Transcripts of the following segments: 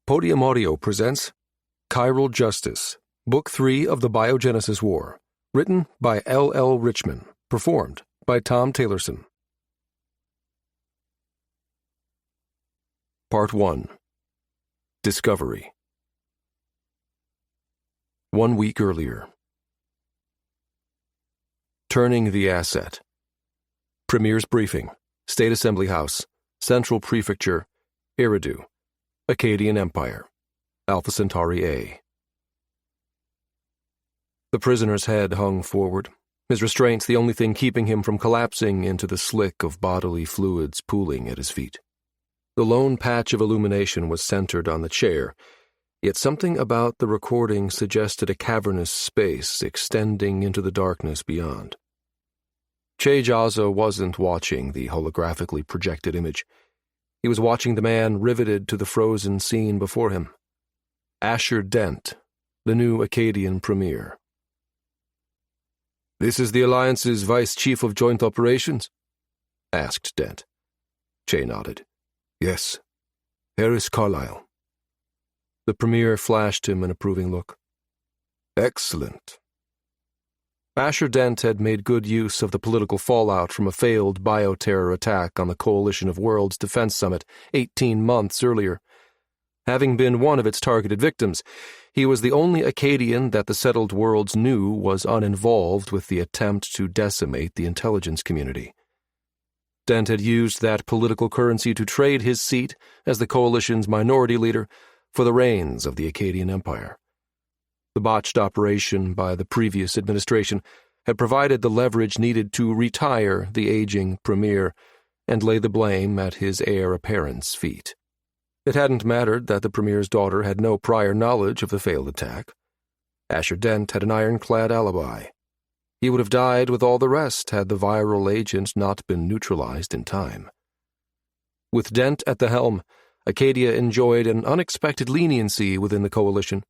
Podium Audio presents Chiral Justice, Book 3 of the Biogenesis War, written by L. Richman, performed by Tom Taylorson. Part 1. Discovery. 1 week earlier. Turning the Asset. Premier's Briefing, State Assembly House, Central Prefecture, Eridu, Akkadian Empire, Alpha Centauri A. The prisoner's head hung forward, his restraints the only thing keeping him from collapsing into the slick of bodily fluids pooling at his feet. The lone patch of illumination was centered on the chair, yet something about the recording suggested a cavernous space extending into the darkness beyond. Che Jaza wasn't watching the holographically projected image. He was watching the man riveted to the frozen scene before him. Asher Dent, the new Akkadian premier. "This is the Alliance's Vice Chief of Joint Operations?" asked Dent. Che nodded. "Yes. Harris Carlyle." The premier flashed him an approving look. "Excellent." Asher Dent had made good use of the political fallout from a failed bioterror attack on the Coalition of Worlds Defense Summit 18 months earlier. Having been one of its targeted victims, he was the only Akkadian that the settled worlds knew was uninvolved with the attempt to decimate the intelligence community. Dent had used that political currency to trade his seat as the Coalition's minority leader for the reins of the Akkadian Empire. The botched operation by the previous administration had provided the leverage needed to retire the aging premier and lay the blame at his heir apparent's feet. It hadn't mattered that the premier's daughter had no prior knowledge of the failed attack. Asher Dent had an ironclad alibi. He would have died with all the rest had the viral agent not been neutralized in time. With Dent at the helm, Akkadia enjoyed an unexpected leniency within the coalition.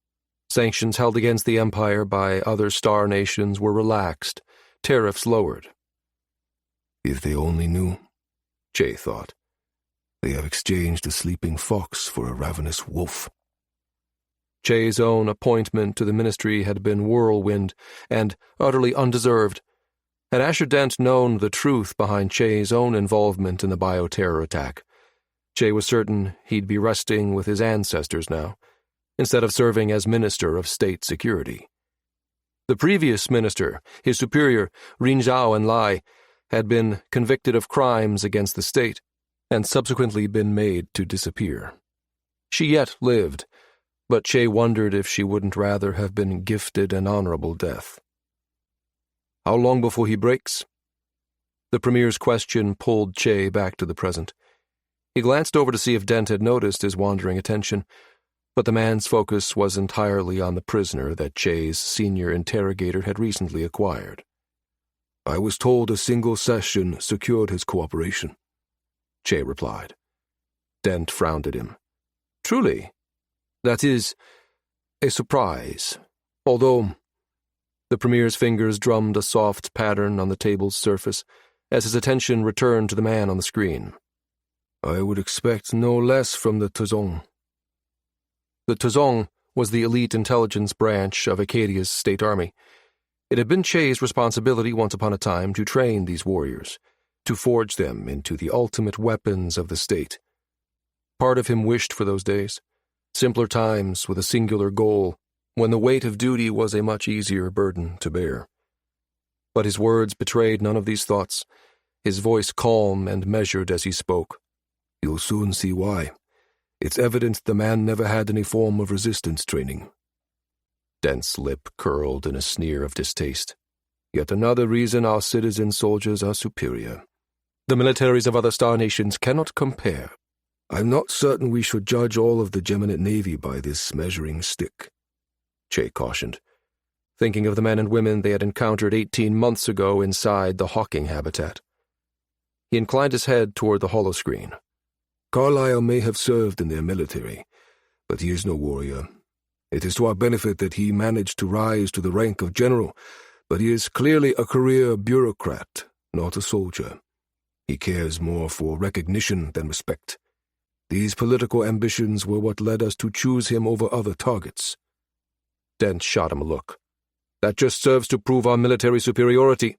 Sanctions held against the empire by other star nations were relaxed, tariffs lowered. "If they only knew," Che thought. "They have exchanged a sleeping fox for a ravenous wolf." Che's own appointment to the ministry had been whirlwind and utterly undeserved. Had Asher Dent known the truth behind Che's own involvement in the bioterror attack, Che was certain he'd be resting with his ancestors now, instead of serving as Minister of State Security. The previous minister, his superior, Rin Zhao Enlai, had been convicted of crimes against the state and subsequently been made to disappear. She yet lived, but Che wondered if she wouldn't rather have been gifted an honorable death. "How long before he breaks?" The premier's question pulled Che back to the present. He glanced over to see if Dent had noticed his wandering attention, but the man's focus was entirely on the prisoner that Che's senior interrogator had recently acquired. "I was told a single session secured his cooperation," Che replied. Dent frowned at him. "Truly? That is a surprise, although—" The premier's fingers drummed a soft pattern on the table's surface as his attention returned to the man on the screen. "I would expect no less from the Tuzong." The Tuzong was the elite intelligence branch of Akkadia's state army. It had been Che's responsibility once upon a time to train these warriors, to forge them into the ultimate weapons of the state. Part of him wished for those days, simpler times with a singular goal, when the weight of duty was a much easier burden to bear. But his words betrayed none of these thoughts, his voice calm and measured as he spoke. "You'll soon see why. It's evident the man never had any form of resistance training." Dent's lip curled in a sneer of distaste. "Yet another reason our citizen soldiers are superior. The militaries of other star nations cannot compare. I'm not certain we should judge all of the Geminate Navy by this measuring stick," Che cautioned, thinking of the men and women they had encountered 18 months ago inside the Hawking habitat. He inclined his head toward the holoscreen. "Carlyle may have served in their military, but he is no warrior. It is to our benefit that he managed to rise to the rank of general, but he is clearly a career bureaucrat, not a soldier. He cares more for recognition than respect. These political ambitions were what led us to choose him over other targets. Dent shot him a look. That just serves to prove our military superiority.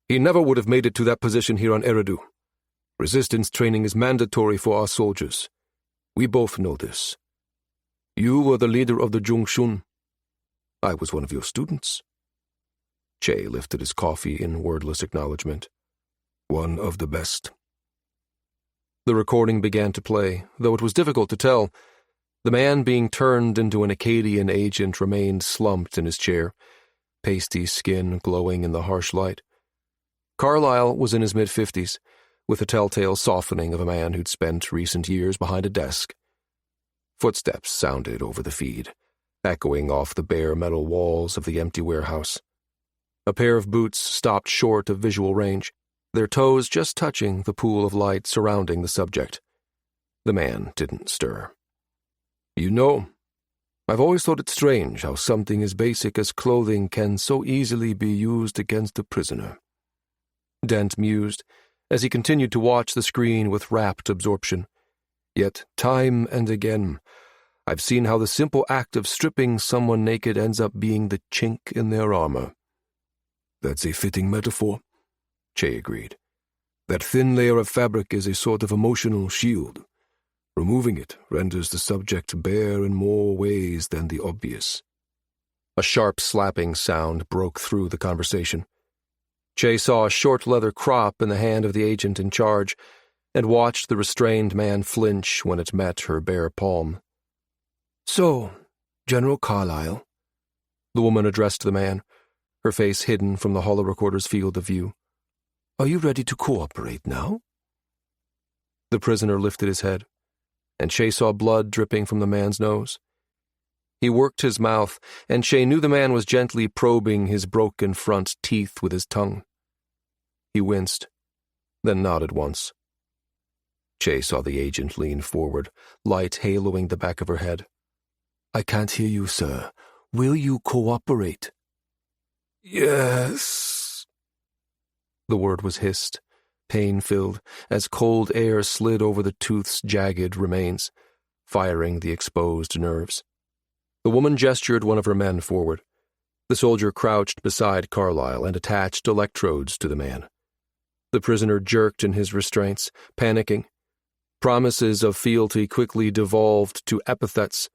He never would have made it to that position here on Eridu. Resistance training is mandatory for our soldiers. We both know this. You were the leader of the Jungshun. I was one of your students. Che lifted his coffee in wordless acknowledgement. One of the best. The recording began to play, though it was difficult to tell. The man being turned into an Acadian agent remained slumped in his chair, pasty skin glowing in the harsh light. Carlyle was in his mid-50s, with the telltale softening of a man who'd spent recent years behind a desk. Footsteps sounded over the feed, echoing off the bare metal walls of the empty warehouse. A pair of boots stopped short of visual range, their toes just touching the pool of light surrounding the subject. The man didn't stir. You know, I've always thought it strange how something as basic as clothing can so easily be used against a prisoner. Dent mused, as he continued to watch the screen with rapt absorption. Yet, time and again, I've seen how the simple act of stripping someone naked ends up being the chink in their armor. That's a fitting metaphor, Che agreed. That thin layer of fabric is a sort of emotional shield. Removing it renders the subject bare in more ways than the obvious. A sharp slapping sound broke through the conversation. Che saw a short leather crop in the hand of the agent in charge and watched the restrained man flinch when it met her bare palm. So, General Carlyle, the woman addressed the man, her face hidden from the holorecorder's field of view. Are you ready to cooperate now? The prisoner lifted his head, and Che saw blood dripping from the man's nose. He worked his mouth, and Che knew the man was gently probing his broken front teeth with his tongue. He winced, then nodded once. Che saw the agent lean forward, light haloing the back of her head. I can't hear you, sir. Will you cooperate? Yes. The word was hissed, pain-filled, as cold air slid over the tooth's jagged remains, firing the exposed nerves. The woman gestured one of her men forward. The soldier crouched beside Carlyle and attached electrodes to the man. The prisoner jerked in his restraints, panicking. Promises of fealty quickly devolved to epithets,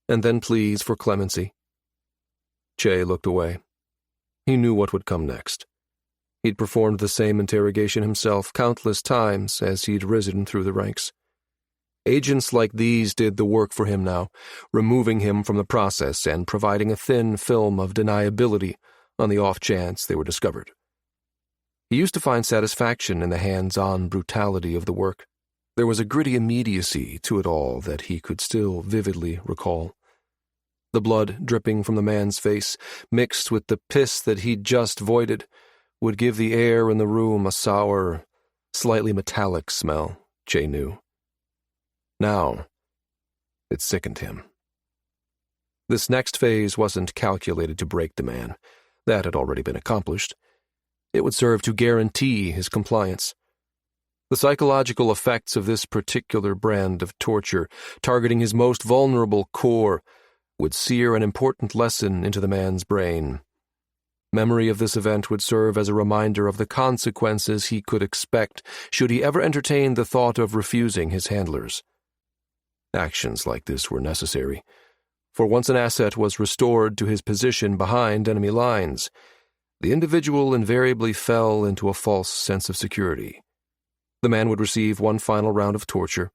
and then pleas for clemency. Che looked away. He knew what would come next. He'd performed the same interrogation himself countless times as he'd risen through the ranks. Agents like these did the work for him now, removing him from the process and providing a thin film of deniability on the off chance they were discovered. He used to find satisfaction in the hands-on brutality of the work. There was a gritty immediacy to it all that he could still vividly recall. The blood dripping from the man's face, mixed with the piss that he'd just voided, would give the air in the room a sour, slightly metallic smell, Che knew. Now, it sickened him. This next phase wasn't calculated to break the man. That had already been accomplished. It would serve to guarantee his compliance. The psychological effects of this particular brand of torture, targeting his most vulnerable core, would sear an important lesson into the man's brain. Memory of this event would serve as a reminder of the consequences he could expect should he ever entertain the thought of refusing his handlers. Actions like this were necessary, for once an asset was restored to his position behind enemy lines, the individual invariably fell into a false sense of security. The man would receive one final round of torture,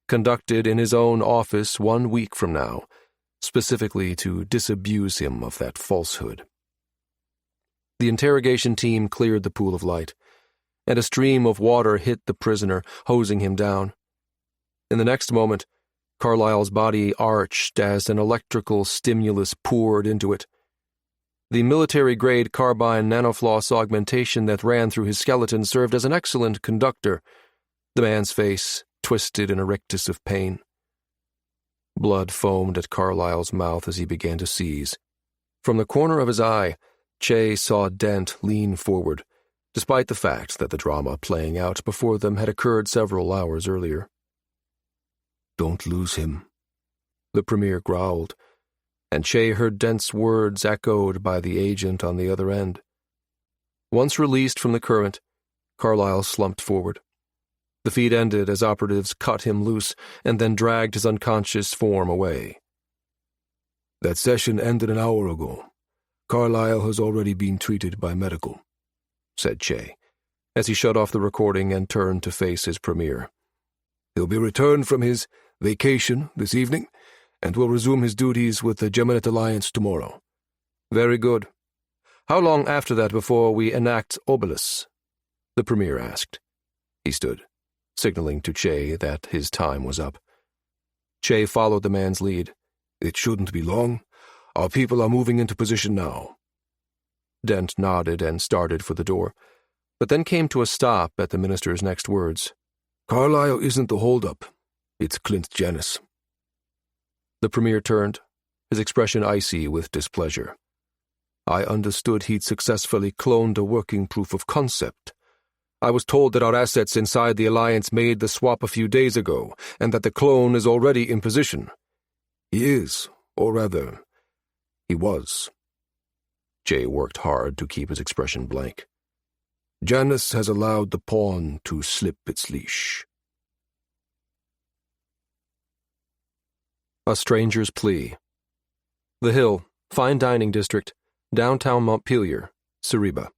conducted in his own office 1 week from now, specifically to disabuse him of that falsehood. The interrogation team cleared the pool of light, and a stream of water hit the prisoner, hosing him down. In the next moment, Carlyle's body arched as an electrical stimulus poured into it. The military-grade carbine nanofloss augmentation that ran through his skeleton served as an excellent conductor. The man's face twisted in a rictus of pain. Blood foamed at Carlyle's mouth as he began to seize. From the corner of his eye, Che saw Dent lean forward, despite the fact that the drama playing out before them had occurred several hours earlier. Don't lose him, the Premier growled, and Che heard Dent's words echoed by the agent on the other end. Once released from the current, Carlyle slumped forward. The feed ended as operatives cut him loose and then dragged his unconscious form away. That session ended an hour ago. Carlyle has already been treated by medical, said Che, as he shut off the recording and turned to face his Premier. He'll be returned from his vacation this evening and will resume his duties with the Geminate Alliance tomorrow. Very good. How long after that before we enact Obolus? The Premier asked. He stood, signaling to Che that his time was up. Che followed the man's lead. It shouldn't be long. Our people are moving into position now. Dent nodded and started for the door, but then came to a stop at the minister's next words. Carlyle isn't the holdup. It's Clint Janus. The Premier turned, his expression icy with displeasure. I understood he'd successfully cloned a working proof of concept. I was told that our assets inside the Alliance made the swap a few days ago, and that the clone is already in position. He is, or rather, he was. Jay worked hard to keep his expression blank. Janus has allowed the pawn to slip its leash. A Stranger's Plea. The Hill, fine dining district, downtown Montpelier, Cereba.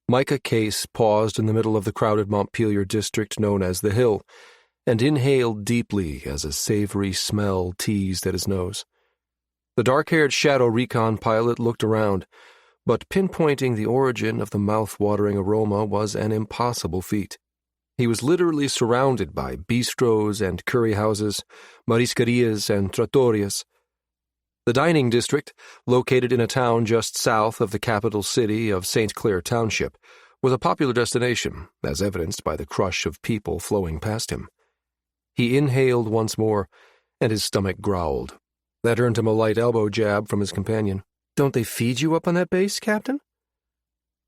Micah Case paused in the middle of the crowded Montpelier district known as The Hill, and inhaled deeply as a savory smell teased at his nose. The dark-haired Shadow Recon pilot looked around, but pinpointing the origin of the mouth-watering aroma was an impossible feat. He was literally surrounded by bistros and curry houses, mariscarias and trattorias. The dining district, located in a town just south of the capital city of St. Clair Township, was a popular destination, as evidenced by the crush of people flowing past him. He inhaled once more, and his stomach growled. That earned him a light elbow jab from his companion. Don't they feed you up on that base, Captain?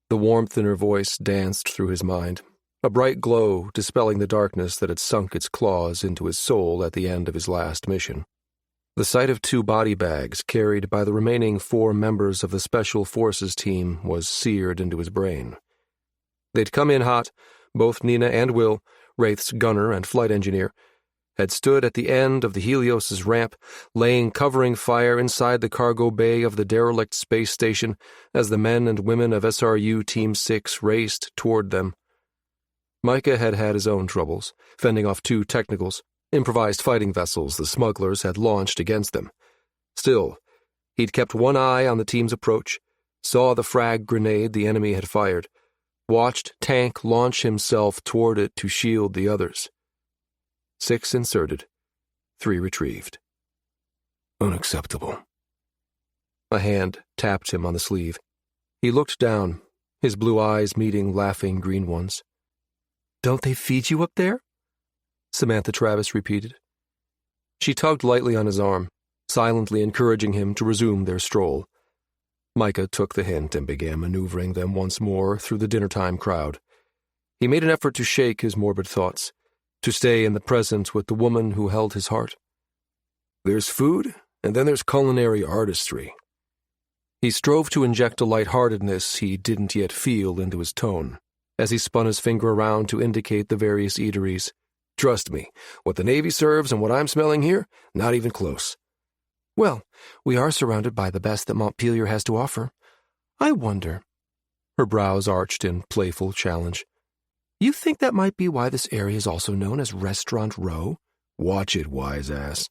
The warmth in her voice danced through his mind, a bright glow dispelling the darkness that had sunk its claws into his soul at the end of his last mission. The sight of 2 body bags carried by the remaining 4 members of the Special Forces team was seared into his brain. They'd come in hot, both Nina and Will, Wraith's gunner and flight engineer, had stood at the end of the Helios's ramp, laying covering fire inside the cargo bay of the derelict space station as the men and women of SRU Team 6 raced toward them. Micah had had his own troubles, fending off 2 technicals, improvised fighting vessels the smugglers had launched against them. Still, he'd kept one eye on the team's approach, saw the frag grenade the enemy had fired, watched Tank launch himself toward it to shield the others. 6 inserted, 3 retrieved. Unacceptable. A hand tapped him on the sleeve. He looked down, his blue eyes meeting laughing green ones. Don't they feed you up there? Samantha Travis repeated. She tugged lightly on his arm, silently encouraging him to resume their stroll. Micah took the hint and began maneuvering them once more through the dinner-time crowd. He made an effort to shake his morbid thoughts, to stay in the present with the woman who held his heart. There's food, and then there's culinary artistry. He strove to inject a lightheartedness he didn't yet feel into his tone, as he spun his finger around to indicate the various eateries. Trust me, what the Navy serves and what I'm smelling here, not even close. Well, we are surrounded by the best that Montpelier has to offer. I wonder. Her brows arched in playful challenge. You think that might be why this area is also known as Restaurant Row? Watch it, wise ass.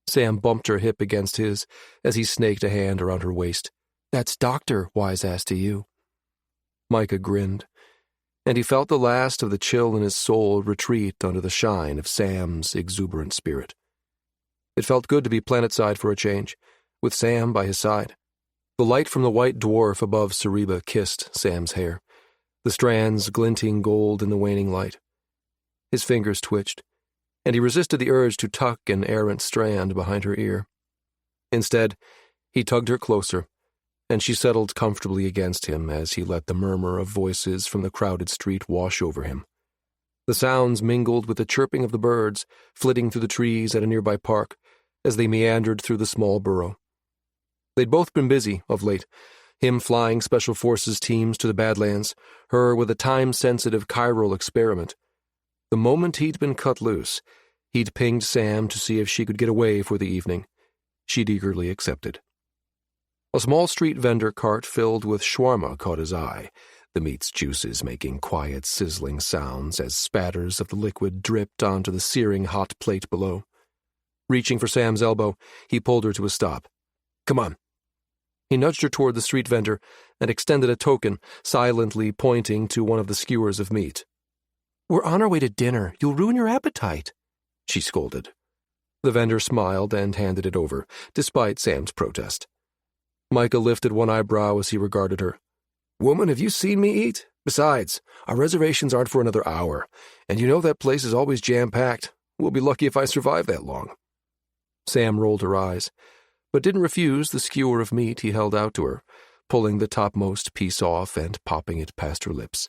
Sam bumped her hip against his as he snaked a hand around her waist. That's Dr. Wise Ass to you. Micah grinned, and he felt the last of the chill in his soul retreat under the shine of Sam's exuberant spirit. It felt good to be planetside for a change, with Sam by his side. The light from the white dwarf above Cereba kissed Sam's hair, the strands glinting gold in the waning light. His fingers twitched, and he resisted the urge to tuck an errant strand behind her ear. Instead, he tugged her closer, and she settled comfortably against him as he let the murmur of voices from the crowded street wash over him. The sounds mingled with the chirping of the birds, flitting through the trees at a nearby park, as they meandered through the small burrow. They'd both been busy of late, him flying Special Forces teams to the Badlands, her with a time-sensitive chiral experiment. The moment he'd been cut loose, he'd pinged Sam to see if she could get away for the evening. She'd eagerly accepted. A small street vendor cart filled with shawarma caught his eye, the meat's juices making quiet, sizzling sounds as spatters of the liquid dripped onto the searing hot plate below. Reaching for Sam's elbow, he pulled her to a stop. "Come on." He nudged her toward the street vendor and extended a token, silently pointing to one of the skewers of meat. "We're on our way to dinner. You'll ruin your appetite," she scolded. The vendor smiled and handed it over, despite Sam's protest. Micah lifted one eyebrow as he regarded her. "Woman, have you seen me eat? Besides, our reservations aren't for another hour, and you know that place is always jam-packed. We'll be lucky if I survive that long." Sam rolled her eyes, but didn't refuse the skewer of meat he held out to her, pulling the topmost piece off and popping it past her lips.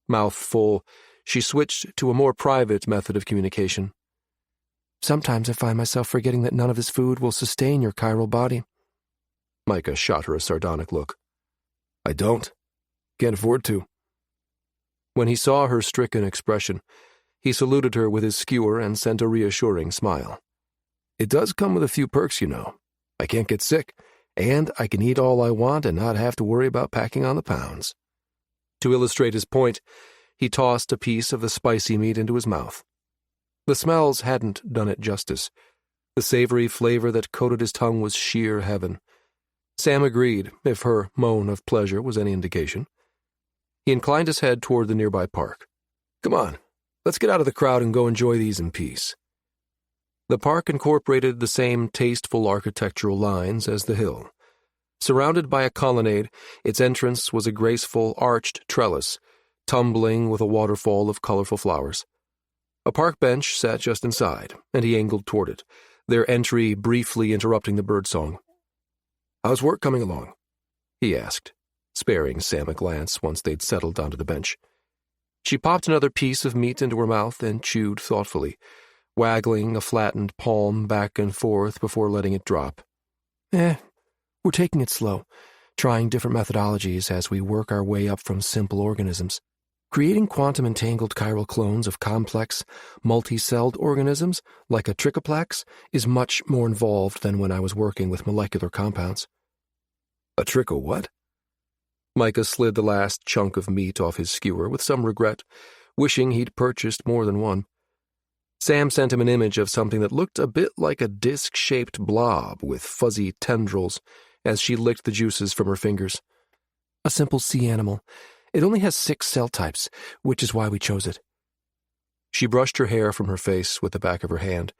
Mouth full, she switched to a more private method of communication. "Sometimes I find myself forgetting that none of this food will sustain your chiral body." Micah shot her a sardonic look. "I don't. Can't afford to." When he saw her stricken expression, he saluted her with his skewer and sent a reassuring smile. "It does come with a few perks, you know. I can't get sick, and I can eat all I want and not have to worry about packing on the pounds." To illustrate his point, he tossed a piece of the spicy meat into his mouth. The smells hadn't done it justice. The savory flavor that coated his tongue was sheer heaven. Sam agreed, if her moan of pleasure was any indication. He inclined his head toward the nearby park. "Come on, let's get out of the crowd and go enjoy these in peace." The park incorporated the same tasteful architectural lines as the hill. Surrounded by a colonnade, its entrance was a graceful, arched trellis, tumbling with a waterfall of colorful flowers. A park bench sat just inside, and he angled toward it, their entry briefly interrupting the birdsong. "How's work coming along?" he asked, sparing Sam a glance once they'd settled onto the bench. She popped another piece of meat into her mouth and chewed thoughtfully, waggling a flattened palm back and forth before letting it drop. We're taking it slow, trying different methodologies as we work our way up from simple organisms. Creating quantum-entangled chiral clones of complex, multi-celled organisms, like a trichoplex, is much more involved than when I was working with molecular compounds." "A tricho what?" Micah slid the last chunk of meat off his skewer with some regret, wishing he'd purchased more than one. Sam sent him an image of something that looked a bit like a disc-shaped blob with fuzzy tendrils as she licked the juices from her fingers. "A simple sea animal. It only has 6 cell types, which is why we chose it." She brushed her hair from her face with the back of her hand,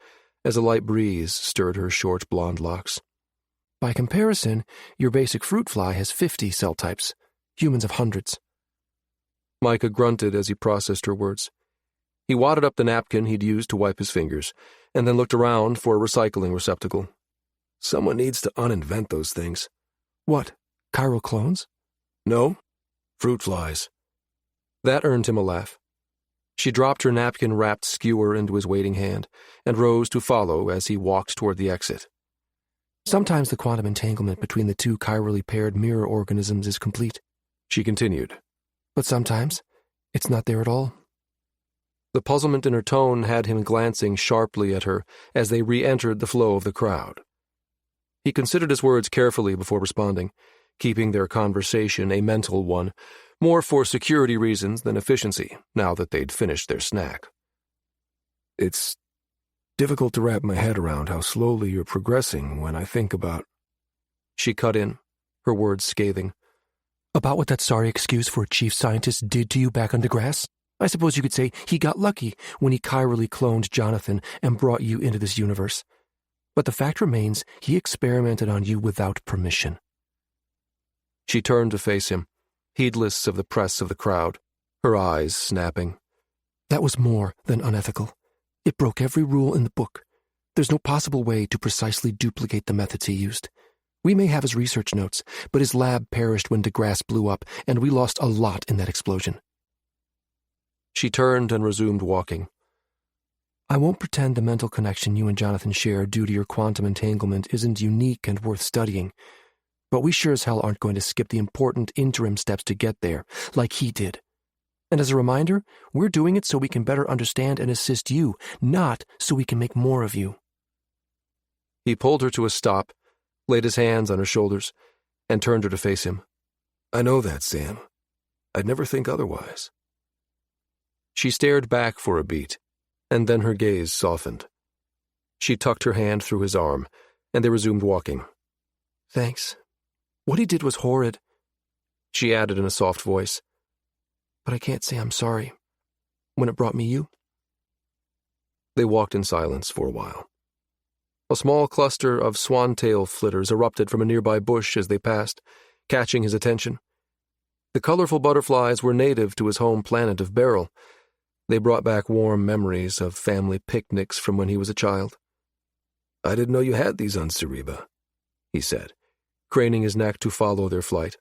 as a light breeze stirred her short blonde locks. "By comparison, your basic fruit fly has 50 cell types. Humans have hundreds." Micah grunted as he processed her words. He wadded up the napkin he'd used to wipe his fingers, and then looked around for a recycling receptacle. "Someone needs to uninvent those things." "What, chiral clones?" "No. Fruit flies." That earned him a laugh. She dropped her napkin-wrapped skewer into his waiting hand and rose to follow as he walked toward the exit. "Sometimes the quantum entanglement between the 2 chirally paired mirror organisms is complete," she continued. "But sometimes it's not there at all." The puzzlement in her tone had him glancing sharply at her as they re-entered the flow of the crowd. He considered his words carefully before responding, keeping their conversation a mental one, more for security reasons than efficiency, now that they'd finished their snack. "It's difficult to wrap my head around how slowly you're progressing when I think about—" She cut in, her words scathing. "About what that sorry excuse for a chief scientist did to you back under grass? I suppose you could say he got lucky when he chirally cloned Jonathan and brought you into this universe. But the fact remains he experimented on you without permission." She turned to face him, heedless of the press of the crowd, her eyes snapping. "That was more than unethical. It broke every rule in the book. There's no possible way to precisely duplicate the methods he used. We may have his research notes, but his lab perished when DeGrasse blew up, and we lost a lot in that explosion." She turned and resumed walking. I won't pretend the mental connection you and Jonathan share due to your quantum entanglement isn't unique and worth studying, but we sure as hell aren't going to skip the important interim steps to get there, like he did. And as a reminder, we're doing it so we can better understand and assist you, not so we can make more of you. He pulled her to a stop, laid his hands on her shoulders, and turned her to face him. I know that, Sam. I'd never think otherwise. She stared back for a beat, and then her gaze softened. She tucked her hand through his arm, and they resumed walking. Thanks. What he did was horrid, she added in a soft voice. But I can't say I'm sorry. When it brought me you. They walked in silence for a while. A small cluster of swan-tail flitters erupted from a nearby bush as they passed, catching his attention. The colorful butterflies were native to his home planet of Beryl. They brought back warm memories of family picnics from when he was a child. I didn't know you had these on Cereba, he said, craning his neck to follow their flight.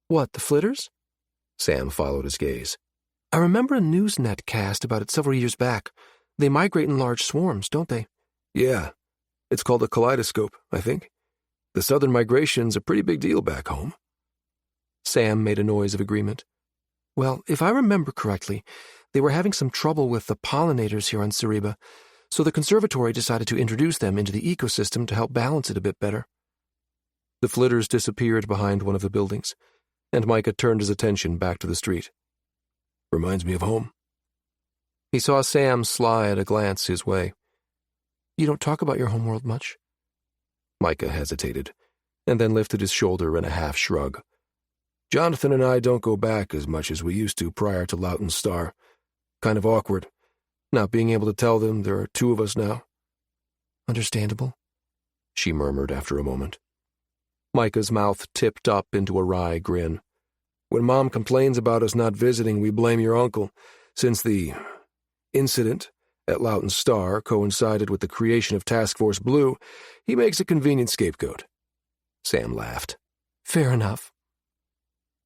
What, the flitters? Sam followed his gaze. I remember a Newsnet cast about it several years back. They migrate in large swarms, don't they? Yeah. It's called a kaleidoscope, I think. The southern migration's a pretty big deal back home. Sam made a noise of agreement. Well, if I remember correctly, they were having some trouble with the pollinators here on Cereba, so the conservatory decided to introduce them into the ecosystem to help balance it a bit better. The flitters disappeared behind one of the buildings, and Micah turned his attention back to the street. Reminds me of home. He saw Sam slide a glance his way. You don't talk about your homeworld much? Micah hesitated, and then lifted his shoulder in a half shrug. Jonathan and I don't go back as much as we used to prior to Loughton Star. Kind of awkward, not being able to tell them there are two of us now. Understandable, she murmured after a moment. Micah's mouth tipped up into a wry grin. When Mom complains about us not visiting, we blame your uncle, since the incident at Loughton Star coincided with the creation of Task Force Blue. He makes a convenient scapegoat. Sam laughed. Fair enough.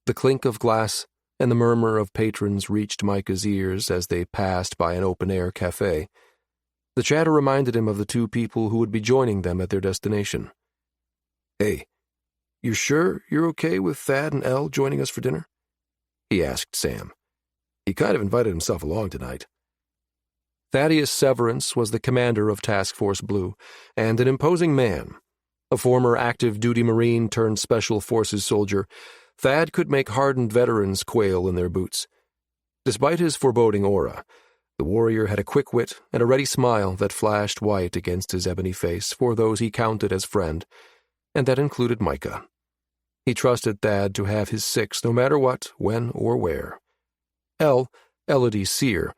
The clink of glass and the murmur of patrons reached Micah's ears as they passed by an open-air cafe. The chatter reminded him of the two people who would be joining them at their destination. Hey, you sure you're okay with Thad and Elle joining us for dinner? He asked Sam. He kind of invited himself along tonight. Thaddeus Severance was the commander of Task Force Blue, and an imposing man. A former active-duty Marine turned Special Forces soldier, Thad could make hardened veterans quail in their boots. Despite his foreboding aura, the warrior had a quick wit and a ready smile that flashed white against his ebony face for those he counted as friend, and that included Micah. He trusted Thad to have his six no matter what, when, or where. Elodie Sear,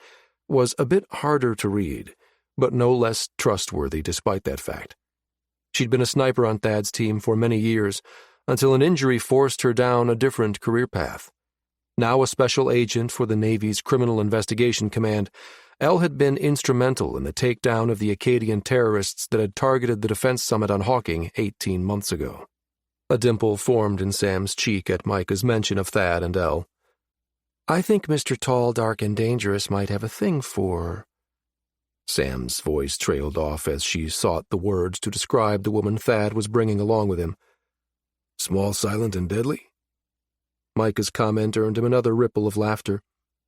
was a bit harder to read, but no less trustworthy despite that fact. She'd been a sniper on Thad's team for many years, until an injury forced her down a different career path. Now a special agent for the Navy's Criminal Investigation Command, Elle had been instrumental in the takedown of the Acadian terrorists that had targeted the defense summit on Hawking 18 months ago. A dimple formed in Sam's cheek at Micah's mention of Thad and Elle. I think Mr. Tall, Dark, and Dangerous might have a thing for... Sam's voice trailed off as she sought the words to describe the woman Thad was bringing along with him. Small, silent, and deadly? Micah's comment earned him another ripple of laughter.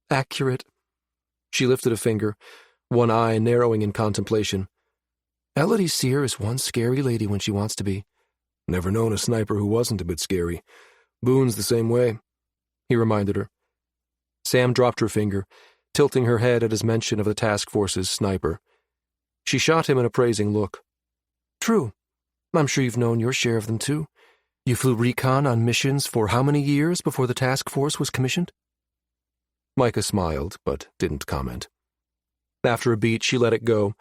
Accurate. She lifted a finger, one eye narrowing in contemplation. Elodie Sear is one scary lady when she wants to be. Never known a sniper who wasn't a bit scary. Boone's the same way, he reminded her. Sam dropped her finger, tilting her head at his mention of the task force's sniper. She shot him an appraising look. True. I'm sure you've known your share of them, too. You flew recon on missions for how many years before the task force was commissioned? Micah smiled, but didn't comment. After a beat, she let it go,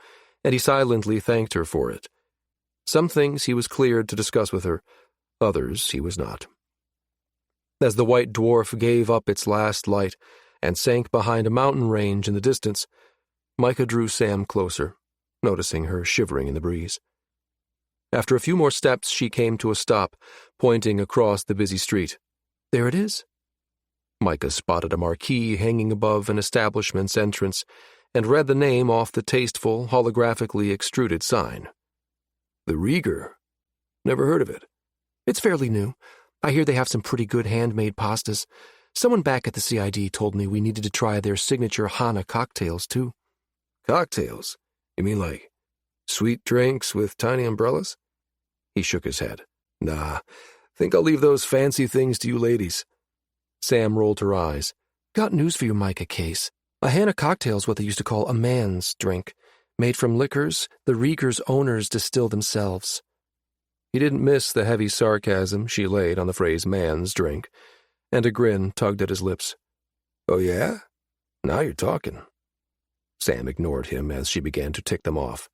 and he silently thanked her for it. Some things he was cleared to discuss with her, others he was not. As the white dwarf gave up its last light and sank behind a mountain range in the distance, Micah drew Sam closer, noticing her shivering in the breeze. After a few more steps, she came to a stop, pointing across the busy street. There it is. Micah spotted a marquee hanging above an establishment's entrance and read the name off the tasteful, holographically extruded sign. The Rieger. Never heard of it. It's fairly new. I hear they have some pretty good handmade pastas. Someone back at the CID told me we needed to try their signature Hana cocktails, too. Cocktails? You mean like sweet drinks with tiny umbrellas? He shook his head. Nah, think I'll leave those fancy things to you ladies. Sam rolled her eyes. Got news for you, Micah Case. A Hana cocktail's what they used to call a man's drink. Made from liquors the Rieger's owners distill themselves. He didn't miss the heavy sarcasm she laid on the phrase man's drink, and a grin tugged at his lips. Oh yeah? Now you're talking. Sam ignored him as she began to tick them off.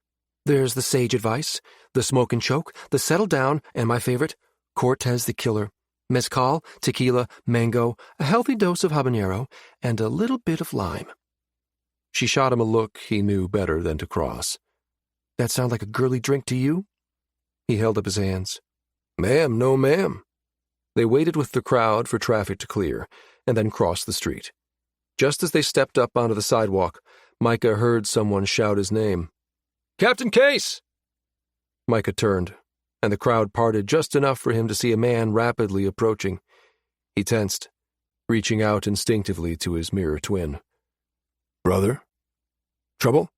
There's the sage advice, the smoke and choke, the settle down, and my favorite, Cortez the Killer. Mezcal, tequila, mango, a healthy dose of habanero, and a little bit of lime. She shot him a look he knew better than to cross. That sound like a girly drink to you? He held up his hands. Ma'am, no ma'am. They waited with the crowd for traffic to clear, and then crossed the street. Just as they stepped up onto the sidewalk, Micah heard someone shout his name. Captain Case! Micah turned, and the crowd parted just enough for him to see a man rapidly approaching. He tensed, reaching out instinctively to his mirror twin. Brother? Trouble?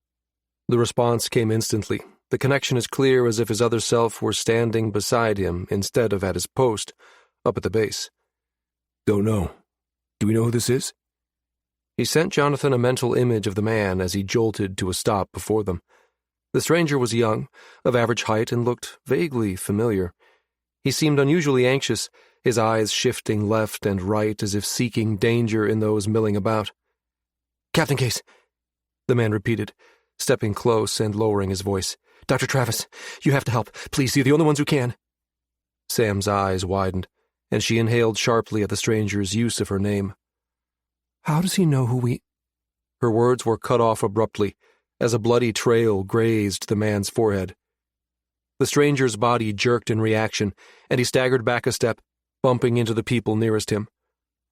The response came instantly, the connection as clear as if his other self were standing beside him instead of at his post, up at the base. Don't know. Do we know who this is? He sent Jonathan a mental image of the man as he jolted to a stop before them. The stranger was young, of average height, and looked vaguely familiar. He seemed unusually anxious, his eyes shifting left and right as if seeking danger in those milling about. Captain Case, the man repeated, stepping close and lowering his voice. Dr. Travis, you have to help. Please, you're the only ones who can. Sam's eyes widened, and she inhaled sharply at the stranger's use of her name. How does he know who we... Her words were cut off abruptly, as a bloody trail grazed the man's forehead. The stranger's body jerked in reaction, and he staggered back a step, bumping into the people nearest him.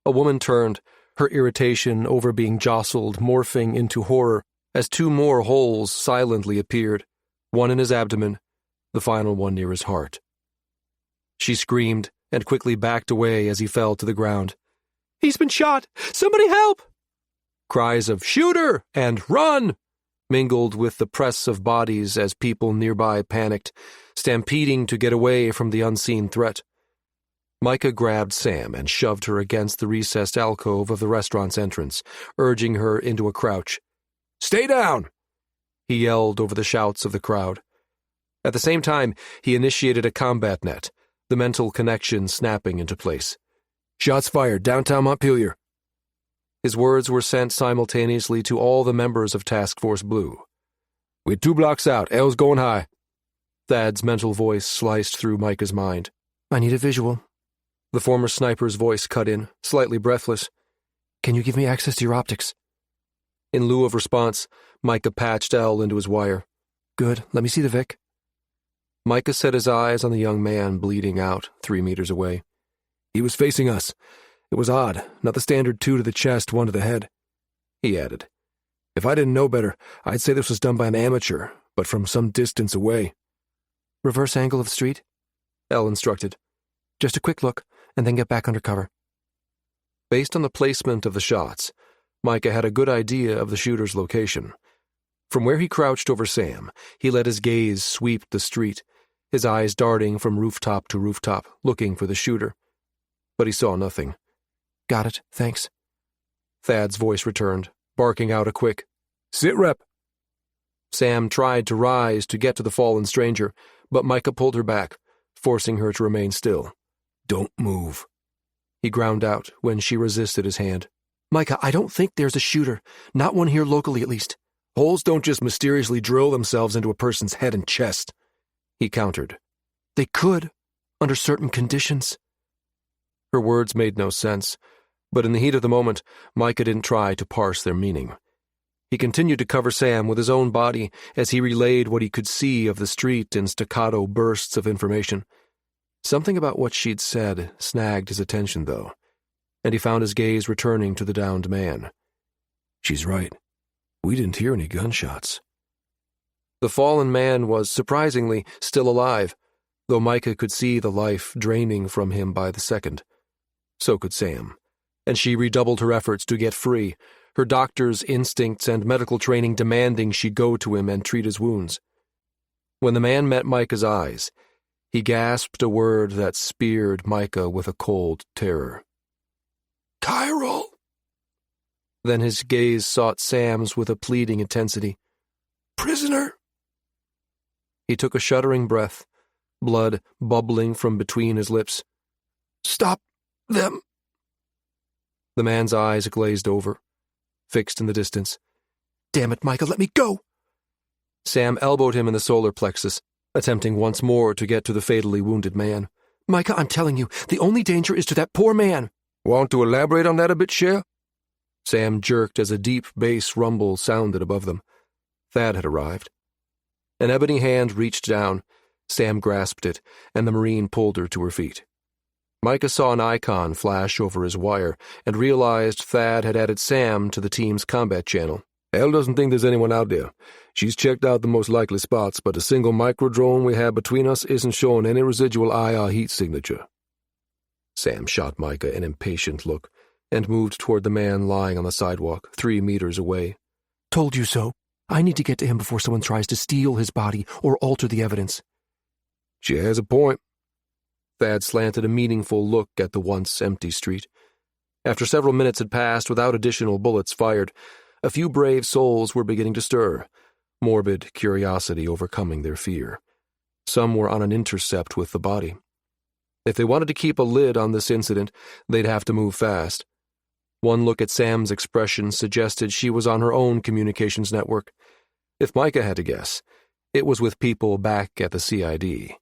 A woman turned, her irritation over being jostled morphing into horror as two more holes silently appeared, one in his abdomen, the final one near his heart. She screamed and quickly backed away as he fell to the ground. He's been shot! Somebody help! Cries of "Shoot her!" and "Run!" mingled with the press of bodies as people nearby panicked, stampeding to get away from the unseen threat. Micah grabbed Sam and shoved her against the recessed alcove of the restaurant's entrance, urging her into a crouch. "Stay down!" he yelled over the shouts of the crowd. At the same time, he initiated a combat net, the mental connection snapping into place. "Shots fired, downtown Montpelier." His words were sent simultaneously to all the members of Task Force Blue. "We're 2 blocks out, L's going high." Thad's mental voice sliced through Micah's mind. I need a visual. The former sniper's voice cut in, slightly breathless. Can you give me access to your optics? In lieu of response, Micah patched L into his wire. Good, let me see the Vic. Micah set his eyes on the young man bleeding out 3 meters away. He was facing us. It was odd, not the standard 2 to the chest, 1 to the head. He added, "If I didn't know better, I'd say this was done by an amateur, but from some distance away." Reverse angle of the street? L instructed. Just a quick look, and then get back under cover. Based on the placement of the shots, Micah had a good idea of the shooter's location. From where he crouched over Sam, he let his gaze sweep the street, his eyes darting from rooftop to rooftop, looking for the shooter. But he saw nothing. Got it, thanks. Thad's voice returned, barking out a quick, "Sit rep." Sam tried to rise to get to the fallen stranger, but Micah pulled her back, forcing her to remain still. "Don't move," he ground out when she resisted his hand. Micah, I don't think there's a shooter, not one here locally at least. Holes don't just mysteriously drill themselves into a person's head and chest, he countered. They could, under certain conditions. Her words made no sense, but in the heat of the moment, Micah didn't try to parse their meaning. He continued to cover Sam with his own body as he relayed what he could see of the street in staccato bursts of information. Something about what she'd said snagged his attention, though. and he found his gaze returning to the downed man. She's right. We didn't hear any gunshots. The fallen man was surprisingly still alive, though Micah could see the life draining from him by the second. So could Sam, and she redoubled her efforts to get free, her doctor's instincts and medical training demanding she go to him and treat his wounds. When the man met Micah's eyes, he gasped a word that speared Micah with a cold terror. Chiral! Then his gaze sought Sam's with a pleading intensity. Prisoner! He took a shuddering breath, blood bubbling from between his lips. Stop them! The man's eyes glazed over, fixed in the distance. Damn it, Micah, let me go! Sam elbowed him in the solar plexus, attempting once more to get to the fatally wounded man. Micah, I'm telling you, the only danger is to that poor man. Want to elaborate on that a bit, Cher? Sam jerked as a deep bass rumble sounded above them. Thad had arrived. An ebony hand reached down. Sam grasped it, and the Marine pulled her to her feet. Micah saw an icon flash over his wire and realized Thad had added Sam to the team's combat channel. Elle doesn't think there's anyone out there. She's checked out the most likely spots, but the single microdrone we have between us isn't showing any residual IR heat signature. Sam shot Micah an impatient look and moved toward the man lying on the sidewalk, 3 meters away. Told you so. I need to get to him before someone tries to steal his body or alter the evidence. She has a point. Thad slanted a meaningful look at the once empty street. After several minutes had passed without additional bullets fired, a few brave souls were beginning to stir, morbid curiosity overcoming their fear. Some were on an intercept with the body. If they wanted to keep a lid on this incident, they'd have to move fast. One look at Sam's expression suggested she was on her own communications network. If Micah had to guess, it was with people back at the CID.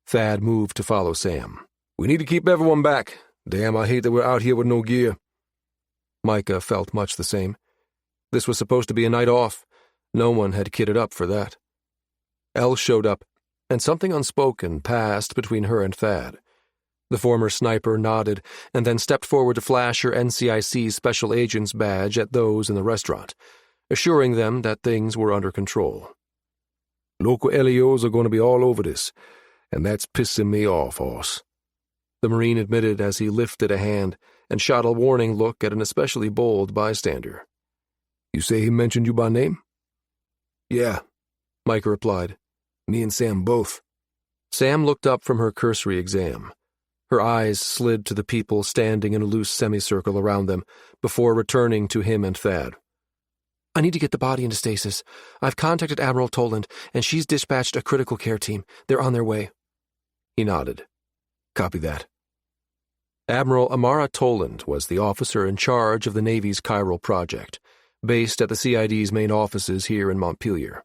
Thad moved to follow Sam. We need to keep everyone back. Damn, I hate that we're out here with no gear. Micah felt much the same. This was supposed to be a night off. No one had kitted up for that. Elle showed up, and something unspoken passed between her and Thad. The former sniper nodded and then stepped forward to flash her NCIC Special Agent's badge at those in the restaurant, assuring them that things were under control. Local LEOs are going to be all over this, and that's pissing me off, hoss. The Marine admitted as he lifted a hand and shot a warning look at an especially bold bystander. You say he mentioned you by name? Yeah, Micah replied. Me and Sam both. Sam looked up from her cursory exam. Her eyes slid to the people standing in a loose semicircle around them before returning to him and Thad. I need to get the body into stasis. I've contacted Admiral Toland, and she's dispatched a critical care team. They're on their way. He nodded. Copy that. Admiral Amara Toland was the officer in charge of the Navy's Chiral project, based at the CID's main offices here in Montpelier.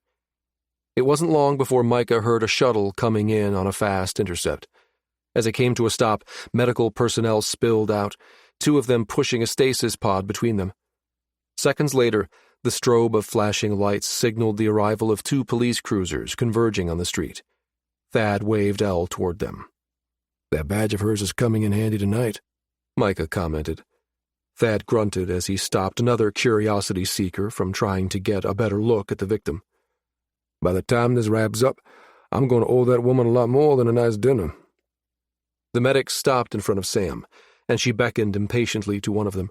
It wasn't long before Micah heard a shuttle coming in on a fast intercept. As it came to a stop, medical personnel spilled out, 2 of them pushing a stasis pod between them. Seconds later, the strobe of flashing lights signaled the arrival of 2 police cruisers converging on the street. Thad waved Elle toward them. That badge of hers is coming in handy tonight, Micah commented. Thad grunted as he stopped another curiosity seeker from trying to get a better look at the victim. By the time this wraps up, I'm going to owe that woman a lot more than a nice dinner. The medic stopped in front of Sam, and she beckoned impatiently to one of them.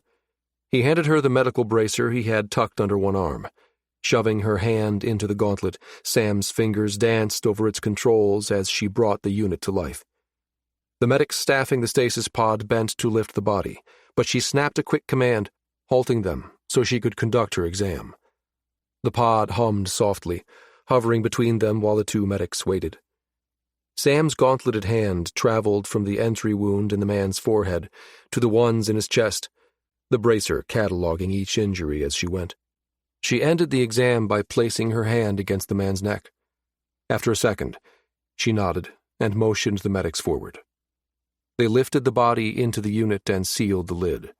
He handed her the medical bracer he had tucked under one arm. Shoving her hand into the gauntlet, Sam's fingers danced over its controls as she brought the unit to life. The medic staffing the stasis pod bent to lift the body, but she snapped a quick command, halting them so she could conduct her exam. The pod hummed softly, hovering between them while the 2 medics waited. Sam's gauntleted hand traveled from the entry wound in the man's forehead to the ones in his chest, the bracer cataloging each injury as she went. She ended the exam by placing her hand against the man's neck. After a second, she nodded and motioned the medics forward. They lifted the body into the unit and sealed the lid.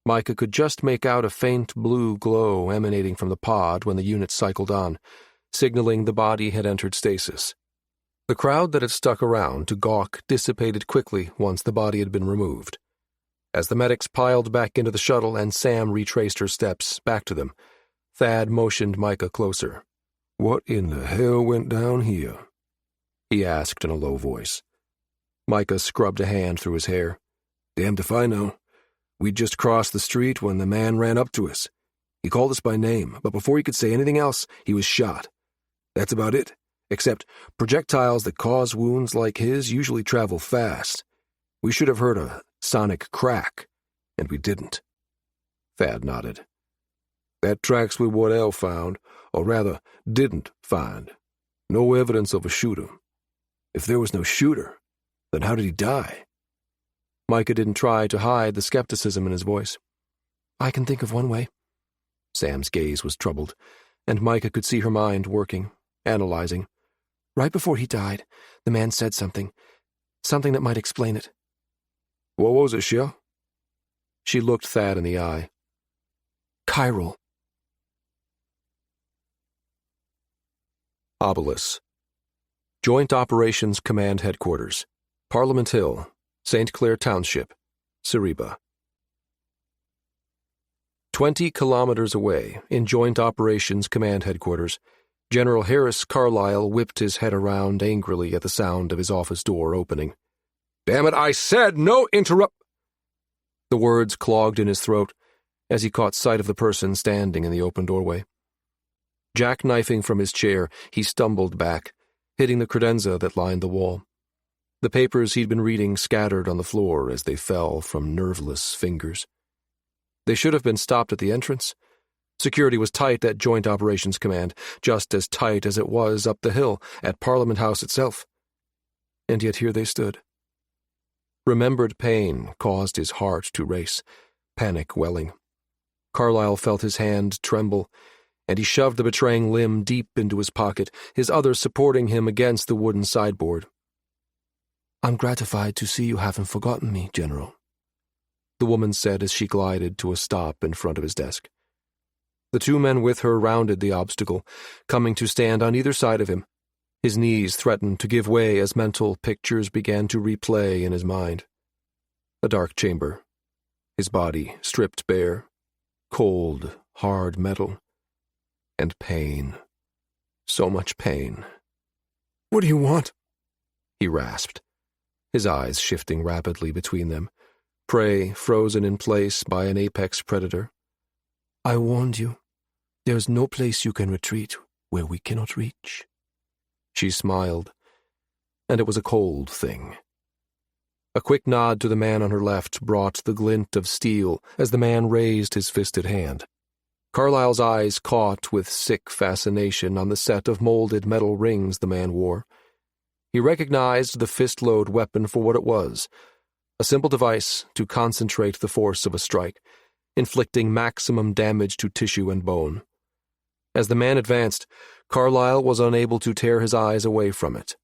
Micah could just make out a faint blue glow emanating from the pod when the unit cycled on, signaling the body had entered stasis. The crowd that had stuck around to gawk dissipated quickly once the body had been removed. As the medics piled back into the shuttle and Sam retraced her steps back to them, Thad motioned Micah closer. "What in the hell went down here?" he asked in a low voice. Micah scrubbed a hand through his hair. "Damned if I know. We'd just crossed the street when the man ran up to us. He called us by name, but before he could say anything else, he was shot. That's about it, except projectiles that cause wounds like his usually travel fast. We should have heard a sonic crack, and we didn't." Thad nodded. "That tracks with what Elle found, or rather, didn't find. No evidence of a shooter. If there was no shooter, then how did he die?" Micah didn't try to hide the skepticism in his voice. "I can think of one way." Sam's gaze was troubled, and Micah could see her mind working, analyzing. "Right before he died, the man said something that might explain it." "What was it, Shell?" She looked Thad in the eye. "Chiral." Obelisk. Joint Operations Command Headquarters, Parliament Hill, St. Clair Township, Cereba. 20 kilometers away, in Joint Operations Command Headquarters, General Harris Carlisle whipped his head around angrily at the sound of his office door opening. "Damn it, I said no interrupt—" The words clogged in his throat as he caught sight of the person standing in the open doorway. Jackknifing from his chair, he stumbled back, hitting the credenza that lined the wall. The papers he'd been reading scattered on the floor as they fell from nerveless fingers. They should have been stopped at the entrance. Security was tight at Joint Operations Command, just as tight as it was up the hill at Parliament House itself. And yet here they stood. Remembered pain caused his heart to race, panic welling. Carlyle felt his hand tremble, and he shoved the betraying limb deep into his pocket, his other supporting him against the wooden sideboard. "I'm gratified to see you haven't forgotten me, General," the woman said as she glided to a stop in front of his desk. The two men with her rounded the obstacle, coming to stand on either side of him. His knees threatened to give way as mental pictures began to replay in his mind. A dark chamber, his body stripped bare, cold, hard metal, and pain. So much pain. "What do you want?" he rasped, his eyes shifting rapidly between them, prey frozen in place by an apex predator. "I warned you. There is no place you can retreat where we cannot reach." She smiled, and it was a cold thing. A quick nod to the man on her left brought the glint of steel as the man raised his fisted hand. Carlyle's eyes caught with sick fascination on the set of molded metal rings the man wore. He recognized the fist-load weapon for what it was, a simple device to concentrate the force of a strike, inflicting maximum damage to tissue and bone. As the man advanced, Carlyle was unable to tear his eyes away from it.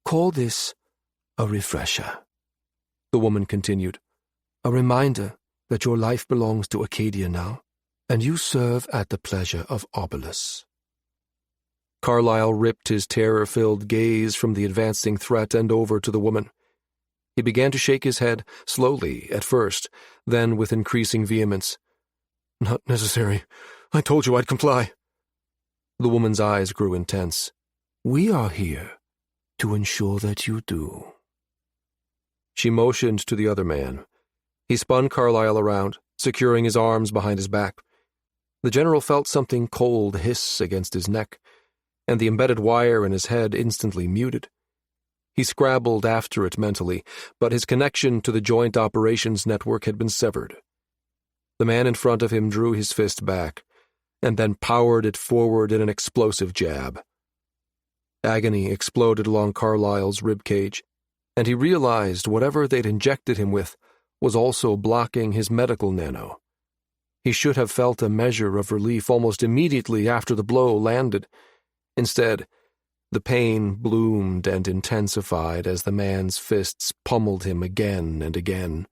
"Call this a refresher," the woman continued. "A reminder that your life belongs to Acadia now, and you serve at the pleasure of Obelisk." Carlyle ripped his terror-filled gaze from the advancing threat and over to the woman. He began to shake his head, slowly at first, then with increasing vehemence. "Not necessary. I told you I'd comply." The woman's eyes grew intense. "We are here to ensure that you do." She motioned to the other man. He spun Carlyle around, securing his arms behind his back. The general felt something cold hiss against his neck, and the embedded wire in his head instantly muted. He scrabbled after it mentally, but his connection to the Joint Operations Network had been severed. The man in front of him drew his fist back, and then powered it forward in an explosive jab. Agony exploded along Carlyle's ribcage, and he realized whatever they'd injected him with was also blocking his medical nano. He should have felt a measure of relief almost immediately after the blow landed. Instead, the pain bloomed and intensified as the man's fists pummeled him again and again.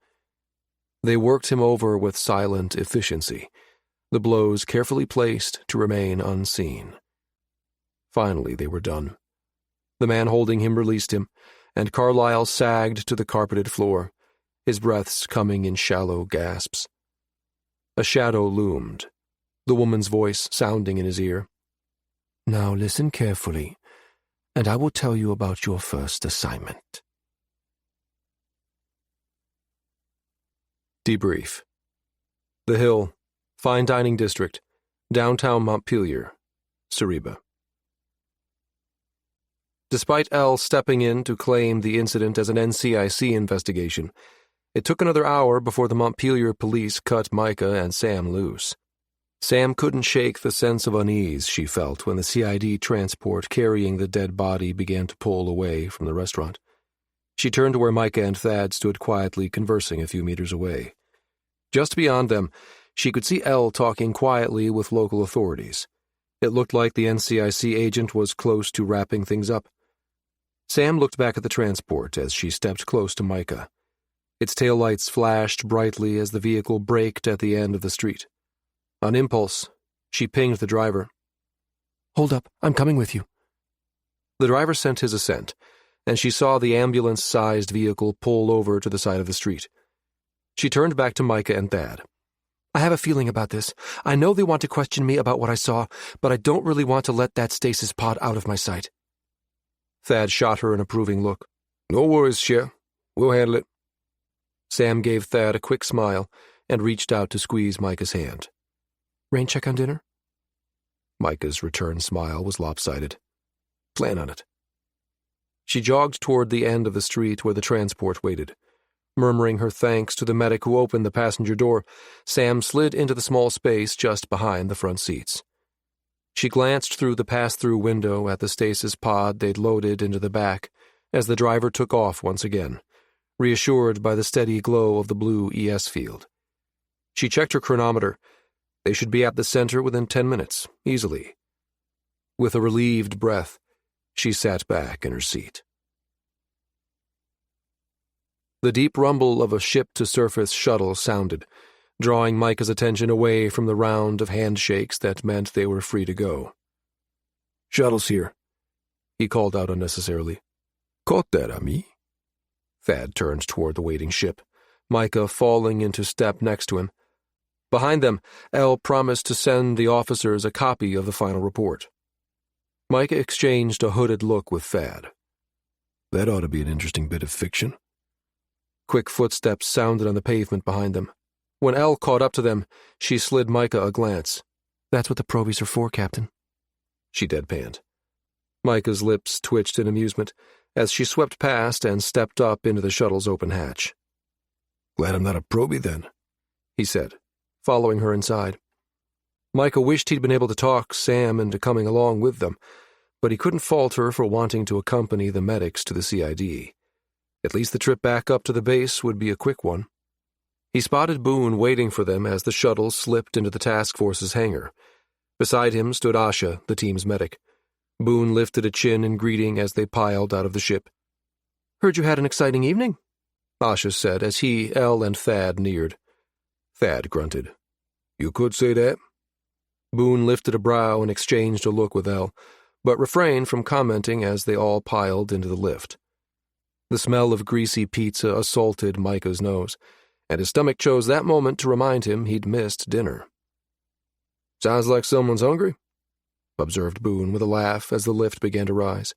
They worked him over with silent efficiency, the blows carefully placed to remain unseen. Finally, they were done. The man holding him released him, and Carlyle sagged to the carpeted floor, his breaths coming in shallow gasps. A shadow loomed, the woman's voice sounding in his ear. "Now listen carefully, and I will tell you about your first assignment." Debrief. The Hill, Fine Dining District, downtown Montpelier, Cereba. Despite Elle stepping in to claim the incident as an NCIC investigation, it took another hour before the Montpelier police cut Micah and Sam loose. Sam couldn't shake the sense of unease she felt when the CID transport carrying the dead body began to pull away from the restaurant. She turned to where Micah and Thad stood quietly conversing a few meters away. Just beyond them, she could see Elle talking quietly with local authorities. It looked like the NCIC agent was close to wrapping things up. Sam looked back at the transport as she stepped close to Micah. Its taillights flashed brightly as the vehicle braked at the end of the street. On impulse, she pinged the driver. "Hold up, I'm coming with you." The driver sent his assent, and she saw the ambulance-sized vehicle pull over to the side of the street. She turned back to Micah and Thad. "I have a feeling about this. I know they want to question me about what I saw, but I don't really want to let that stasis pod out of my sight." Thad shot her an approving look. "No worries, Cher. We'll handle it." Sam gave Thad a quick smile and reached out to squeeze Micah's hand. "Rain check on dinner?" Micah's return smile was lopsided. "Plan on it." She jogged toward the end of the street where the transport waited. Murmuring her thanks to the medic who opened the passenger door, Sam slid into the small space just behind the front seats. She glanced through the pass-through window at the stasis pod they'd loaded into the back as the driver took off once again, reassured by the steady glow of the blue ES field. She checked her chronometer. They should be at the center within 10 minutes, easily. With a relieved breath, she sat back in her seat. The deep rumble of a ship-to-surface shuttle sounded, drawing Micah's attention away from the round of handshakes that meant they were free to go. "Shuttle's here," he called out unnecessarily. "Caught that, ami?" Thad turned toward the waiting ship, Micah falling into step next to him. Behind them, Elle promised to send the officers a copy of the final report. Micah exchanged a hooded look with Thad. "That ought to be an interesting bit of fiction." Quick footsteps sounded on the pavement behind them. When Elle caught up to them, she slid Micah a glance. "That's what the probies are for, Captain." She deadpanned. Micah's lips twitched in amusement as she swept past and stepped up into the shuttle's open hatch. "Glad I'm not a probie, then," he said, following her inside. Micah wished he'd been able to talk Sam into coming along with them, but he couldn't fault her for wanting to accompany the medics to the CID. At least the trip back up to the base would be a quick one. He spotted Boone waiting for them as the shuttle slipped into the task force's hangar. Beside him stood Asha, the team's medic. Boone lifted a chin in greeting as they piled out of the ship. "Heard you had an exciting evening," Asha said as he, Elle, and Thad neared. Thad grunted. "You could say that." Boone lifted a brow and exchanged a look with Elle, but refrained from commenting as they all piled into the lift. The smell of greasy pizza assaulted Micah's nose, and his stomach chose that moment to remind him he'd missed dinner. "Sounds like someone's hungry," observed Boone with a laugh as the lift began to rise.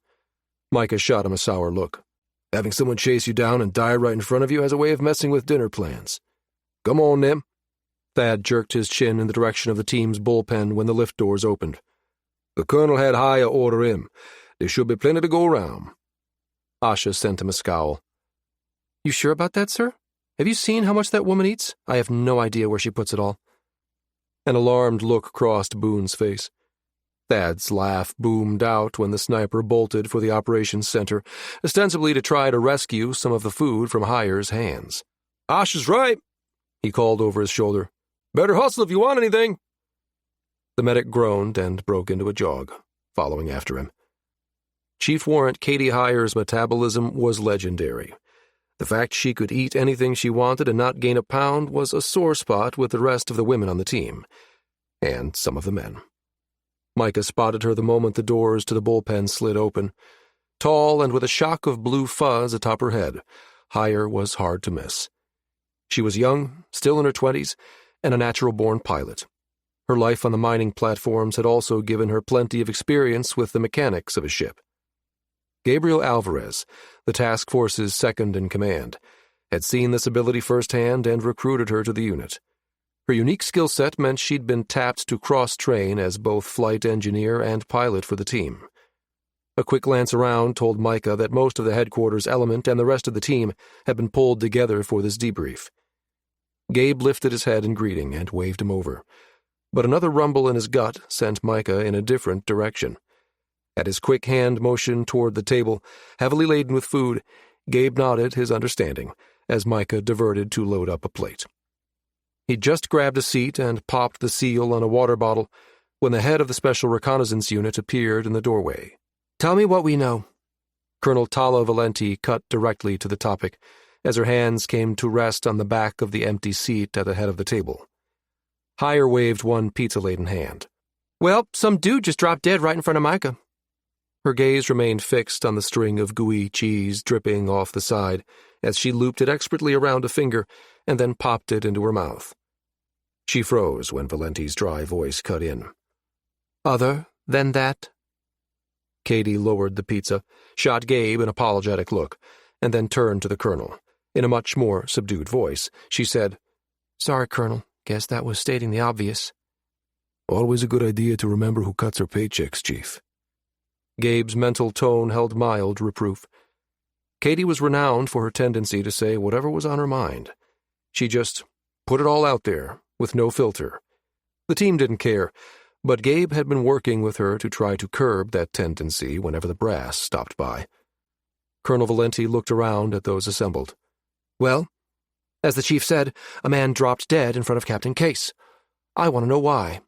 Micah shot him a sour look. "Having someone chase you down and die right in front of you has a way of messing with dinner plans. Come on, then." Thad jerked his chin in the direction of the team's bullpen when the lift doors opened. "The colonel had higher order in. There should be plenty to go around." Asha sent him a scowl. "You sure about that, sir? Have you seen how much that woman eats? I have no idea where she puts it all." An alarmed look crossed Boone's face. Thad's laugh boomed out when the sniper bolted for the operations center, ostensibly to try to rescue some of the food from Heyer's hands. "Asha's right," he called over his shoulder. "Better hustle if you want anything." The medic groaned and broke into a jog, following after him. Chief Warrant Katie Heyer's metabolism was legendary. The fact she could eat anything she wanted and not gain a pound was a sore spot with the rest of the women on the team, and some of the men. Micah spotted her the moment the doors to the bullpen slid open. Tall and with a shock of blue fuzz atop her head, Heyer was hard to miss. She was young, still in her 20s, and a natural-born pilot. Her life on the mining platforms had also given her plenty of experience with the mechanics of a ship. Gabriel Alvarez, the task force's second-in-command, had seen this ability firsthand and recruited her to the unit. Her unique skill set meant she'd been tapped to cross-train as both flight engineer and pilot for the team. A quick glance around told Micah that most of the headquarters element and the rest of the team had been pulled together for this debrief. Gabe lifted his head in greeting and waved him over, but another rumble in his gut sent Micah in a different direction. At his quick hand motion toward the table, heavily laden with food, Gabe nodded his understanding as Micah diverted to load up a plate. He just grabbed a seat and popped the seal on a water bottle when the head of the Special Reconnaissance Unit appeared in the doorway. "Tell me what we know." Colonel Tala Valenti cut directly to the topic as her hands came to rest on the back of the empty seat at the head of the table. Hire waved one pizza-laden hand. "Well, some dude just dropped dead right in front of Micah." Her gaze remained fixed on the string of gooey cheese dripping off the side as she looped it expertly around a finger and then popped it into her mouth. She froze when Valenti's dry voice cut in. "Other than that?" Katie lowered the pizza, shot Gabe an apologetic look, and then turned to the colonel. In a much more subdued voice, she said, "Sorry, Colonel. Guess that was stating the obvious." Always a good idea to remember who cuts her paychecks, Chief. Gabe's mental tone held mild reproof. Katie was renowned for her tendency to say whatever was on her mind. She just put it all out there, with no filter. The team didn't care, but Gabe had been working with her to try to curb that tendency whenever the brass stopped by. Colonel Valenti looked around at those assembled. "Well, as the chief said, a man dropped dead in front of Captain Case. I want to know why."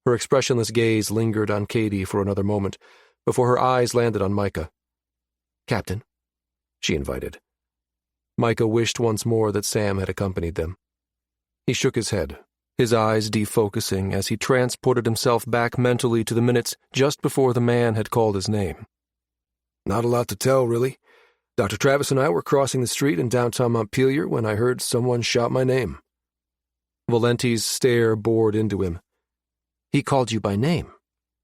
Her expressionless gaze lingered on Katie for another moment before her eyes landed on Micah. "Captain," she invited. Micah wished once more that Sam had accompanied them. He shook his head, his eyes defocusing as he transported himself back mentally to the minutes just before the man had called his name. Not a lot to tell, really. Dr. Travis and I were crossing the street in downtown Montpelier when I heard someone shout my name. Valenti's stare bored into him. "He called you by name?"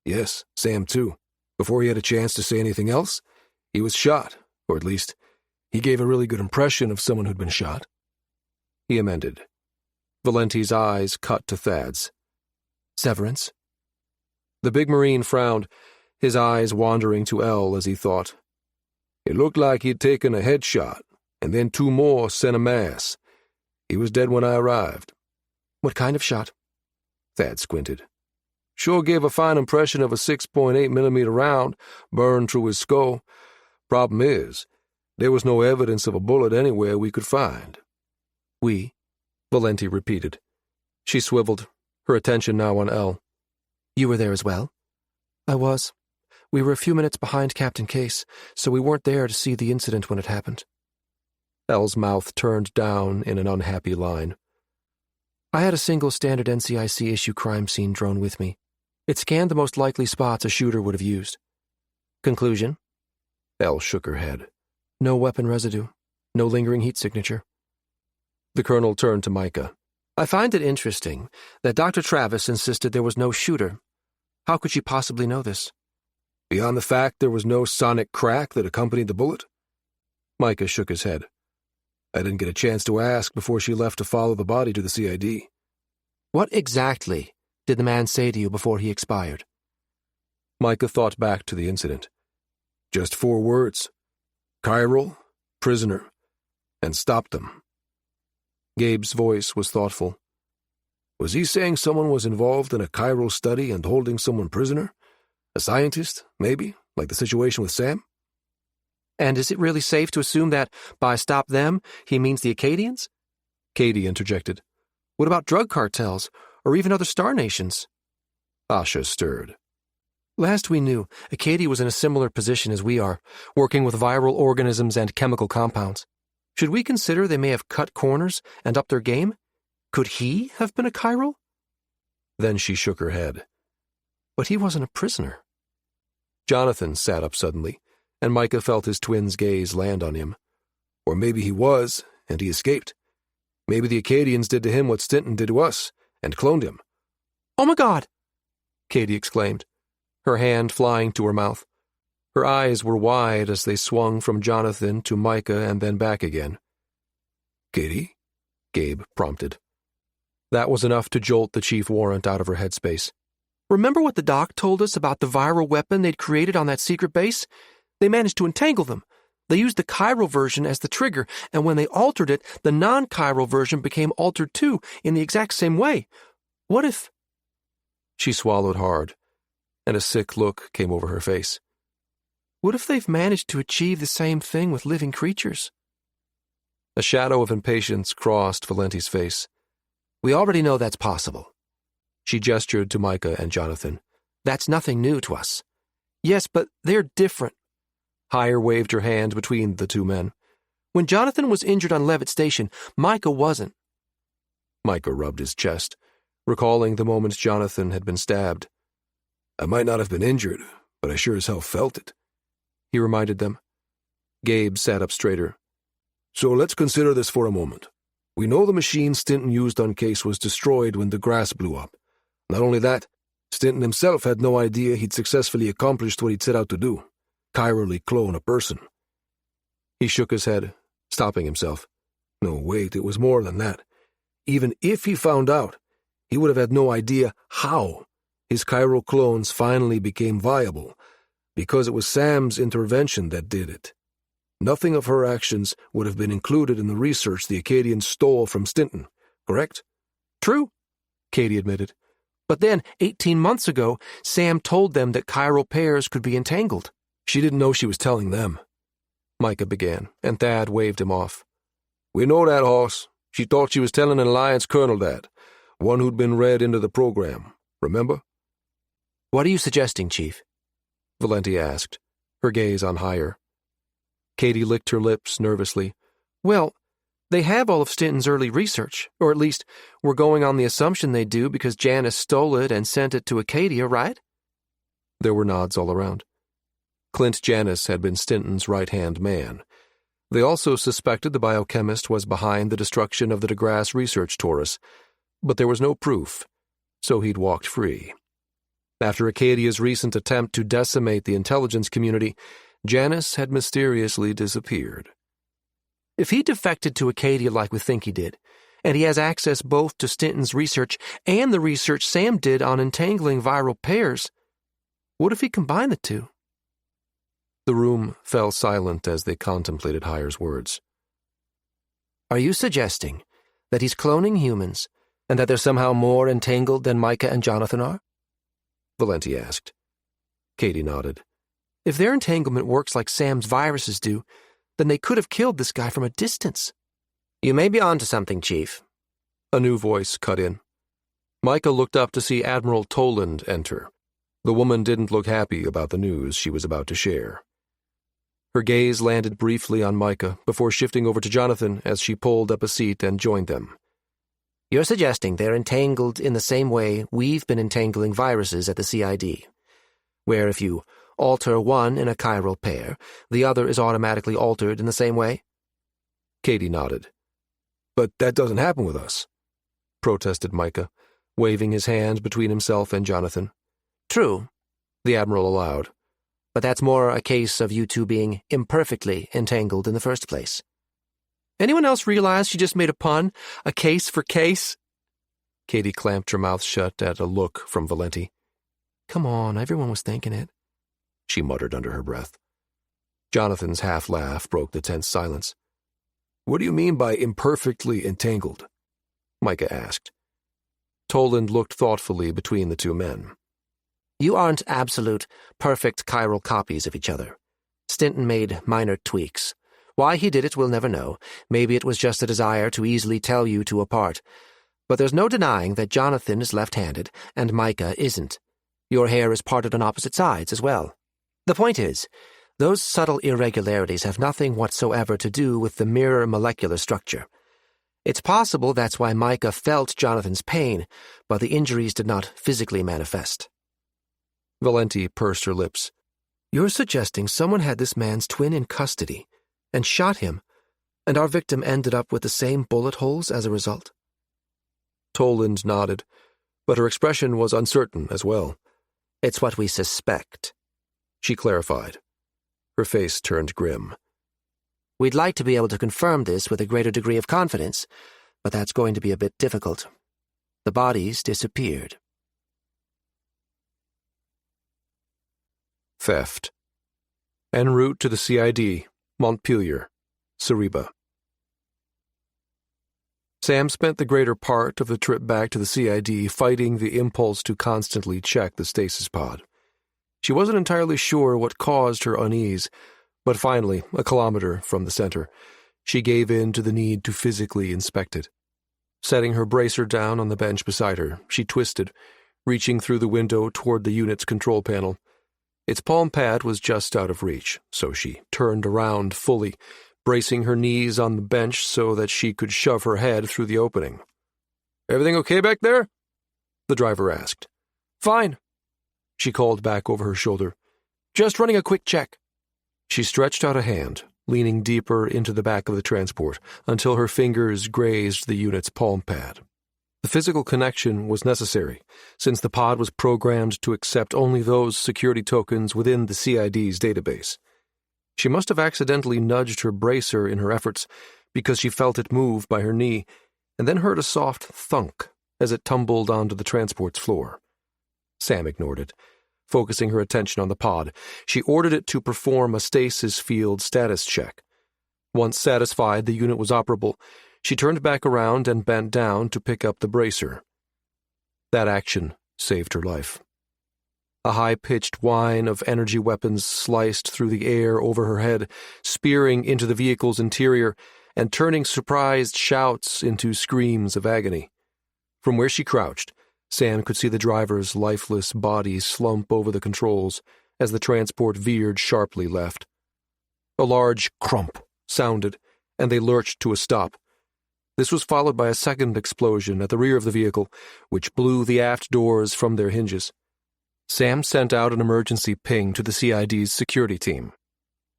"Yes, Sam too. Before he had a chance to say anything else, he was shot, or at least, he gave a really good impression of someone who'd been shot." He amended. Valenti's eyes cut to Thad's. "Severance?" The big Marine frowned, his eyes wandering to Elle as he thought. "It looked like he'd taken a headshot, and then two more sent a mass. He was dead when I arrived." "What kind of shot?" Thad squinted. "Sure gave a fine impression of a 6.8mm round burned through his skull. Problem is, there was no evidence of a bullet anywhere we could find." "We?" Valenti repeated. She swiveled, her attention now on Elle. "You were there as well?" "I was. We were a few minutes behind Captain Case, so we weren't there to see the incident when it happened." Elle's mouth turned down in an unhappy line. "I had a single standard NCIC issue crime scene drone with me. It scanned the most likely spots a shooter would have used. Conclusion?" Elle shook her head. "No weapon residue. No lingering heat signature." The colonel turned to Micah. "I find it interesting that Dr. Travis insisted there was no shooter. How could she possibly know this?" "Beyond the fact there was no sonic crack that accompanied the bullet?" Micah shook his head. "I didn't get a chance to ask before she left to follow the body to the CID." "What exactly did the man say to you before he expired?" Micah thought back to the incident. "Just 4 words. Chiral, prisoner, and stop them." Gabe's voice was thoughtful. "Was he saying someone was involved in a chiral study and holding someone prisoner? A scientist, maybe, like the situation with Sam?" "And is it really safe to assume that, by stop them, he means the Acadians?" Katie interjected. "What about drug cartels, or even other star nations?" Asha stirred. "Last we knew, Acadia was in a similar position as we are, working with viral organisms and chemical compounds. Should we consider they may have cut corners and upped their game? Could he have been a chiral?" Then she shook her head. "But he wasn't a prisoner." Jonathan sat up suddenly, and Micah felt his twin's gaze land on him. "Or maybe he was, and he escaped. Maybe the Acadians did to him what Stinton did to us, and cloned him. Oh my God! Katie exclaimed, her hand flying to her mouth. Her eyes were wide as they swung from Jonathan to Micah and then back again. Katie? Gabe prompted. That was enough to jolt the chief warrant out of her headspace. Remember what the doc told us about the viral weapon they'd created on that secret base? They managed to entangle them. They used the chiral version as the trigger, and when they altered it, the non-chiral version became altered too, in the exact same way. What if... She swallowed hard, and a sick look came over her face. What if they've managed to achieve the same thing with living creatures? A shadow of impatience crossed Valenti's face. We already know that's possible. She gestured to Micah and Jonathan. That's nothing new to us. Yes, but they're different. Hire waved her hand between the two men. When Jonathan was injured on Levitt Station, Micah wasn't. Micah rubbed his chest, recalling the moment Jonathan had been stabbed. I might not have been injured, but I sure as hell felt it, he reminded them. Gabe sat up straighter. So let's consider this for a moment. We know the machine Stinton used on Case was destroyed when the grass blew up. Not only that, Stinton himself had no idea he'd successfully accomplished what he'd set out to do, chirally clone a person. He shook his head, stopping himself. No, wait, it was more than that. Even if he found out, he would have had no idea how his chiral clones finally became viable, because it was Sam's intervention that did it. Nothing of her actions would have been included in the research the Acadians stole from Stinton, correct? True, Katie admitted. But then, 18 months ago, Sam told them that chiral pairs could be entangled. She didn't know she was telling them, Micah began, and Thad waved him off. We know that, Hoss. She thought she was telling an Alliance colonel that, one who'd been read into the program, remember? What are you suggesting, Chief? Valenti asked, her gaze on Hire. Katie licked her lips nervously. Well, they have all of Stinton's early research, or at least we're going on the assumption they do because Janice stole it and sent it to Acadia, right? There were nods all around. Clint Janice had been Stinton's right-hand man. They also suspected the biochemist was behind the destruction of the DeGrasse research torus, but there was no proof, so he'd walked free. After Acadia's recent attempt to decimate the intelligence community, Janice had mysteriously disappeared. If he defected to Acadia like we think he did, and he has access both to Stinton's research and the research Sam did on entangling viral pairs, what if he combined the two? The room fell silent as they contemplated Hire's words. Are you suggesting that he's cloning humans and that they're somehow more entangled than Micah and Jonathan are? Valenti asked. Katie nodded. If their entanglement works like Sam's viruses do, then they could have killed this guy from a distance. You may be onto something, Chief. A new voice cut in. Micah looked up to see Admiral Toland enter. The woman didn't look happy about the news she was about to share. Her gaze landed briefly on Micah before shifting over to Jonathan as she pulled up a seat and joined them. You're suggesting they're entangled in the same way we've been entangling viruses at the CID, where if you alter one in a chiral pair, the other is automatically altered in the same way? Katie nodded. But that doesn't happen with us, protested Micah, waving his hand between himself and Jonathan. True, the Admiral allowed. But that's more a case of you two being imperfectly entangled in the first place. Anyone else realize she just made a pun? A case for case? Katie clamped her mouth shut at a look from Valenti. Come on, everyone was thinking it, she muttered under her breath. Jonathan's half-laugh broke the tense silence. What do you mean by imperfectly entangled? Micah asked. Toland looked thoughtfully between the two men. You aren't absolute, perfect chiral copies of each other. Stinton made minor tweaks. Why he did it we'll never know. Maybe it was just a desire to easily tell you two apart. But there's no denying that Jonathan is left-handed and Micah isn't. Your hair is parted on opposite sides as well. The point is, those subtle irregularities have nothing whatsoever to do with the mirror molecular structure. It's possible that's why Micah felt Jonathan's pain, but the injuries did not physically manifest. Valenti pursed her lips. You're suggesting someone had this man's twin in custody and shot him, And our victim ended up with the same bullet holes as a result? Toland nodded, but her expression was uncertain as well. It's what we suspect, she clarified. Her face turned grim. We'd like to be able to confirm this with a greater degree of confidence, but that's going to be a bit difficult. The bodies disappeared. Theft. En route to the CID, Montpelier, Cereba. Sam spent the greater part of the trip back to the CID fighting the impulse to constantly check the stasis pod. She wasn't entirely sure what caused her unease, but finally, a kilometer from the center, she gave in to the need to physically inspect it. Setting her bracer down on the bench beside her, she twisted, reaching through the window toward the unit's control panel. Its palm pad was just out of reach, so she turned around fully, bracing her knees on the bench so that she could shove her head through the opening. "Everything okay back there?" the driver asked. "Fine," she called back over her shoulder. "Just running a quick check." She stretched out a hand, leaning deeper into the back of the transport until her fingers grazed the unit's palm pad. The physical connection was necessary, since the pod was programmed to accept only those security tokens within the CID's database. She must have accidentally nudged her bracer in her efforts, because she felt it move by her knee, and then heard a soft thunk as it tumbled onto the transport's floor. Sam ignored it. Focusing her attention on the pod, she ordered it to perform a stasis field status check. Once satisfied the unit was operable, she turned back around and bent down to pick up the bracer. That action saved her life. A high-pitched whine of energy weapons sliced through the air over her head, spearing into the vehicle's interior and turning surprised shouts into screams of agony. From where she crouched, Sam could see the driver's lifeless body slump over the controls as the transport veered sharply left. A large crump sounded, and they lurched to a stop. This was followed by a second explosion at the rear of the vehicle, which blew the aft doors from their hinges. Sam sent out an emergency ping to the CID's security team,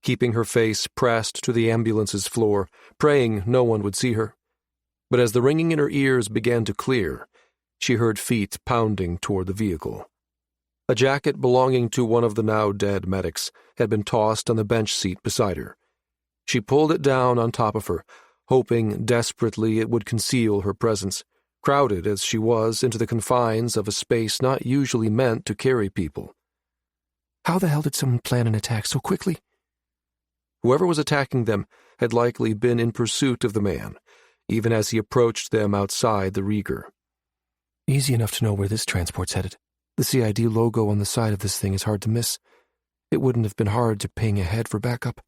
keeping her face pressed to the ambulance's floor, praying no one would see her. But as the ringing in her ears began to clear, she heard feet pounding toward the vehicle. A jacket belonging to one of the now-dead medics had been tossed on the bench seat beside her. She pulled it down on top of her, hoping desperately it would conceal her presence, crowded as she was into the confines of a space not usually meant to carry people. How the hell did someone plan an attack so quickly? Whoever was attacking them had likely been in pursuit of the man, even as he approached them outside the Rieger. Easy enough to know where this transport's headed. The CID logo on the side of this thing is hard to miss. It wouldn't have been hard to ping ahead for backup.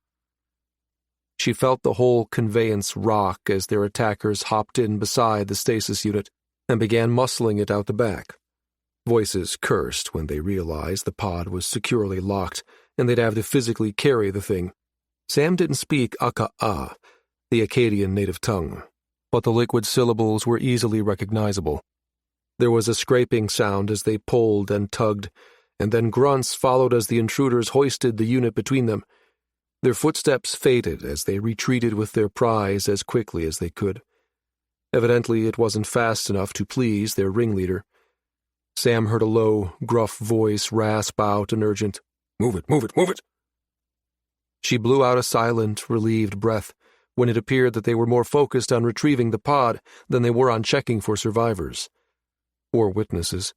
She felt the whole conveyance rock as their attackers hopped in beside the stasis unit and began muscling it out the back. Voices cursed when they realized the pod was securely locked and they'd have to physically carry the thing. Sam didn't speak Aka-A, the Akkadian native tongue, but the liquid syllables were easily recognizable. There was a scraping sound as they pulled and tugged, and then grunts followed as the intruders hoisted the unit between them. Their footsteps faded as they retreated with their prize as quickly as they could. Evidently, it wasn't fast enough to please their ringleader. Sam heard a low, gruff voice rasp out an urgent, "Move it, move it, move it!" She blew out a silent, relieved breath when it appeared that they were more focused on retrieving the pod than they were on checking for survivors or witnesses.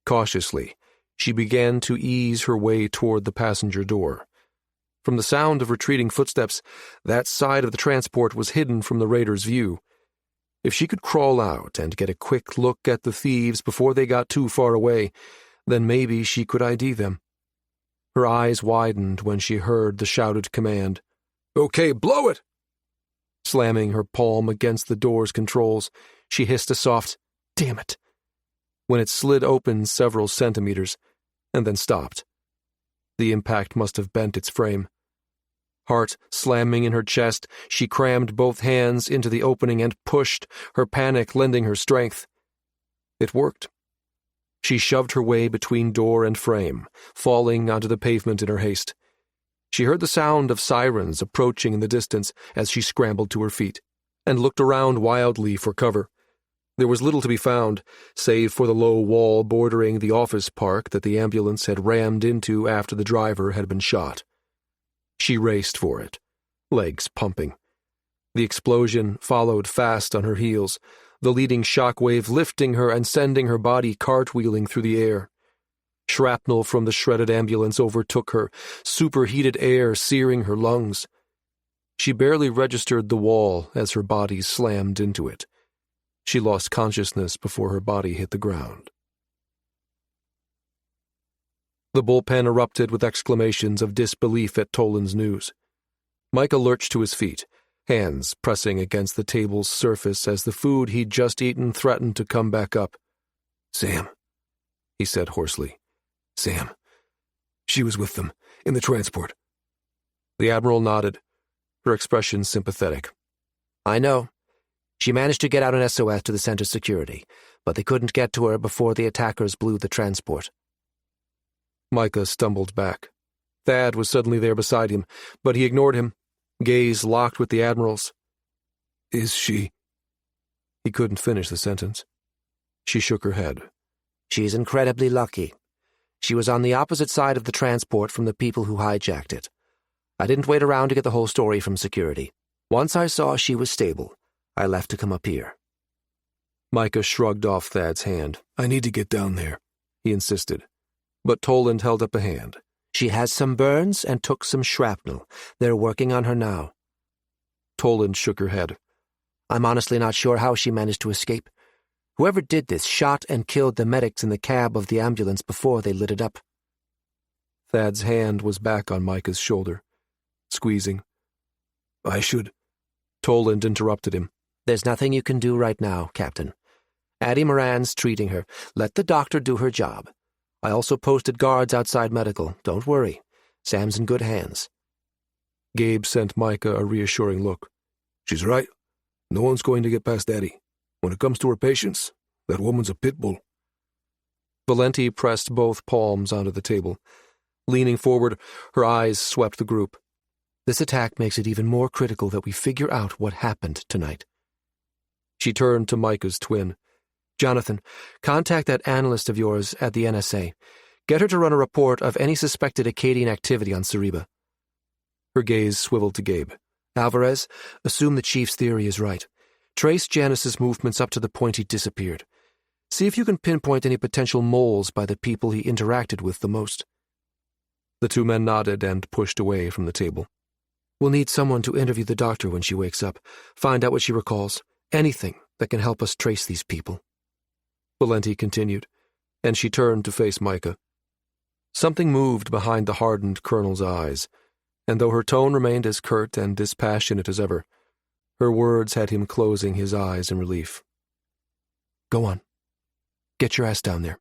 Cautiously, she began to ease her way toward the passenger door. From the sound of retreating footsteps, that side of the transport was hidden from the raiders' view. If she could crawl out and get a quick look at the thieves before they got too far away, then maybe she could ID them. Her eyes widened when she heard the shouted command, "Okay, blow it!" Slamming her palm against the door's controls, she hissed a soft, "Damn it," when it slid open several centimeters, and then stopped. The impact must have bent its frame. Heart slamming in her chest, she crammed both hands into the opening and pushed, her panic lending her strength. It worked. She shoved her way between door and frame, falling onto the pavement in her haste. She heard the sound of sirens approaching in the distance as she scrambled to her feet, and looked around wildly for cover. There was little to be found, save for the low wall bordering the office park that the ambulance had rammed into after the driver had been shot. She raced for it, legs pumping. The explosion followed fast on her heels, the leading shockwave lifting her and sending her body cartwheeling through the air. Shrapnel from the shredded ambulance overtook her, superheated air searing her lungs. She barely registered the wall as her body slammed into it. She lost consciousness before her body hit the ground. The bullpen erupted with exclamations of disbelief at Toland's news. Micah lurched to his feet, hands pressing against the table's surface as the food he'd just eaten threatened to come back up. "Sam," he said hoarsely. "Sam. She was with them, in the transport." The Admiral nodded, her expression sympathetic. "I know. She managed to get out an SOS to the center's security, but they couldn't get to her before the attackers blew the transport." Micah stumbled back. Thad was suddenly there beside him, but he ignored him, gaze locked with the Admiral's. "Is she—" He couldn't finish the sentence. She shook her head. "She's incredibly lucky. She was on the opposite side of the transport from the people who hijacked it. I didn't wait around to get the whole story from security. Once I saw she was stable, I left to come up here." Micah shrugged off Thad's hand. "I need to get down there," he insisted. But Toland held up a hand. "She has some burns and took some shrapnel. They're working on her now." Toland shook her head. "I'm honestly not sure how she managed to escape. Whoever did this shot and killed the medics in the cab of the ambulance before they lit it up." Thad's hand was back on Micah's shoulder, squeezing. "I should—" Toland interrupted him. "There's nothing you can do right now, Captain. Addie Moran's treating her. Let the doctor do her job. I also posted guards outside medical. Don't worry. Sam's in good hands." Gabe sent Micah a reassuring look. "She's right. No one's going to get past Addie. When it comes to her patients, that woman's a pit bull." Valenti pressed both palms onto the table. Leaning forward, her eyes swept the group. "This attack makes it even more critical that we figure out what happened tonight." She turned to Micah's twin. "Jonathan, contact that analyst of yours at the NSA. Get her to run a report of any suspected Acadian activity on Cereba." Her gaze swiveled to Gabe. "Alvarez, assume the chief's theory is right. Trace Janice's movements up to the point he disappeared. See if you can pinpoint any potential moles by the people he interacted with the most." The two men nodded and pushed away from the table. "We'll need someone to interview the doctor when she wakes up. Find out what she recalls. Anything that can help us trace these people." Valenti continued, and she turned to face Micah. Something moved behind the hardened colonel's eyes, and though her tone remained as curt and dispassionate as ever, her words had him closing his eyes in relief. "Go on. Get your ass down there."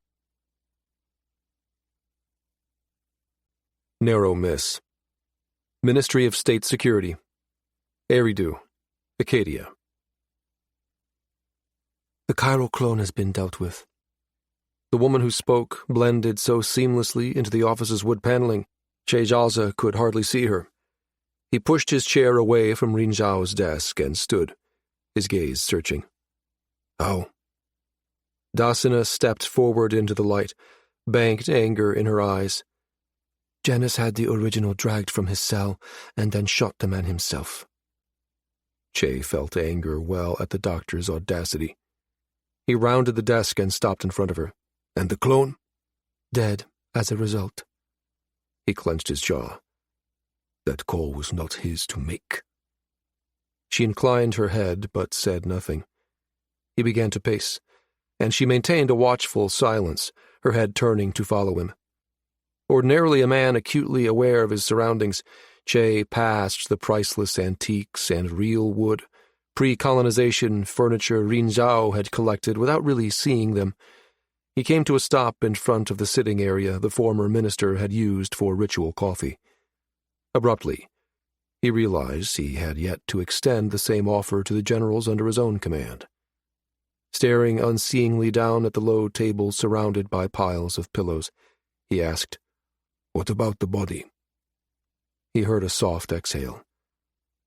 Narrow miss. Ministry of State Security. Eridu, Acadia. The chiral clone has been dealt with. The woman who spoke blended so seamlessly into the office's wood paneling, Che Zhaoza could hardly see her. He pushed his chair away from Rin Zhao's desk and stood, his gaze searching. "How?" Dasina stepped forward into the light, banked anger in her eyes. Janice had the original dragged from his cell and then shot the man himself. Che felt anger well at the doctor's audacity. He rounded the desk and stopped in front of her. "And the clone?" "Dead as a result." He clenched his jaw. "That call was not his to make." She inclined her head, but said nothing. He began to pace, and she maintained a watchful silence, her head turning to follow him. Ordinarily a man acutely aware of his surroundings, Che passed the priceless antiques and real wood, pre-colonization furniture Rin Zhao had collected without really seeing them. He came to a stop in front of the sitting area the former minister had used for ritual coffee. Abruptly, he realized he had yet to extend the same offer to the generals under his own command. Staring unseeingly down at the low table surrounded by piles of pillows, he asked, "What about the body?" He heard a soft exhale.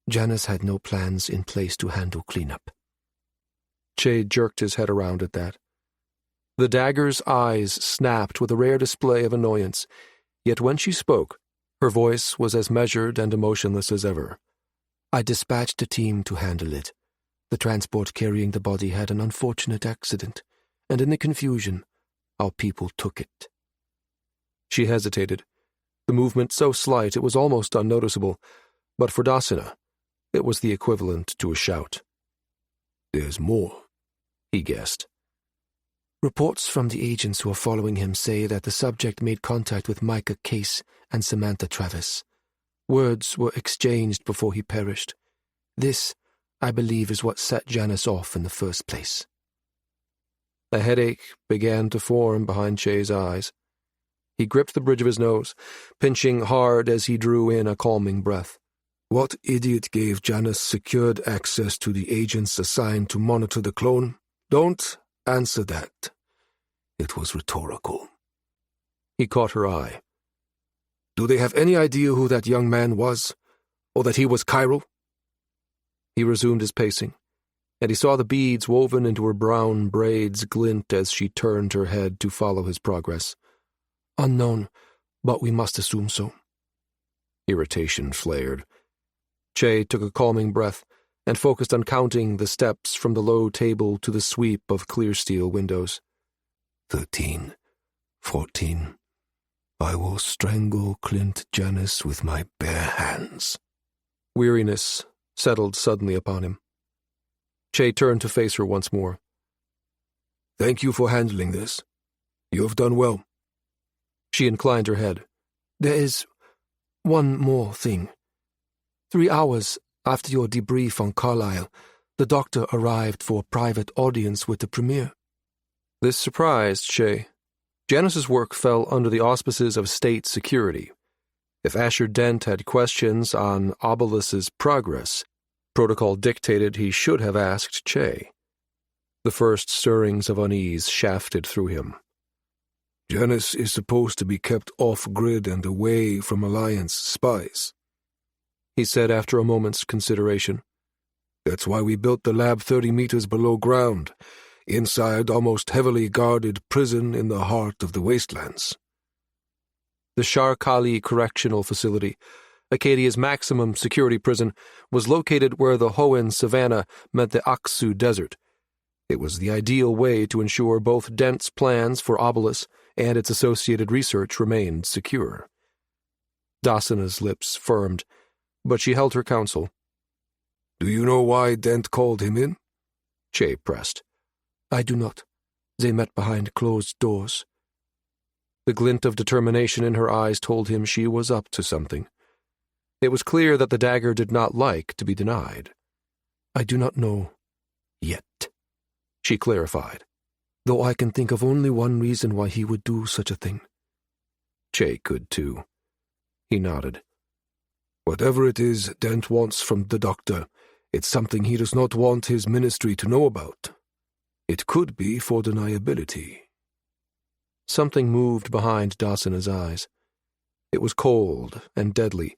Janice had no plans in place to handle cleanup. Che jerked his head around at that. The dagger's eyes snapped with a rare display of annoyance, yet when she spoke, her voice was as measured and emotionless as ever. I dispatched a team to handle it. The transport carrying the body had an unfortunate accident, and in the confusion, our people took it. She hesitated, the movement so slight it was almost unnoticeable, but for Dasina, it was the equivalent to a shout. "There's more," he guessed. Reports from the agents who are following him say that the subject made contact with Micah Case and Samantha Travis. Words were exchanged before he perished. This, I believe, is what set Janice off in the first place. A headache began to form behind Che's eyes. He gripped the bridge of his nose, pinching hard as he drew in a calming breath. What idiot gave Janice secured access to the agents assigned to monitor the clone? Don't answer that. It was rhetorical. He caught her eye. Do they have any idea who that young man was? Or that he was Chiral? He resumed his pacing, and he saw the beads woven into her brown braids glint as she turned her head to follow his progress. Unknown, but we must assume so. Irritation flared. Che took a calming breath and focused on counting the steps from the low table to the sweep of clear steel windows. 13, 14. I will strangle Clint Janice with my bare hands. Weariness settled suddenly upon him. Che turned to face her once more. Thank you for handling this. You have done well. She inclined her head. There is one more thing. 3 hours after your debrief on Carlisle, the doctor arrived for a private audience with the premier. This surprised Che. Janice's work fell under the auspices of state security. If Asher Dent had questions on Obelis's progress, protocol dictated he should have asked Che. The first stirrings of unease shafted through him. Janice is supposed to be kept off-grid and away from Alliance spies, he said after a moment's consideration. That's why we built the lab 30 meters below ground, inside almost heavily guarded prison in the heart of the wastelands. The Sharkali Correctional Facility, Acadia's maximum security prison, was located where the Hoenn Savannah met the Aksu Desert. It was the ideal way to ensure both Dent's plans for Obelis and its associated research remained secure. Dasina's lips firmed, but she held her counsel. Do you know why Dent called him in? Che pressed. I do not. They met behind closed doors. The glint of determination in her eyes told him she was up to something. It was clear that the dagger did not like to be denied. I do not know yet, she clarified. Though I can think of only one reason why he would do such a thing. Che could too. He nodded. Whatever it is Dent wants from the doctor, it's something he does not want his ministry to know about. It could be for deniability. Something moved behind Dasina's eyes. It was cold and deadly,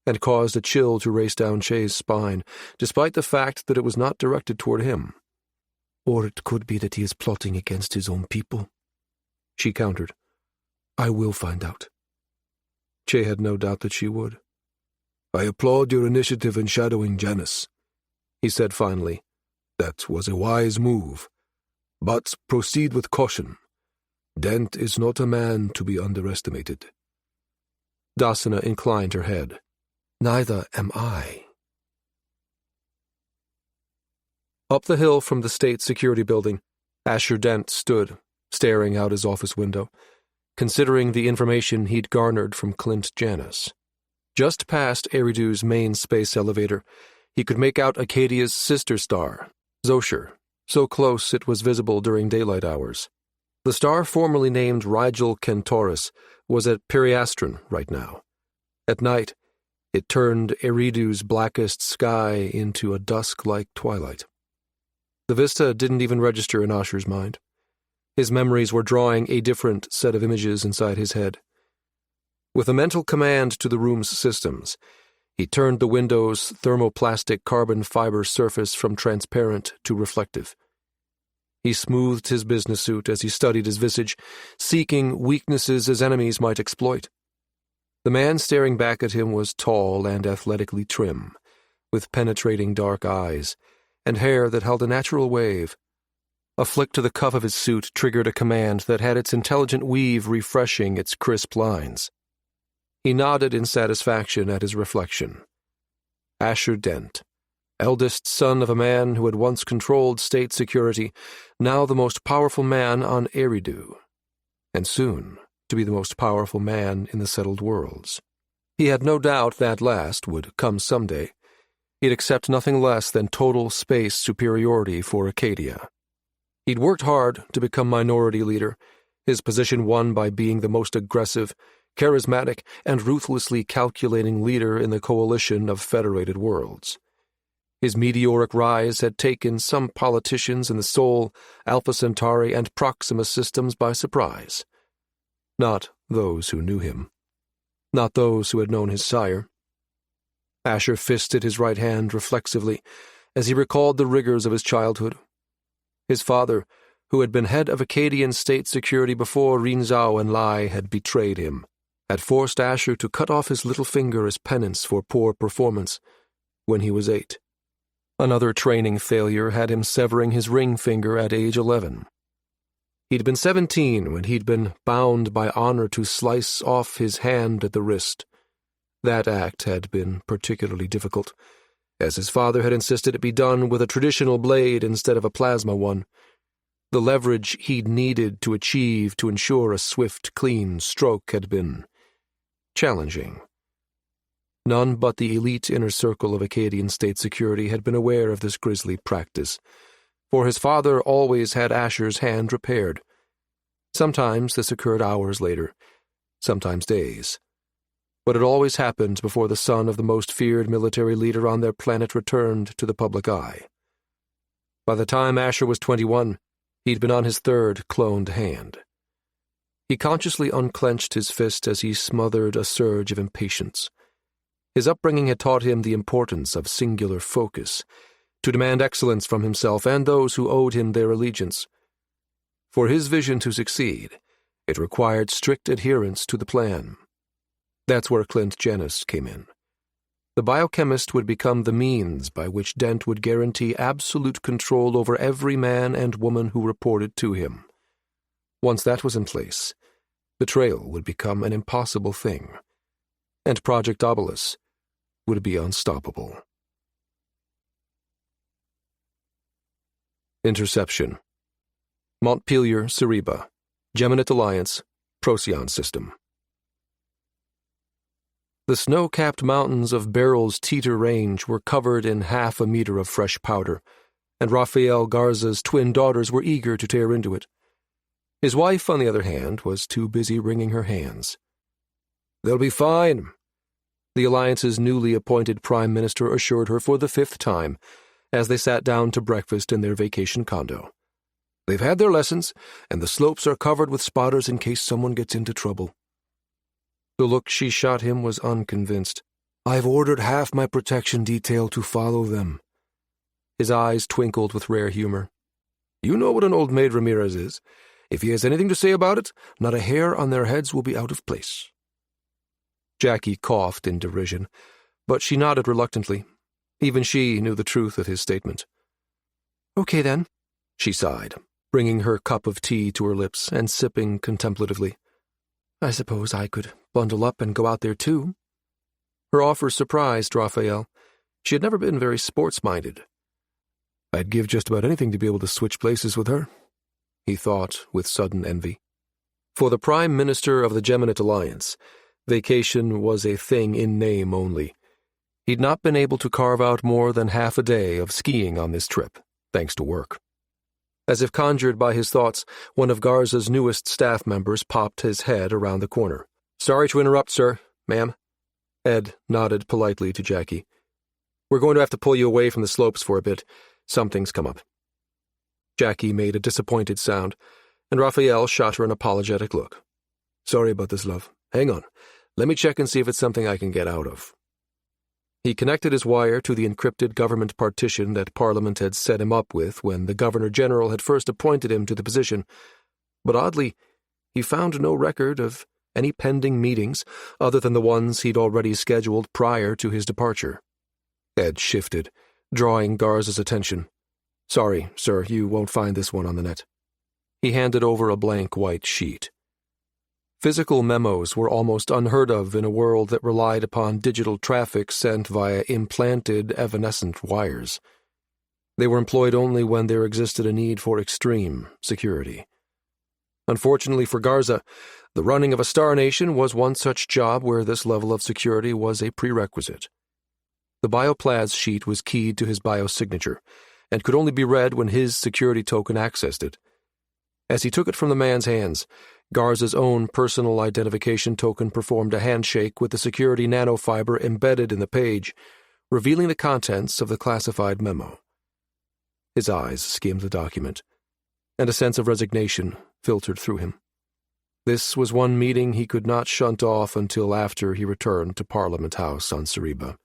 and caused a chill to race down Che's spine, despite the fact that it was not directed toward him. Or it could be that he is plotting against his own people, she countered. I will find out. Che had no doubt that she would. I applaud your initiative in shadowing Janice, he said finally. That was a wise move. But proceed with caution. Dent is not a man to be underestimated. Dasina inclined her head. Neither am I. Up the hill from the State Security Building, Asher Dent stood, staring out his office window, considering the information he'd garnered from Clint Janice. Just past Eridu's main space elevator, he could make out Acadia's sister star, Zoshir, so close it was visible during daylight hours. The star formerly named Rigel Kentaurus was at Periastron right now. At night, it turned Eridu's blackest sky into a dusk-like twilight. The vista didn't even register in Asher's mind. His memories were drawing a different set of images inside his head. With a mental command to the room's systems, he turned the window's thermoplastic carbon fiber surface from transparent to reflective. He smoothed his business suit as he studied his visage, seeking weaknesses his enemies might exploit. The man staring back at him was tall and athletically trim, with penetrating dark eyes, and hair that held a natural wave. A flick to the cuff of his suit triggered a command that had its intelligent weave refreshing its crisp lines. He nodded in satisfaction at his reflection. Asher Dent, eldest son of a man who had once controlled state security, now the most powerful man on Eridu, and soon to be the most powerful man in the settled worlds. He had no doubt that last would come someday. He'd accept nothing less than total space superiority for Acadia. He'd worked hard to become minority leader, his position won by being the most aggressive, charismatic, and ruthlessly calculating leader in the coalition of federated worlds. His meteoric rise had taken some politicians in the Sol, Alpha Centauri, and Proxima systems by surprise. Not those who knew him. Not those who had known his sire. Asher fisted his right hand reflexively as he recalled the rigors of his childhood. His father, who had been head of Acadian state security before Rinzao and Lai had betrayed him, had forced Asher to cut off his little finger as penance for poor performance when he was 8. Another training failure had him severing his ring finger at age 11. He'd been 17 when he'd been bound by honor to slice off his hand at the wrist. That act had been particularly difficult, as his father had insisted it be done with a traditional blade instead of a plasma one. The leverage he'd needed to achieve to ensure a swift, clean stroke had been challenging. None but the elite inner circle of Acadian state security had been aware of this grisly practice, for his father always had Asher's hand repaired. Sometimes this occurred hours later, sometimes days. But it always happened before the son of the most feared military leader on their planet returned to the public eye. By the time Asher was 21, he'd been on his 3rd cloned hand. He consciously unclenched his fist as he smothered a surge of impatience. His upbringing had taught him the importance of singular focus, to demand excellence from himself and those who owed him their allegiance. For his vision to succeed, it required strict adherence to the plan. That's where Clint Janus came in. The biochemist would become the means by which Dent would guarantee absolute control over every man and woman who reported to him. Once that was in place, betrayal would become an impossible thing, and Project Obelus would be unstoppable. Interception. Montpelier, Cereba, Geminate Alliance, Procyon System. The snow-capped mountains of Barrel's Teeter Range were covered in half a meter of fresh powder, and Rafael Garza's twin daughters were eager to tear into it. His wife, on the other hand, was too busy wringing her hands. "They'll be fine," the Alliance's newly appointed Prime Minister assured her for the 5th time, as they sat down to breakfast in their vacation condo. "They've had their lessons, and the slopes are covered with spotters in case someone gets into trouble." The look she shot him was unconvinced. "I've ordered half my protection detail to follow them." His eyes twinkled with rare humor. "You know what an old maid Ramirez is. If he has anything to say about it, not a hair on their heads will be out of place." Jackie coughed in derision, but she nodded reluctantly. Even she knew the truth of his statement. "Okay, then," she sighed, bringing her cup of tea to her lips and sipping contemplatively. "I suppose I could bundle up and go out there, too." Her offer surprised Raphael. She had never been very sports-minded. "I'd give just about anything to be able to switch places with her," he thought with sudden envy. For the Prime Minister of the Geminate Alliance, vacation was a thing in name only. He'd not been able to carve out more than half a day of skiing on this trip, thanks to work. As if conjured by his thoughts, one of Garza's newest staff members popped his head around the corner. "Sorry to interrupt, sir, ma'am." Ed nodded politely to Jackie. "We're going to have to pull you away from the slopes for a bit. Something's come up." Jackie made a disappointed sound, and Raphael shot her an apologetic look. "Sorry about this, love. Hang on. Let me check and see if it's something I can get out of. He connected his wire to the encrypted government partition that Parliament had set him up with when the Governor-General had first appointed him to the position, but oddly, he found no record of any pending meetings other than the ones he'd already scheduled prior to his departure. Ed shifted, drawing Garza's attention. "Sorry, sir, you won't find this one on the net." He handed over a blank white sheet. Physical memos were almost unheard of in a world that relied upon digital traffic sent via implanted evanescent wires. They were employed only when there existed a need for extreme security. Unfortunately for Garza, the running of a star nation was one such job where this level of security was a prerequisite. The Bioplad's sheet was keyed to his biosignature and could only be read when his security token accessed it. As he took it from the man's hands, Garza's own personal identification token performed a handshake with the security nanofiber embedded in the page, revealing the contents of the classified memo. His eyes skimmed the document, and a sense of resignation filtered through him. This was one meeting he could not shunt off until after he returned to Parliament House on Sariba.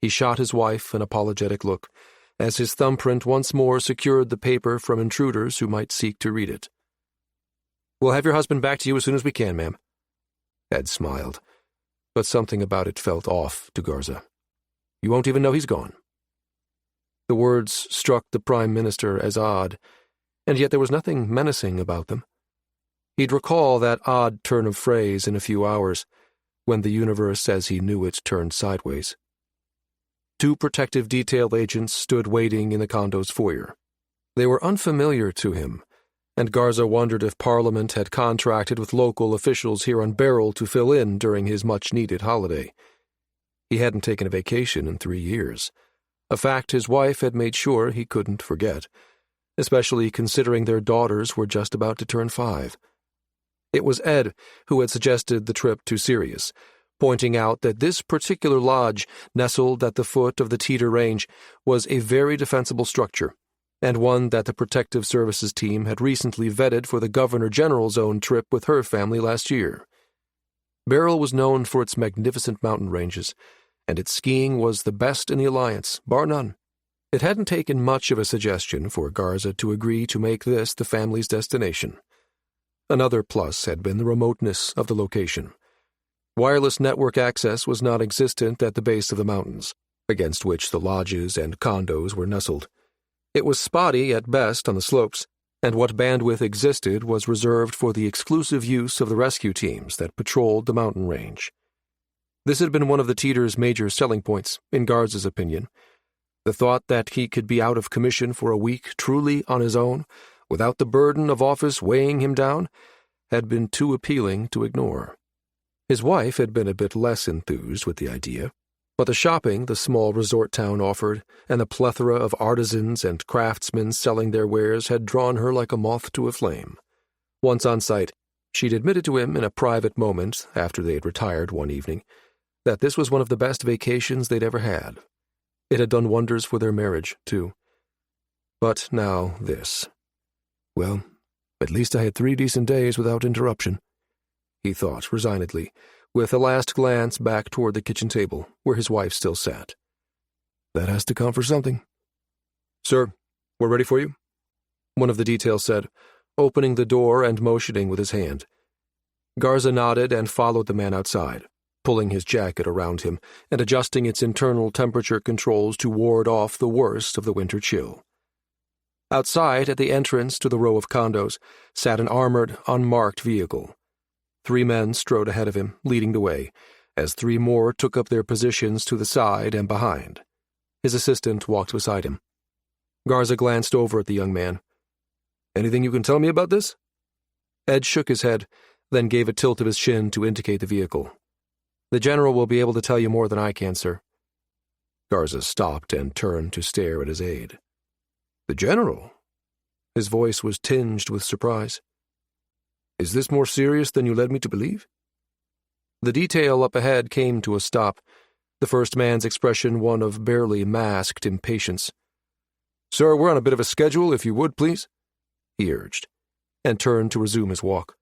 He shot his wife an apologetic look, as his thumbprint once more secured the paper from intruders who might seek to read it. "We'll have your husband back to you as soon as we can, ma'am." Ed smiled, but something about it felt off to Garza. "You won't even know he's gone." The words struck the Prime Minister as odd, and yet there was nothing menacing about them. He'd recall that odd turn of phrase in a few hours, when the universe as he knew it turned sideways. 2 protective detail agents stood waiting in the condo's foyer. They were unfamiliar to him, and Garza wondered if Parliament had contracted with local officials here on Beryl to fill in during his much-needed holiday. He hadn't taken a vacation in 3 years, a fact his wife had made sure he couldn't forget, especially considering their daughters were just about to turn 5. It was Ed who had suggested the trip to Sirius, pointing out that this particular lodge, nestled at the foot of the Teeter Range, was a very defensible structure, and one that the Protective Services team had recently vetted for the Governor-General's own trip with her family last year. Beryl was known for its magnificent mountain ranges, and its skiing was the best in the Alliance, bar none. It hadn't taken much of a suggestion for Garza to agree to make this the family's destination. Another plus had been the remoteness of the location. Wireless network access was not existent at the base of the mountains, against which the lodges and condos were nestled. It was spotty at best on the slopes, and what bandwidth existed was reserved for the exclusive use of the rescue teams that patrolled the mountain range. This had been one of the Teeter's major selling points, in Garza's opinion. The thought that he could be out of commission for a week truly on his own, without the burden of office weighing him down, had been too appealing to ignore. His wife had been a bit less enthused with the idea, but the shopping the small resort town offered and the plethora of artisans and craftsmen selling their wares had drawn her like a moth to a flame. Once on site, she'd admitted to him in a private moment after they had retired one evening that this was one of the best vacations they'd ever had. It had done wonders for their marriage, too. But now this. Well, at least I had 3 decent days without interruption, he thought resignedly, with a last glance back toward the kitchen table, where his wife still sat. That has to count for something. "Sir, we're ready for you," one of the details said, opening the door and motioning with his hand. Garza nodded and followed the man outside, pulling his jacket around him and adjusting its internal temperature controls to ward off the worst of the winter chill. Outside, at the entrance to the row of condos, sat an armored, unmarked vehicle. 3 men strode ahead of him, leading the way, as 3 more took up their positions to the side and behind. His assistant walked beside him. Garza glanced over at the young man. "Anything you can tell me about this?" Ed shook his head, then gave a tilt of his chin to indicate the vehicle. "The general will be able to tell you more than I can, sir." Garza stopped and turned to stare at his aide. "The general?" His voice was tinged with surprise. "Is this more serious than you led me to believe?" The detail up ahead came to a stop, the first man's expression one of barely masked impatience. "Sir, we're on a bit of a schedule, if you would, please," he urged, and turned to resume his walk.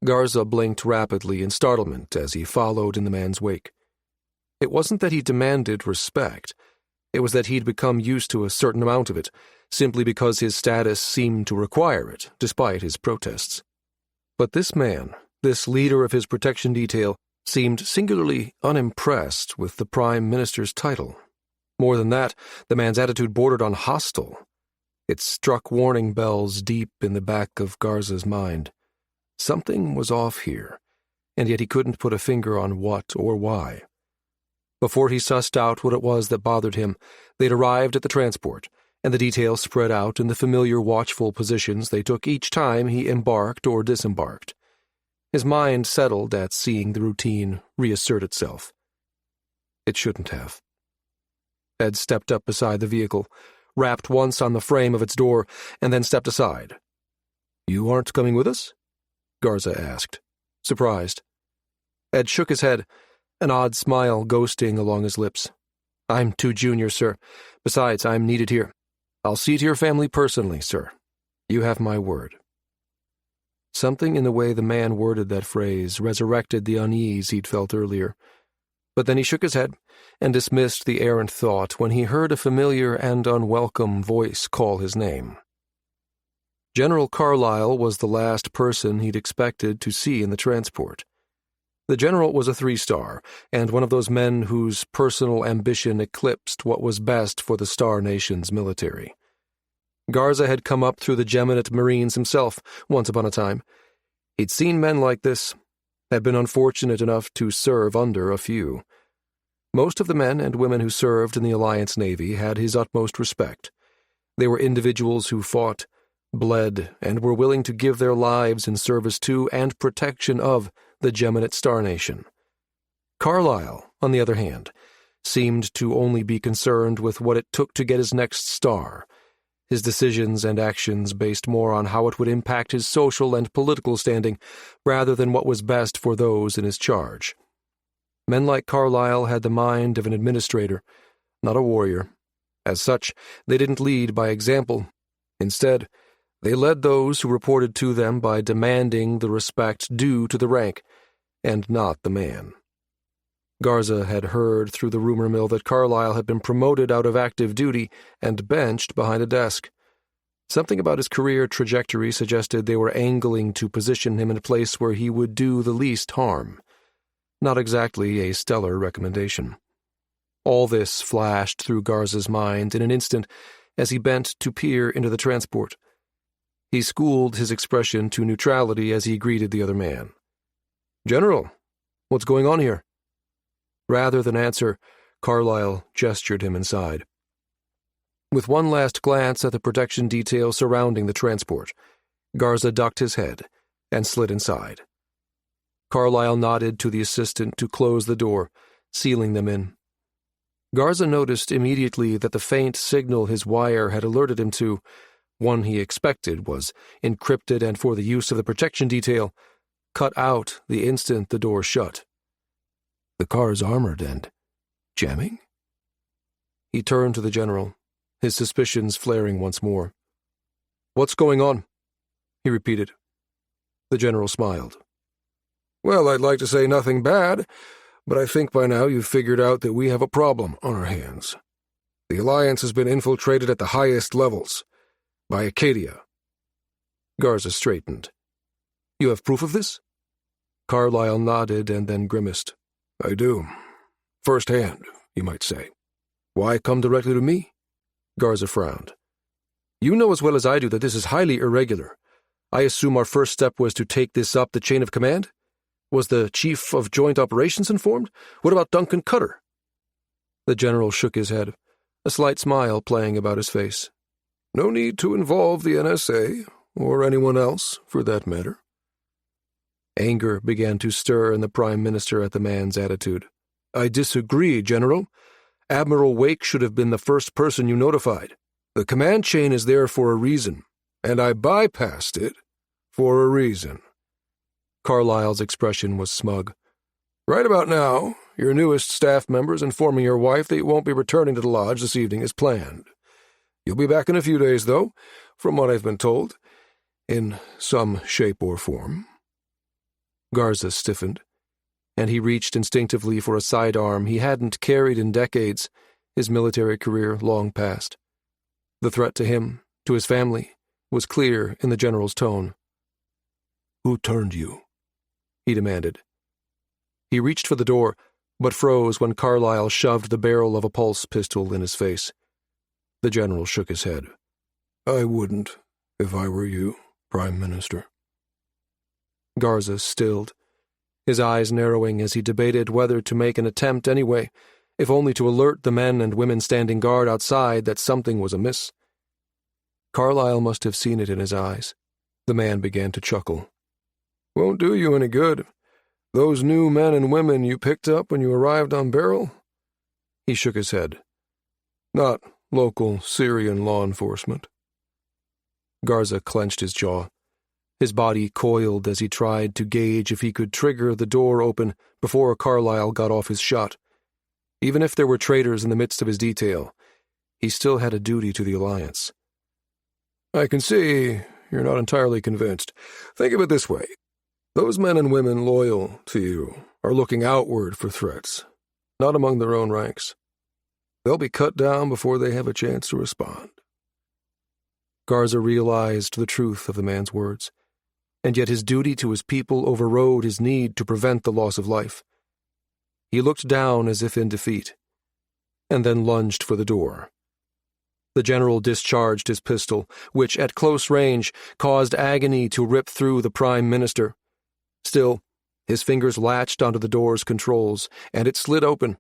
Garza blinked rapidly in startlement as he followed in the man's wake. It wasn't that he demanded respect. It was that he'd become used to a certain amount of it, simply because his status seemed to require it, despite his protests. But this man, this leader of his protection detail, seemed singularly unimpressed with the Prime Minister's title. More than that, the man's attitude bordered on hostile. It struck warning bells deep in the back of Garza's mind. Something was off here, and yet he couldn't put a finger on what or why. Before he sussed out what it was that bothered him, they'd arrived at the transport, and the details spread out in the familiar watchful positions they took each time he embarked or disembarked. His mind settled at seeing the routine reassert itself. It shouldn't have. Ed stepped up beside the vehicle, rapped once on the frame of its door, and then stepped aside. "You aren't coming with us?" Garza asked, surprised. Ed shook his head, an odd smile ghosting along his lips. "I'm too junior, sir. Besides, I'm needed here. I'll see to your family personally, sir. You have my word." Something in the way the man worded that phrase resurrected the unease he'd felt earlier. But then he shook his head and dismissed the errant thought when he heard a familiar and unwelcome voice call his name. General Carlyle was the last person he'd expected to see in the transport. The general was a 3-star, and one of those men whose personal ambition eclipsed what was best for the Star Nation's military. Garza had come up through the Geminate Marines himself, once upon a time. He'd seen men like this, had been unfortunate enough to serve under a few. Most of the men and women who served in the Alliance Navy had his utmost respect. They were individuals who fought, bled, and were willing to give their lives in service to and protection of the Geminate Star Nation. Carlyle, on the other hand, seemed to only be concerned with what it took to get his next star, his decisions and actions based more on how it would impact his social and political standing rather than what was best for those in his charge. Men like Carlyle had the mind of an administrator, not a warrior. As such, they didn't lead by example. Instead, they led those who reported to them by demanding the respect due to the rank, and not the man. Garza had heard through the rumor mill that Carlyle had been promoted out of active duty and benched behind a desk. Something about his career trajectory suggested they were angling to position him in a place where he would do the least harm. Not exactly a stellar recommendation. All this flashed through Garza's mind in an instant as he bent to peer into the transport. He schooled his expression to neutrality as he greeted the other man. "General, what's going on here?" Rather than answer, Carlyle gestured him inside. With one last glance at the protection detail surrounding the transport, Garza ducked his head and slid inside. Carlyle nodded to the assistant to close the door, sealing them in. Garza noticed immediately that the faint signal his wire had alerted him to, one he expected was encrypted and for the use of the protection detail, cut out the instant the door shut. The car's armored and jamming? He turned to the general, his suspicions flaring once more. "What's going on?" he repeated. The general smiled. "Well, I'd like to say nothing bad, but I think by now you've figured out that we have a problem on our hands. The Alliance has been infiltrated at the highest levels by Acadia." Garza straightened. "You have proof of this?" Carlyle nodded and then grimaced. "I do. First hand, you might say." "Why come directly to me?" Garza frowned. "You know as well as I do that this is highly irregular. I assume our first step was to take this up the chain of command? Was the Chief of Joint Operations informed? What about Duncan Cutter?" The general shook his head, a slight smile playing about his face. "No need to involve the NSA, or anyone else, for that matter." Anger began to stir in the Prime Minister at the man's attitude. "I disagree, General. Admiral Wake should have been the first person you notified. The command chain is there for a reason, and I bypassed it for a reason." Carlyle's expression was smug. "Right about now, your newest staff member is informing your wife that you won't be returning to the lodge this evening as planned. You'll be back in a few days, though, from what I've been told, in some shape or form." Garza stiffened, and he reached instinctively for a sidearm he hadn't carried in decades, his military career long past. The threat to him, to his family, was clear in the general's tone. "Who turned you?" he demanded. He reached for the door, but froze when Carlyle shoved the barrel of a pulse pistol in his face. The general shook his head. "I wouldn't, if I were you, Prime Minister." Garza stilled, his eyes narrowing as he debated whether to make an attempt anyway, if only to alert the men and women standing guard outside that something was amiss. Carlyle must have seen it in his eyes. The man began to chuckle. "Won't do you any good. Those new men and women you picked up when you arrived on Beryl?" He shook his head. "Not local Syrian law enforcement." Garza clenched his jaw. His body coiled as he tried to gauge if he could trigger the door open before Carlyle got off his shot. Even if there were traitors in the midst of his detail, he still had a duty to the Alliance. "I can see you're not entirely convinced. Think of it this way. Those men and women loyal to you are looking outward for threats, not among their own ranks. They'll be cut down before they have a chance to respond." Garza realized the truth of the man's words, and yet his duty to his people overrode his need to prevent the loss of life. He looked down as if in defeat, and then lunged for the door. The general discharged his pistol, which, at close range, caused agony to rip through the Prime Minister. Still, his fingers latched onto the door's controls, and it slid open.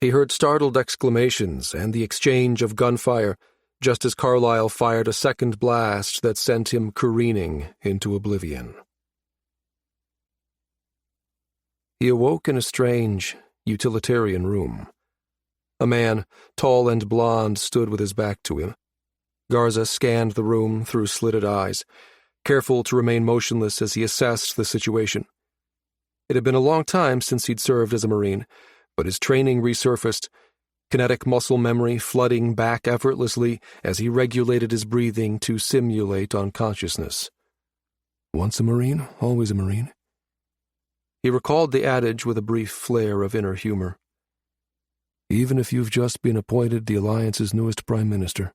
He heard startled exclamations and the exchange of gunfire, just as Carlyle fired a second blast that sent him careening into oblivion. He awoke in a strange, utilitarian room. A man, tall and blond, stood with his back to him. Garza scanned the room through slitted eyes, careful to remain motionless as he assessed the situation. It had been a long time since he'd served as a Marine, but his training resurfaced, kinetic muscle memory flooding back effortlessly as he regulated his breathing to simulate unconsciousness. "Once a Marine, always a Marine." He recalled the adage with a brief flare of inner humor. "Even if you've just been appointed the Alliance's newest Prime Minister.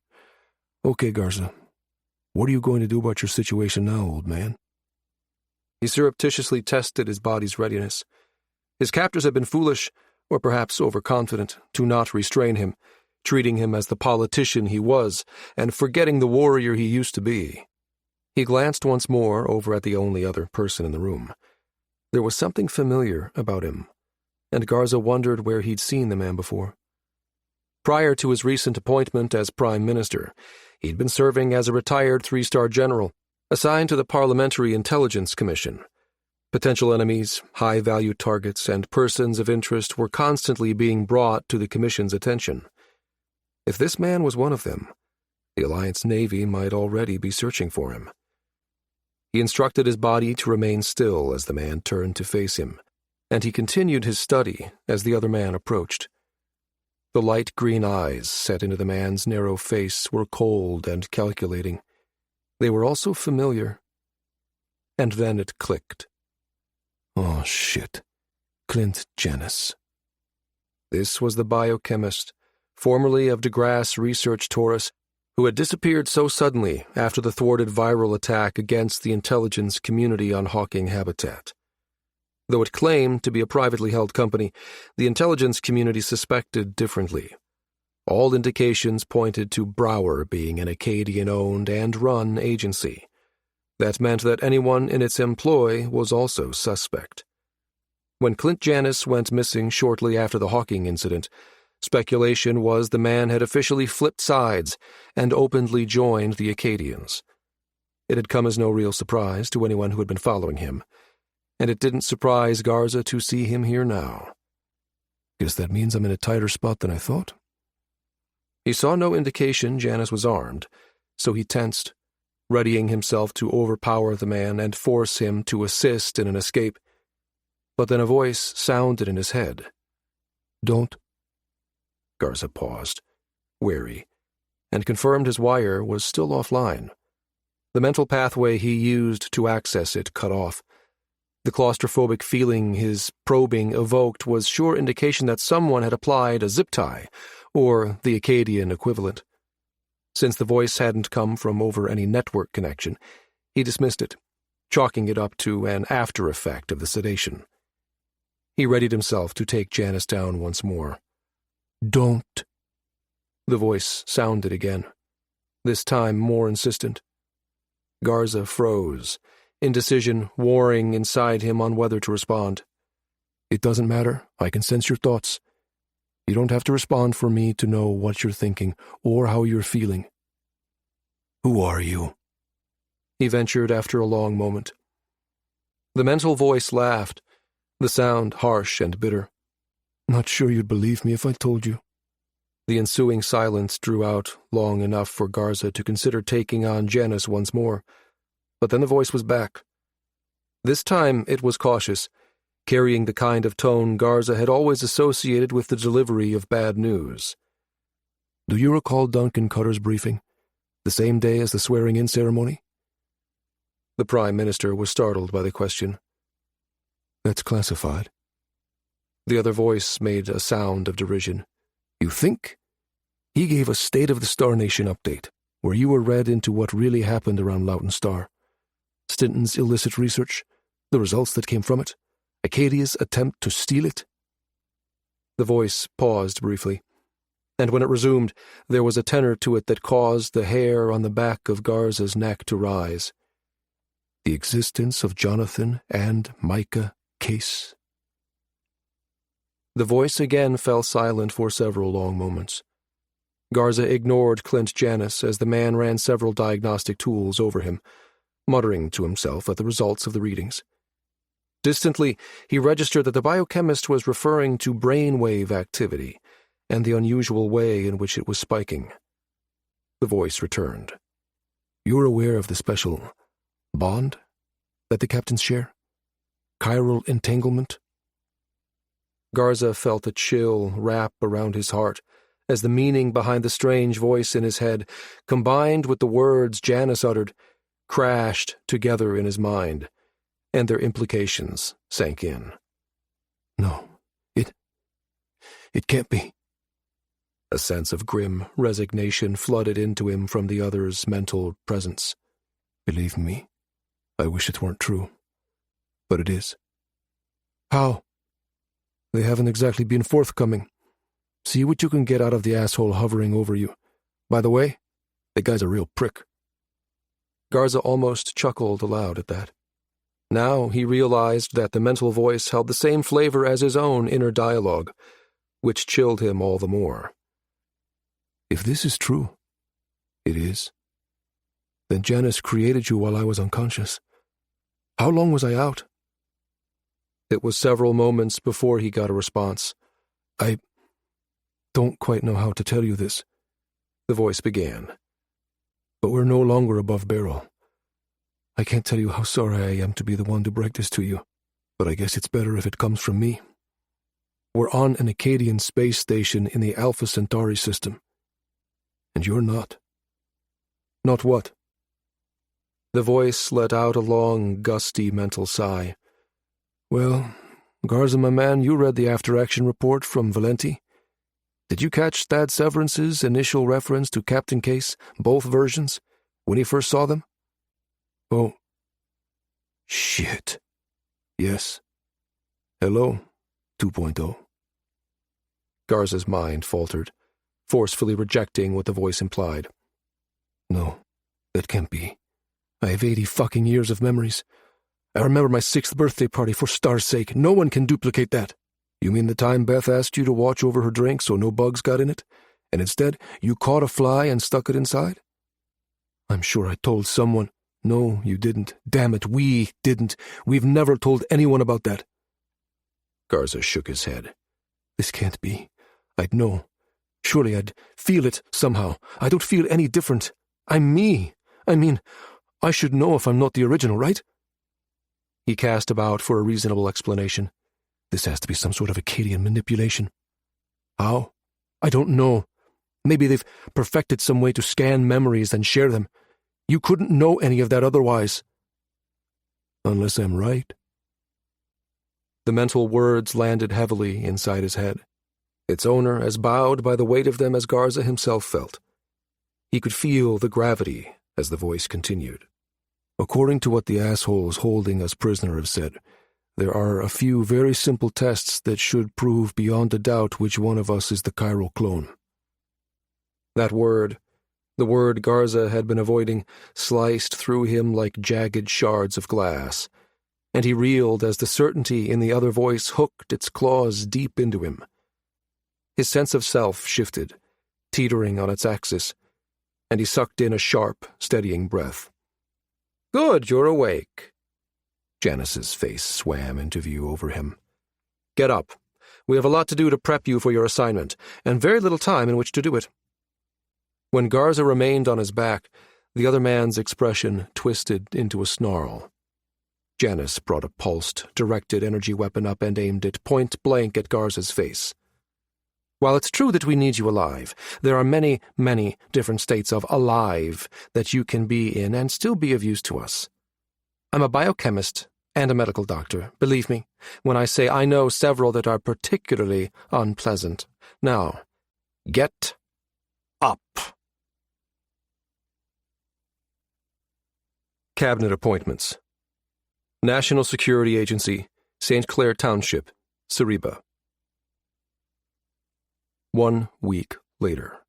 Okay, Garza, what are you going to do about your situation now, old man?" He surreptitiously tested his body's readiness. His captors had been foolish, or perhaps overconfident, to not restrain him, treating him as the politician he was, and forgetting the warrior he used to be. He glanced once more over at the only other person in the room. There was something familiar about him, and Garza wondered where he'd seen the man before. Prior to his recent appointment as Prime Minister, he'd been serving as a retired three-star general, assigned to the Parliamentary Intelligence Commission. Potential enemies, high-value targets, and persons of interest were constantly being brought to the Commission's attention. If this man was one of them, the Alliance Navy might already be searching for him. He instructed his body to remain still as the man turned to face him, and he continued his study as the other man approached. The light green eyes set into the man's narrow face were cold and calculating. They were also familiar. And then it clicked. Oh, shit. Clint Janus. This was the biochemist, formerly of DeGrasse Research Taurus, who had disappeared so suddenly after the thwarted viral attack against the intelligence community on Hawking Habitat. Though it claimed to be a privately held company, the intelligence community suspected differently. All indications pointed to Brower being an Acadian-owned and run agency. That meant that anyone in its employ was also suspect. When Clint Janus went missing shortly after the Hawking incident, speculation was the man had officially flipped sides and openly joined the Acadians. It had come as no real surprise to anyone who had been following him, and it didn't surprise Garza to see him here now. Guess that means I'm in a tighter spot than I thought. He saw no indication Janus was armed, so he tensed, readying himself to overpower the man and force him to assist in an escape. But then a voice sounded in his head. Don't. Garza paused, wary, and confirmed his wire was still offline. The mental pathway he used to access it cut off. The claustrophobic feeling his probing evoked was sure indication that someone had applied a zip tie, or the Akkadian equivalent. Since the voice hadn't come from over any network connection, he dismissed it, chalking it up to an after effect of the sedation. He readied himself to take Janice down once more. "Don't." The voice sounded again, this time more insistent. Garza froze, indecision warring inside him on whether to respond. "It doesn't matter. I can sense your thoughts. You don't have to respond for me to know what you're thinking or how you're feeling." "Who are you?" he ventured after a long moment. The mental voice laughed, the sound harsh and bitter. "Not sure you'd believe me if I told you." The ensuing silence drew out long enough for Garza to consider taking on Janice once more, but then the voice was back. This time it was cautious, carrying the kind of tone Garza had always associated with the delivery of bad news. "Do you recall Duncan Cutter's briefing, the same day as the swearing-in ceremony?" The Prime Minister was startled by the question. "That's classified." The other voice made a sound of derision. "You think? He gave a State of the Star Nation update, where you were read into what really happened around Loughton Star. Stinton's illicit research, the results that came from it, Acadia's attempt to steal it." The voice paused briefly, and when it resumed, there was a tenor to it that caused the hair on the back of Garza's neck to rise. "The existence of Jonathan and Micah Case." The voice again fell silent for several long moments. Garza ignored Clint Janis as the man ran several diagnostic tools over him, muttering to himself at the results of the readings. Distantly, he registered that the biochemist was referring to brainwave activity and the unusual way in which it was spiking. The voice returned. "You're aware of the special bond that the captains share? Chiral entanglement?" Garza felt a chill wrap around his heart as the meaning behind the strange voice in his head, combined with the words Janice uttered, crashed together in his mind, and their implications sank in. "No, it can't be." A sense of grim resignation flooded into him from the other's mental presence. "Believe me, I wish it weren't true. But it is." "How?" "They haven't exactly been forthcoming. See what you can get out of the asshole hovering over you. By the way, the guy's a real prick." Garza almost chuckled aloud at that. Now he realized that the mental voice held the same flavor as his own inner dialogue, which chilled him all the more. "If this is true," it is, "then Janice created you while I was unconscious. How long was I out?" It was several moments before he got a response. "I don't quite know how to tell you this," the voice began. "But we're no longer above barrel. I can't tell you how sorry I am to be the one to break this to you, but I guess it's better if it comes from me. We're on an Akkadian space station in the Alpha Centauri system. And you're not." "Not what?" The voice let out a long, gusty mental sigh. "Well, Garza, my man, you read the after-action report from Valenti. Did you catch Thad Severance's initial reference to Captain Case, both versions, when he first saw them?" "Oh. Shit. Yes. Hello, 2.0. Garza's mind faltered, forcefully rejecting what the voice implied. "No, that can't be. I have 80 fucking years of memories. I remember my 6th birthday party, for star's sake. No one can duplicate that. You mean the time Beth asked you to watch over her drink so no bugs got in it, and instead you caught a fly and stuck it inside? I'm sure I told someone. No, you didn't. Damn it, we didn't. We've never told anyone about that." Garza shook his head. "This can't be. I'd know. Surely I'd feel it somehow. I don't feel any different. I'm me. I mean, I should know if I'm not the original, right?" He cast about for a reasonable explanation. "This has to be some sort of Akkadian manipulation." "How?" "I don't know. Maybe they've perfected some way to scan memories and share them. You couldn't know any of that otherwise." "Unless I'm right," The mental words landed heavily inside his head, its owner as bowed by the weight of them as Garza himself felt. He could feel the gravity as the voice continued. According to what the assholes holding us prisoner have said, there are a few very simple tests that should prove beyond a doubt which one of us is the chiral clone. That word, the word Garza had been avoiding, sliced through him like jagged shards of glass, and he reeled as the certainty in the other voice hooked its claws deep into him. His sense of self shifted, teetering on its axis, and he sucked in a sharp, steadying breath. "Good, you're awake." Janice's face swam into view over him. "Get up. We have a lot to do to prep you for your assignment, and very little time in which to do it." When Garza remained on his back, the other man's expression twisted into a snarl. Janice brought a pulsed, directed energy weapon up and aimed it point blank at Garza's face. "While it's true that we need you alive, there are many, many different states of alive that you can be in and still be of use to us. I'm a biochemist and a medical doctor, believe me, when I say I know several that are particularly unpleasant. Now, get up." Cabinet appointments. National Security Agency, St. Clair Township, Cereba. 1 week later.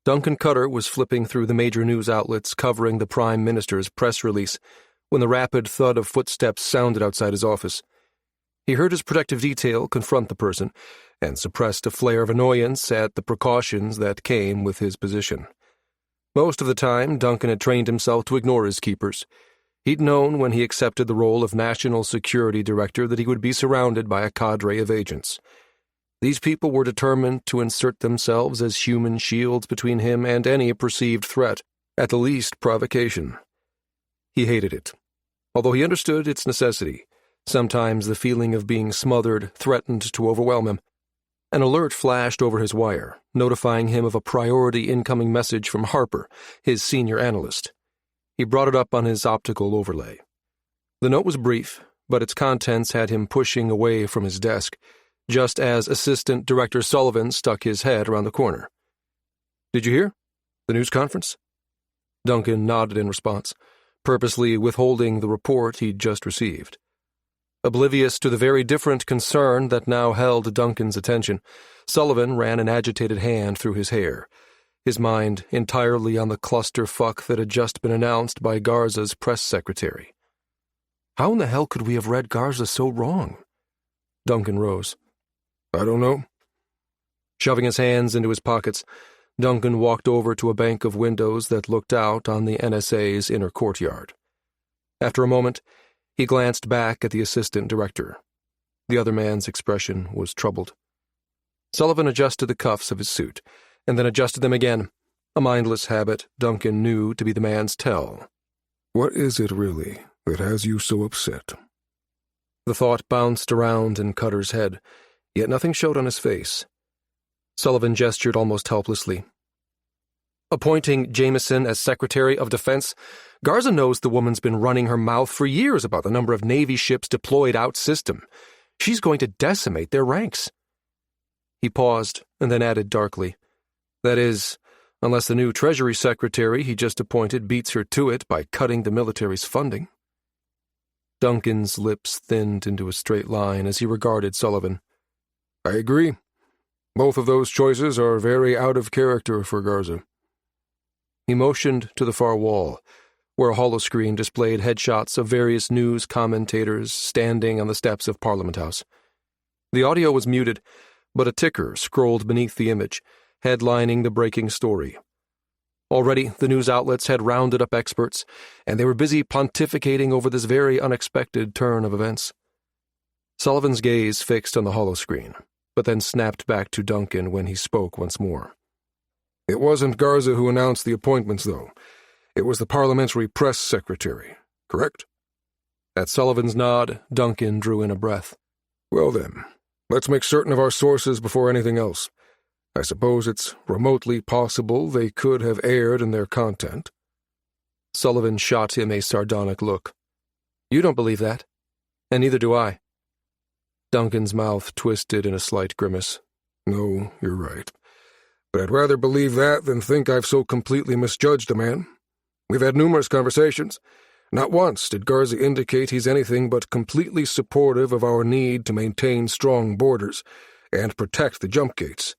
Duncan Cutter was flipping through the major news outlets covering the Prime Minister's press release when the rapid thud of footsteps sounded outside his office. He heard his protective detail confront the person and suppressed a flare of annoyance at the precautions that came with his position. Most of the time, Duncan had trained himself to ignore his keepers. He'd known when he accepted the role of National Security Director that he would be surrounded by a cadre of agents. These people were determined to insert themselves as human shields between him and any perceived threat, at the least provocation. He hated it, although he understood its necessity. Sometimes the feeling of being smothered threatened to overwhelm him. An alert flashed over his wire, notifying him of a priority incoming message from Harper, his senior analyst. He brought it up on his optical overlay. The note was brief, but its contents had him pushing away from his desk, just as Assistant Director Sullivan stuck his head around the corner. "Did you hear? The news conference?" Duncan nodded in response, purposely withholding the report he'd just received. Oblivious to the very different concern that now held Duncan's attention, Sullivan ran an agitated hand through his hair, his mind entirely on the clusterfuck that had just been announced by Garza's press secretary. How in the hell could we have read Garza so wrong? Duncan rose. "I don't know." Shoving his hands into his pockets, Duncan walked over to a bank of windows that looked out on the NSA's inner courtyard. After a moment, he glanced back at the assistant director. The other man's expression was troubled. Sullivan adjusted the cuffs of his suit, and then adjusted them again, a mindless habit Duncan knew to be the man's tell. "What is it, really, that has you so upset?" The thought bounced around in Cutter's head, yet nothing showed on his face. Sullivan gestured almost helplessly. "Appointing Jameson as Secretary of Defense, Garza knows the woman's been running her mouth for years about the number of Navy ships deployed out system. She's going to decimate their ranks." He paused and then added darkly, "That is, unless the new Treasury Secretary he just appointed beats her to it by cutting the military's funding." Duncan's lips thinned into a straight line as he regarded Sullivan. "I agree. Both of those choices are very out of character for Garza." He motioned to the far wall, where a holoscreen displayed headshots of various news commentators standing on the steps of Parliament House. The audio was muted, but a ticker scrolled beneath the image, headlining the breaking story. Already, the news outlets had rounded up experts, and they were busy pontificating over this very unexpected turn of events. Sullivan's gaze fixed on the holoscreen, but then snapped back to Duncan when he spoke once more. "It wasn't Garza who announced the appointments, though. It was the parliamentary press secretary, correct?" At Sullivan's nod, Duncan drew in a breath. "Well then, let's make certain of our sources before anything else. I suppose it's remotely possible they could have erred in their content." Sullivan shot him a sardonic look. "You don't believe that, and neither do I. Duncan's mouth twisted in a slight grimace. No, you're right. But I'd rather believe that than think I've so completely misjudged a man. We've had numerous conversations. Not once did Garza indicate he's anything but completely supportive of our need to maintain strong borders and protect the jump gates.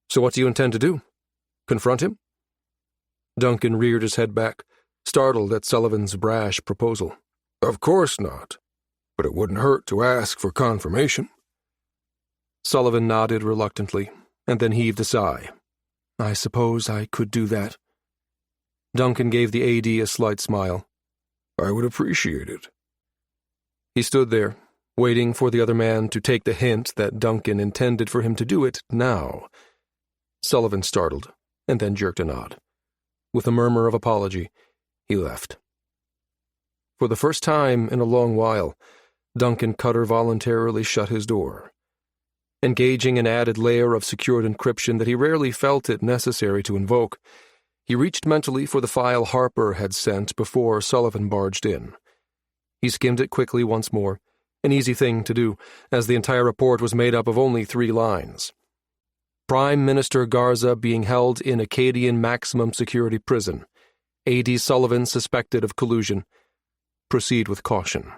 So what do you intend to do? Confront him? Duncan reared his head back, startled at Sullivan's brash proposal. Of course not. But it wouldn't hurt to ask for confirmation. Sullivan nodded reluctantly, and then heaved a sigh. I suppose I could do that. Duncan gave the AD a slight smile. I would appreciate it. He stood there, waiting for the other man to take the hint that Duncan intended for him to do it now. Sullivan startled, and then jerked a nod. With a murmur of apology, he left. For the first time in a long while, Duncan Cutter voluntarily shut his door. Engaging an added layer of secured encryption that he rarely felt it necessary to invoke, he reached mentally for the file Harper had sent before Sullivan barged in. He skimmed it quickly once more, an easy thing to do, as the entire report was made up of only 3 lines. Prime Minister Garza being held in Acadian maximum security prison. A.D. Sullivan suspected of collusion. Proceed with caution.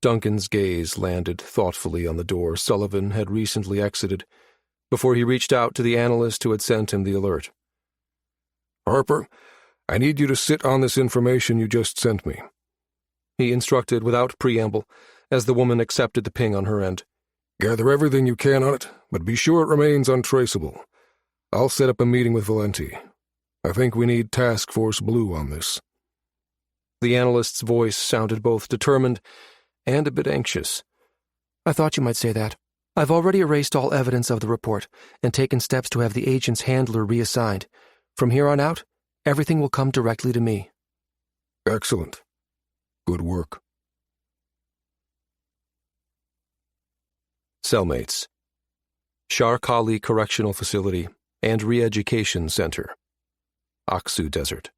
Duncan's gaze landed thoughtfully on the door Sullivan had recently exited, before he reached out to the analyst who had sent him the alert. Harper, I need you to sit on this information you just sent me, he instructed without preamble, as the woman accepted the ping on her end. Gather everything you can on it, but be sure it remains untraceable. I'll set up a meeting with Valenti. I think we need Task Force Blue on this. The analyst's voice sounded both determined and a bit anxious. I thought you might say that. I've already erased all evidence of the report and taken steps to have the agent's handler reassigned. From here on out, everything will come directly to me. Excellent. Good work. Cellmates. Sharkali Correctional Facility and Re-Education Center. Aksu Desert.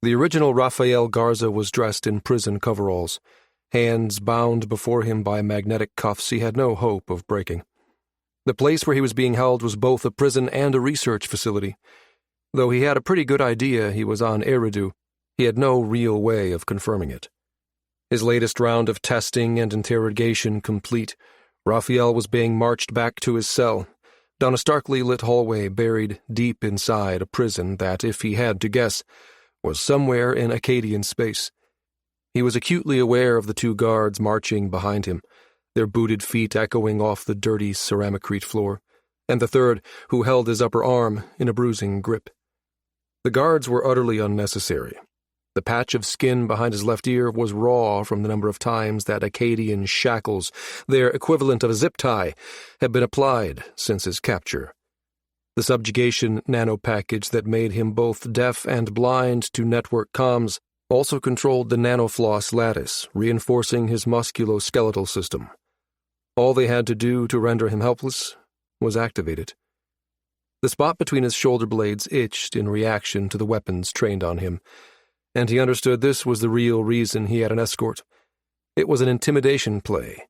The original Rafael Garza was dressed in prison coveralls, hands bound before him by magnetic cuffs he had no hope of breaking. The place where he was being held was both a prison and a research facility. Though he had a pretty good idea he was on Eridu, he had no real way of confirming it. His latest round of testing and interrogation complete, Raphael was being marched back to his cell, down a starkly lit hallway buried deep inside a prison that, if he had to guess, was somewhere in Acadian space. He was acutely aware of the 2 guards marching behind him, their booted feet echoing off the dirty ceramicrete floor, and the 3rd, who held his upper arm in a bruising grip. The guards were utterly unnecessary. The patch of skin behind his left ear was raw from the number of times that Acadian shackles, their equivalent of a zip tie, had been applied since his capture. The subjugation nanopackage that made him both deaf and blind to network comms also controlled the nanofloss lattice, reinforcing his musculoskeletal system. All they had to do to render him helpless was activate it. The spot between his shoulder blades itched in reaction to the weapons trained on him, and he understood this was the real reason he had an escort. It was an intimidation play,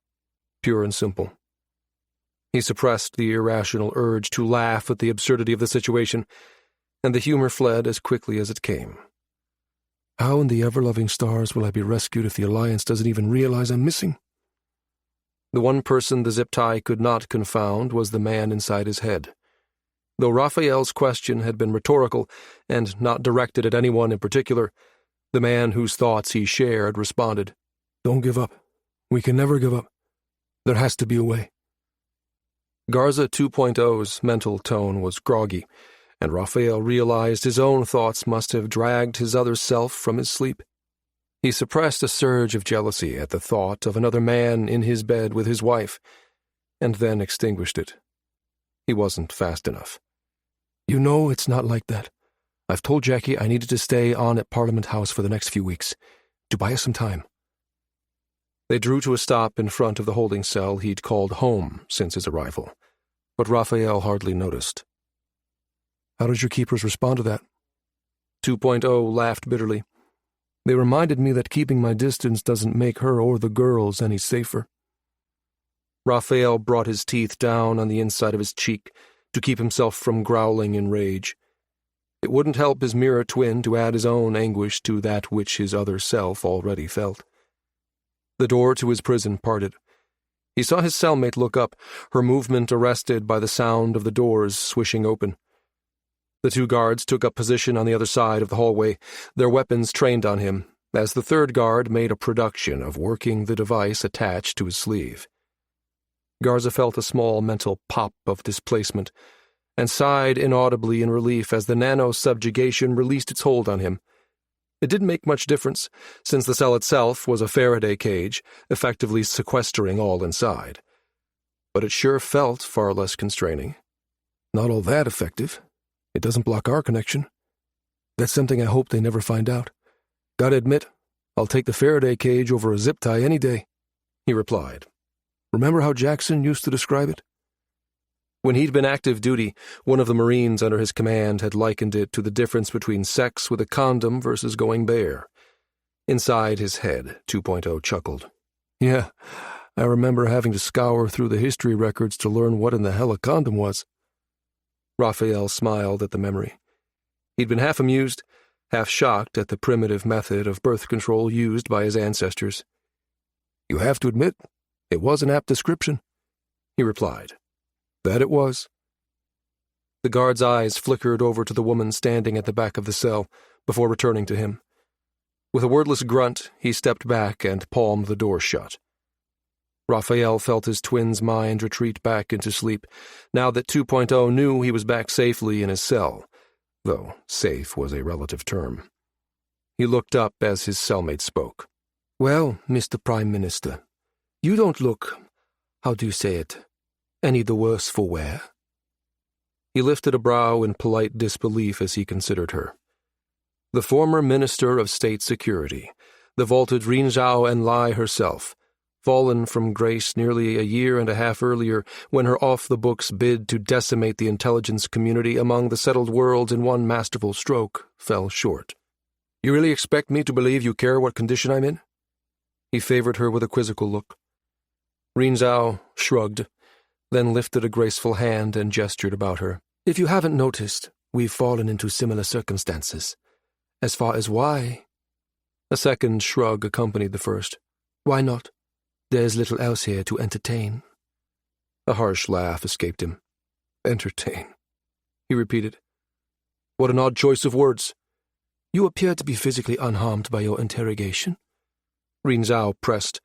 pure and simple. He suppressed the irrational urge to laugh at the absurdity of the situation, and the humor fled as quickly as it came. How in the ever-loving stars will I be rescued if the Alliance doesn't even realize I'm missing? The one person the zip tie could not confound was the man inside his head. Though Raphael's question had been rhetorical and not directed at anyone in particular, the man whose thoughts he shared responded, "Don't give up. We can never give up. There has to be a way." Garza 2.0's mental tone was groggy, and Raphael realized his own thoughts must have dragged his other self from his sleep. He suppressed a surge of jealousy at the thought of another man in his bed with his wife, and then extinguished it. He wasn't fast enough. "You know it's not like that. I've told Jackie I needed to stay on at Parliament House for the next few weeks, to buy us some time." They drew to a stop in front of the holding cell he'd called home since his arrival, but Raphael hardly noticed. "How did your keepers respond to that?" 2.0 laughed bitterly. They reminded me that keeping my distance doesn't make her or the girls any safer. Raphael brought his teeth down on the inside of his cheek to keep himself from growling in rage. It wouldn't help his mirror twin to add his own anguish to that which his other self already felt. The door to his prison parted. He saw his cellmate look up, her movement arrested by the sound of the doors swishing open. The two guards took up position on the other side of the hallway, their weapons trained on him, as the third guard made a production of working the device attached to his sleeve. Garza felt a small mental pop of displacement, and sighed inaudibly in relief as the nano-subjugation released its hold on him. It didn't make much difference, since the cell itself was a Faraday cage, effectively sequestering all inside. But it sure felt far less constraining. Not all that effective. It doesn't block our connection. That's something I hope they never find out. Gotta admit, I'll take the Faraday cage over a zip tie any day, he replied. Remember how Jackson used to describe it? When he'd been active duty, one of the Marines under his command had likened it to the difference between sex with a condom versus going bare. Inside his head, 2.0 chuckled. Yeah, I remember having to scour through the history records to learn what in the hell a condom was. Raphael smiled at the memory. He'd been half amused, half shocked at the primitive method of birth control used by his ancestors. You have to admit, it was an apt description, he replied. That it was. The guard's eyes flickered over to the woman standing at the back of the cell before returning to him. With a wordless grunt, he stepped back and palmed the door shut. Raphael felt his twin's mind retreat back into sleep, now that 2.0 knew he was back safely in his cell, though safe was a relative term. He looked up as his cellmate spoke. Well, Mr. Prime Minister, you don't look, how do you say it, any the worse for wear? He lifted a brow in polite disbelief as he considered her. The former Minister of State Security, the vaulted Rin Zhao Enlai herself, fallen from grace nearly a year and a half earlier when her off-the-books bid to decimate the intelligence community among the settled worlds in one masterful stroke, fell short. You really expect me to believe you care what condition I'm in? He favored her with a quizzical look. Rin Zhao shrugged, then lifted a graceful hand and gestured about her. If you haven't noticed, we've fallen into similar circumstances. As far as why? A second shrug accompanied the first. Why not? There's little else here to entertain. A harsh laugh escaped him. Entertain, he repeated. What an odd choice of words. You appear to be physically unharmed by your interrogation. Rin Zhao pressed,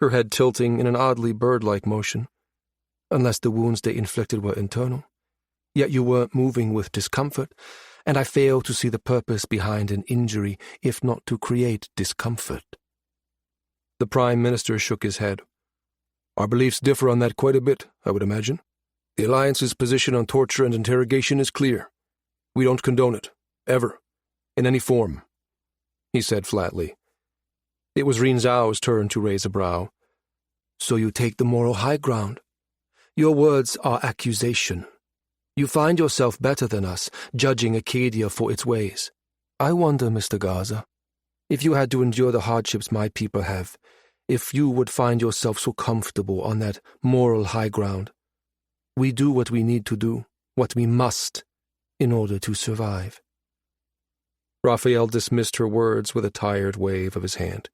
her head tilting in an oddly bird-like motion. Unless the wounds they inflicted were internal. Yet you weren't moving with discomfort, and I fail to see the purpose behind an injury if not to create discomfort. The Prime Minister shook his head. Our beliefs differ on that quite a bit, I would imagine. The Alliance's position on torture and interrogation is clear. We don't condone it, ever, in any form, he said flatly. It was Rin Zhao's turn to raise a brow. So you take the moral high ground. Your words are accusation. You find yourself better than us, judging Acadia for its ways. I wonder, Mr. Garza, if you had to endure the hardships my people have, if you would find yourself so comfortable on that moral high ground. We do what we need to do, what we must, in order to survive. Raphael dismissed her words with a tired wave of his hand.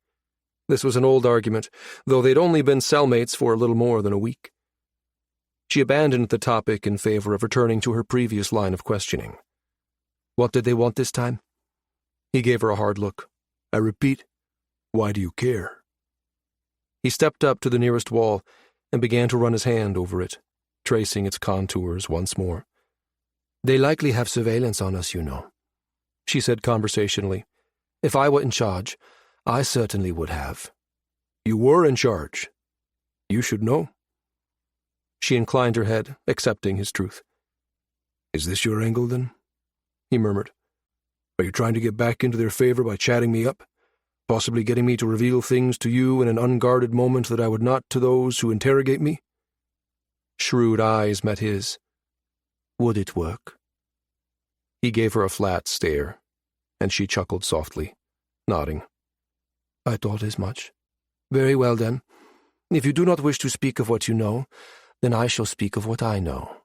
This was an old argument, though they'd only been cellmates for a little more than a week. She abandoned the topic in favor of returning to her previous line of questioning. What did they want this time? He gave her a hard look. I repeat, why do you care? He stepped up to the nearest wall and began to run his hand over it, tracing its contours once more. They likely have surveillance on us, you know, she said conversationally. If I were in charge, I certainly would have. You were in charge. You should know. She inclined her head, accepting his truth. Is this your angle, then? He murmured. Are you trying to get back into their favor by chatting me up? Possibly getting me to reveal things to you in an unguarded moment that I would not to those who interrogate me? Shrewd eyes met his. Would it work? He gave her a flat stare, and she chuckled softly, nodding. I thought as much. Very well, then. If you do not wish to speak of what you know, then I shall speak of what I know.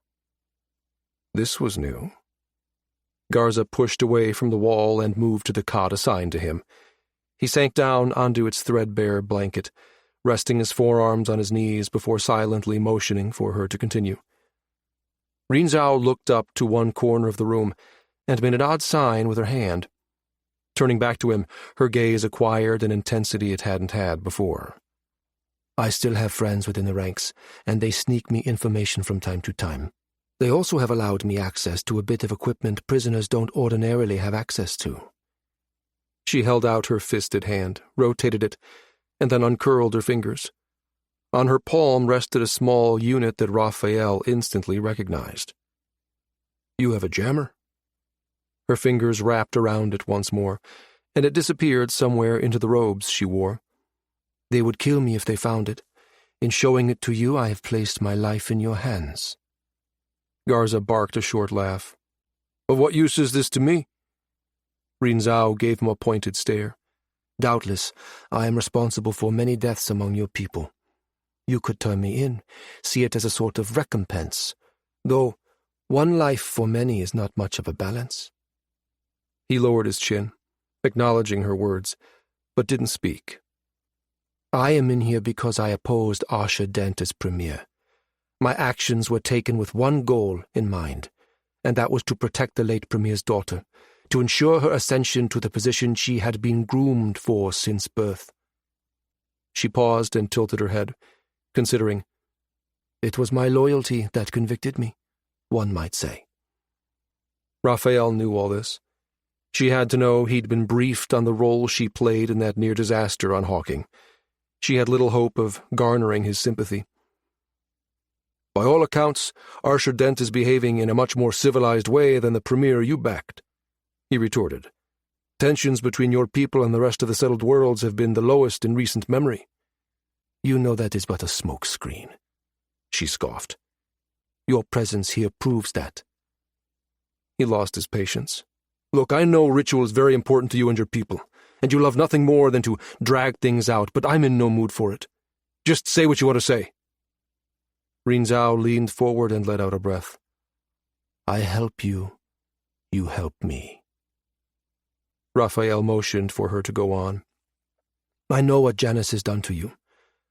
This was new. Garza pushed away from the wall and moved to the cot assigned to him. He sank down onto its threadbare blanket, resting his forearms on his knees before silently motioning for her to continue. Rinzhao looked up to one corner of the room and made an odd sign with her hand. Turning back to him, her gaze acquired an intensity it hadn't had before. I still have friends within the ranks, and they sneak me information from time to time. They also have allowed me access to a bit of equipment prisoners don't ordinarily have access to. She held out her fisted hand, rotated it, and then uncurled her fingers. On her palm rested a small unit that Raphael instantly recognized. You have a jammer? Her fingers wrapped around it once more, and it disappeared somewhere into the robes she wore. They would kill me if they found it. In showing it to you, I have placed my life in your hands. Garza barked a short laugh. Of what use is this to me? Rinzhao gave him a pointed stare. Doubtless, I am responsible for many deaths among your people. You could turn me in, see it as a sort of recompense, though one life for many is not much of a balance. He lowered his chin, acknowledging her words, but didn't speak. I am in here because I opposed Asha Dent as premier. My actions were taken with one goal in mind, and that was to protect the late premier's daughter, to ensure her ascension to the position she had been groomed for since birth. She paused and tilted her head, considering. It was my loyalty that convicted me, one might say. Raphael knew all this. She had to know he'd been briefed on the role she played in that near disaster on Hawking. She had little hope of garnering his sympathy. By all accounts, Asher Dent is behaving in a much more civilized way than the premier you backed, he retorted. Tensions between your people and the rest of the settled worlds have been the lowest in recent memory. You know that is but a smoke screen, she scoffed. Your presence here proves that. He lost his patience. Look, I know ritual is very important to you and your people, and you love nothing more than to drag things out, but I'm in no mood for it. Just say what you want to say. Rinzhao leaned forward and let out a breath. I help you. You help me. Raphael motioned for her to go on. I know what Janus has done to you.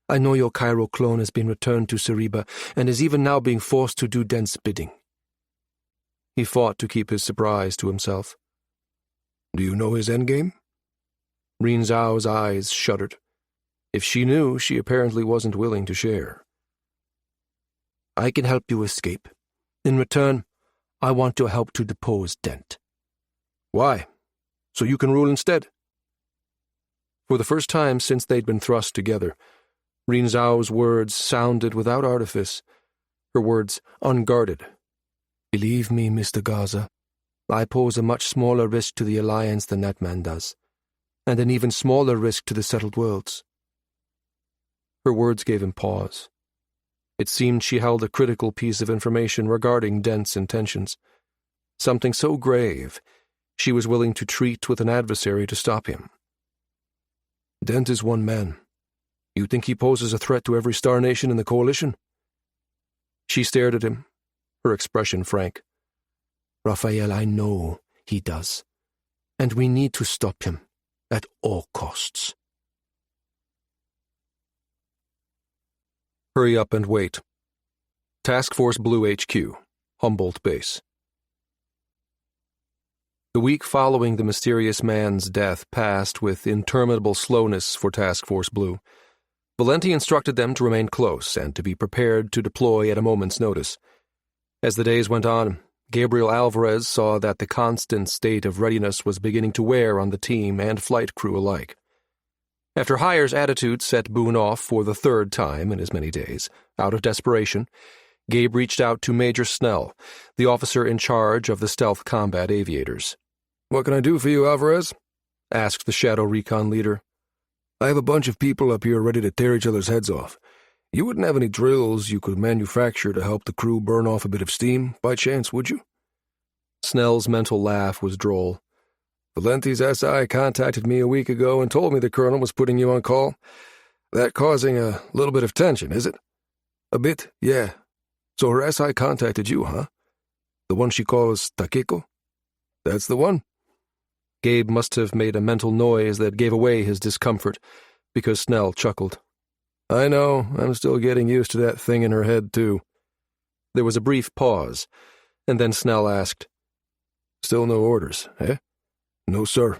I know your Cairo clone has been returned to Cereba and is even now being forced to do Dent's bidding. He fought to keep his surprise to himself. Do you know his endgame? Rinzhao's eyes shuddered. If she knew, she apparently wasn't willing to share. I can help you escape. In return, I want your help to depose Dent. Why? So you can rule instead? For the first time since they'd been thrust together, Rinzhao's words sounded without artifice, her words unguarded. Believe me, Mr. Garza, I pose a much smaller risk to the Alliance than that man does, and an even smaller risk to the settled worlds. Her words gave him pause. It seemed she held a critical piece of information regarding Dent's intentions, something so grave she was willing to treat with an adversary to stop him. Dent is one man. You think he poses a threat to every star nation in the coalition? She stared at him, her expression frank. Raphael, I know he does, and we need to stop him at all costs. Hurry up and wait. Task Force Blue HQ, Humboldt Base. The week following the mysterious man's death passed with interminable slowness for Task Force Blue. Valenti instructed them to remain close and to be prepared to deploy at a moment's notice. As the days went on, Gabriel Alvarez saw that the constant state of readiness was beginning to wear on the team and flight crew alike. After Heyer's attitude set Boone off for the third time in as many days, out of desperation, Gabe reached out to Major Snell, the officer in charge of the stealth combat aviators. "What can I do for you, Alvarez?" asked the Shadow Recon leader. "I have a bunch of people up here ready to tear each other's heads off. You wouldn't have any drills you could manufacture to help the crew burn off a bit of steam, by chance, would you?" Snell's mental laugh was droll. Valenti's SI contacted me a week ago and told me the colonel was putting you on call. That causing a little bit of tension, is it? A bit, yeah. So her SI contacted you, huh? The one she calls Takiko? That's the one. Gabe must have made a mental noise that gave away his discomfort, because Snell chuckled. I know, I'm still getting used to that thing in her head, too. There was a brief pause, and then Snell asked, Still no orders, eh? No, sir.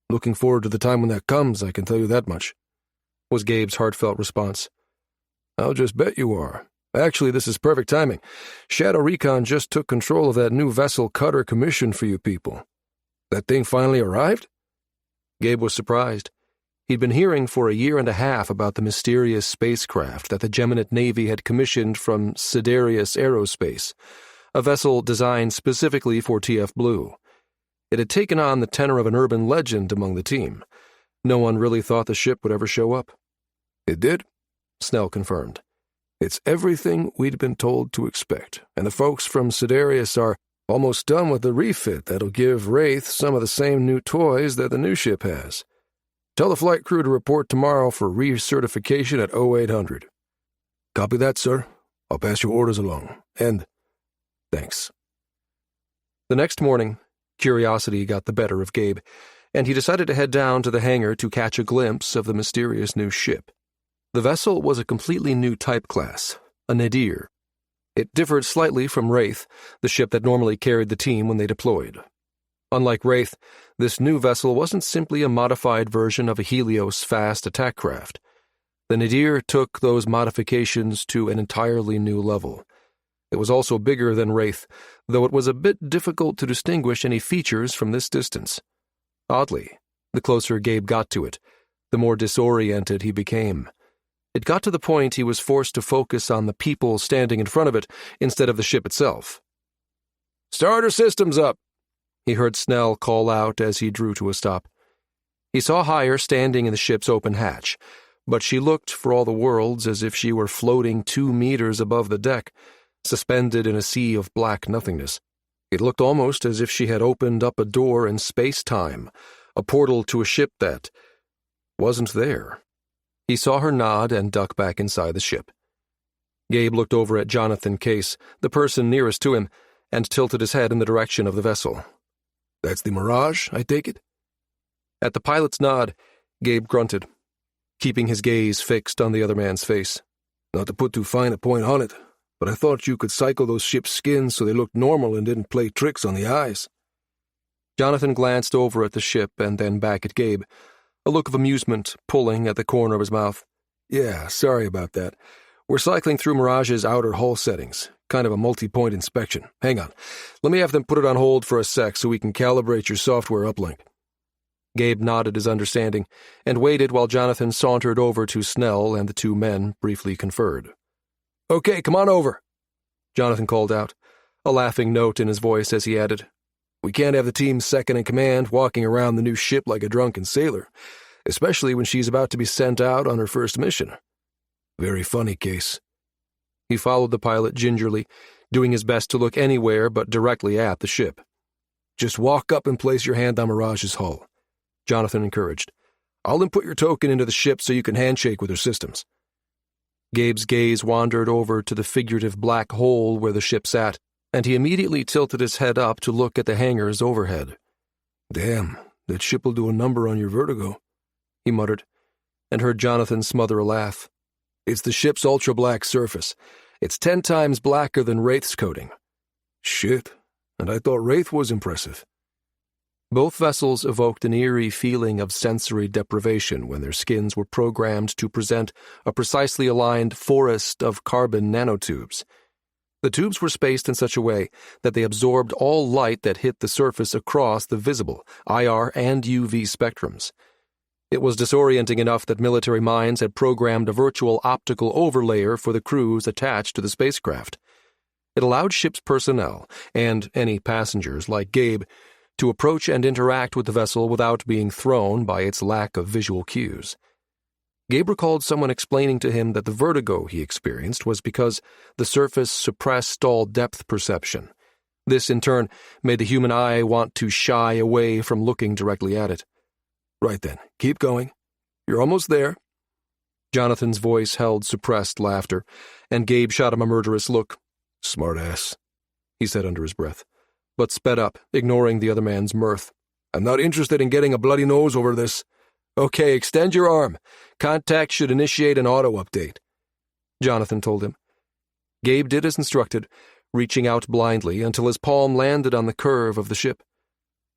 Looking forward to the time when that comes, I can tell you that much, was Gabe's heartfelt response. I'll just bet you are. Actually, this is perfect timing. Shadow Recon just took control of that new vessel cutter commission for you people. That thing finally arrived? Gabe was surprised. He'd been hearing for a year and a half about the mysterious spacecraft that the Geminate Navy had commissioned from Sidarius Aerospace, a vessel designed specifically for TF Blue. It had taken on the tenor of an urban legend among the team. No one really thought the ship would ever show up. It did, Snell confirmed. It's everything we'd been told to expect, and the folks from Sidarius are almost done with the refit that'll give Wraith some of the same new toys that the new ship has. Tell the flight crew to report tomorrow for recertification at 0800. Copy that, sir. I'll pass your orders along. And thanks. The next morning, curiosity got the better of Gabe, and he decided to head down to the hangar to catch a glimpse of the mysterious new ship. The vessel was a completely new type class, a nadir. It differed slightly from Wraith, the ship that normally carried the team when they deployed. Unlike Wraith, this new vessel wasn't simply a modified version of a Helios fast attack craft. The nadir took those modifications to an entirely new level. It was also bigger than Wraith, though it was a bit difficult to distinguish any features from this distance. Oddly, the closer Gabe got to it, the more disoriented he became. It got to the point he was forced to focus on the people standing in front of it instead of the ship itself. "Starter systems up," he heard Snell call out as he drew to a stop. He saw Hire standing in the ship's open hatch, but she looked for all the worlds as if she were floating 2 meters above the deck, suspended in a sea of black nothingness. It looked almost as if she had opened up a door in space-time, a portal to a ship that wasn't there. He saw her nod and duck back inside the ship. Gabe looked over at Jonathan Case, the person nearest to him, and tilted his head in the direction of the vessel. "That's the Mirage, I take it?" At the pilot's nod, Gabe grunted, keeping his gaze fixed on the other man's face. "Not to put too fine a point on it, but I thought you could cycle those ships' skins so they looked normal and didn't play tricks on the eyes." Jonathan glanced over at the ship and then back at Gabe, a look of amusement pulling at the corner of his mouth. "Yeah, sorry about that. We're cycling through Mirage's outer hull settings, kind of a multi-point inspection. Hang on. Let me have them put it on hold for a sec so we can calibrate your software uplink." Gabe nodded his understanding and waited while Jonathan sauntered over to Snell and the 2 men briefly conferred. "Okay, come on over," Jonathan called out, a laughing note in his voice as he added, "We can't have the team's second-in-command walking around the new ship like a drunken sailor, especially when she's about to be sent out on her first mission. Very funny, Case." He followed the pilot gingerly, doing his best to look anywhere but directly at the ship. "Just walk up and place your hand on Mirage's hull," Jonathan encouraged. "I'll input your token into the ship so you can handshake with her systems." Gabe's gaze wandered over to the figurative black hole where the ship sat, and he immediately tilted his head up to look at the hangars overhead. "Damn, that ship will do a number on your vertigo," he muttered, and heard Jonathan smother a laugh. "It's the ship's ultra-black surface. It's 10 times blacker than Wraith's coating." "Shit, and I thought Wraith was impressive." Both vessels evoked an eerie feeling of sensory deprivation when their skins were programmed to present a precisely aligned forest of carbon nanotubes. The tubes were spaced in such a way that they absorbed all light that hit the surface across the visible IR and UV spectrums. It was disorienting enough that military minds had programmed a virtual optical overlayer for the crews attached to the spacecraft. It allowed ship's personnel, and any passengers like Gabe, to approach and interact with the vessel without being thrown by its lack of visual cues. Gabe recalled someone explaining to him that the vertigo he experienced was because the surface suppressed all depth perception. This, in turn, made the human eye want to shy away from looking directly at it. Right then, keep going. You're almost there. Jonathan's voice held suppressed laughter, and Gabe shot him a murderous look. Smartass, he said under his breath, but sped up, ignoring the other man's mirth. I'm not interested in getting a bloody nose over this. Okay, extend your arm. Contact should initiate an auto-update, Jonathan told him. Gabe did as instructed, reaching out blindly until his palm landed on the curve of the ship.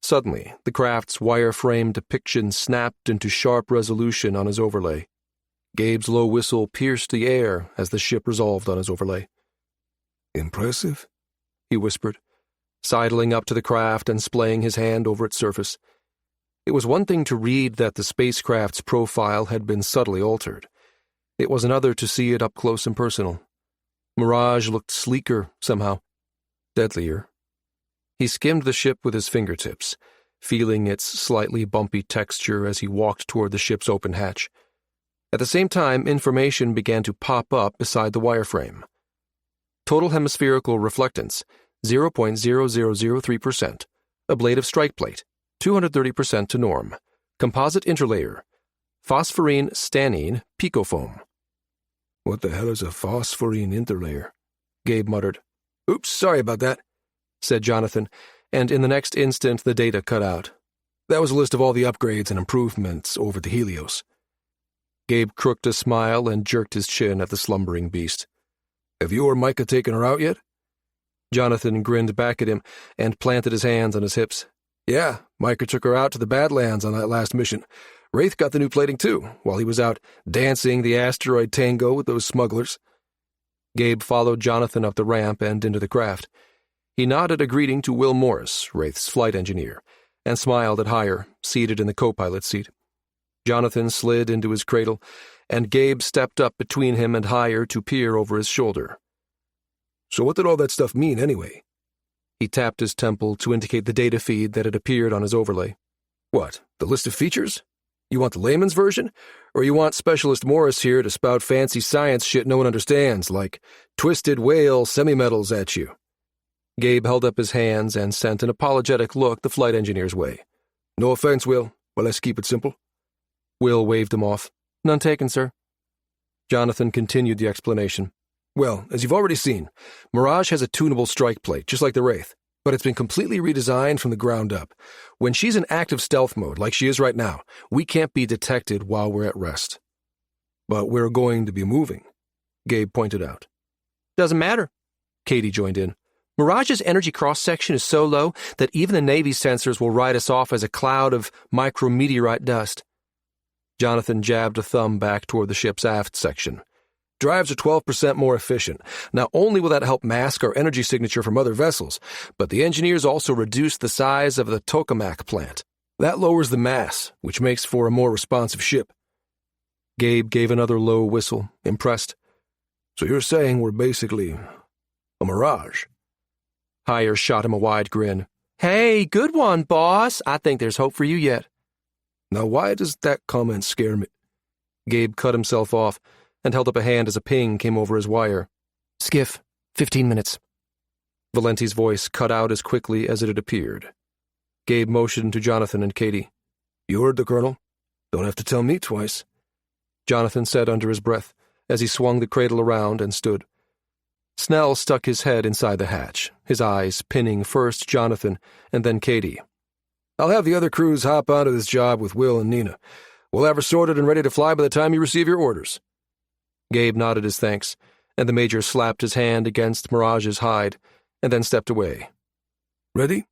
Suddenly, the craft's wireframe depiction snapped into sharp resolution on his overlay. Gabe's low whistle pierced the air as the ship resolved on his overlay. Impressive, he whispered, sidling up to the craft and splaying his hand over its surface. It was one thing to read that the spacecraft's profile had been subtly altered. It was another to see it up close and personal. Mirage looked sleeker, somehow. Deadlier. He skimmed the ship with his fingertips, feeling its slightly bumpy texture as he walked toward the ship's open hatch. At the same time, information began to pop up beside the wireframe. Total hemispherical reflectance, 0.0003%. Ablative strike plate, 230% to norm. Composite interlayer, phosphorine stannine picofoam. What the hell is a phosphorine interlayer? Gabe muttered. Oops, sorry about that, said Jonathan, and in the next instant the data cut out. That was a list of all the upgrades and improvements over the Helios. Gabe crooked a smile and jerked his chin at the slumbering beast. Have you or Micah taken her out yet? Jonathan grinned back at him and planted his hands on his hips. Yeah, Micah took her out to the Badlands on that last mission. Wraith got the new plating too, while he was out dancing the asteroid tango with those smugglers. Gabe followed Jonathan up the ramp and into the craft. He nodded a greeting to Will Morris, Wraith's flight engineer, and smiled at Hire, seated in the co-pilot seat. Jonathan slid into his cradle, and Gabe stepped up between him and Hire to peer over his shoulder. So what did all that stuff mean, anyway? He tapped his temple to indicate the data feed that had appeared on his overlay. What, the list of features? You want the layman's version? Or you want Specialist Morris here to spout fancy science shit no one understands, like twisted whale semi-metals at you? Gabe held up his hands and sent an apologetic look the flight engineer's way. No offense, Will, but let's keep it simple. Will waved him off. None taken, sir. Jonathan continued the explanation. Well, as you've already seen, Mirage has a tunable strike plate, just like the Wraith, but it's been completely redesigned from the ground up. When she's in active stealth mode, like she is right now, we can't be detected while we're at rest. But we're going to be moving, Gabe pointed out. Doesn't matter, Katie joined in. Mirage's energy cross-section is so low that even the Navy sensors will write us off as a cloud of micrometeorite dust. Jonathan jabbed a thumb back toward the ship's aft section. Drives are 12% more efficient. Not only will that help mask our energy signature from other vessels, but the engineers also reduce the size of the tokamak plant. That lowers the mass, which makes for a more responsive ship. Gabe gave another low whistle, impressed. So you're saying we're basically a mirage? Hire shot him a wide grin. Hey, good one, boss. I think there's hope for you yet. Now why does that comment scare me? Gabe cut himself off and held up a hand as a ping came over his wire. Skiff, 15 minutes. Valenti's voice cut out as quickly as it had appeared. Gabe motioned to Jonathan and Katie. You heard the Colonel. Don't have to tell me twice. Jonathan said under his breath as he swung the cradle around and stood. Snell stuck his head inside the hatch, his eyes pinning first Jonathan and then Katie. I'll have the other crews hop onto this job with Will and Nina. We'll have her sorted and ready to fly by the time you receive your orders. Gabe nodded his thanks, and the Major slapped his hand against Mirage's hide and then stepped away. Ready?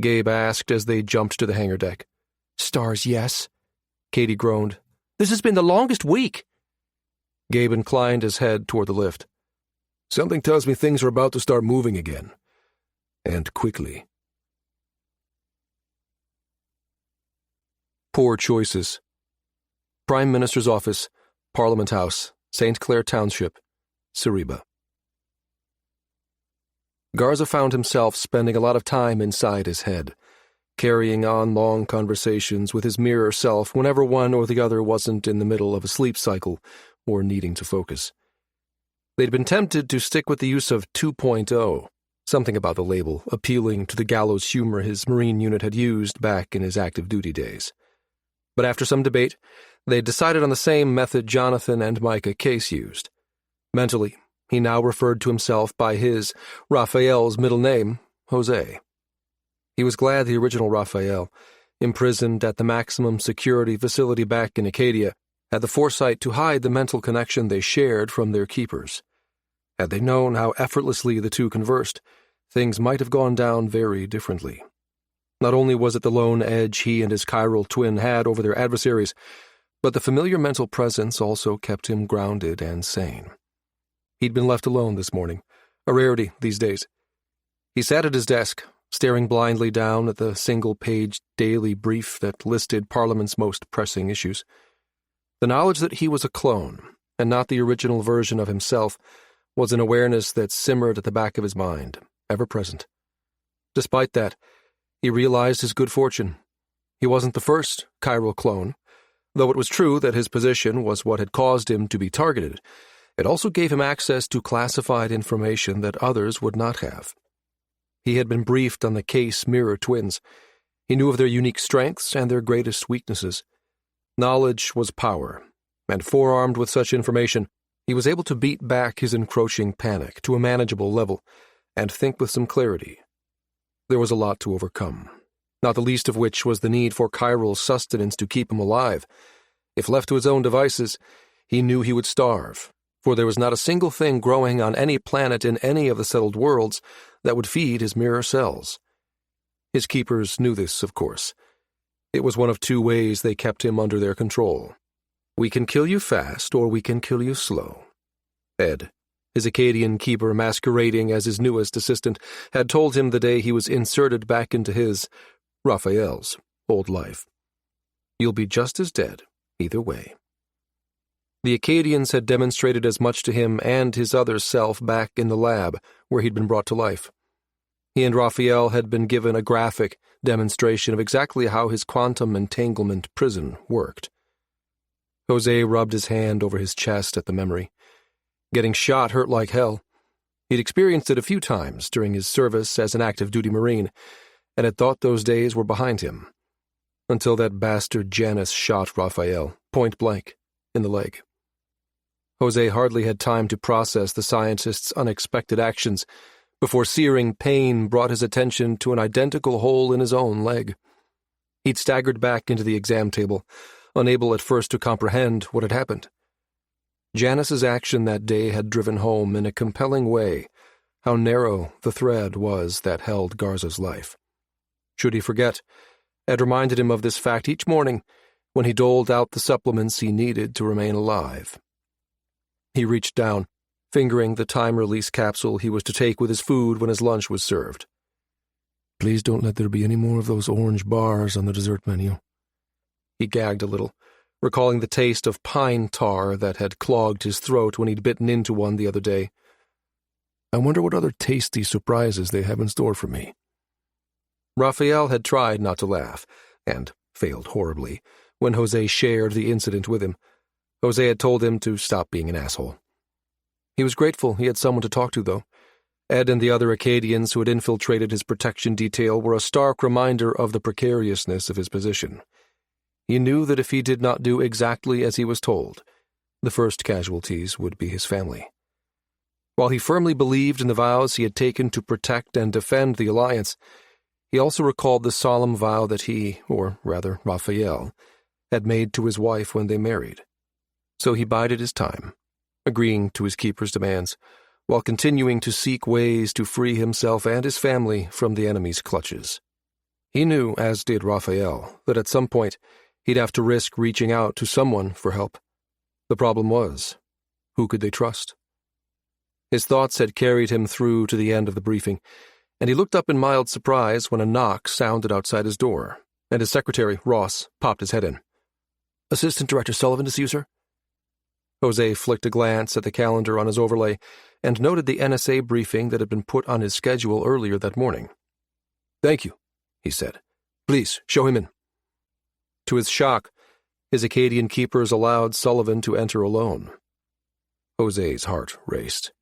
Gabe asked as they jumped to the hangar deck. Stars, yes. Katie groaned. This has been the longest week. Gabe inclined his head toward the lift. Something tells me things are about to start moving again. And quickly. Poor choices. Prime Minister's Office, Parliament House, St. Clair Township, Cereba. Garza found himself spending a lot of time inside his head, carrying on long conversations with his mirror self whenever one or the other wasn't in the middle of a sleep cycle or needing to focus. They'd been tempted to stick with the use of 2.0, something about the label appealing to the gallows humor his Marine unit had used back in his active duty days. But after some debate, they decided on the same method Jonathan and Micah Case used. Mentally, he now referred to himself by his, Raphael's, middle name, Jose. He was glad the original Raphael, imprisoned at the maximum security facility back in Acadia, had the foresight to hide the mental connection they shared from their keepers. Had they known how effortlessly the two conversed, things might have gone down very differently. Not only was it the lone edge he and his chiral twin had over their adversaries, but the familiar mental presence also kept him grounded and sane. He'd been left alone this morning, a rarity these days. He sat at his desk, staring blindly down at the single-page daily brief that listed Parliament's most pressing issues. The knowledge that he was a clone, and not the original version of himself, was an awareness that simmered at the back of his mind, ever present. Despite that, he realized his good fortune. He wasn't the first chiral clone. Though it was true that his position was what had caused him to be targeted, it also gave him access to classified information that others would not have. He had been briefed on the Case mirror twins. He knew of their unique strengths and their greatest weaknesses. Knowledge was power, and forearmed with such information, he was able to beat back his encroaching panic to a manageable level and think with some clarity. There was a lot to overcome, not the least of which was the need for chiral sustenance to keep him alive. If left to his own devices, he knew he would starve, for there was not a single thing growing on any planet in any of the settled worlds that would feed his mirror cells. His keepers knew this, of course. It was one of two ways they kept him under their control. We can kill you fast, or we can kill you slow. Ed, his Acadian keeper masquerading as his newest assistant, had told him the day he was inserted back into his, Raphael's, old life. You'll be just as dead, either way. The Acadians had demonstrated as much to him and his other self back in the lab, where he'd been brought to life. He and Raphael had been given a graphic demonstration of exactly how his quantum entanglement prison worked. Jose rubbed his hand over his chest at the memory. Getting shot hurt like hell. He'd experienced it a few times during his service as an active-duty Marine, and had thought those days were behind him, until that bastard Janus shot Raphael, point blank, in the leg. Jose hardly had time to process the scientist's unexpected actions before searing pain brought his attention to an identical hole in his own leg. He'd staggered back into the exam table, unable at first to comprehend what had happened. Janus's action that day had driven home in a compelling way how narrow the thread was that held Garza's life. Should he forget, Ed reminded him of this fact each morning when he doled out the supplements he needed to remain alive. He reached down, fingering the time-release capsule he was to take with his food when his lunch was served. Please don't let there be any more of those orange bars on the dessert menu. He gagged a little, recalling the taste of pine tar that had clogged his throat when he'd bitten into one the other day. I wonder what other tasty surprises they have in store for me. Raphael had tried not to laugh, and failed horribly, when Jose shared the incident with him. Jose had told him to stop being an asshole. He was grateful he had someone to talk to, though. Ed and the other Acadians who had infiltrated his protection detail were a stark reminder of the precariousness of his position. He knew that if he did not do exactly as he was told, the first casualties would be his family. While he firmly believed in the vows he had taken to protect and defend the Alliance, he also recalled the solemn vow that he, or rather Raphael, had made to his wife when they married. So he bided his time, agreeing to his keeper's demands, while continuing to seek ways to free himself and his family from the enemy's clutches. He knew, as did Raphael, that at some point he'd have to risk reaching out to someone for help. The problem was, who could they trust? His thoughts had carried him through to the end of the briefing, and he looked up in mild surprise when a knock sounded outside his door, and his secretary, Ross, popped his head in. Assistant Director Sullivan to see you, sir? Jose flicked a glance at the calendar on his overlay and noted the NSA briefing that had been put on his schedule earlier that morning. Thank you, he said. Please, show him in. To his shock, his Acadian keepers allowed Sullivan to enter alone. Jose's heart raced.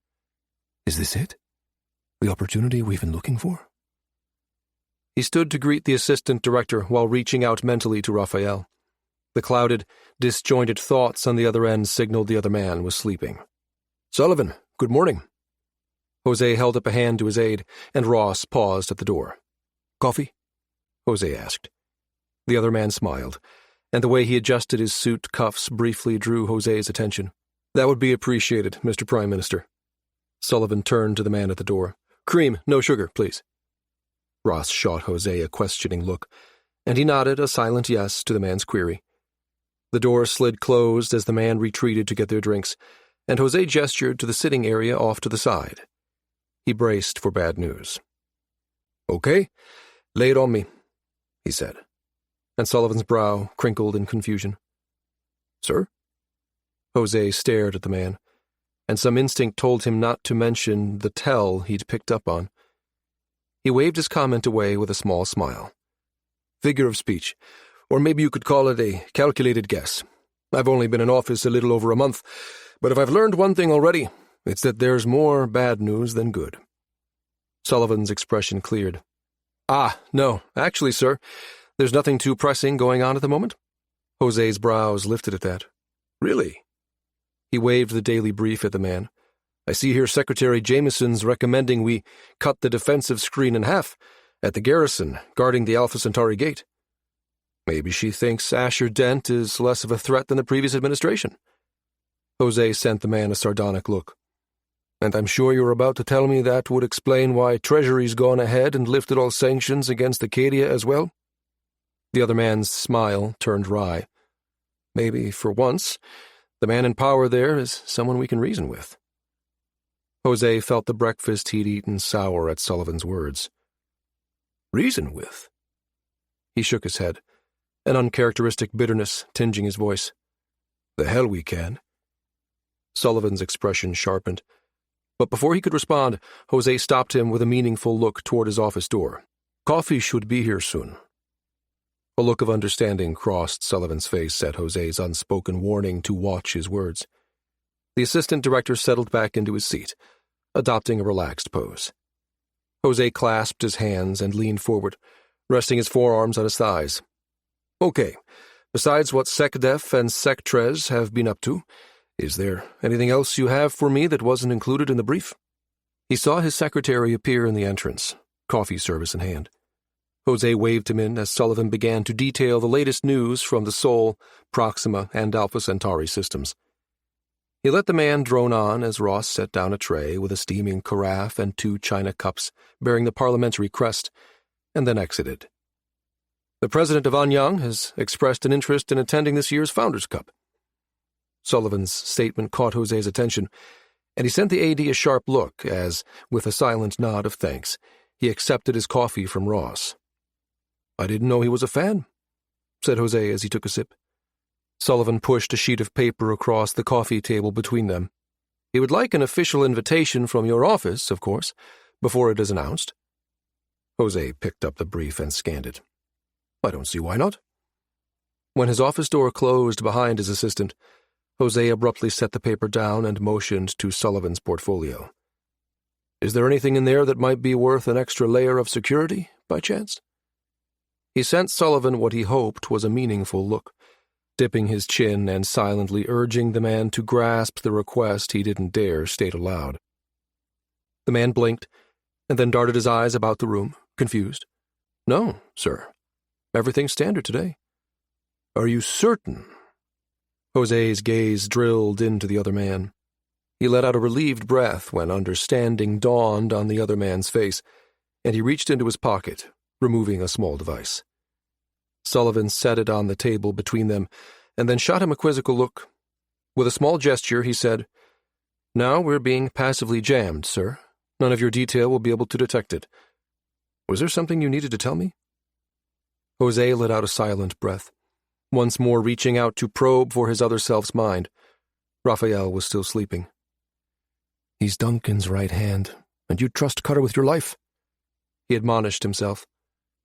Is this it? The opportunity we've been looking for? He stood to greet the assistant director while reaching out mentally to Raphael. The clouded, disjointed thoughts on the other end signaled the other man was sleeping. "Sullivan, good morning." Jose held up a hand to his aide, and Ross paused at the door. "Coffee?" Jose asked. The other man smiled, and the way he adjusted his suit cuffs briefly drew Jose's attention. "That would be appreciated, Mr. Prime Minister." Sullivan turned to the man at the door. "Cream, no sugar, please." Ross shot Jose a questioning look, and he nodded a silent yes to the man's query. The door slid closed as the man retreated to get their drinks, and Jose gestured to the sitting area off to the side. He braced for bad news. "Okay, lay it on me," he said, and Sullivan's brow crinkled in confusion. "Sir?" Jose stared at the man, and some instinct told him not to mention the tell he'd picked up on. He waved his comment away with a small smile. "Figure of speech, or maybe you could call it a calculated guess. I've only been in office a little over a month, but if I've learned one thing already, it's that there's more bad news than good." Sullivan's expression cleared. No, actually, sir, there's nothing too pressing going on at the moment." Jose's brows lifted at that. "Really?" He waved the daily brief at the man. "I see here Secretary Jameson's recommending we cut the defensive screen in half at the garrison guarding the Alpha Centauri gate. Maybe she thinks Asher Dent is less of a threat than the previous administration." Jose sent the man a sardonic look. "And I'm sure you're about to tell me that would explain why Treasury's gone ahead and lifted all sanctions against Acadia as well?" The other man's smile turned wry. "Maybe, for once, the man in power there is someone we can reason with." Jose felt the breakfast he'd eaten sour at Sullivan's words. "Reason with?" He shook his head, an uncharacteristic bitterness tinging his voice. "The hell we can." Sullivan's expression sharpened, but before he could respond, Jose stopped him with a meaningful look toward his office door. "Coffee should be here soon." A look of understanding crossed Sullivan's face at Jose's unspoken warning to watch his words. The assistant director settled back into his seat, adopting a relaxed pose. Jose clasped his hands and leaned forward, resting his forearms on his thighs. "Okay, besides what SecDef and SecTres have been up to, is there anything else you have for me that wasn't included in the brief?" He saw his secretary appear in the entrance, coffee service in hand. Jose waved him in as Sullivan began to detail the latest news from the Sol, Proxima, and Alpha Centauri systems. He let the man drone on as Ross set down a tray with a steaming carafe and 2 china cups bearing the parliamentary crest, and then exited. "The president of Anyang has expressed an interest in attending this year's Founders' Cup." Sullivan's statement caught Jose's attention, and he sent the AD a sharp look as, with a silent nod of thanks, he accepted his coffee from Ross. "I didn't know he was a fan," said Jose as he took a sip. Sullivan pushed a sheet of paper across the coffee table between them. "He would like an official invitation from your office, of course, before it is announced." Jose picked up the brief and scanned it. "I don't see why not." When his office door closed behind his assistant, Jose abruptly set the paper down and motioned to Sullivan's portfolio. "Is there anything in there that might be worth an extra layer of security, by chance?" He sent Sullivan what he hoped was a meaningful look, dipping his chin and silently urging the man to grasp the request he didn't dare state aloud. The man blinked, and then darted his eyes about the room, confused. "No, sir. Everything's standard today." "Are you certain?" Jose's gaze drilled into the other man. He let out a relieved breath when understanding dawned on the other man's face, and he reached into his pocket, removing a small device. Sullivan set it on the table between them, and then shot him a quizzical look. With a small gesture, he said, "Now we're being passively jammed, sir. None of your detail will be able to detect it. Was there something you needed to tell me?" Jose let out a silent breath, once more reaching out to probe for his other self's mind. Raphael was still sleeping. "He's Duncan's right hand, and you'd trust Cutter with your life," he admonished himself.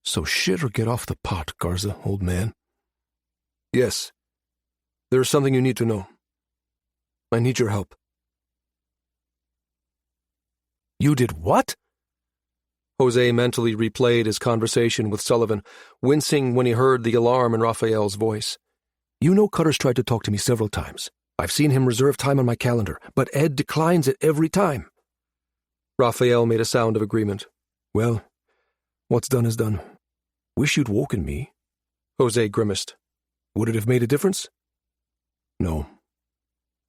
"So shit or get off the pot, Garza, old man." "Yes. There's something you need to know. I need your help." "You did what?" Jose mentally replayed his conversation with Sullivan, wincing when he heard the alarm in Raphael's voice. You know Cutter's tried to talk to me several times. I've seen him reserve time on my calendar, but Ed declines it every time. Raphael made a sound of agreement. Well, what's done is done. Wish you'd woken me. Jose grimaced. Would it have made a difference? No.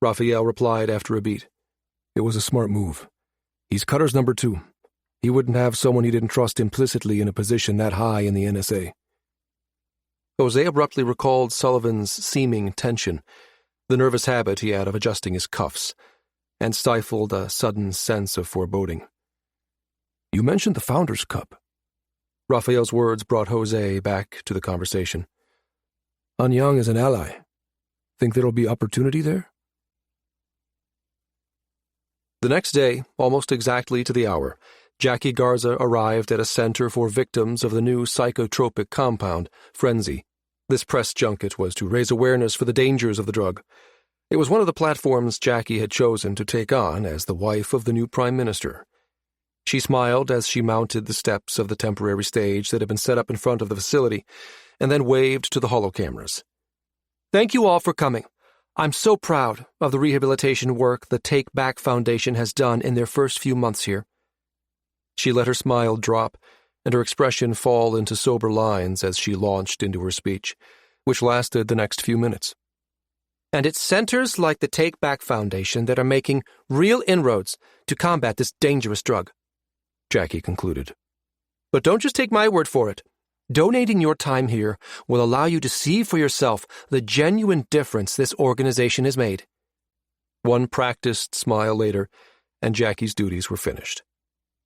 Raphael replied after a beat. It was a smart move. He's Cutter's number 2. He wouldn't have someone he didn't trust implicitly in a position that high in the NSA. Jose abruptly recalled Sullivan's seeming tension, the nervous habit he had of adjusting his cuffs, and stifled a sudden sense of foreboding. You mentioned the Founders' Cup. Raphael's words brought Jose back to the conversation. Anyang is an ally. Think there'll be opportunity there? The next day, almost exactly to the hour, Jackie Garza arrived at a center for victims of the new psychotropic compound, Frenzy. This press junket was to raise awareness for the dangers of the drug. It was one of the platforms Jackie had chosen to take on as the wife of the new prime minister. She smiled as she mounted the steps of the temporary stage that had been set up in front of the facility, and then waved to the holo cameras. Thank you all for coming. I'm so proud of the rehabilitation work the Take Back Foundation has done in their first few months here. She let her smile drop and her expression fall into sober lines as she launched into her speech, which lasted the next few minutes. And it's centers like the Take Back Foundation that are making real inroads to combat this dangerous drug, Jackie concluded. But don't just take my word for it. Donating your time here will allow you to see for yourself the genuine difference this organization has made. One practiced smile later, and Jackie's duties were finished.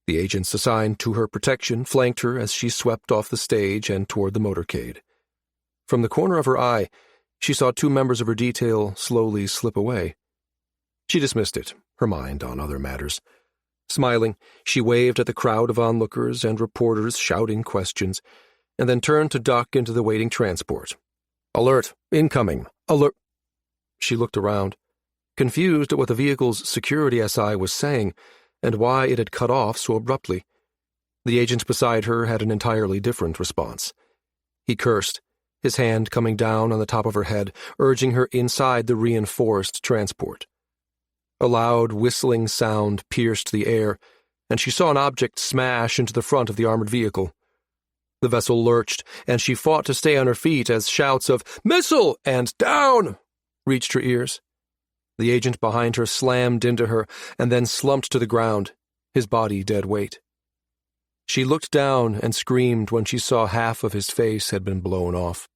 The agents assigned to her protection flanked her as she swept off the stage and toward the motorcade. From the corner of her eye, she saw 2 members of her detail slowly slip away. She dismissed it, her mind on other matters. Smiling, she waved at the crowd of onlookers and reporters shouting questions, and then turned to duck into the waiting transport. Alert! Incoming! Alert! She looked around, confused at what the vehicle's security SI was saying, and why it had cut off so abruptly. The agent beside her had an entirely different response. He cursed, his hand coming down on the top of her head, urging her inside the reinforced transport. A loud, whistling sound pierced the air, and she saw an object smash into the front of the armored vehicle. The vessel lurched, and she fought to stay on her feet as shouts of "Missile!" and "Down!" reached her ears. The agent behind her slammed into her and then slumped to the ground, his body dead weight. She looked down and screamed when she saw half of his face had been blown off.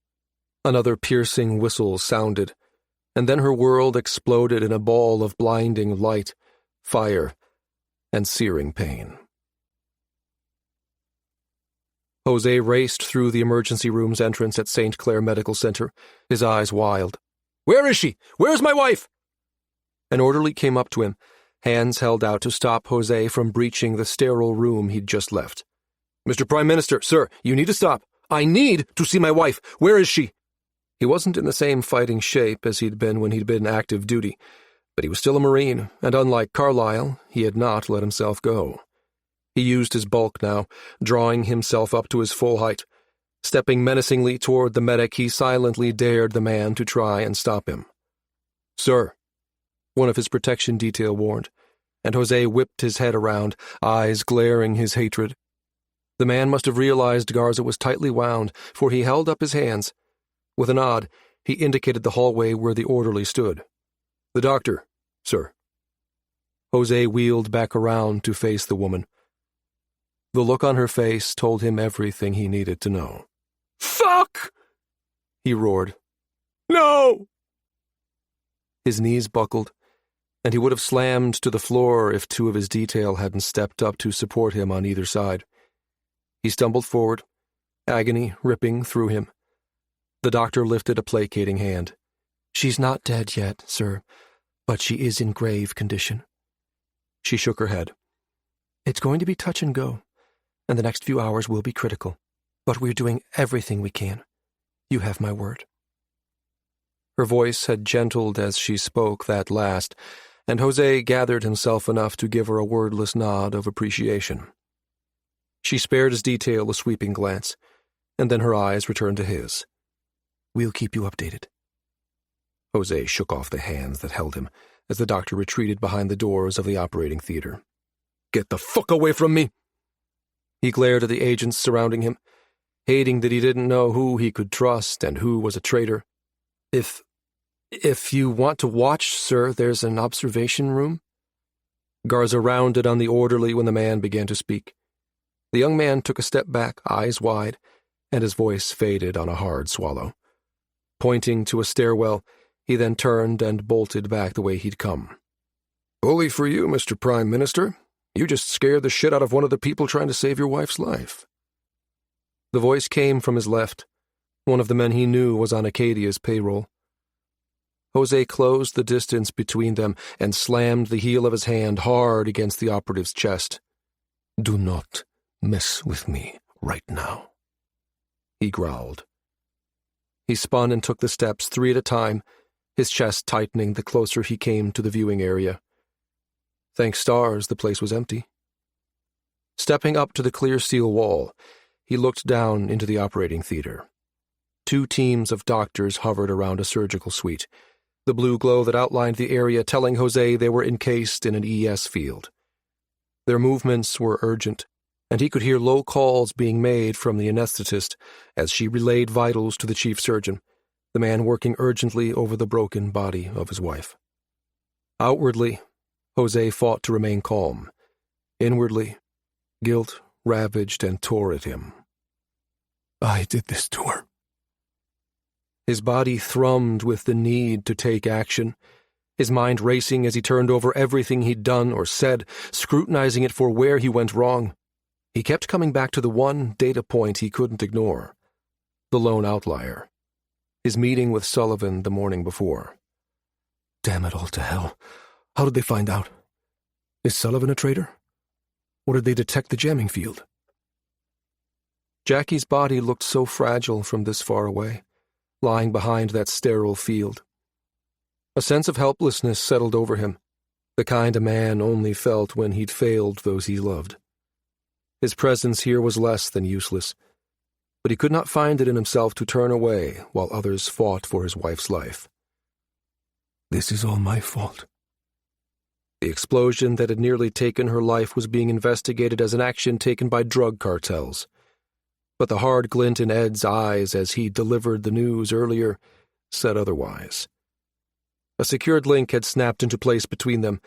Another piercing whistle sounded, and then her world exploded in a ball of blinding light, fire, and searing pain. Jose raced through the emergency room's entrance at St. Clair Medical Center, his eyes wild. "Where is she? Where's my wife?" An orderly came up to him, hands held out to stop Jose from breaching the sterile room he'd just left. "Mr. Prime Minister, sir, you need to stop. I need to see my wife. Where is she?" He wasn't in the same fighting shape as he'd been when he'd been active duty, but he was still a Marine, and unlike Carlyle, he had not let himself go. He used his bulk now, drawing himself up to his full height. Stepping menacingly toward the medic, he silently dared the man to try and stop him. "Sir," one of his protection detail warned, and Jose whipped his head around, eyes glaring his hatred. The man must have realized Garza was tightly wound, for he held up his hands. With a nod, he indicated the hallway where the orderly stood. "The doctor, sir." Jose wheeled back around to face the woman. The look on her face told him everything he needed to know. "Fuck!" he roared. "No!" His knees buckled, and he would have slammed to the floor if 2 of his detail hadn't stepped up to support him on either side. He stumbled forward, agony ripping through him. The doctor lifted a placating hand. "She's not dead yet, sir, but she is in grave condition." She shook her head. "It's going to be touch and go, and the next few hours will be critical, but we're doing everything we can. You have my word." Her voice had gentled as she spoke that last, and Jose gathered himself enough to give her a wordless nod of appreciation. She spared his detail a sweeping glance, and then her eyes returned to his. "We'll keep you updated." Jose shook off the hands that held him as the doctor retreated behind the doors of the operating theater. "Get the fuck away from me!" He glared at the agents surrounding him, hating that he didn't know who he could trust and who was a traitor. If you want to watch, sir, there's an observation room." Garza rounded on the orderly when the man began to speak. The young man took a step back, eyes wide, and his voice faded on a hard swallow. Pointing to a stairwell, he then turned and bolted back the way he'd come. "Bully for you, Mr. Prime Minister. You just scared the shit out of one of the people trying to save your wife's life." The voice came from his left. One of the men he knew was on Acadia's payroll. Jose closed the distance between them and slammed the heel of his hand hard against the operative's chest. "Do not mess with me right now," he growled. He spun and took the steps 3 at a time, his chest tightening the closer he came to the viewing area. Thank stars, the place was empty. Stepping up to the clear steel wall, he looked down into the operating theater. 2 teams of doctors hovered around a surgical suite, the blue glow that outlined the area telling Jose they were encased in an ES field. Their movements were urgent, and he could hear low calls being made from the anesthetist as she relayed vitals to the chief surgeon, the man working urgently over the broken body of his wife. Outwardly, Jose fought to remain calm. Inwardly, guilt ravaged and tore at him. "I did this to her." His body thrummed with the need to take action, his mind racing as he turned over everything he'd done or said, scrutinizing it for where he went wrong. He kept coming back to the one data point he couldn't ignore, the lone outlier, his meeting with Sullivan the morning before. Damn it all to hell. How did they find out? Is Sullivan a traitor? Or did they detect the jamming field? Jackie's body looked so fragile from this far away, lying behind that sterile field. A sense of helplessness settled over him, the kind a man only felt when he'd failed those he loved. His presence here was less than useless, but he could not find it in himself to turn away while others fought for his wife's life. This is all my fault. The explosion that had nearly taken her life was being investigated as an action taken by drug cartels. But the hard glint in Ed's eyes as he delivered the news earlier said otherwise. A secured link had snapped into place between them,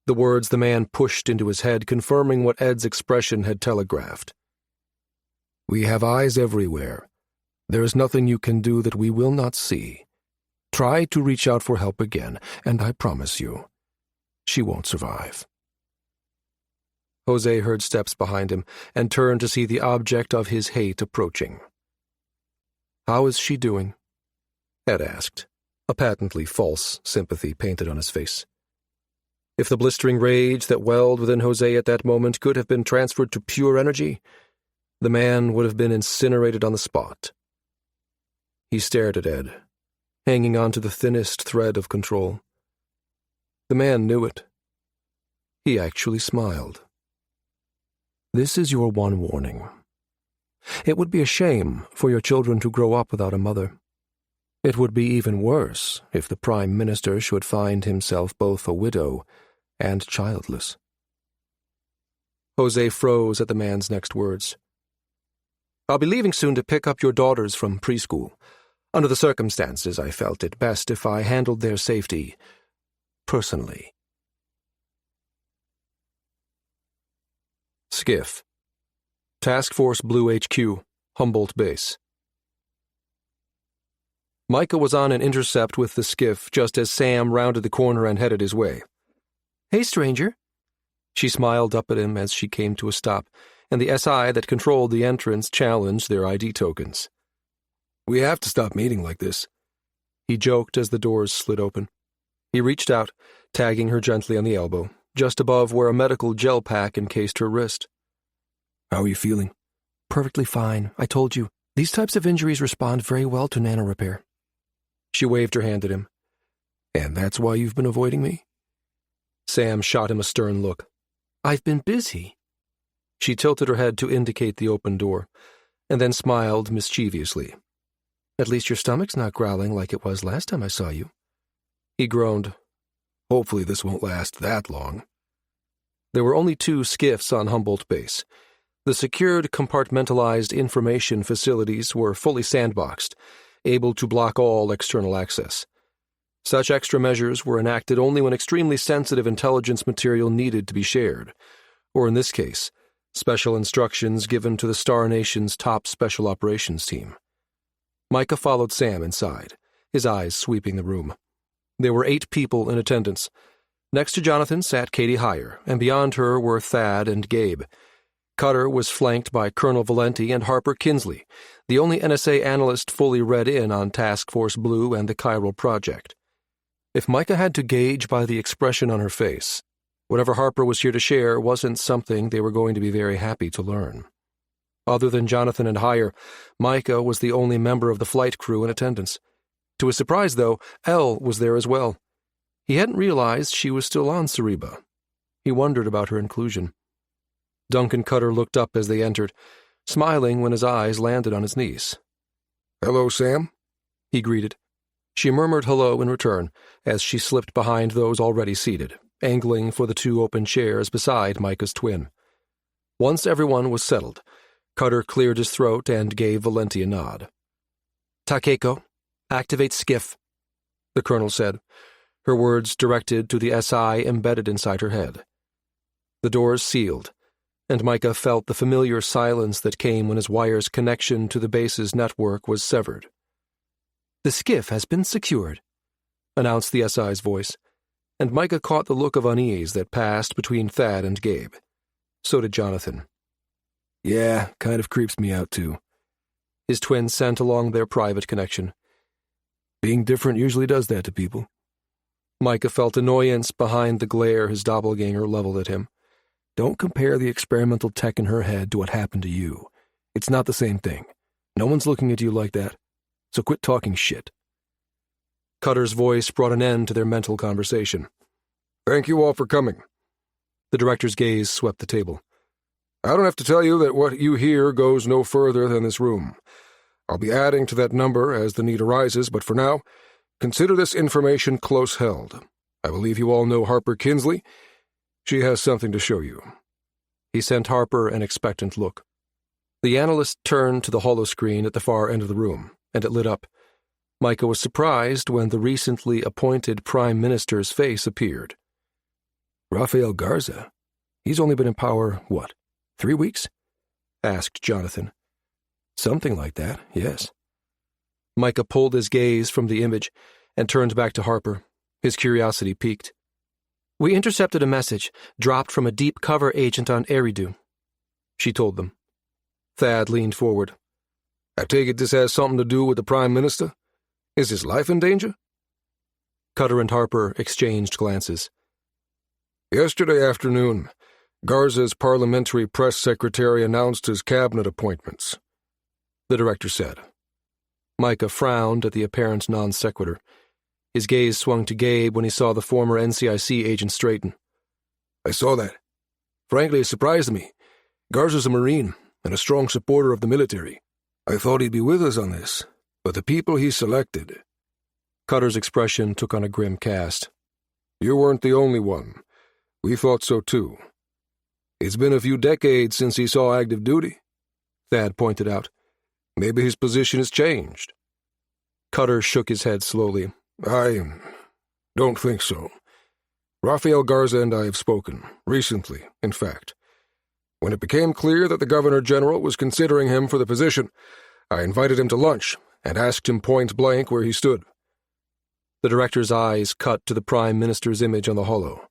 the words the man pushed into his head confirming what Ed's expression had telegraphed. "We have eyes everywhere. There is nothing you can do that we will not see. Try to reach out for help again, and I promise you, she won't survive." Jose heard steps behind him and turned to see the object of his hate approaching. "How is she doing?" Ed asked, a patently false sympathy painted on his face. If the blistering rage that welled within Jose at that moment could have been transferred to pure energy, the man would have been incinerated on the spot. He stared at Ed, hanging on to the thinnest thread of control. The man knew it. He actually smiled. "This is your one warning. It would be a shame for your children to grow up without a mother. It would be even worse if the Prime Minister should find himself both a widow and childless." Jose froze at the man's next words. "I'll be leaving soon to pick up your daughters from preschool. Under the circumstances, I felt it best if I handled their safety personally." Skiff. Task Force Blue HQ, Humboldt Base. Micah was on an intercept with the skiff just as Sam rounded the corner and headed his way. "Hey, stranger." She smiled up at him as she came to a stop, and the SI that controlled the entrance challenged their ID tokens. "We have to stop meeting like this," he joked as the doors slid open. He reached out, tagging her gently on the elbow, just above where a medical gel pack encased her wrist. "How are you feeling?" "Perfectly fine. I told you. These types of injuries respond very well to nanorepair." She waved her hand at him. "And that's why you've been avoiding me?" Sam shot him a stern look. "I've been busy." She tilted her head to indicate the open door, and then smiled mischievously. "At least your stomach's not growling like it was last time I saw you." He groaned. "Hopefully this won't last that long." There were only 2 skiffs on Humboldt Base. The secured, compartmentalized information facilities were fully sandboxed, able to block all external access. Such extra measures were enacted only when extremely sensitive intelligence material needed to be shared, or in this case, special instructions given to the Star Nation's top special operations team. Micah followed Sam inside, his eyes sweeping the room. There were 8 people in attendance. Next to Jonathan sat Katie Heyer, and beyond her were Thad and Gabe. Cutter was flanked by Colonel Valenti and Harper Kinsley, the only NSA analyst fully read in on Task Force Blue and the Chiral project. If Micah had to gauge by the expression on her face, whatever Harper was here to share wasn't something they were going to be very happy to learn. Other than Jonathan and Heyer, Micah was the only member of the flight crew in attendance. To his surprise, though, Elle was there as well. He hadn't realized she was still on Cereba. He wondered about her inclusion. Duncan Cutter looked up as they entered, smiling when his eyes landed on his niece. "Hello, Sam," he greeted. She murmured hello in return as she slipped behind those already seated, angling for the 2 open chairs beside Micah's twin. Once everyone was settled, Cutter cleared his throat and gave Valenti a nod. "Takeko, activate skiff," the colonel said, her words directed to the SI embedded inside her head. The doors sealed, and Micah felt the familiar silence that came when his wire's connection to the base's network was severed. "The skiff has been secured," announced the SI's voice, and Micah caught the look of unease that passed between Thad and Gabe. So did Jonathan. "Yeah, kind of creeps me out, too," his twin sent along their private connection. "Being different usually does that to people." Micah felt annoyance behind the glare his doppelganger leveled at him. "Don't compare the experimental tech in her head to what happened to you. It's not the same thing. No one's looking at you like that. So quit talking shit." Cutter's voice brought an end to their mental conversation. "Thank you all for coming." The director's gaze swept the table. "I don't have to tell you that what you hear goes no further than this room. I'll be adding to that number as the need arises, but for now, consider this information close held. I believe you all know Harper Kinsley. She has something to show you." He sent Harper an expectant look. The analyst turned to the holoscreen at the far end of the room, and it lit up. Micah was surprised when the recently appointed Prime Minister's face appeared. "Rafael Garza? He's only been in power, 3 weeks?" asked Jonathan. "Something like that, yes." Micah pulled his gaze from the image and turned back to Harper, his curiosity piqued. "We intercepted a message dropped from a deep cover agent on Eridu," she told them. Thad leaned forward. "I take it this has something to do with the Prime Minister? Is his life in danger?" Cutter and Harper exchanged glances. "Yesterday afternoon, Garza's parliamentary press secretary announced his cabinet appointments," the director said. Micah frowned at the apparent non-sequitur. His gaze swung to Gabe when he saw the former NCIC agent straighten. "I saw that. Frankly, it surprised me. Garza's a Marine and a strong supporter of the military. I thought he'd be with us on this, but the people he selected..." Cutter's expression took on a grim cast. "You weren't the only one. We thought so too. It's been a few decades since he saw active duty," Thad pointed out. "Maybe his position has changed." Cutter shook his head slowly. "I don't think so. Rafael Garza and I have spoken, recently, in fact. When it became clear that the Governor-General was considering him for the position, I invited him to lunch and asked him point-blank where he stood." The director's eyes cut to the Prime Minister's image on the holo.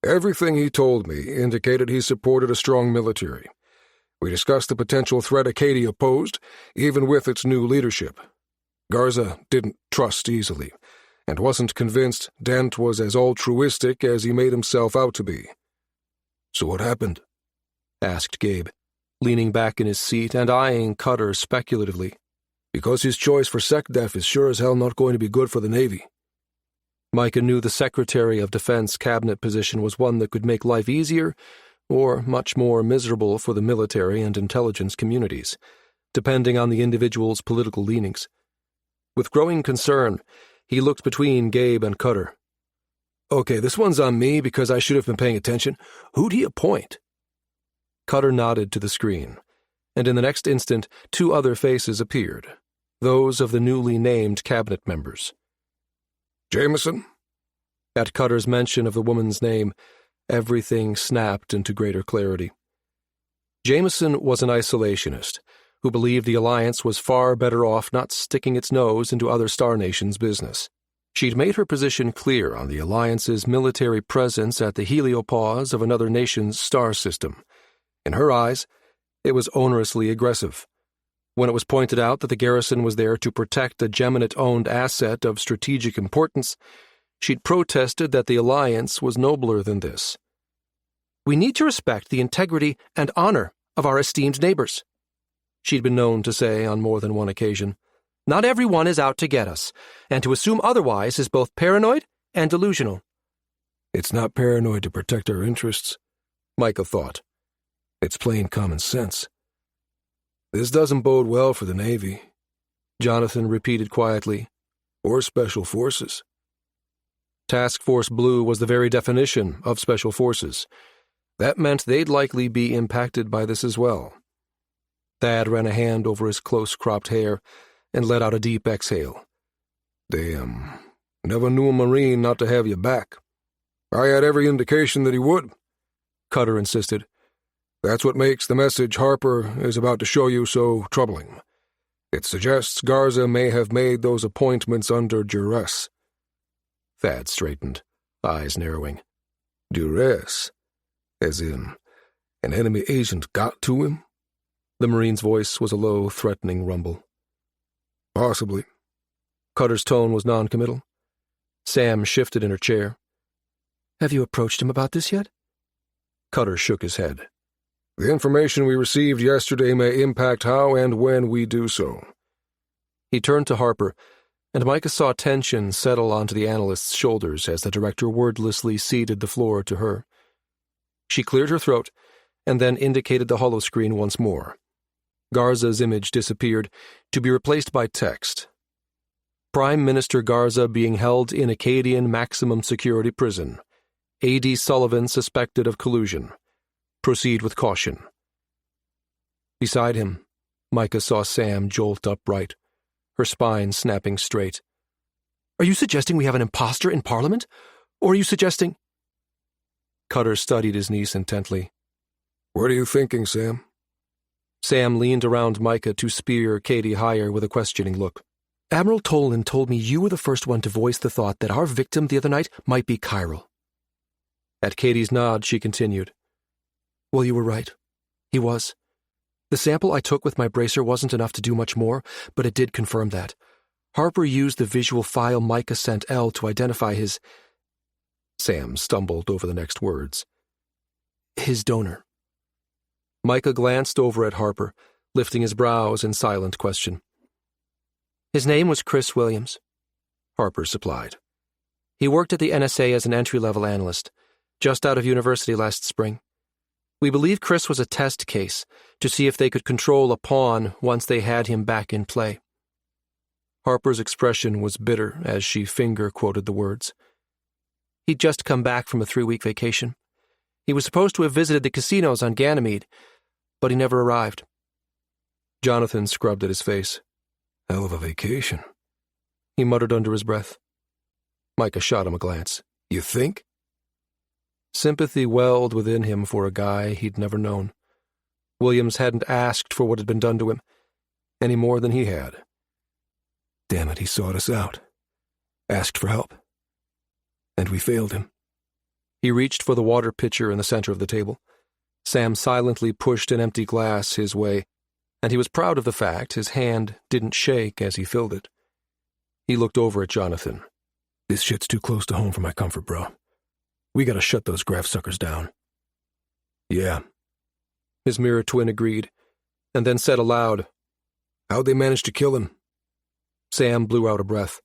"Everything he told me indicated he supported a strong military. We discussed the potential threat Acadia posed, even with its new leadership. Garza didn't trust easily, and wasn't convinced Dent was as altruistic as he made himself out to be." "So what happened?" asked Gabe, leaning back in his seat and eyeing Cutter speculatively. "Because his choice for SecDef is sure as hell not going to be good for the Navy." Micah knew the Secretary of Defense cabinet position was one that could make life easier or much more miserable for the military and intelligence communities, depending on the individual's political leanings. With growing concern, he looked between Gabe and Cutter. "Okay, this one's on me because I should have been paying attention. Who'd he appoint?" Cutter nodded to the screen, and in the next instant 2 other faces appeared, those of the newly named cabinet members. "Jameson?" At Cutter's mention of the woman's name, everything snapped into greater clarity. Jameson was an isolationist who believed the Alliance was far better off not sticking its nose into other star nations' business. She'd made her position clear on the Alliance's military presence at the heliopause of another nation's star system. In her eyes, it was onerously aggressive. When it was pointed out that the garrison was there to protect a Geminate-owned asset of strategic importance, she'd protested that the Alliance was nobler than this. "We need to respect the integrity and honor of our esteemed neighbors," she'd been known to say on more than one occasion. "Not everyone is out to get us, and to assume otherwise is both paranoid and delusional." "It's not paranoid to protect our interests," Micah thought. "It's plain common sense." "This doesn't bode well for the Navy," Jonathan repeated quietly, "or Special Forces." Task Force Blue was the very definition of Special Forces. That meant they'd likely be impacted by this as well. Thad ran a hand over his close-cropped hair and let out a deep exhale. "Damn. Never knew a Marine not to have your back. I had every indication that he would," Cutter insisted. "That's what makes the message Harper is about to show you so troubling. It suggests Garza may have made those appointments under duress." Thad straightened, eyes narrowing. "Duress? As in, an enemy agent got to him?" The Marine's voice was a low, threatening rumble. "Possibly." Cutter's tone was noncommittal. Sam shifted in her chair. "Have you approached him about this yet?" Cutter shook his head. "The information we received yesterday may impact how and when we do so." He turned to Harper, and Micah saw tension settle onto the analyst's shoulders as the director wordlessly ceded the floor to her. She cleared her throat and then indicated the holoscreen once more. Garza's image disappeared, to be replaced by text. "Prime Minister Garza being held in Acadian maximum security prison. A.D. Sullivan suspected of collusion. Proceed with caution." Beside him, Micah saw Sam jolt upright, her spine snapping straight. "Are you suggesting we have an imposter in Parliament? Or are you suggesting—" Cutter studied his niece intently. "What are you thinking, Sam?" Sam leaned around Micah to spear Katie higher with a questioning look. "Admiral Tolan told me you were the first one to voice the thought that our victim the other night might be Chiral." At Katie's nod, she continued. "Well, you were right. He was. The sample I took with my bracer wasn't enough to do much more, but it did confirm that. Harper used the visual file Micah sent Elle to identify his—" Sam stumbled over the next words. "His donor." Micah glanced over at Harper, lifting his brows in silent question. "His name was Chris Williams," Harper supplied. "He worked at the NSA as an entry-level analyst, just out of university last spring. We believe Chris was a test case to see if they could control a pawn once they had him back in play." Harper's expression was bitter as she finger-quoted the words. "He'd just come back from a 3-week vacation. He was supposed to have visited the casinos on Ganymede, but he never arrived." Jonathan scrubbed at his face. "Hell of a vacation," he muttered under his breath. Micah shot him a glance. "You think?" Sympathy welled within him for a guy he'd never known. Williams hadn't asked for what had been done to him, any more than he had. Damn it, he sought us out. Asked for help. And we failed him. He reached for the water pitcher in the center of the table. Sam silently pushed an empty glass his way, and he was proud of the fact his hand didn't shake as he filled it. He looked over at Jonathan. "This shit's too close to home for my comfort, bro. We gotta shut those graft suckers down." "Yeah," his mirror twin agreed, and then said aloud, "How'd they manage to kill him?" Sam blew out a breath.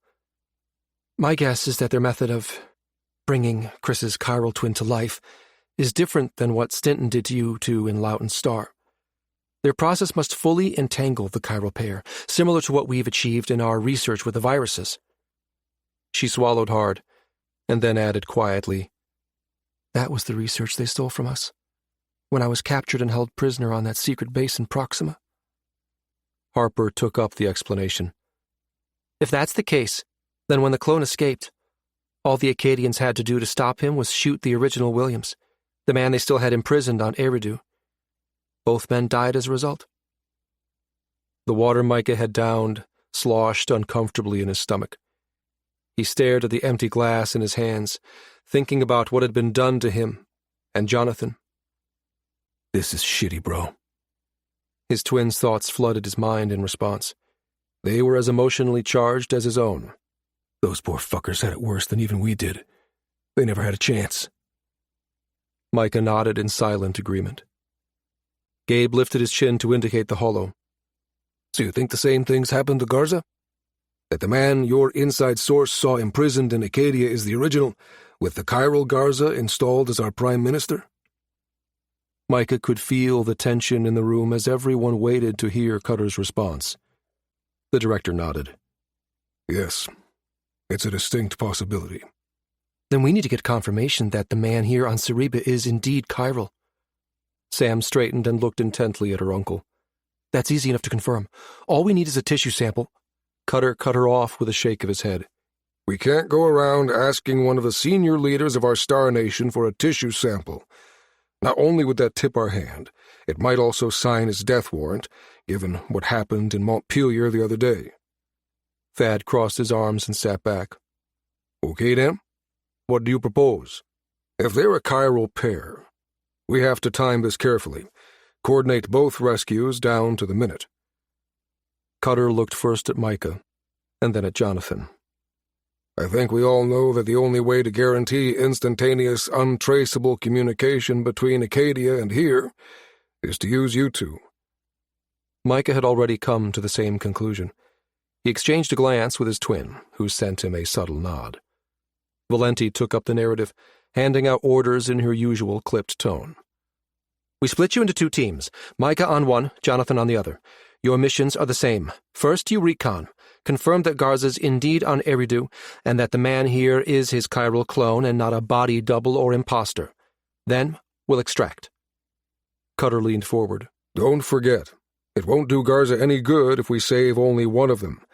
"My guess is that their method of bringing Chris's chiral twin to life is different than what Stinton did to you two in Loughton's Star. Their process must fully entangle the chiral pair, similar to what we've achieved in our research with the viruses." She swallowed hard, and then added quietly, "That was the research they stole from us, when I was captured and held prisoner on that secret base in Proxima." Harper took up the explanation. "If that's the case, then when the clone escaped, all the Acadians had to do to stop him was shoot the original Williams, the man they still had imprisoned on Eridu. Both men died as a result." The water Micah had downed sloshed uncomfortably in his stomach. He stared at the empty glass in his hands, thinking about what had been done to him and Jonathan. "This is shitty, bro." His twin's thoughts flooded his mind in response. They were as emotionally charged as his own. Those poor fuckers had it worse than even we did. They never had a chance. Micah nodded in silent agreement. Gabe lifted his chin to indicate the hollow. "So you think the same things happened to Garza? That the man your inside source saw imprisoned in Acadia is the original, with the chiral Garza installed as our prime minister?" Micah could feel the tension in the room as everyone waited to hear Cutter's response. The director nodded. "Yes, it's a distinct possibility." "Then we need to get confirmation that the man here on Cereba is indeed chiral." Sam straightened and looked intently at her uncle. "That's easy enough to confirm. All we need is a tissue sample." Cutter cut her off with a shake of his head. "We can't go around asking one of the senior leaders of our star nation for a tissue sample. Not only would that tip our hand, it might also sign his death warrant, given what happened in Montpelier the other day." Thad crossed his arms and sat back. "Okay, then. What do you propose? If they're a chiral pair, we have to time this carefully, coordinate both rescues down to the minute." Cutter looked first at Micah, and then at Jonathan. "I think we all know that the only way to guarantee instantaneous, untraceable communication between Acadia and here is to use you two." Micah had already come to the same conclusion. He exchanged a glance with his twin, who sent him a subtle nod. Valenti took up the narrative, handing out orders in her usual clipped tone. "We split you into two teams, Micah on one, Jonathan on the other. Your missions are the same. First, you recon. Confirm that Garza's indeed on Eridu, and that the man here is his chiral clone and not a body double or imposter. Then, we'll extract." Cutter leaned forward. "Don't forget, it won't do Garza any good if we save only one of them.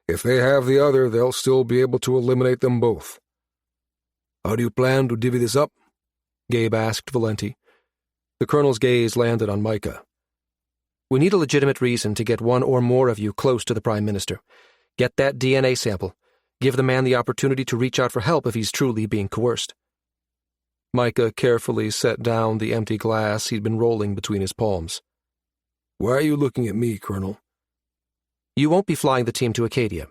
If they have the other, they'll still be able to eliminate them both." "How do you plan to divvy this up?" Gabe asked Valenti. The colonel's gaze landed on Micah. "We need a legitimate reason to get one or more of you close to the Prime Minister. Get that DNA sample. Give the man the opportunity to reach out for help if he's truly being coerced." Micah carefully set down the empty glass he'd been rolling between his palms. "Why are you looking at me, Colonel?" "You won't be flying the team to Acadia.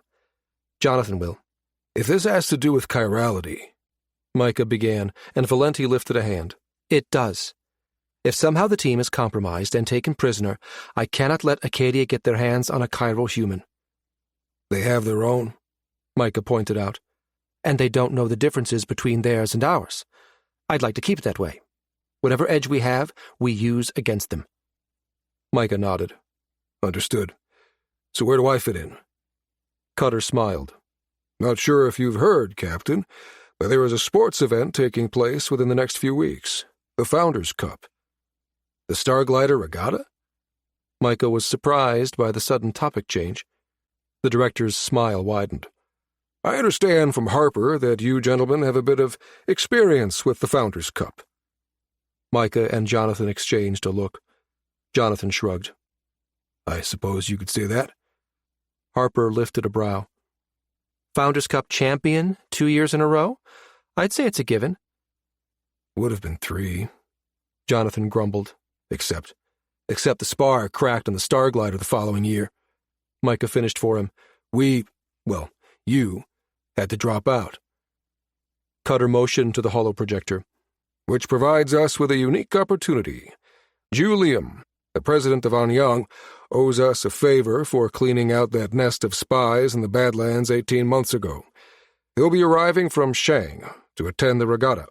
Jonathan will." "If this has to do with chirality," Micah began, and Valenti lifted a hand. "It does. If somehow the team is compromised and taken prisoner, I cannot let Acadia get their hands on a chiral human." "They have their own," Micah pointed out, "and they don't know the differences between theirs and ours. I'd like to keep it that way. Whatever edge we have, we use against them." Micah nodded. "Understood. So where do I fit in?" Cutter smiled. "Not sure if you've heard, Captain, but there is a sports event taking place within the next few weeks, the Founders' Cup." "The Starglider Regatta?" Micah was surprised by the sudden topic change. The director's smile widened. "I understand from Harper that you gentlemen have a bit of experience with the Founders' Cup." Micah and Jonathan exchanged a look. Jonathan shrugged. "I suppose you could say that." Harper lifted a brow. "Founders' Cup champion 2 years in a row? I'd say it's a given." "Would have been 3, Jonathan grumbled. Except the spar cracked on the Starglider the following year." Micah finished for him. You had to drop out." Cutter motioned to the holo projector. "Which provides us with a unique opportunity. Julium, the president of Anyang, owes us a favor for cleaning out that nest of spies in the Badlands 18 months ago. He'll be arriving from Shang to attend the regatta.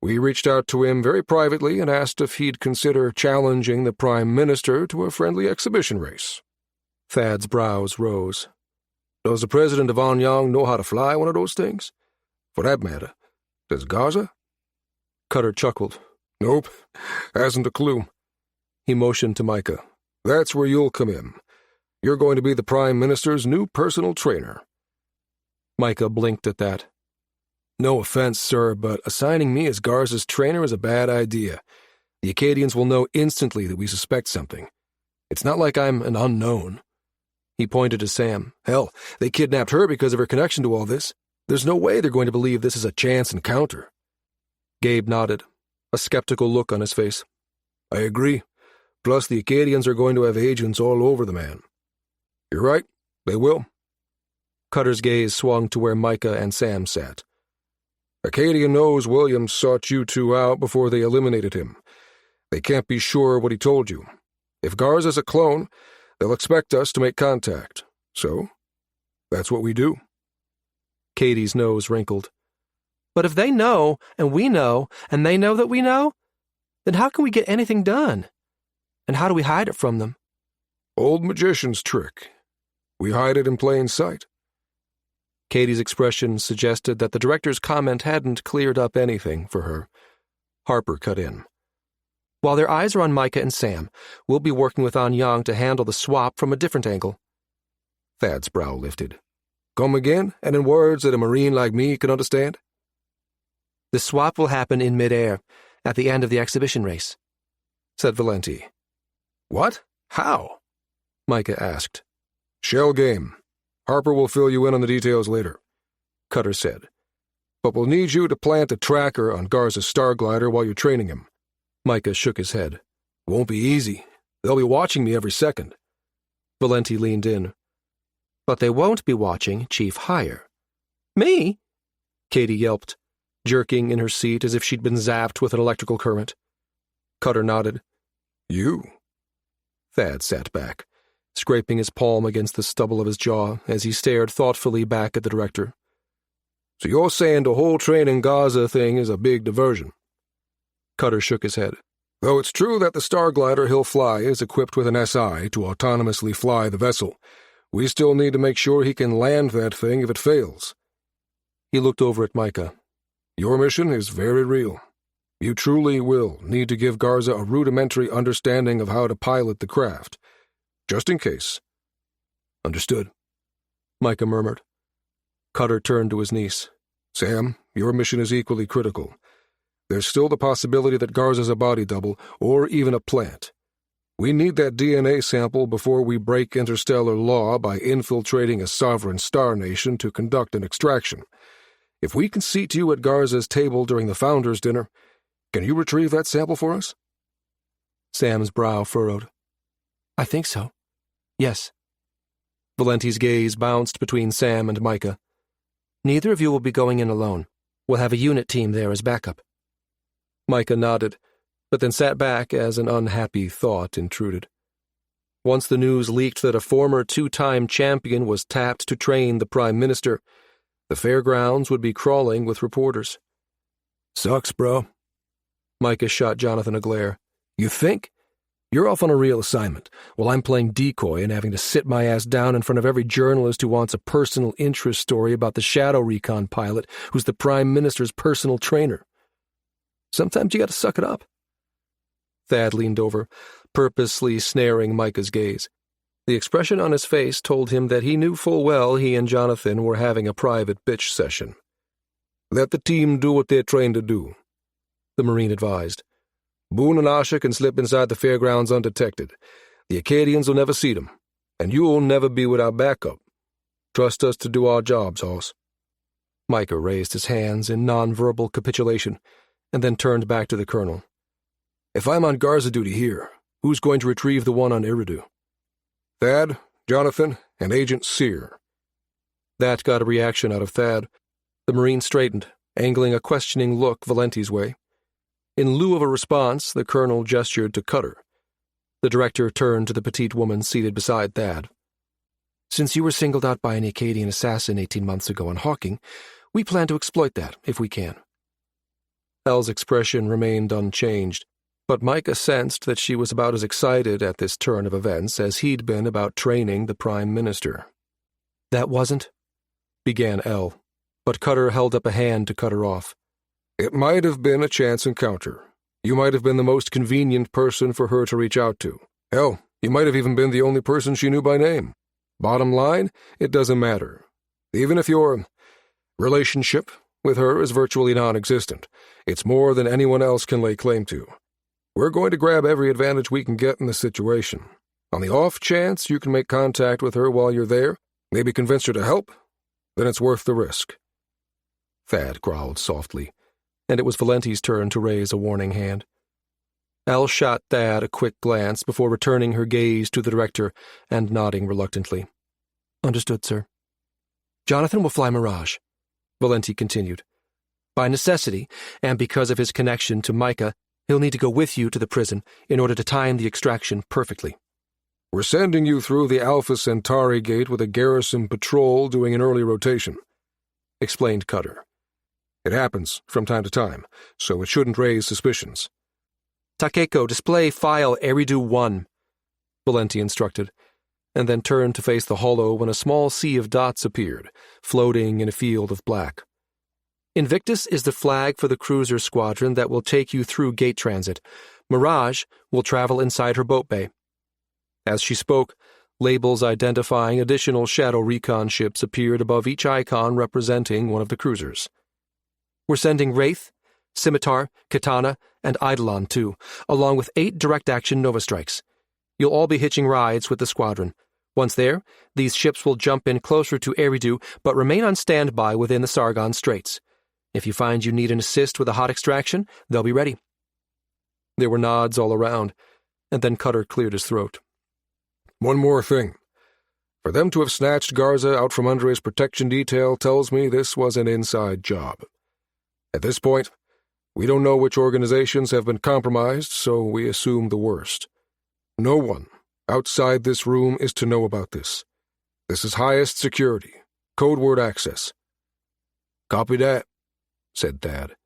We reached out to him very privately and asked if he'd consider challenging the Prime Minister to a friendly exhibition race. Thad's brows rose. Does the president of Anyang know how to fly one of those things? For that matter, does Garza? Cutter chuckled. Nope, hasn't a clue. He motioned to Micah. That's where you'll come in. You're going to be the Prime Minister's new personal trainer. Micah blinked at that. No offense, sir, but assigning me as Garza's trainer is a bad idea. The Acadians will know instantly that we suspect something. It's not like I'm an unknown. He pointed to Sam. Hell, they kidnapped her because of her connection to all this. There's no way they're going to believe this is a chance encounter. Gabe nodded, a skeptical look on his face. I agree. Plus, the Acadians are going to have agents all over the man. You're right, they will. Cutter's gaze swung to where Micah and Sam sat. Acadia knows Williams sought you two out before they eliminated him. They can't be sure what he told you. If Garza's a clone, they'll expect us to make contact. So, that's what we do. Katie's nose wrinkled. But if they know, and we know, and they know that we know, then how can we get anything done? And how do we hide it from them? Old magician's trick. We hide it in plain sight. Katie's expression suggested that the director's comment hadn't cleared up anything for her. Harper cut in. While their eyes are on Micah and Sam, we'll be working with Anyang to handle the swap from a different angle. Thad's brow lifted. Come again, and in words that a Marine like me can understand? The swap will happen in midair, at the end of the exhibition race, said Valenti. What? How? Micah asked. Shell game. Harper will fill you in on the details later, Cutter said. But we'll need you to plant a tracker on Garza's star glider while you're training him. Micah shook his head. Won't be easy. They'll be watching me every second. Valenti leaned in. But they won't be watching Chief Hire. Me? Katie yelped, jerking in her seat as if she'd been zapped with an electrical current. Cutter nodded. You? Thad sat back, scraping his palm against the stubble of his jaw as he stared thoughtfully back at the director. So you're saying the whole training Garza thing is a big diversion? Cutter shook his head. Though it's true that the star glider he'll fly is equipped with an SI to autonomously fly the vessel, we still need to make sure he can land that thing if it fails. He looked over at Micah. Your mission is very real. You truly will need to give Garza a rudimentary understanding of how to pilot the craft. Just in case. Understood, Micah murmured. Cutter turned to his niece. Sam, your mission is equally critical. There's still the possibility that Garza's a body double, or even a plant. We need that DNA sample before we break interstellar law by infiltrating a sovereign star nation to conduct an extraction. If we can seat you at Garza's table during the Founders' Dinner, can you retrieve that sample for us? Sam's brow furrowed. I think so. Yes. Valenti's gaze bounced between Sam and Micah. Neither of you will be going in alone. We'll have a unit team there as backup. Micah nodded, but then sat back as an unhappy thought intruded. Once the news leaked that a former two-time champion was tapped to train the Prime Minister, the fairgrounds would be crawling with reporters. Sucks, bro. Micah shot Jonathan a glare. You think? You're off on a real assignment, while I'm playing decoy and having to sit my ass down in front of every journalist who wants a personal interest story about the Shadow Recon pilot who's the Prime Minister's personal trainer. Sometimes you gotta suck it up. Thad leaned over, purposely snaring Micah's gaze. The expression on his face told him that he knew full well he and Jonathan were having a private bitch session. Let the team do what they're trained to do, the Marine advised. Boone and Asha can slip inside the fairgrounds undetected. The Acadians will never see them, and you'll never be without backup. Trust us to do our jobs, Hoss. Micah raised his hands in nonverbal capitulation, and then turned back to the colonel. If I'm on Garza duty here, who's going to retrieve the one on Eridu? Thad, Jonathan, and Agent Sear. That got a reaction out of Thad. The Marine straightened, angling a questioning look Valenti's way. In lieu of a response, the colonel gestured to Cutter. The director turned to the petite woman seated beside Thad. Since you were singled out by an Acadian assassin 18 months ago in Hawking, we plan to exploit that, if we can. Elle's expression remained unchanged, but Micah sensed that she was about as excited at this turn of events as he'd been about training the Prime Minister. "That wasn't," began Elle, but Cutter held up a hand to cut her off. "It might have been a chance encounter. You might have been the most convenient person for her to reach out to. Hell, you might have even been the only person she knew by name. Bottom line, it doesn't matter. Even if your relationship with her is virtually non-existent, it's more than anyone else can lay claim to. We're going to grab every advantage we can get in the situation. On the off chance you can make contact with her while you're there, maybe convince her to help, then it's worth the risk." Thad growled softly, and it was Valenti's turn to raise a warning hand. Elle shot Thad a quick glance before returning her gaze to the director and nodding reluctantly. "Understood, sir." "Jonathan will fly Mirage," Valenti continued. "By necessity, and because of his connection to Micah, he'll need to go with you to the prison in order to time the extraction perfectly. We're sending you through the Alpha Centauri gate with a garrison patrol doing an early rotation," explained Cutter. "It happens from time to time, so it shouldn't raise suspicions." "Takeko, display file Eridu 1, Valenti instructed, and then turned to face the hollow when a small sea of dots appeared, floating in a field of black. "Invictus is the flag for the cruiser squadron that will take you through gate transit. Mirage will travel inside her boat bay." As she spoke, labels identifying additional Shadow Recon ships appeared above each icon representing one of the cruisers. "We're sending Wraith, Scimitar, Katana, and Eidolon too, along with 8 direct-action Nova Strikes. You'll all be hitching rides with the squadron. Once there, these ships will jump in closer to Eridu but remain on standby within the Sargon Straits. If you find you need an assist with a hot extraction, they'll be ready." There were nods all around, and then Cutter cleared his throat. "One more thing. For them to have snatched Garza out from under his protection detail tells me this was an inside job. At this point, we don't know which organizations have been compromised, so we assume the worst. No one outside this room is to know about this. This is highest security, code word access." "Copy that," said Thad.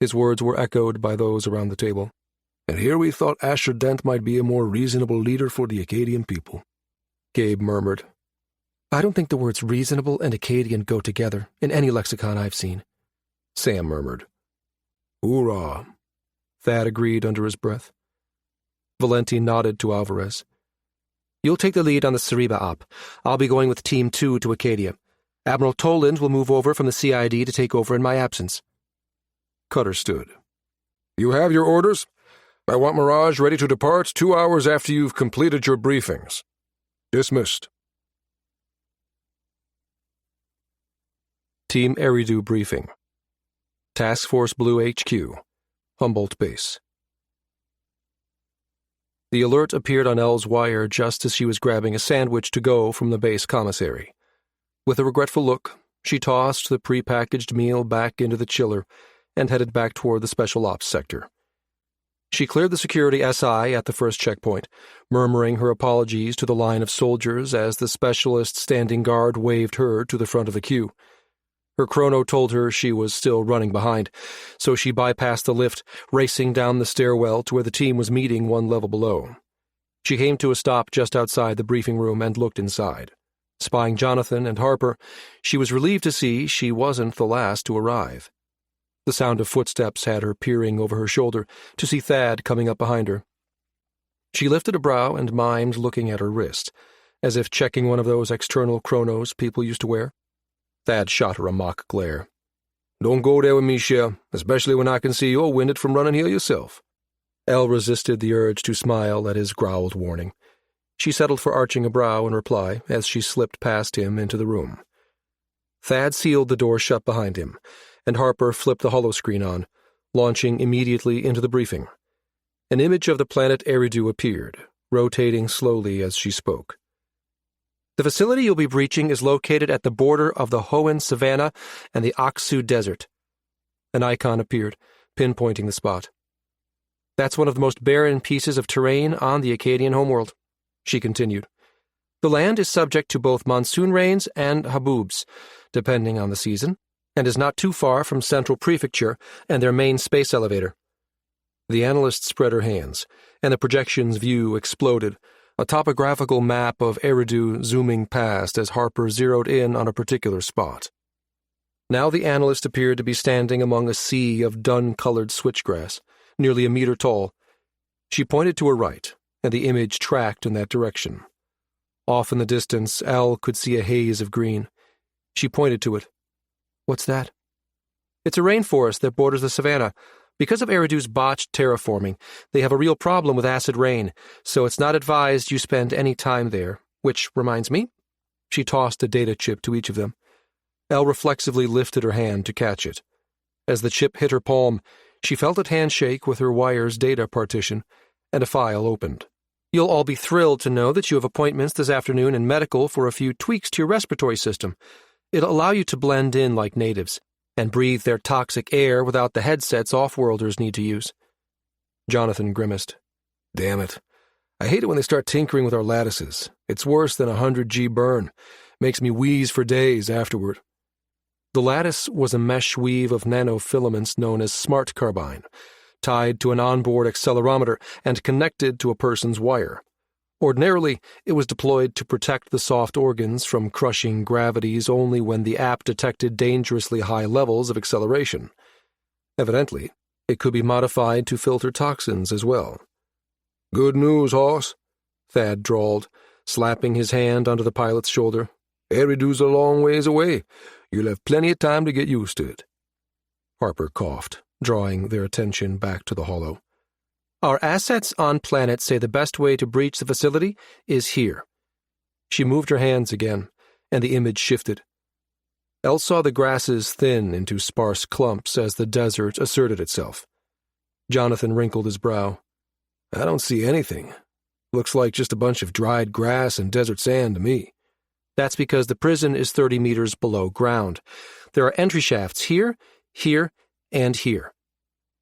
His words were echoed by those around the table. "And here we thought Asher Dent might be a more reasonable leader for the Acadian people," Gabe murmured. "I don't think the words reasonable and Acadian go together in any lexicon I've seen," Sam murmured. "Hoorah," Thad agreed under his breath. Valenti nodded to Alvarez. "You'll take the lead on the Cereba op. I'll be going with Team 2 to Acadia. Admiral Toland will move over from the CID to take over in my absence." Cutter stood. "You have your orders? I want Mirage ready to depart 2 hours after you've completed your briefings. Dismissed." Team Eridu briefing. Task Force Blue HQ, Humboldt Base. The alert appeared on Elle's wire just as she was grabbing a sandwich to go from the base commissary. With a regretful look, she tossed the prepackaged meal back into the chiller and headed back toward the Special Ops sector. She cleared the security SI at the first checkpoint, murmuring her apologies to the line of soldiers as the specialist standing guard waved her to the front of the queue. Her chrono told her she was still running behind, so she bypassed the lift, racing down the stairwell to where the team was meeting one level below. She came to a stop just outside the briefing room and looked inside. Spying Jonathan and Harper, she was relieved to see she wasn't the last to arrive. The sound of footsteps had her peering over her shoulder to see Thad coming up behind her. She lifted a brow and mimed looking at her wrist, as if checking one of those external chronos people used to wear. Thad shot her a mock glare. "Don't go there with me, Cher, especially when I can see you're winded from running here yourself." Elle resisted the urge to smile at his growled warning. She settled for arching a brow in reply as she slipped past him into the room. Thad sealed the door shut behind him, and Harper flipped the holoscreen on, launching immediately into the briefing. An image of the planet Eridu appeared, rotating slowly as she spoke. "The facility you'll be breaching is located at the border of the Hoenn Savanna and the Aksu Desert." An icon appeared, pinpointing the spot. "That's one of the most barren pieces of terrain on the Acadian homeworld," she continued. "The land is subject to both monsoon rains and haboobs, depending on the season, and is not too far from Central Prefecture and their main space elevator. The analyst spread her hands, and the projection's view exploded, a topographical map of Eridu zooming past as Harper zeroed in on a particular spot. Now the analyst appeared to be standing among a sea of dun-colored switchgrass, nearly a meter tall. She pointed to her right, and the image tracked in that direction. Off in the distance, Elle could see a haze of green. She pointed to it. "What's that?" "It's a rainforest that borders the savanna. Because of Eridu's botched terraforming, they have a real problem with acid rain, so it's not advised you spend any time there, which reminds me." She tossed a data chip to each of them. Elle reflexively lifted her hand to catch it. As the chip hit her palm, she felt it handshake with her wire's data partition, and a file opened. "You'll all be thrilled to know that you have appointments this afternoon in medical for a few tweaks to your respiratory system. It'll allow you to blend in like natives and breathe their toxic air without the headsets off-worlders need to use." Jonathan grimaced. Damn it. I hate it when they start tinkering with our lattices. It's worse than a 100G burn. Makes me wheeze for days afterward. The lattice was a mesh weave of nanofilaments known as smart carbine, tied to an onboard accelerometer and connected to a person's wire. Ordinarily, it was deployed to protect the soft organs from crushing gravities only when the app detected dangerously high levels of acceleration. Evidently, it could be modified to filter toxins as well. "Good news, Hoss," Thad drawled, slapping his hand onto the pilot's shoulder. "Eridu's a long ways away. You'll have plenty of time to get used to it." Harper coughed, drawing their attention back to the hollow. "Our assets on planet say the best way to breach the facility is here." She moved her hands again, and the image shifted. Elle saw the grasses thin into sparse clumps as the desert asserted itself. Jonathan wrinkled his brow. "I don't see anything. Looks like just a bunch of dried grass and desert sand to me." "That's because the prison is 30 meters below ground. There are entry shafts here, here, and here."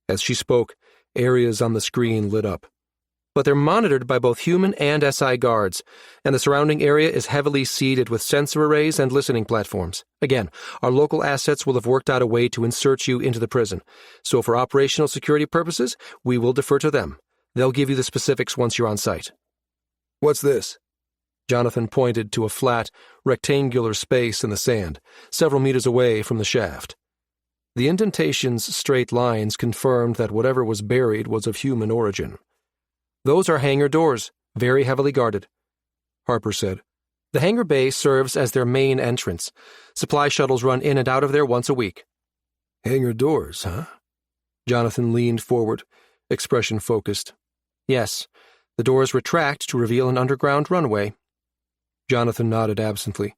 As she spoke, areas on the screen lit up. "But they're monitored by both human and SI guards, and the surrounding area is heavily seeded with sensor arrays and listening platforms. Again, our local assets will have worked out a way to insert you into the prison, so for operational security purposes, we will defer to them. They'll give you the specifics once you're on site." "What's this?" Jonathan pointed to a flat, rectangular space in the sand, several meters away from the shaft. The indentation's straight lines confirmed that whatever was buried was of human origin. "Those are hangar doors, very heavily guarded," Harper said. "The hangar bay serves as their main entrance. Supply shuttles run in and out of there once a week." "Hangar doors, huh?" Jonathan leaned forward, expression focused. "Yes, the doors retract to reveal an underground runway." Jonathan nodded absently,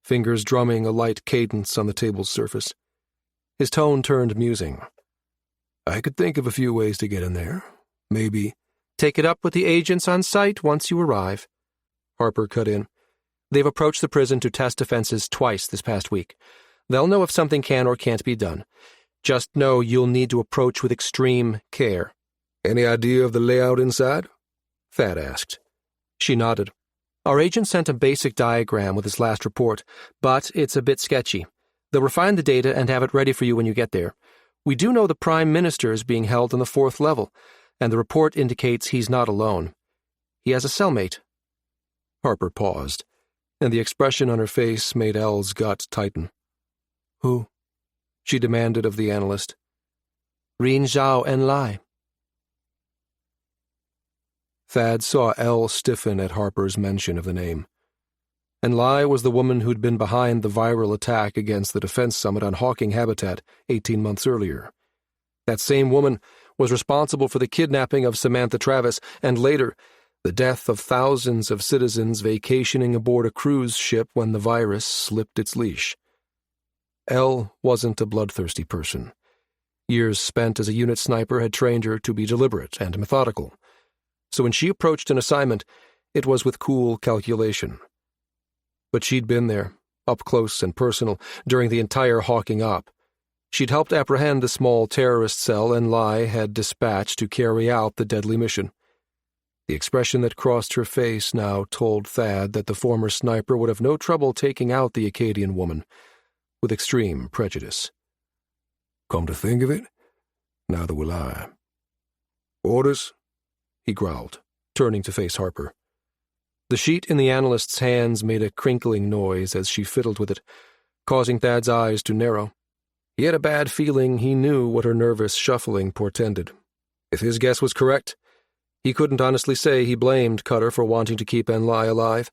fingers drumming a light cadence on the table's surface. His tone turned musing. "I could think of a few ways to get in there. Maybe—" "Take it up with the agents on site once you arrive," Harper cut in. "They've approached the prison to test defenses twice this past week. They'll know if something can or can't be done. Just know you'll need to approach with extreme care." "Any idea of the layout inside?" Thad asked. She nodded. "Our agent sent a basic diagram with his last report, but it's a bit sketchy. They'll refine the data and have it ready for you when you get there. We do know the Prime Minister is being held on the 4th level, and the report indicates he's not alone. He has a cellmate." Harper paused, and the expression on her face made Elle's gut tighten. "Who?" she demanded of the analyst. "Rin Zhao and Lai." Thad saw Elle stiffen at Harper's mention of the name. And Lai was the woman who'd been behind the viral attack against the defense summit on Hawking Habitat 18 months earlier. That same woman was responsible for the kidnapping of Samantha Travis and later the death of thousands of citizens vacationing aboard a cruise ship when the virus slipped its leash. Elle wasn't a bloodthirsty person. Years spent as a unit sniper had trained her to be deliberate and methodical. So when she approached an assignment, it was with cool calculation. But she'd been there, up close and personal, during the entire Hawking op. She'd helped apprehend the small terrorist cell and Lai had dispatched to carry out the deadly mission. The expression that crossed her face now told Thad that the former sniper would have no trouble taking out the Acadian woman, with extreme prejudice. Come to think of it, neither will I. Orders? He growled, turning to face Harper. The sheet in the analyst's hands made a crinkling noise as she fiddled with it, causing Thad's eyes to narrow. He had a bad feeling he knew what her nervous shuffling portended. If his guess was correct, he couldn't honestly say he blamed Cutter for wanting to keep Enlai alive,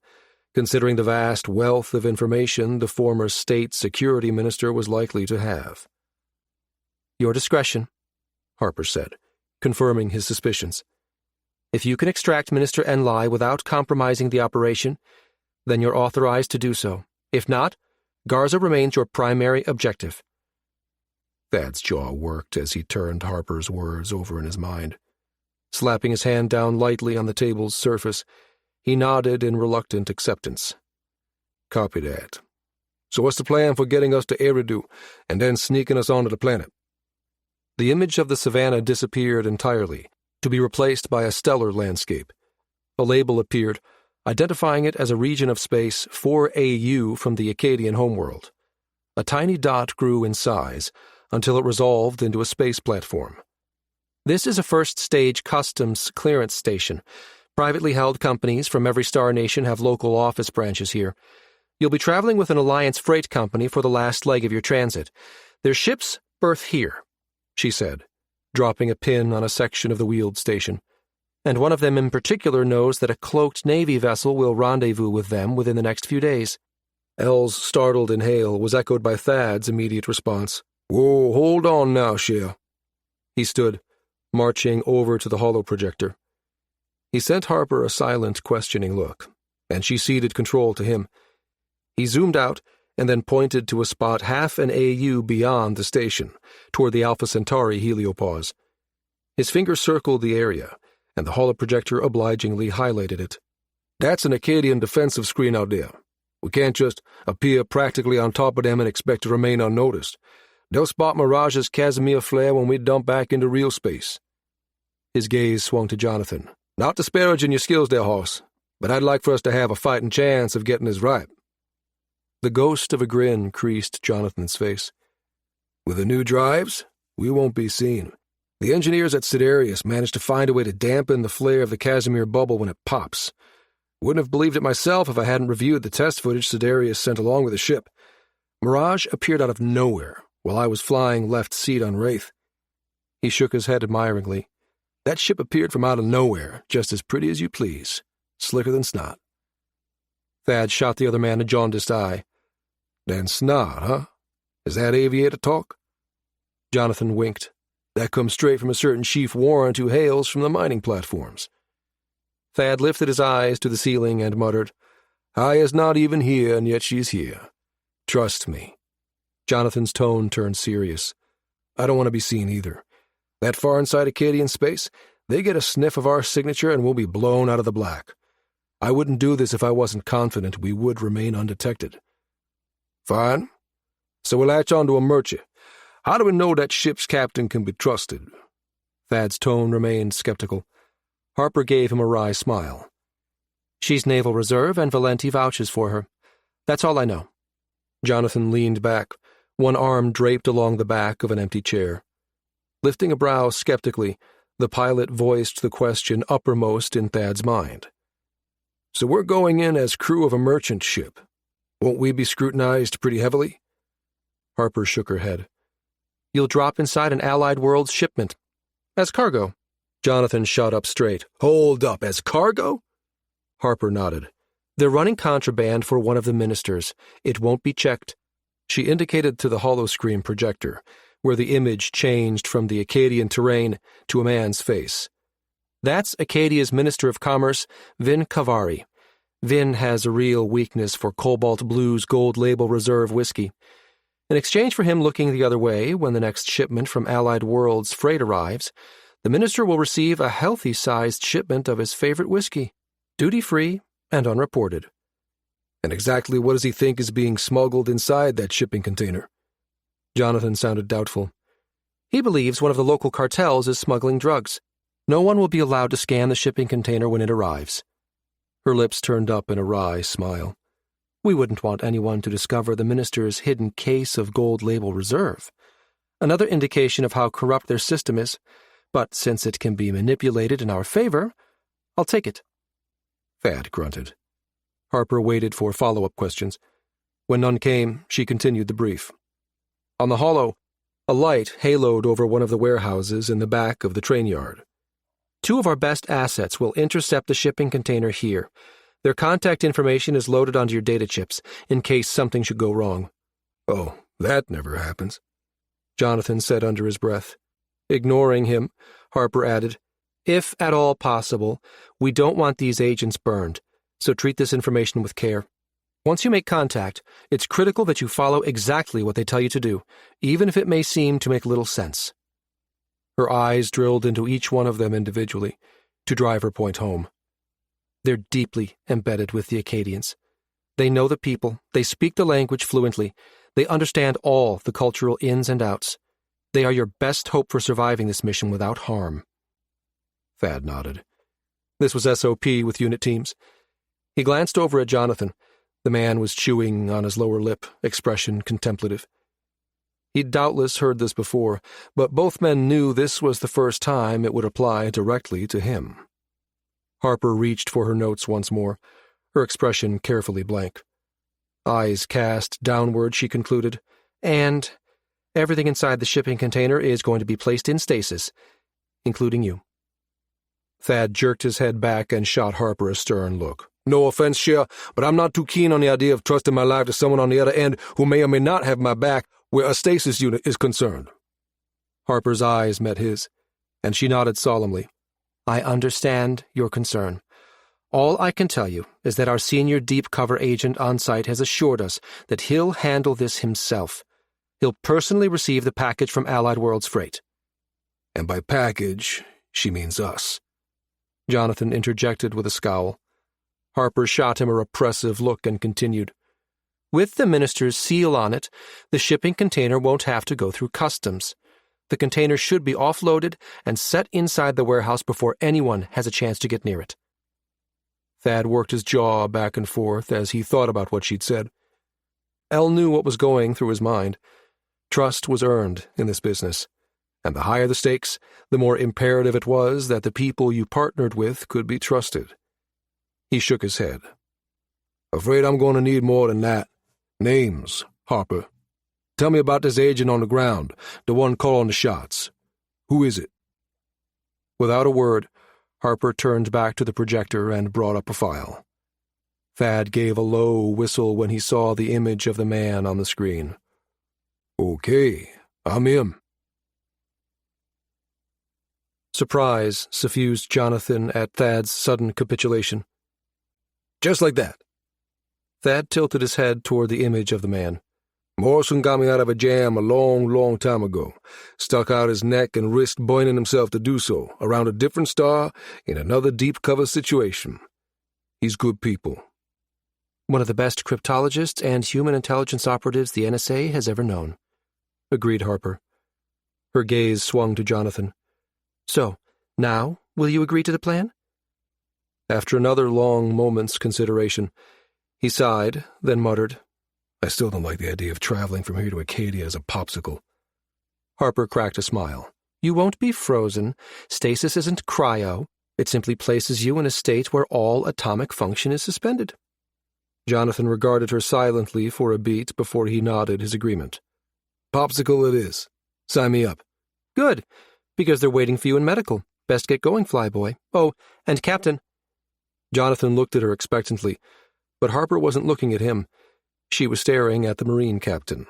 considering the vast wealth of information the former state security minister was likely to have. Your discretion, Harper said, confirming his suspicions. If you can extract Minister Enlai without compromising the operation, then you're authorized to do so. If not, Garza remains your primary objective. Thad's jaw worked as he turned Harper's words over in his mind. Slapping his hand down lightly on the table's surface, he nodded in reluctant acceptance. Copy that. So what's the plan for getting us to Eridu and then sneaking us onto the planet? The image of the savannah disappeared entirely, to be replaced by a stellar landscape. A label appeared, identifying it as a region of space 4 AU from the Acadian homeworld. A tiny dot grew in size until it resolved into a space platform. This is a first-stage customs clearance station. Privately held companies from every star nation have local office branches here. You'll be traveling with an Alliance freight company for the last leg of your transit. Their ships berth here, she said, dropping a pin on a section of the wheeled station. And one of them in particular knows that a cloaked Navy vessel will rendezvous with them within the next few days. El's startled inhale was echoed by Thad's immediate response. Whoa, hold on now, Shea. He stood, marching over to the holoprojector. He sent Harper a silent, questioning look, and she ceded control to him. He zoomed out and then pointed to a spot half an AU beyond the station, toward the Alpha Centauri heliopause. His finger circled the area, and the holoprojector obligingly highlighted it. That's an Acadian defensive screen out there. We can't just appear practically on top of them and expect to remain unnoticed. They'll spot Mirage's Casimir flare when we dump back into real space. His gaze swung to Jonathan. Not disparaging your skills there, Hoss, but I'd like for us to have a fighting chance of getting this right. The ghost of a grin creased Jonathan's face. With the new drives, we won't be seen. The engineers at Sidarius managed to find a way to dampen the flare of the Casimir bubble when it pops. Wouldn't have believed it myself if I hadn't reviewed the test footage Sidarius sent along with the ship. Mirage appeared out of nowhere while I was flying left seat on Wraith. He shook his head admiringly. That ship appeared from out of nowhere, just as pretty as you please, slicker than snot. Thad shot the other man a jaundiced eye. Then snot, huh? Is that aviator talk? Jonathan winked. That comes straight from a certain Chief Warrant who hails from the mining platforms. Thad lifted his eyes to the ceiling and muttered, Aya's not even here, and yet she's here. Trust me. Jonathan's tone turned serious. I don't want to be seen either. That far inside Acadian space, they get a sniff of our signature and we'll be blown out of the black. I wouldn't do this if I wasn't confident we would remain undetected. Fine. So we'll latch on to a merchant. How do we know that ship's captain can be trusted? Thad's tone remained skeptical. Harper gave him a wry smile. She's Naval Reserve, and Valenti vouches for her. That's all I know. Jonathan leaned back, one arm draped along the back of an empty chair. Lifting a brow skeptically, the pilot voiced the question uppermost in Thad's mind. So we're going in as crew of a merchant ship. Won't we be scrutinized pretty heavily? Harper shook her head. You'll drop inside an Allied world's shipment. As cargo. Jonathan shot up straight. Hold up, as cargo? Harper nodded. They're running contraband for one of the ministers. It won't be checked. She indicated to the holoscreen projector, where the image changed from the Acadian terrain to a man's face. That's Acadia's Minister of Commerce, Vin Kavari. Vin has a real weakness for Cobalt Blue's Gold Label Reserve whiskey. In exchange for him looking the other way when the next shipment from Allied Worlds freight arrives, the minister will receive a healthy-sized shipment of his favorite whiskey, duty-free and unreported. And exactly what does he think is being smuggled inside that shipping container? Jonathan sounded doubtful. He believes one of the local cartels is smuggling drugs. No one will be allowed to scan the shipping container when it arrives. Her lips turned up in a wry smile. We wouldn't want anyone to discover the minister's hidden case of Gold Label Reserve. Another indication of how corrupt their system is. But since it can be manipulated in our favor, I'll take it." Thad grunted. Harper waited for follow-up questions. When none came, she continued the brief. On the hollow, a light haloed over one of the warehouses in the back of the train yard. "Two of our best assets will intercept the shipping container here. Their contact information is loaded onto your data chips, in case something should go wrong." "Oh, that never happens," Jonathan said under his breath. Ignoring him, Harper added, "If at all possible, we don't want these agents burned, so treat this information with care. Once you make contact, it's critical that you follow exactly what they tell you to do, even if it may seem to make little sense." Her eyes drilled into each one of them individually, to drive her point home. They're deeply embedded with the Acadians. They know the people, they speak the language fluently, they understand all the cultural ins and outs. They are your best hope for surviving this mission without harm." Thad nodded. This was SOP with unit teams. He glanced over at Jonathan. The man was chewing on his lower lip, expression contemplative. He'd doubtless heard this before, but both men knew this was the first time it would apply directly to him. Harper reached for her notes once more, her expression carefully blank. Eyes cast downward, she concluded, "And everything inside the shipping container is going to be placed in stasis, including you." Thad jerked his head back and shot Harper a stern look. "No offense, Cher, but I'm not too keen on the idea of trusting my life to someone on the other end who may or may not have my back where a stasis unit is concerned." Harper's eyes met his, and she nodded solemnly. "I understand your concern. All I can tell you is that our senior deep cover agent on site has assured us that he'll handle this himself. He'll personally receive the package from Allied Worlds Freight." "And by package, she means us," Jonathan interjected with a scowl. Harper shot him a repressive look and continued. "With the minister's seal on it, the shipping container won't have to go through customs. The container should be offloaded and set inside the warehouse before anyone has a chance to get near it." Thad worked his jaw back and forth as he thought about what she'd said. Elle knew what was going through his mind. Trust was earned in this business, and the higher the stakes, the more imperative it was that the people you partnered with could be trusted. He shook his head. "Afraid I'm going to need more than that. Names, Harper. Tell me about this agent on the ground, the one calling the shots. Who is it?" Without a word, Harper turned back to the projector and brought up a file. Thad gave a low whistle when he saw the image of the man on the screen. "Okay, I'm in." Surprise suffused Jonathan at Thad's sudden capitulation. "Just like that." Thad tilted his head toward the image of the man. "Morrison got me out of a jam a long, long time ago. Stuck out his neck and risked burning himself to do so, around a different star, in another deep-cover situation. He's good people." "One of the best cryptologists and human intelligence operatives the NSA has ever known," agreed Harper. Her gaze swung to Jonathan. "So, now, will you agree to the plan?" After another long moment's consideration, he sighed, then muttered, "I still don't like the idea of traveling from here to Acadia as a popsicle." Harper cracked a smile. "You won't be frozen. Stasis isn't cryo. It simply places you in a state where all atomic function is suspended." Jonathan regarded her silently for a beat before he nodded his agreement. "Popsicle it is. Sign me up." "Good, because they're waiting for you in medical. Best get going, flyboy. Oh, and Captain—" Jonathan looked at her expectantly, but Harper wasn't looking at him. She was staring at the Marine captain.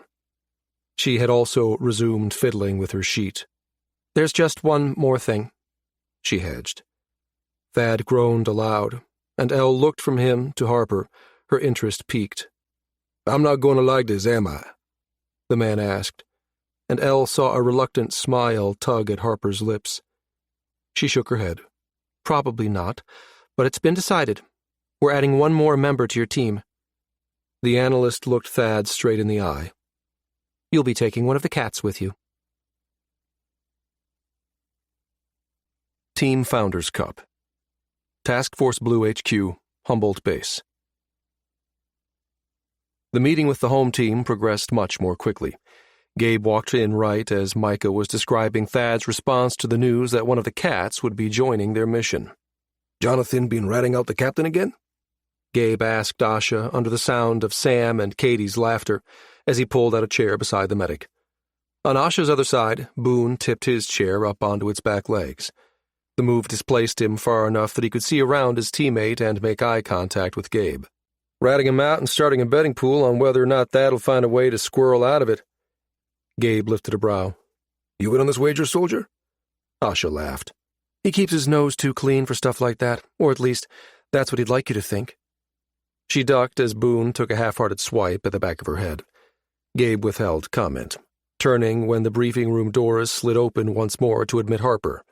She had also resumed fiddling with her sheet. "There's just one more thing," she hedged. Thad groaned aloud, and Elle looked from him to Harper, her interest piqued. "I'm not going to like this, am I?" the man asked, and Elle saw a reluctant smile tug at Harper's lips. She shook her head. "Probably not, but it's been decided. We're adding one more member to your team." The analyst looked Thad straight in the eye. "You'll be taking one of the cats with you." Team Founders Cup. Task Force Blue HQ, Humboldt Base. The meeting with the home team progressed much more quickly. Gabe walked in right as Micah was describing Thad's response to the news that one of the cats would be joining their mission. Jonathan been ratting out the captain again? Gabe asked Asha under the sound of Sam and Katie's laughter as he pulled out a chair beside the medic. On Asha's other side, Boone tipped his chair up onto its back legs. The move displaced him far enough that he could see around his teammate and make eye contact with Gabe. Ratting him out and starting a betting pool on whether or not Thad'll find a way to squirrel out of it. Gabe lifted a brow. You in on this wager, soldier? Asha laughed. He keeps his nose too clean for stuff like that, or at least that's what he'd like you to think. She ducked as Boone took a half-hearted swipe at the back of her head. Gabe withheld comment, turning when the briefing room doors slid open once more to admit Harper.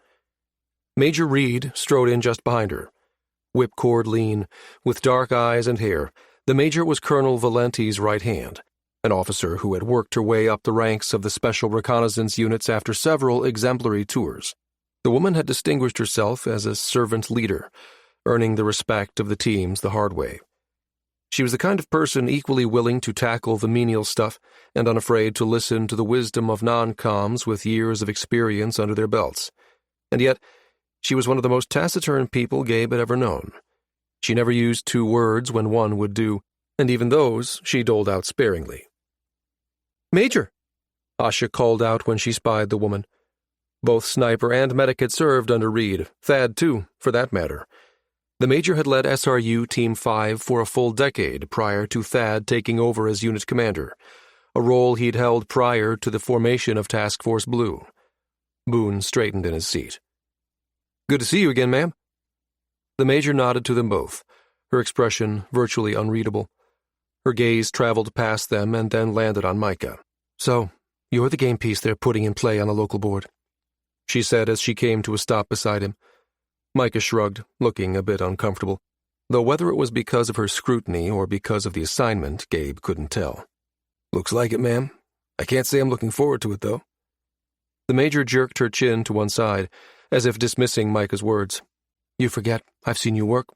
Major Reed strode in just behind her. Whipcord lean, with dark eyes and hair, the major was Colonel Valenti's right hand, an officer who had worked her way up the ranks of the Special Reconnaissance units after several exemplary tours. The woman had distinguished herself as a servant leader, earning the respect of the teams the hard way. She was the kind of person equally willing to tackle the menial stuff and unafraid to listen to the wisdom of non-coms with years of experience under their belts. And yet, she was one of the most taciturn people Gabe had ever known. She never used 2 words when one would do, and even those she doled out sparingly. "Major," Asha called out when she spied the woman. Both sniper and medic had served under Reed, Thad too, for that matter. The major had led SRU Team 5 for a full decade prior to Thad taking over as unit commander, a role he'd held prior to the formation of Task Force Blue. Boone straightened in his seat. "Good to see you again, ma'am." The major nodded to them both, her expression virtually unreadable. Her gaze traveled past them and then landed on Micah. "So, you're the game piece they're putting in play on the local board," she said as she came to a stop beside him. Micah shrugged, looking a bit uncomfortable, though whether it was because of her scrutiny or because of the assignment, Gabe couldn't tell. "Looks like it, ma'am. I can't say I'm looking forward to it, though." The major jerked her chin to one side, as if dismissing Micah's words. "You forget, I've seen you work.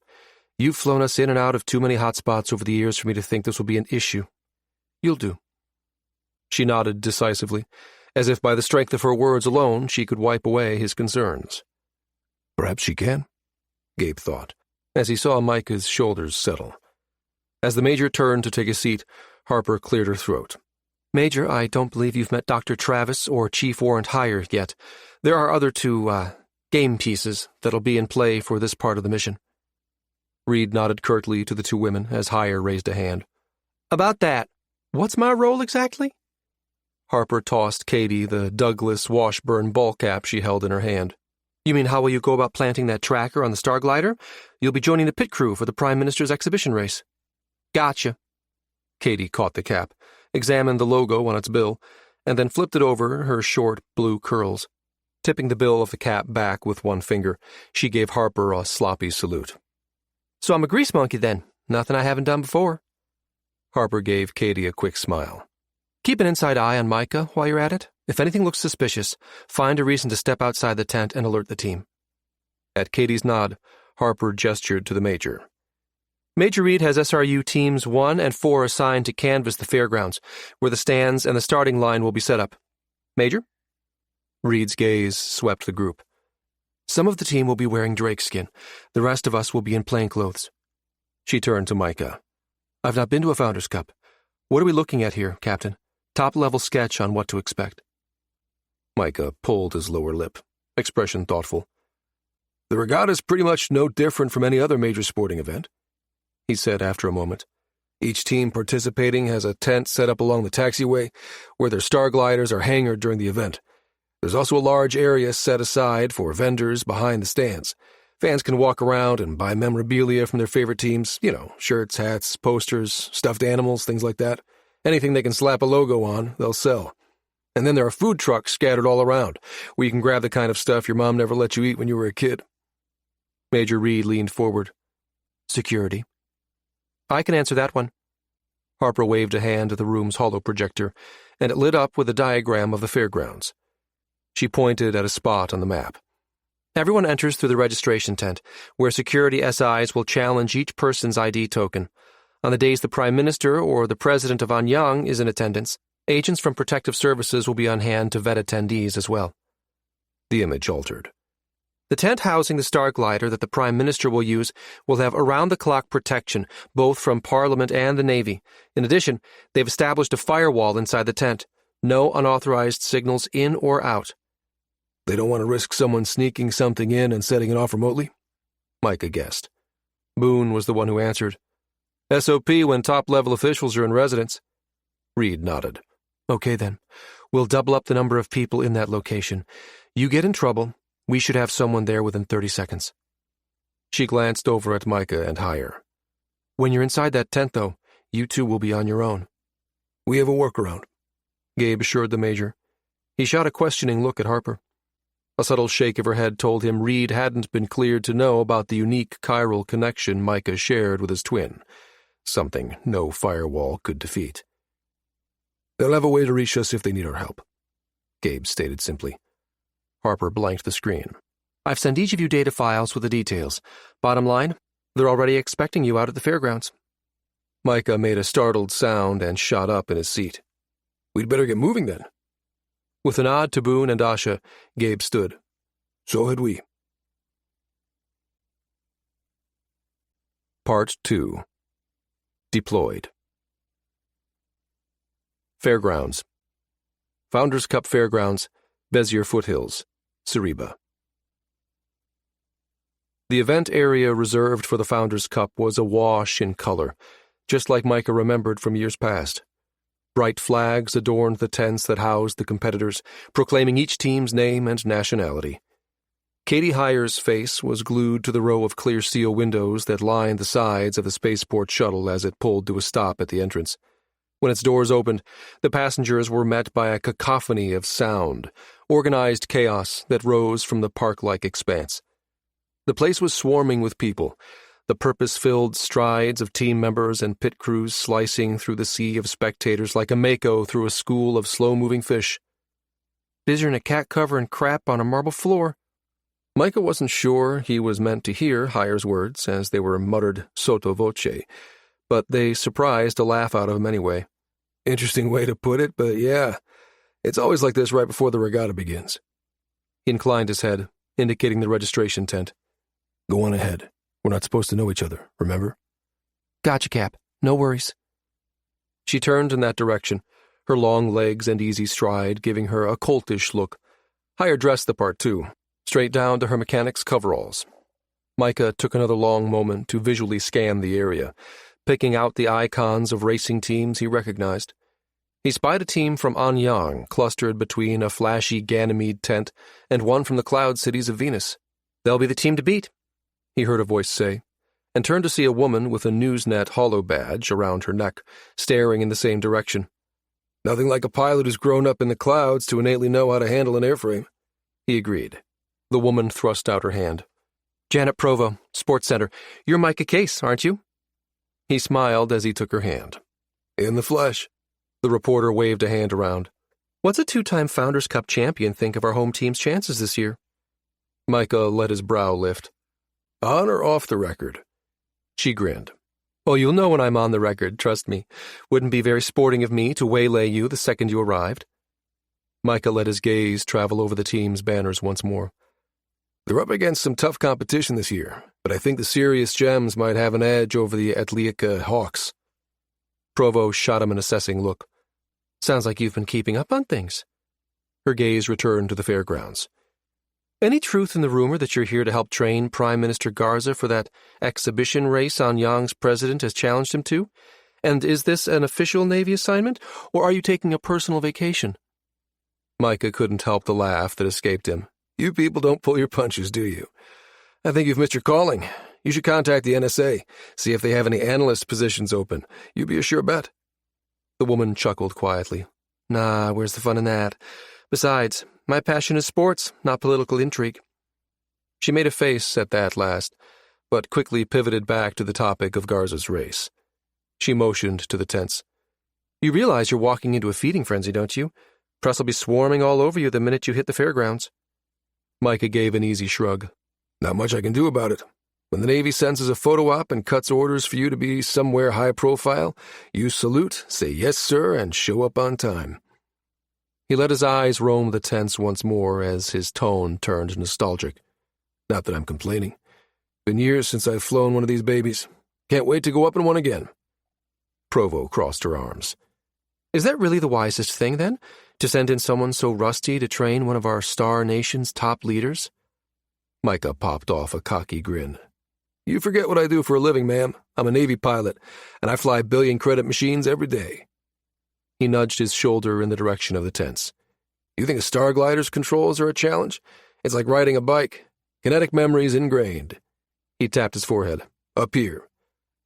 You've flown us in and out of too many hot spots over the years for me to think this will be an issue. You'll do." She nodded decisively, as if by the strength of her words alone she could wipe away his concerns. "Perhaps she can," Gabe thought, as he saw Micah's shoulders settle. As the major turned to take a seat, Harper cleared her throat. "Major, I don't believe you've met Dr. Travis or Chief Warrant Hire yet. There are other 2, game pieces that'll be in play for this part of the mission." Reed nodded curtly to the 2 women as Hire raised a hand. "About that, what's my role exactly?" Harper tossed Katie the Douglas Washburn ball cap she held in her hand. "You mean how will you go about planting that tracker on the Star Glider? You'll be joining the pit crew for the Prime Minister's exhibition race." "Gotcha." Katie caught the cap, examined the logo on its bill, and then flipped it over her short blue curls. Tipping the bill of the cap back with one finger, she gave Harper a sloppy salute. "So I'm a grease monkey then. Nothing I haven't done before." Harper gave Katie a quick smile. "Keep an inside eye on Micah while you're at it. If anything looks suspicious, find a reason to step outside the tent and alert the team." At Katie's nod, Harper gestured to the major. "Major Reed has SRU Teams 1 and 4 assigned to canvass the fairgrounds, where the stands and the starting line will be set up. Major?" Reed's gaze swept the group. "Some of the team will be wearing drakeskin. The rest of us will be in plainclothes." She turned to Micah. "I've not been to a Founders Cup. What are we looking at here, Captain? Top-level sketch on what to expect." Micah pulled his lower lip, expression thoughtful. "The regatta's pretty much no different from any other major sporting event," he said after a moment. "Each team participating has a tent set up along the taxiway where their star gliders are hangared during the event. There's also a large area set aside for vendors behind the stands. Fans can walk around and buy memorabilia from their favorite teams, shirts, hats, posters, stuffed animals, things like that. Anything they can slap a logo on, they'll sell. And then there are food trucks scattered all around, where you can grab the kind of stuff your mom never let you eat when you were a kid." Major Reed leaned forward. "Security?" "I can answer that one." Harper waved a hand at the room's holo projector, and it lit up with a diagram of the fairgrounds. She pointed at a spot on the map. "Everyone enters through the registration tent, where security SIs will challenge each person's ID token. On the days the Prime Minister or the President of Anyang is in attendance, Agents from protective services will be on hand to vet attendees as well. The image altered. The tent housing the Star Glider that the Prime Minister will use will have around-the-clock protection, both from Parliament and the Navy. In addition, they've established a firewall inside the tent. No unauthorized signals in or out. They don't want to risk someone sneaking something in and setting it off remotely? Micah guessed. Boone was the one who answered. SOP when top-level officials are in residence. Reed nodded. Okay then. We'll double up the number of people in that location. You get in trouble, we should have someone there within 30 seconds. She glanced over at Micah and Hire. When you're inside that tent, though, you two will be on your own. We have a workaround, Gabe assured the Major. He shot a questioning look at Harper. A subtle shake of her head told him Reed hadn't been cleared to know about the unique chiral connection Micah shared with his twin, something no firewall could defeat. They'll have a way to reach us if they need our help, Gabe stated simply. Harper blanked the screen. I've sent each of you data files with the details. Bottom line, they're already expecting you out at the fairgrounds. Micah made a startled sound and shot up in his seat. We'd better get moving then. With a nod to Boone and Asha, Gabe stood. So had we. Part 2. Deployed. Fairgrounds. Founders Cup Fairgrounds, Bezier Foothills, Cereba. The event area reserved for the Founders Cup was awash in color, just like Micah remembered from years past. Bright flags adorned the tents that housed the competitors, proclaiming each team's name and nationality. Katie Hire's face was glued to the row of clear steel windows that lined the sides of the spaceport shuttle as it pulled to a stop at the entrance. When its doors opened, the passengers were met by a cacophony of sound, organized chaos that rose from the park-like expanse. The place was swarming with people, the purpose-filled strides of team members and pit crews slicing through the sea of spectators like a mako through a school of slow-moving fish. Busier than a cat covering crap on a marble floor. Micah wasn't sure he was meant to hear Hire's words as they were muttered sotto voce, but they surprised a laugh out of him anyway. Interesting way to put it, but yeah, it's always like this right before the regatta begins. He inclined his head, indicating the registration tent. Go on ahead. We're not supposed to know each other, remember? Gotcha, Cap. No worries. She turned in that direction, her long legs and easy stride giving her a coltish look. Hire dressed the part, too, straight down to her mechanic's coveralls. Micah took another long moment to visually scan the area, picking out the icons of racing teams he recognized. He spied a team from Anyang clustered between a flashy Ganymede tent and one from the cloud cities of Venus. They'll be the team to beat, he heard a voice say, and turned to see a woman with a Newsnet holo badge around her neck, staring in the same direction. Nothing like a pilot who's grown up in the clouds to innately know how to handle an airframe, he agreed. The woman thrust out her hand. Janet Provo, Sports Center. You're Micah Case, aren't you? He smiled as he took her hand. In the flesh. The reporter waved a hand around. What's a two-time Founders Cup champion think of our home team's chances this year? Micah let his brow lift. On or off the record? She grinned. Oh, you'll know when I'm on the record, trust me. Wouldn't be very sporting of me to waylay you the second you arrived. Micah let his gaze travel over the team's banners once more. They're up against some tough competition this year, but I think the Sirius Gems might have an edge over the Atliaka Hawks. Provo shot him an assessing look. Sounds like you've been keeping up on things. Her gaze returned to the fairgrounds. Any truth in the rumor that you're here to help train Prime Minister Garza for that exhibition race Anyang's president has challenged him to? And is this an official Navy assignment, or are you taking a personal vacation? Micah couldn't help the laugh that escaped him. You people don't pull your punches, do you? I think you've missed your calling. You should contact the NSA, see if they have any analyst positions open. You'd be a sure bet. The woman chuckled quietly. Nah, where's the fun in that? Besides, my passion is sports, not political intrigue. She made a face at that last, but quickly pivoted back to the topic of Garza's race. She motioned to the tents. You realize you're walking into a feeding frenzy, don't you? Press will be swarming all over you the minute you hit the fairgrounds. Micah gave an easy shrug. Not much I can do about it. When the Navy sends us a photo op and cuts orders for you to be somewhere high profile, you salute, say yes, sir, and show up on time. He let his eyes roam the tents once more as his tone turned nostalgic. Not that I'm complaining. Been years since I've flown one of these babies. Can't wait to go up in one again. Provo crossed her arms. Is that really the wisest thing, then? To send in someone so rusty to train one of our star nation's top leaders? Micah popped off a cocky grin. You forget what I do for a living, ma'am. I'm a Navy pilot, and I fly billion-credit machines every day. He nudged his shoulder in the direction of the tents. You think a star glider's controls are a challenge? It's like riding a bike. Kinetic memory's ingrained. He tapped his forehead. Up here.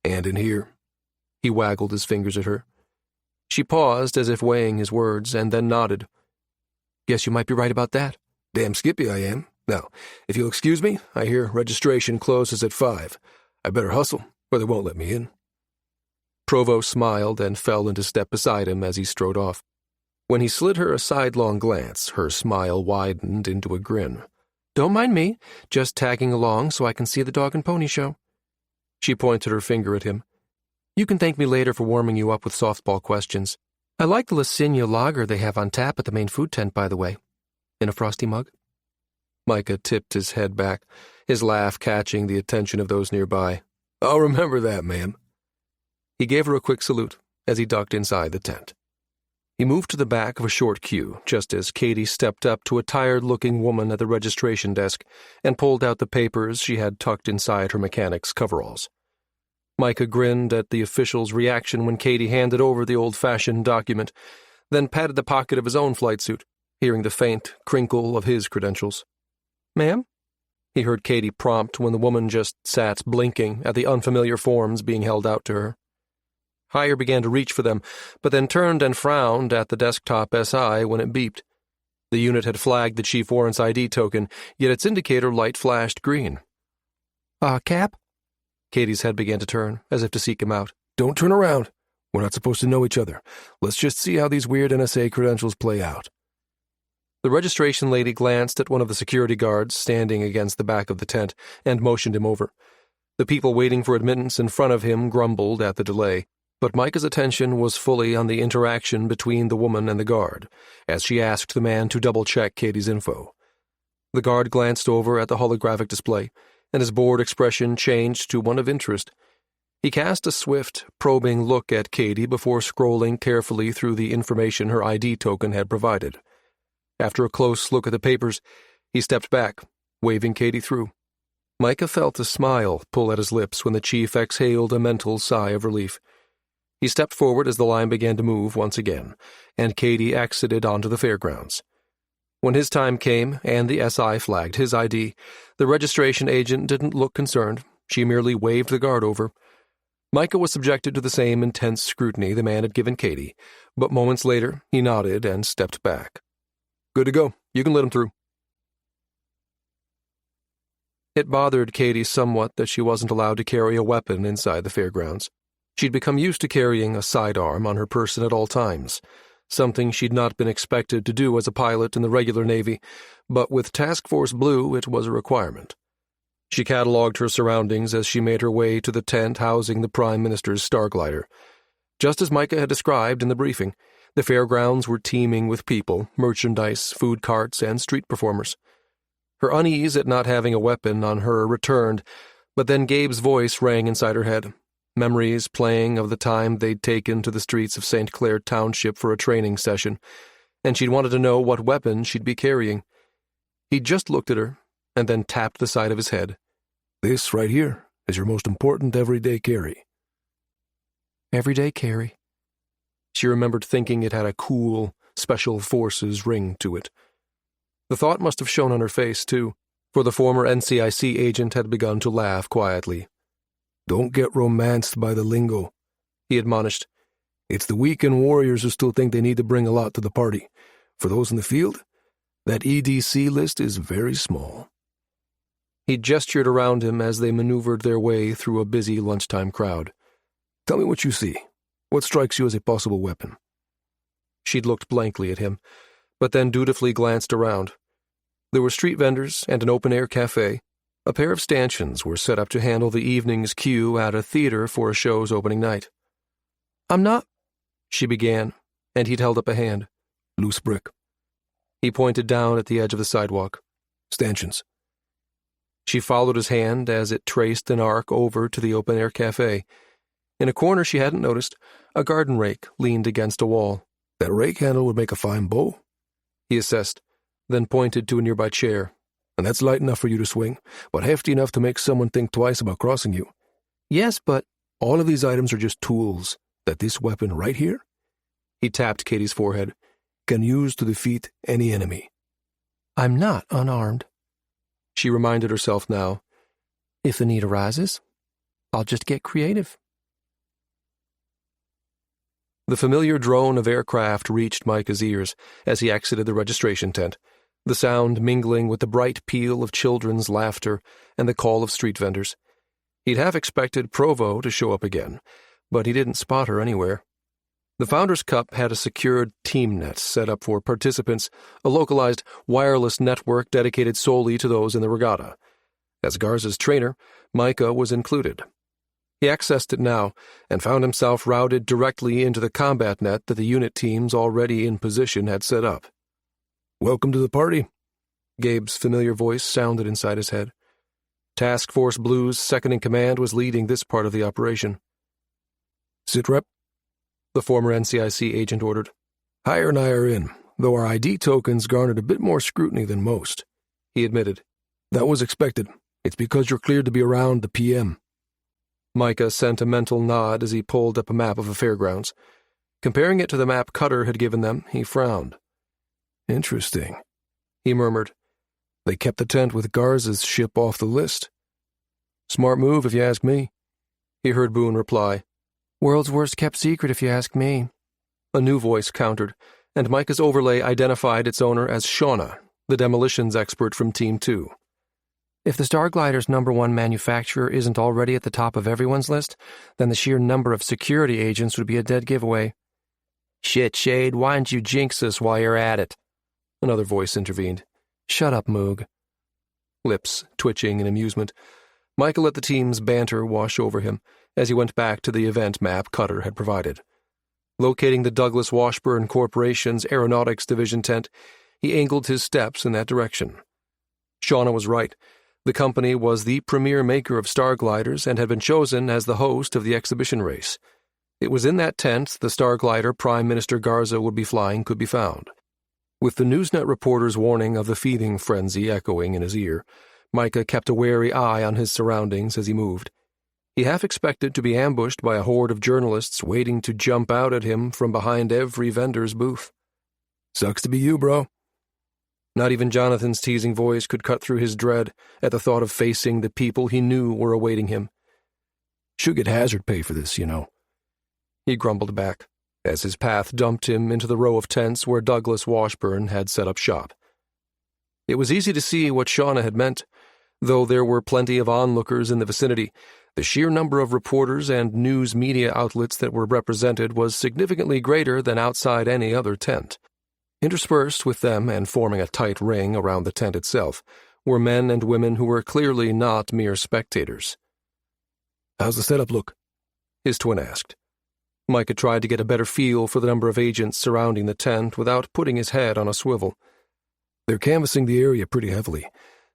And in here. He waggled his fingers at her. She paused as if weighing his words, and then nodded. Guess you might be right about that. Damn skippy I am. Now, if you'll excuse me, I hear registration closes at 5. I better hustle, or they won't let me in. Provo smiled and fell into step beside him as he strode off. When he slid her a sidelong glance, her smile widened into a grin. Don't mind me, just tagging along so I can see the dog and pony show. She pointed her finger at him. You can thank me later for warming you up with softball questions. I like the Lasagna lager they have on tap at the main food tent, by the way. In a frosty mug? Micah tipped his head back, his laugh catching the attention of those nearby. I'll remember that, ma'am. He gave her a quick salute as he ducked inside the tent. He moved to the back of a short queue just as Katie stepped up to a tired-looking woman at the registration desk and pulled out the papers she had tucked inside her mechanic's coveralls. Micah grinned at the official's reaction when Katie handed over the old-fashioned document, then patted the pocket of his own flight suit, hearing the faint crinkle of his credentials. Ma'am? He heard Katie prompt when the woman just sat blinking at the unfamiliar forms being held out to her. Hire began to reach for them, but then turned and frowned at the desktop SI when it beeped. The unit had flagged the chief warrant's ID token, yet its indicator light flashed green. Cap? Katie's head began to turn, as if to seek him out. Don't turn around. We're not supposed to know each other. Let's just see how these weird NSA credentials play out. The registration lady glanced at one of the security guards standing against the back of the tent and motioned him over. The people waiting for admittance in front of him grumbled at the delay, but Micah's attention was fully on the interaction between the woman and the guard, as she asked the man to double-check Katie's info. The guard glanced over at the holographic display, and his bored expression changed to one of interest. He cast a swift, probing look at Katie before scrolling carefully through the information her ID token had provided. After a close look at the papers, he stepped back, waving Katie through. Micah felt a smile pull at his lips when the chief exhaled a mental sigh of relief. He stepped forward as the line began to move once again, and Katie exited onto the fairgrounds. When his time came and the SI flagged his ID, the registration agent didn't look concerned. She merely waved the guard over. Micah was subjected to the same intense scrutiny the man had given Katie, but moments later he nodded and stepped back. Good to go. You can let him through. It bothered Katie somewhat that she wasn't allowed to carry a weapon inside the fairgrounds. She'd become used to carrying a sidearm on her person at all times, something she'd not been expected to do as a pilot in the regular Navy, but with Task Force Blue it was a requirement. She catalogued her surroundings as she made her way to the tent housing the Prime Minister's Starglider. Just as Micah had described in the briefing, the fairgrounds were teeming with people, merchandise, food carts, and street performers. Her unease at not having a weapon on her returned, but then Gabe's voice rang inside her head, memories playing of the time they'd taken to the streets of St. Clair Township for a training session, and she'd wanted to know what weapon she'd be carrying. He just looked at her, and then tapped the side of his head. This right here is your most important everyday carry. Everyday carry. She remembered thinking it had a cool, special forces ring to it. The thought must have shown on her face, too, for the former NCIC agent had begun to laugh quietly. Don't get romanced by the lingo, he admonished. It's the weak and warriors who still think they need to bring a lot to the party. For those in the field, that EDC list is very small. He gestured around him as they maneuvered their way through a busy lunchtime crowd. Tell me what you see. What strikes you as a possible weapon? She'd looked blankly at him, but then dutifully glanced around. There were street vendors and an open-air cafe, A pair of stanchions were set up to handle the evening's queue at a theater for a show's opening night. "I'm not," she began, and he'd held up a hand. "Loose brick." He pointed down at the edge of the sidewalk. "Stanchions." She followed his hand as it traced an arc over to the open-air cafe. In a corner she hadn't noticed, a garden rake leaned against a wall. "That rake handle would make a fine bow," he assessed, then pointed to a nearby chair. "And that's light enough for you to swing, but hefty enough to make someone think twice about crossing you." "Yes, but—" "All of these items are just tools that this weapon right here," he tapped Katie's forehead, "can use to defeat any enemy." "I'm not unarmed," she reminded herself now. "If the need arises, I'll just get creative." The familiar drone of aircraft reached Micah's ears as he exited the registration tent, the sound mingling with the bright peal of children's laughter and the call of street vendors. He'd half expected Provo to show up again, but he didn't spot her anywhere. The Founders Cup had a secured team net set up for participants, a localized wireless network dedicated solely to those in the regatta. As Garza's trainer, Micah was included. He accessed it now and found himself routed directly into the combat net that the unit teams already in position had set up. "Welcome to the party," Gabe's familiar voice sounded inside his head. Task Force Blue's second-in-command was leading this part of the operation. "Sit rep," the former NCIC agent ordered. "Hire and I are in, though our ID tokens garnered a bit more scrutiny than most," he admitted. "That was expected. It's because you're cleared to be around the PM." Micah sent a mental nod as he pulled up a map of the fairgrounds. Comparing it to the map Cutter had given them, he frowned. "Interesting," he murmured. "They kept the tent with Garza's ship off the list." "Smart move, if you ask me," he heard Boone reply. "World's worst kept secret, if you ask me," a new voice countered, and Micah's overlay identified its owner as Shauna, the demolitions expert from Team 2. "If the Starglider's #1 manufacturer isn't already at the top of everyone's list, then the sheer number of security agents would be a dead giveaway." "Shit, Shade, why don't you jinx us while you're at it?" another voice intervened. "Shut up, Moog." Lips twitching in amusement, Micah let the team's banter wash over him as he went back to the event map Cutter had provided. Locating the Douglas Washburn Corporation's Aeronautics Division tent, he angled his steps in that direction. Shauna was right. The company was the premier maker of Stargliders and had been chosen as the host of the exhibition race. It was in that tent the Starglider Prime Minister Garza would be flying could be found. With the Newsnet reporter's warning of the feeding frenzy echoing in his ear, Micah kept a wary eye on his surroundings as he moved. He half expected to be ambushed by a horde of journalists waiting to jump out at him from behind every vendor's booth. "Sucks to be you, bro." Not even Jonathan's teasing voice could cut through his dread at the thought of facing the people he knew were awaiting him. "Should get hazard pay for this, you know," he grumbled back, as his path dumped him into the row of tents where Douglas Washburn had set up shop. It was easy to see what Shauna had meant. Though there were plenty of onlookers in the vicinity, the sheer number of reporters and news media outlets that were represented was significantly greater than outside any other tent. Interspersed with them and forming a tight ring around the tent itself were men and women who were clearly not mere spectators. "How's the setup look?" his twin asked. Micah tried to get a better feel for the number of agents surrounding the tent without putting his head on a swivel. "They're canvassing the area pretty heavily.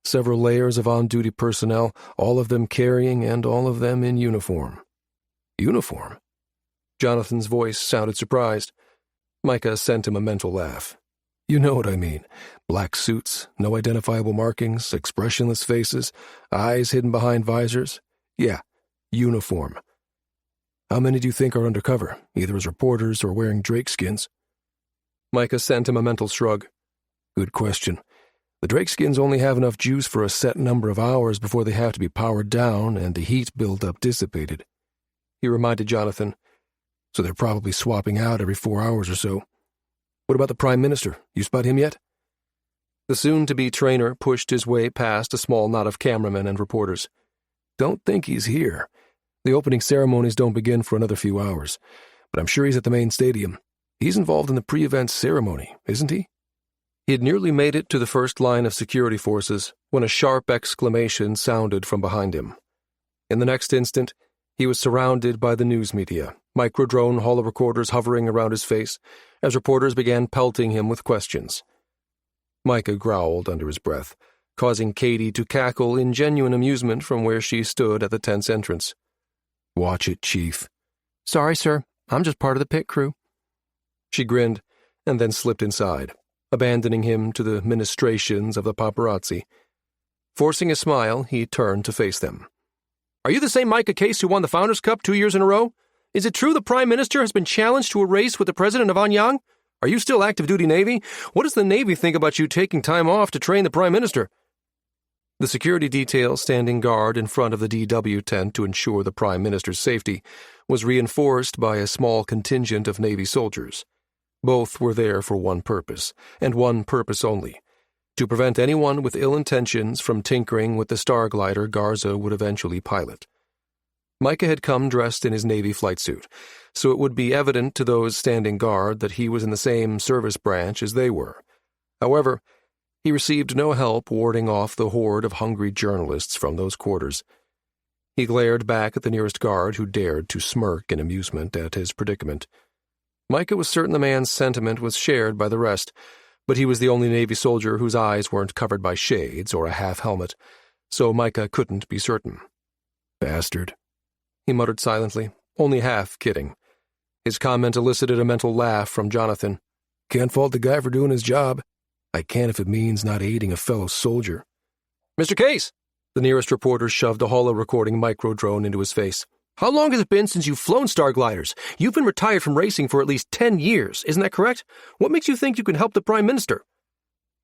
Several layers of on-duty personnel, all of them carrying and all of them in uniform." "Uniform?" Jonathan's voice sounded surprised. Micah sent him a mental laugh. "You know what I mean. Black suits, no identifiable markings, expressionless faces, eyes hidden behind visors. Yeah, uniform. How many do you think are undercover, either as reporters or wearing drake skins?" Micah sent him a mental shrug. "Good question. The drake skins only have enough juice for a set number of hours before they have to be powered down and the heat buildup dissipated," he reminded Jonathan. "So they're probably swapping out every 4 hours or so. What about the Prime Minister? You spot him yet?" The soon-to-be trainer pushed his way past a small knot of cameramen and reporters. "Don't think he's here. The opening ceremonies don't begin for another few hours, but I'm sure he's at the main stadium. He's involved in the pre-event ceremony, isn't he?" He had nearly made it to the first line of security forces when a sharp exclamation sounded from behind him. In the next instant, he was surrounded by the news media, microdrone holorecorders hovering around his face as reporters began pelting him with questions. Micah growled under his breath, causing Katie to cackle in genuine amusement from where she stood at the tent's entrance. "Watch it, Chief." "Sorry, sir. I'm just part of the pit crew." She grinned and then slipped inside, abandoning him to the ministrations of the paparazzi. Forcing a smile, he turned to face them. "Are you the same Micah Case who won the Founders' Cup 2 years in a row? Is it true the Prime Minister has been challenged to a race with the President of Anyang? Are you still active duty Navy? What does the Navy think about you taking time off to train the Prime Minister?" The security detail standing guard in front of the DW tent to ensure the Prime Minister's safety was reinforced by a small contingent of Navy soldiers. Both were there for one purpose, and one purpose only: to prevent anyone with ill intentions from tinkering with the star glider Garza would eventually pilot. Micah had come dressed in his Navy flight suit, so it would be evident to those standing guard that he was in the same service branch as they were. However, he received no help warding off the horde of hungry journalists from those quarters. He glared back at the nearest guard who dared to smirk in amusement at his predicament. Micah was certain the man's sentiment was shared by the rest, but he was the only Navy soldier whose eyes weren't covered by shades or a half-helmet, so Micah couldn't be certain. "Bastard," he muttered silently, only half kidding. His comment elicited a mental laugh from Jonathan. "Can't fault the guy for doing his job. I can if it means not aiding a fellow soldier." "Mr. Case!" The nearest reporter shoved a holo-recording microdrone into his face. "How long has it been since you've flown star gliders? You've been retired from racing for at least 10 years, isn't that correct? What makes you think you can help the Prime Minister?"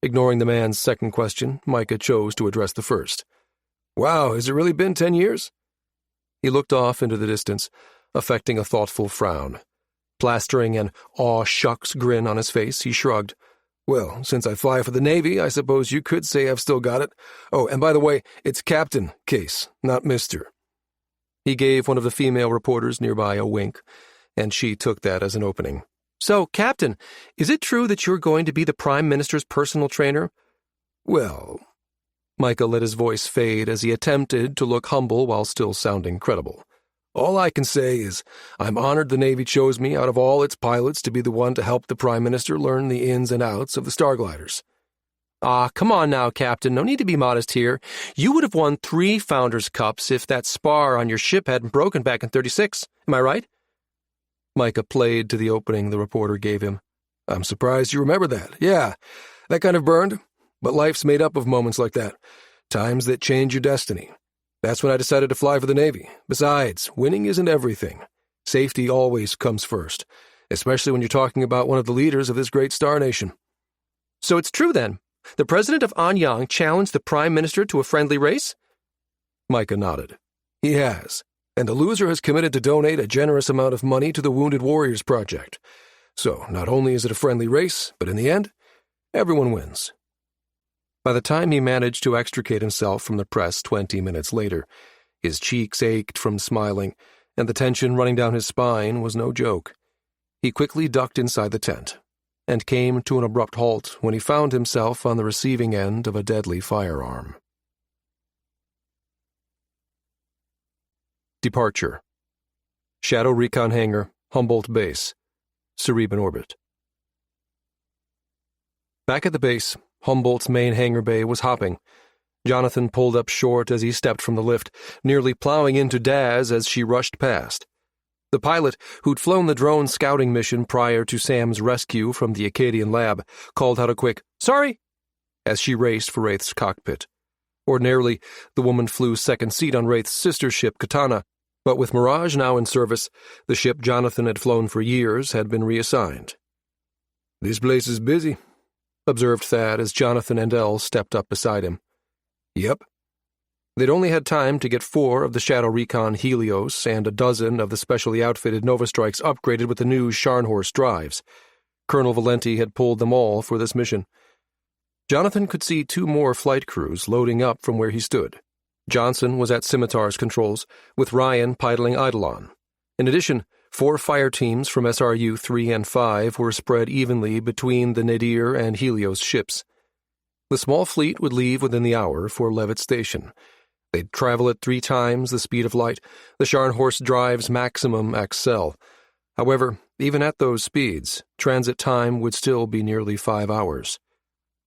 Ignoring the man's second question, Micah chose to address the first. "Wow, has it really been 10 years? He looked off into the distance, affecting a thoughtful frown. Plastering an aw-shucks grin on his face, he shrugged. "Well, since I fly for the Navy, I suppose you could say I've still got it. Oh, and by the way, it's Captain Case, not Mr." He gave one of the female reporters nearby a wink, and she took that as an opening. "So, Captain, is it true that you're going to be the Prime Minister's personal trainer?" "Well..." Micah let his voice fade as he attempted to look humble while still sounding credible. "All I can say is I'm honored the Navy chose me out of all its pilots to be the one to help the Prime Minister learn the ins and outs of the Stargliders." "Ah, come on now, Captain. No need to be modest here. You would have won 3 Founders' Cups if that spar on your ship hadn't broken back in 36. Am I right?" Micah played to the opening the reporter gave him. "I'm surprised you remember that. Yeah, that kind of burned. But life's made up of moments like that. Times that change your destiny. That's when I decided to fly for the Navy. Besides, winning isn't everything. Safety always comes first, especially when you're talking about one of the leaders of this great star nation." "So it's true then? The President of Anyang challenged the Prime Minister to a friendly race?" Micah nodded. "He has, and the loser has committed to donate a generous amount of money to the Wounded Warriors Project. So not only is it a friendly race, but in the end, everyone wins." By the time he managed to extricate himself from the press 20 minutes later, his cheeks ached from smiling, and the tension running down his spine was no joke. He quickly ducked inside the tent, and came to an abrupt halt when he found himself on the receiving end of a deadly firearm. Departure. Shadow Recon Hangar, Humboldt Base. Cerebin Orbit. Back at the base, Humboldt's main hangar bay was hopping. Jonathan pulled up short as he stepped from the lift, nearly plowing into Daz as she rushed past. The pilot, who'd flown the drone scouting mission prior to Sam's rescue from the Acadian lab, called out a quick, "Sorry!" as she raced for Wraith's cockpit. Ordinarily, the woman flew second seat on Wraith's sister ship, Katana, but with Mirage now in service, the ship Jonathan had flown for years had been reassigned. "This place is busy," observed Thad as Jonathan and Elle stepped up beside him. "Yep." They'd only had time to get 4 of the Shadow Recon Helios and a dozen of the specially outfitted Nova Strikes upgraded with the new Scharnhorst drives. Colonel Valenti had pulled them all for this mission. Jonathan could see 2 more flight crews loading up from where he stood. Johnson was at Scimitar's controls, with Ryan piloting Eidolon. In addition, 4 fire teams from SRU 3 and 5 were spread evenly between the Nadir and Helios ships. The small fleet would leave within the hour for Levitt Station. They'd travel at 3 times the speed of light, the Scharnhorst drive's maximum excel. However, even at those speeds, transit time would still be nearly 5 hours.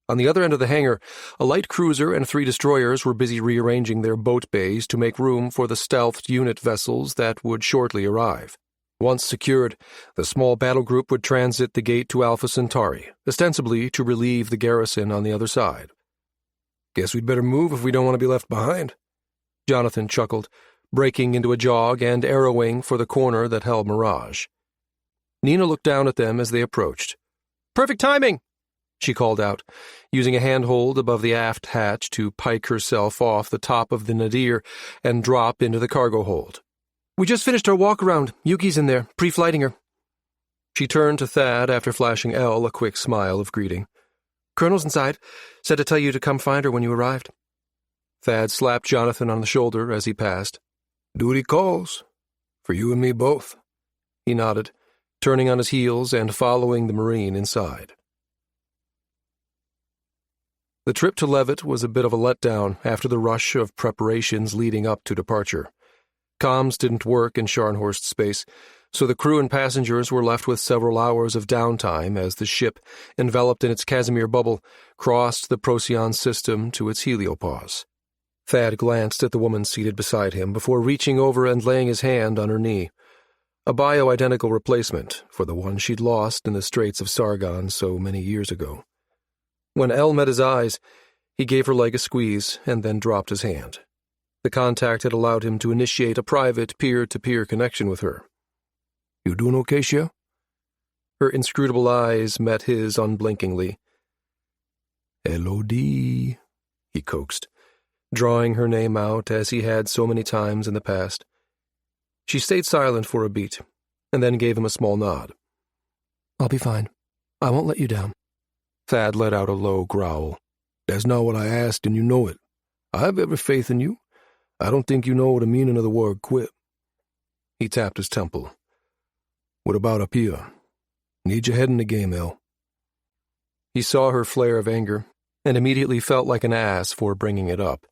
On the other end of the hangar, a light cruiser and 3 destroyers were busy rearranging their boat bays to make room for the stealthed unit vessels that would shortly arrive. Once secured, the small battle group would transit the gate to Alpha Centauri, ostensibly to relieve the garrison on the other side. Guess we'd better move if we don't want to be left behind. Jonathan chuckled, breaking into a jog and arrowing for the corner that held Mirage. Nina looked down at them as they approached. "Perfect timing!" she called out, using a handhold above the aft hatch to pike herself off the top of the Nadir and drop into the cargo hold. "We just finished our walk-around. Yuki's in there, pre-flighting her." She turned to Thad after flashing Elle a quick smile of greeting. "Colonel's inside. Said to tell you to come find her when you arrived." Thad slapped Jonathan on the shoulder as he passed. "Duty calls. For you and me both." He nodded, turning on his heels and following the Marine inside. The trip to Levitt was a bit of a letdown after the rush of preparations leading up to departure. Comms didn't work in Scharnhorst space, so the crew and passengers were left with several hours of downtime as the ship, enveloped in its Casimir bubble, crossed the Procyon system to its heliopause. Thad glanced at the woman seated beside him before reaching over and laying his hand on her knee. A bio-identical replacement for the one she'd lost in the Straits of Sargon so many years ago. When Elle met his eyes, he gave her leg a squeeze and then dropped his hand. The contact had allowed him to initiate a private peer-to-peer connection with her. "You doing okay, Shia?" Her inscrutable eyes met his unblinkingly. "L.O.D.," he coaxed, drawing her name out as he had so many times in the past. She stayed silent for a beat, and then gave him a small nod. "I'll be fine. I won't let you down." Thad let out a low growl. "That's not what I asked, and you know it. I have every faith in you. I don't think you know the meaning of the word quit." He tapped his temple. "What about up here? Need your head in the game, Elle." He saw her flare of anger, and immediately felt like an ass for bringing it up.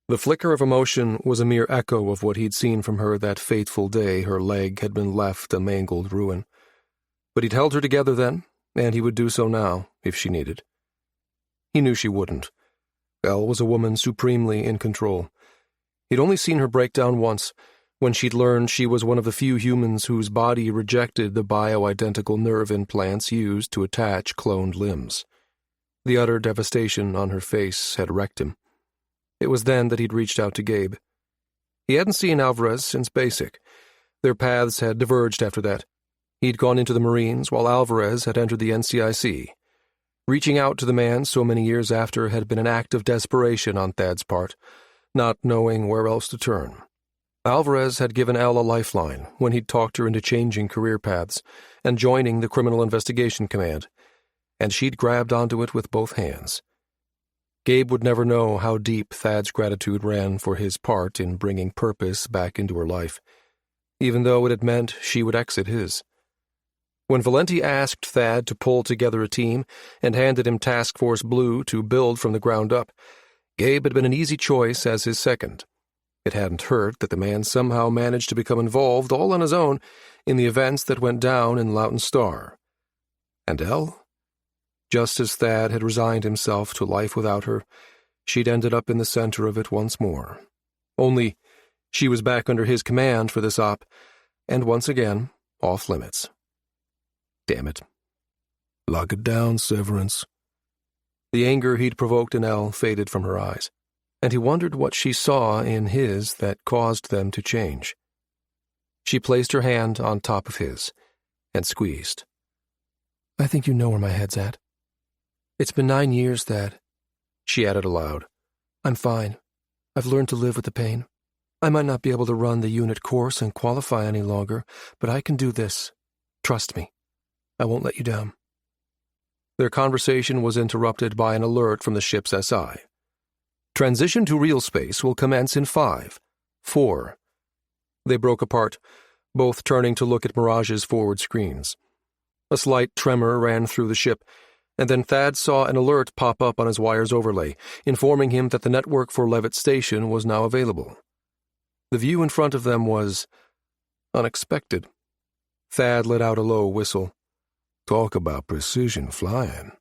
The flicker of emotion was a mere echo of what he'd seen from her that fateful day her leg had been left a mangled ruin. But he'd held her together then, and he would do so now, if she needed. He knew she wouldn't. Elle was a woman supremely in control. He'd only seen her break down once, when she'd learned she was one of the few humans whose body rejected the bio-identical nerve implants used to attach cloned limbs. The utter devastation on her face had wrecked him. It was then that he'd reached out to Gabe. He hadn't seen Alvarez since basic. Their paths had diverged after that. He'd gone into the Marines while Alvarez had entered the NCIC. Reaching out to the man so many years after had been an act of desperation on Thad's part, not knowing where else to turn. Alvarez had given Elle a lifeline when he'd talked her into changing career paths and joining the Criminal Investigation Command, and she'd grabbed onto it with both hands. Gabe would never know how deep Thad's gratitude ran for his part in bringing purpose back into her life, even though it had meant she would exit his. When Valenti asked Thad to pull together a team and handed him Task Force Blue to build from the ground up, Gabe had been an easy choice as his second. It hadn't hurt that the man somehow managed to become involved all on his own in the events that went down in Loughton Star. And Elle? Just as Thad had resigned himself to life without her, she'd ended up in the center of it once more. Only, she was back under his command for this op, and once again, off limits. Damn it. "Lock it down, Severance." The anger he'd provoked in Elle faded from her eyes, and he wondered what she saw in his that caused them to change. She placed her hand on top of his and squeezed. "I think you know where my head's at. It's been 9 years, Thad," she added aloud. "I'm fine. I've learned to live with the pain. I might not be able to run the unit course and qualify any longer, but I can do this. Trust me. I won't let you down." Their conversation was interrupted by an alert from the ship's SI. "Transition to real space will commence in 5, 4. They broke apart, both turning to look at Mirage's forward screens. A slight tremor ran through the ship, and then Thad saw an alert pop up on his wire's overlay, informing him that the network for Levitt Station was now available. The view in front of them was unexpected. Thad let out a low whistle. Talk about precision flying.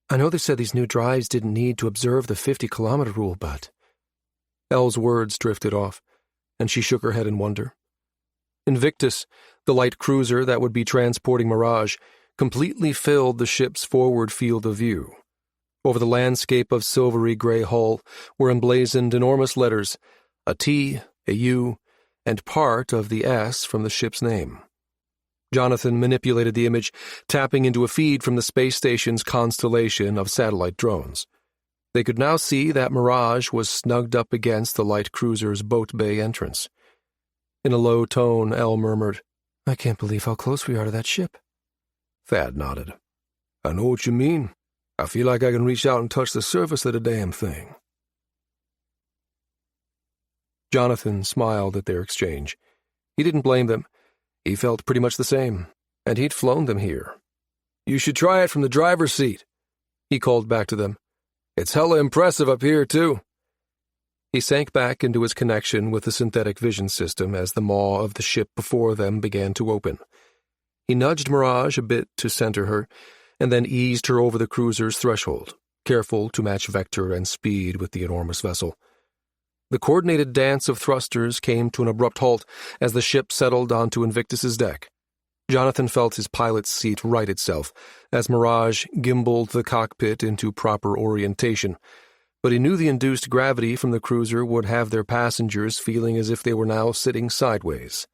I know they said these new drives didn't need to observe the 50-kilometer rule, but... Elle's words drifted off, and she shook her head in wonder. Invictus, the light cruiser that would be transporting Mirage, completely filled the ship's forward field of view. Over the landscape of silvery gray hull were emblazoned enormous letters, a T, a U, and part of the S from the ship's name. Jonathan manipulated the image, tapping into a feed from the space station's constellation of satellite drones. They could now see that Mirage was snugged up against the light cruiser's boat bay entrance. In a low tone, Elle murmured, I can't believe how close we are to that ship. Thad nodded. I know what you mean. I feel like I can reach out and touch the surface of the damn thing. Jonathan smiled at their exchange. He didn't blame them. He felt pretty much the same, and he'd flown them here. You should try it from the driver's seat, he called back to them. It's hella impressive up here, too. He sank back into his connection with the synthetic vision system as the maw of the ship before them began to open. He nudged Mirage a bit to center her, and then eased her over the cruiser's threshold, careful to match vector and speed with the enormous vessel. The coordinated dance of thrusters came to an abrupt halt as the ship settled onto Invictus's deck. Jonathan felt his pilot's seat right itself as Mirage gimbaled the cockpit into proper orientation, but he knew the induced gravity from the cruiser would have their passengers feeling as if they were now sitting sideways.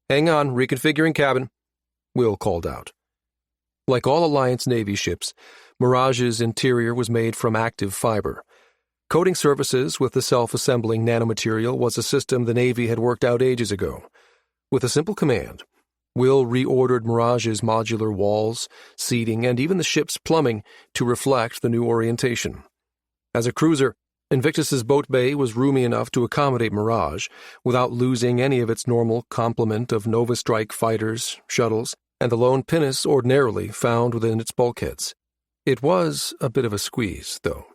Hang on, reconfiguring cabin, Will called out. Like all Alliance Navy ships, Mirage's interior was made from active fiber. Coating surfaces with the self-assembling nanomaterial was a system the Navy had worked out ages ago. With a simple command, Will reordered Mirage's modular walls, seating, and even the ship's plumbing to reflect the new orientation. As a cruiser, Invictus's boat bay was roomy enough to accommodate Mirage without losing any of its normal complement of Nova Strike fighters, shuttles, and the lone pinnace ordinarily found within its bulkheads. It was a bit of a squeeze, though.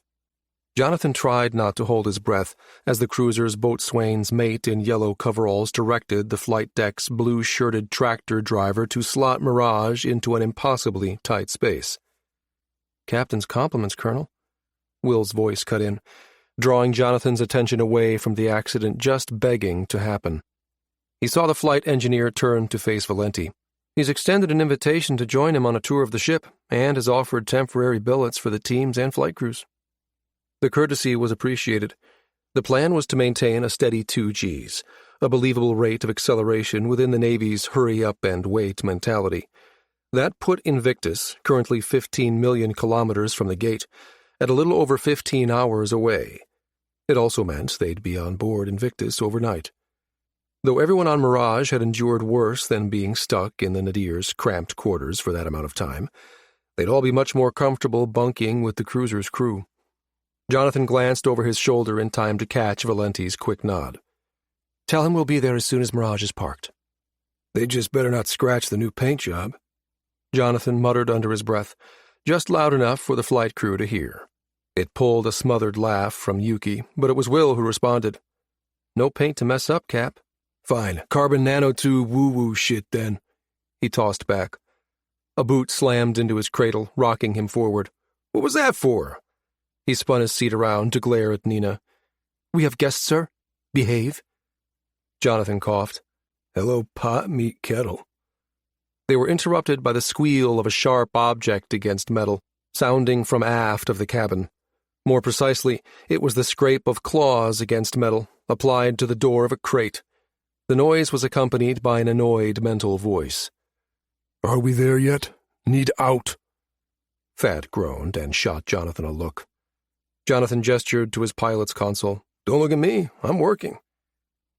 Jonathan tried not to hold his breath as the cruiser's boatswain's mate in yellow coveralls directed the flight deck's blue-shirted tractor driver to slot Mirage into an impossibly tight space. Captain's compliments, Colonel. Will's voice cut in, drawing Jonathan's attention away from the accident just begging to happen. He saw the flight engineer turn to face Valenti. He's extended an invitation to join him on a tour of the ship and has offered temporary billets for the teams and flight crews. The courtesy was appreciated. The plan was to maintain a steady 2 Gs, a believable rate of acceleration within the Navy's hurry-up-and-wait mentality. That put Invictus, currently 15 million kilometers from the gate, at a little over 15 hours away. It also meant they'd be on board Invictus overnight. Though everyone on Mirage had endured worse than being stuck in the Nadir's cramped quarters for that amount of time, they'd all be much more comfortable bunking with the cruiser's crew. Jonathan glanced over his shoulder in time to catch Valenti's quick nod. Tell him we'll be there as soon as Mirage is parked. They just better not scratch the new paint job, Jonathan muttered under his breath, just loud enough for the flight crew to hear. It pulled a smothered laugh from Yuki, but it was Will who responded. No paint to mess up, Cap. Fine, carbon nanotube woo-woo shit then, he tossed back. A boot slammed into his cradle, rocking him forward. What was that for? He spun his seat around to glare at Nina. We have guests, sir. Behave. Jonathan coughed. Hello, pot, meat, kettle. They were interrupted by the squeal of a sharp object against metal, sounding from aft of the cabin. More precisely, it was the scrape of claws against metal, applied to the door of a crate. The noise was accompanied by an annoyed mental voice. Are we there yet? Need out. Thad groaned and shot Jonathan a look. Jonathan gestured to his pilot's console. Don't look at me. I'm working.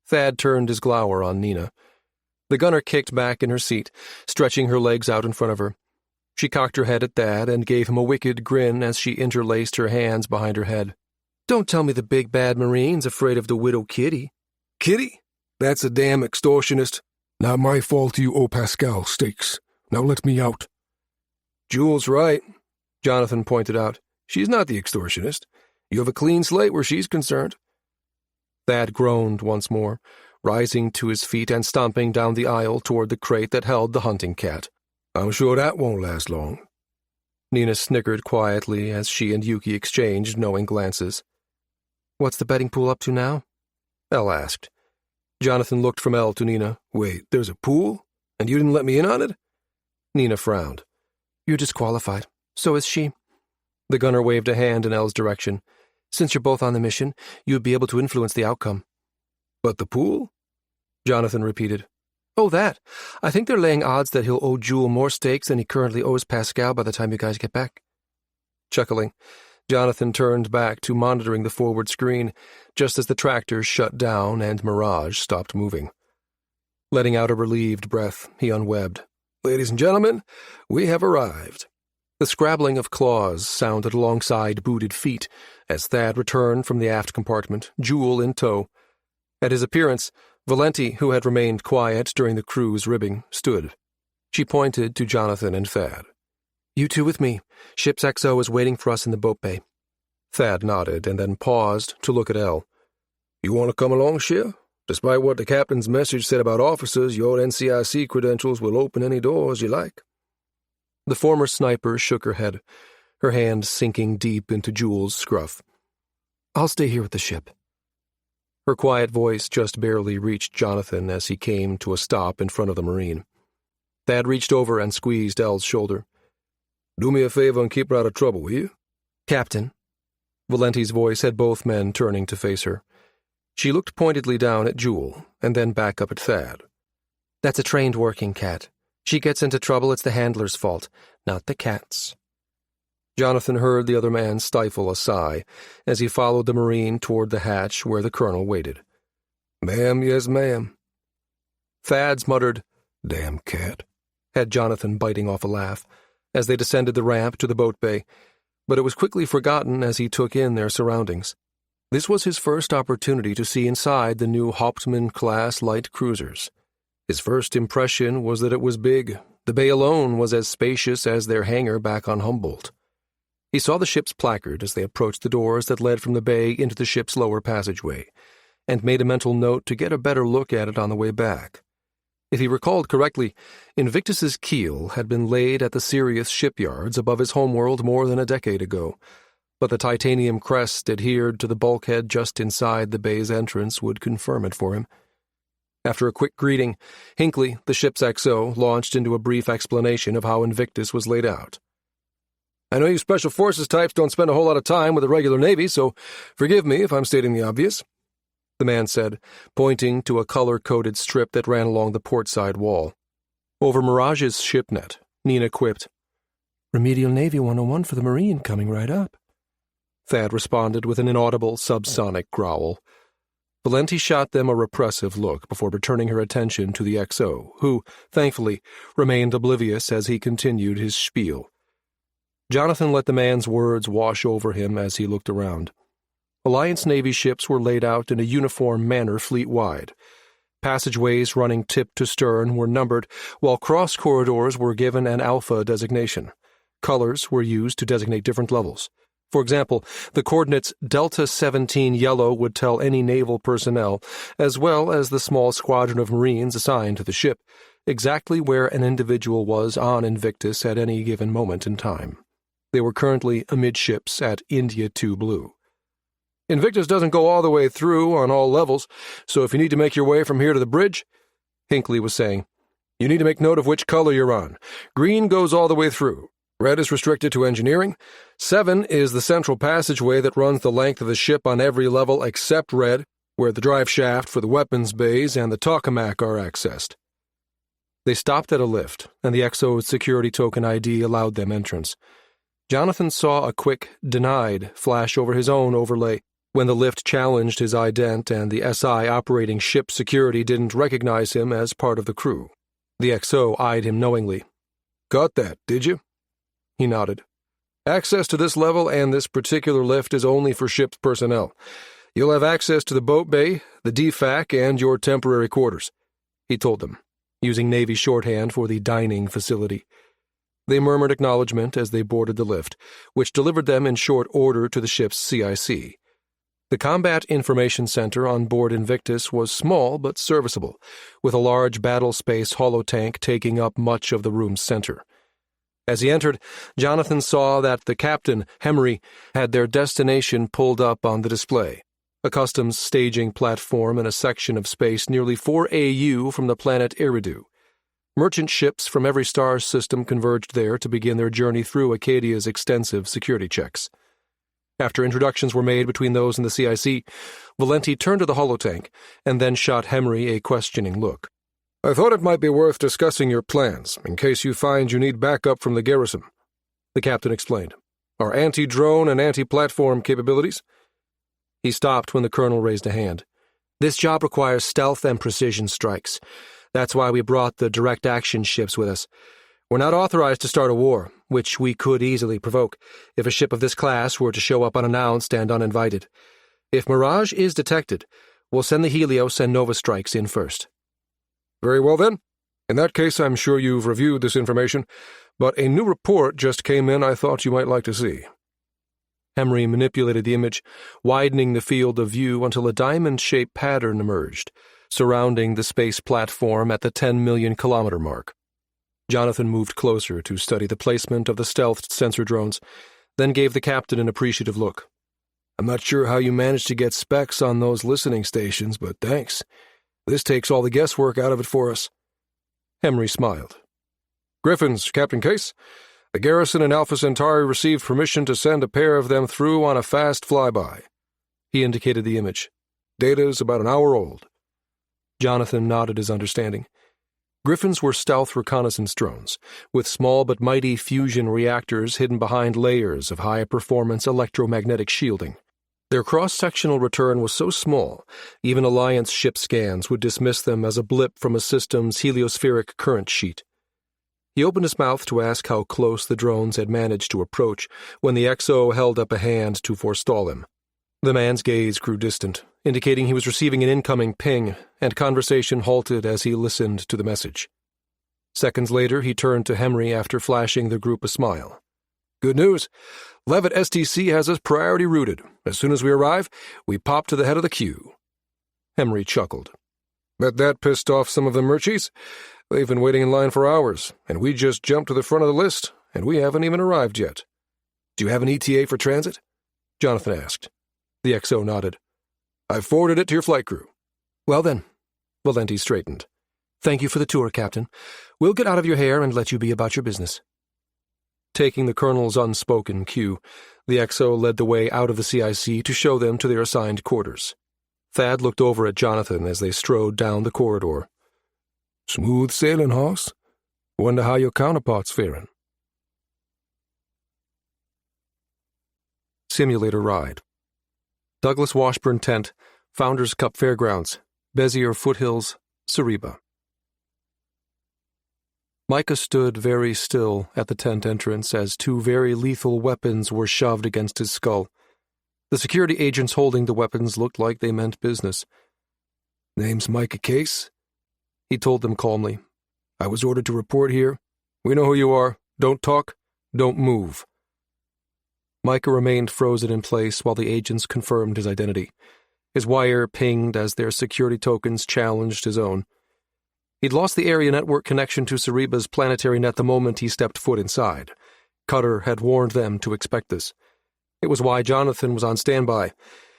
Thad turned his glower on Nina. The gunner kicked back in her seat, stretching her legs out in front of her. She cocked her head at Thad and gave him a wicked grin as she interlaced her hands behind her head. Don't tell me the big bad Marine's afraid of the widow Kitty. Kitty? That's a damn extortionist. Not my fault you owe Pascal stakes. Now let me out. Jules' right, Jonathan pointed out. She's not the extortionist. You have a clean slate where she's concerned. Thad groaned once more, rising to his feet and stomping down the aisle toward the crate that held the hunting cat. I'm sure that won't last long. Nina snickered quietly as she and Yuki exchanged knowing glances. What's the betting pool up to now? Elle asked. Jonathan looked from Elle to Nina. Wait, there's a pool? And you didn't let me in on it? Nina frowned. You're disqualified. So is she. The gunner waved a hand in Elle's direction. Since you're both on the mission, you'd be able to influence the outcome. But the pool? Jonathan repeated. Oh, that. I think they're laying odds that he'll owe Jewel more stakes than he currently owes Pascal by the time you guys get back. Chuckling, Jonathan turned back to monitoring the forward screen just as the tractor shut down and Mirage stopped moving. Letting out a relieved breath, he unwebbed. Ladies and gentlemen, we have arrived. The scrabbling of claws sounded alongside booted feet as Thad returned from the aft compartment, Jewel in tow. At his appearance, Valenti, who had remained quiet during the crew's ribbing, stood. She pointed to Jonathan and Thad. You two with me. Ship's XO is waiting for us in the boat bay. Thad nodded and then paused to look at Elle. You want to come along, Shia? Despite what the captain's message said about officers, your NCIC credentials will open any doors you like. The former sniper shook her head, her hand sinking deep into Jewel's scruff. I'll stay here with the ship. Her quiet voice just barely reached Jonathan as he came to a stop in front of the Marine. Thad reached over and squeezed Elle's shoulder. Do me a favor and keep her out of trouble, will you? Captain. Valenti's voice had both men turning to face her. She looked pointedly down at Jewel and then back up at Thad. That's a trained working cat. She gets into trouble, it's the handler's fault, not the cat's. Jonathan heard the other man stifle a sigh as he followed the Marine toward the hatch where the colonel waited. Ma'am, yes, ma'am. Thad's muttered, Damn cat, had Jonathan biting off a laugh as they descended the ramp to the boat bay, but it was quickly forgotten as he took in their surroundings. This was his first opportunity to see inside the new Hauptmann-class light cruisers. His first impression was that it was big. The bay alone was as spacious as their hangar back on Humboldt. He saw the ship's placard as they approached the doors that led from the bay into the ship's lower passageway, and made a mental note to get a better look at it on the way back. If he recalled correctly, Invictus's keel had been laid at the Sirius shipyards above his homeworld more than a decade ago, but the titanium crest adhered to the bulkhead just inside the bay's entrance would confirm it for him. After a quick greeting, Hinckley, the ship's XO, launched into a brief explanation of how Invictus was laid out. I know you Special Forces types don't spend a whole lot of time with the regular Navy, so forgive me if I'm stating the obvious, the man said, pointing to a color-coded strip that ran along the portside wall. Over Mirage's shipnet, Nina quipped, Remedial Navy 101 for the Marine coming right up. Thad responded with an inaudible subsonic growl. Valenti shot them a repressive look before returning her attention to the XO, who, thankfully, remained oblivious as he continued his spiel. Jonathan let the man's words wash over him as he looked around. Alliance Navy ships were laid out in a uniform manner fleet-wide. Passageways running tip to stern were numbered, while cross corridors were given an alpha designation. Colors were used to designate different levels. For example, the coordinates Delta 17 yellow would tell any naval personnel, as well as the small squadron of Marines assigned to the ship, exactly where an individual was on Invictus at any given moment in time. They were currently amidships at India 2 Blue. Invictus doesn't go all the way through on all levels, so if you need to make your way from here to the bridge, Hinckley was saying, you need to make note of which color you're on. Green goes all the way through. Red is restricted to engineering. 7 is the central passageway that runs the length of the ship on every level except red, where the drive shaft for the weapons bays and the tokamak are accessed. They stopped at a lift, and the XO's security token ID allowed them entrance. Jonathan saw a quick denied flash over his own overlay when the lift challenged his ident and the SI operating ship security didn't recognize him as part of the crew. The XO eyed him knowingly. Got that, did you? He nodded. Access to this level and this particular lift is only for ship's personnel. You'll have access to the boat bay, the DFAC, and your temporary quarters, he told them. using Navy shorthand for the dining facility. They murmured acknowledgement as they boarded the lift, which delivered them in short order to the ship's CIC. The Combat Information Center on board Invictus was small but serviceable, with a large battle space holotank taking up much of the room's center. As he entered, Jonathan saw that the captain, Henry, had their destination pulled up on the display, a customs staging platform in a section of space nearly 4 AU from the planet Eridu. Merchant ships from every star system converged there to begin their journey through Acadia's extensive security checks. After introductions were made between those in the CIC, Valenti turned to the holotank and then shot Henry a questioning look. "I thought it might be worth discussing your plans, in case you find you need backup from the garrison," the captain explained. "Our anti-drone and anti-platform capabilities?" He stopped when the colonel raised a hand. "This job requires stealth and precision strikes. That's why we brought the direct action ships with us. We're not authorized to start a war, which we could easily provoke if a ship of this class were to show up unannounced and uninvited. If Mirage is detected, we'll send the Helios and Nova strikes in first." "Very well, then. In that case, I'm sure you've reviewed this information, but a new report just came in I thought you might like to see." Henry manipulated the image, widening the field of view until a diamond-shaped pattern emerged, surrounding the space platform at the 10-million-kilometer mark. Jonathan moved closer to study the placement of the stealthed sensor drones, then gave the captain an appreciative look. "I'm not sure how you managed to get specs on those listening stations, but thanks. This takes all the guesswork out of it for us." Henry smiled. "Griffins, Captain Case. The garrison in Alpha Centauri received permission to send a pair of them through on a fast flyby." He indicated the image. "Data's about an hour old." Jonathan nodded his understanding. Griffins were stealth reconnaissance drones, with small but mighty fusion reactors hidden behind layers of high-performance electromagnetic shielding. Their cross-sectional return was so small, even Alliance ship scans would dismiss them as a blip from a system's heliospheric current sheet. He opened his mouth to ask how close the drones had managed to approach when the XO held up a hand to forestall him. The man's gaze grew distant, indicating he was receiving an incoming ping, and conversation halted as he listened to the message. Seconds later, he turned to Henry after flashing the group a smile. "Good news. Levitt STC has us priority routed. As soon as we arrive, we pop to the head of the queue." Henry chuckled. "Bet that pissed off some of the merchies. They've been waiting in line for hours, and we just jumped to the front of the list, and we haven't even arrived yet." "Do you have an ETA for transit?" Jonathan asked. The XO nodded. "I've forwarded it to your flight crew." "Well then," Valenti straightened. "Thank you for the tour, Captain. We'll get out of your hair and let you be about your business." Taking the colonel's unspoken cue, the XO led the way out of the CIC to show them to their assigned quarters. Thad looked over at Jonathan as they strode down the corridor. "Smooth sailing, hoss. Wonder how your counterpart's faring." Simulator ride. Douglas Washburn Tent, Founders Cup Fairgrounds, Bezier Foothills, Cereba. Micah stood very still at the tent entrance as 2 very lethal weapons were shoved against his skull. The security agents holding the weapons looked like they meant business. "Name's Micah Case," he told them calmly. "I was ordered to report here. We know who you are. Don't talk. Don't move." Micah remained frozen in place while the agents confirmed his identity. His wire pinged as their security tokens challenged his own. He'd lost the area network connection to Cereba's planetary net the moment he stepped foot inside. Cutter had warned them to expect this. It was why Jonathan was on standby.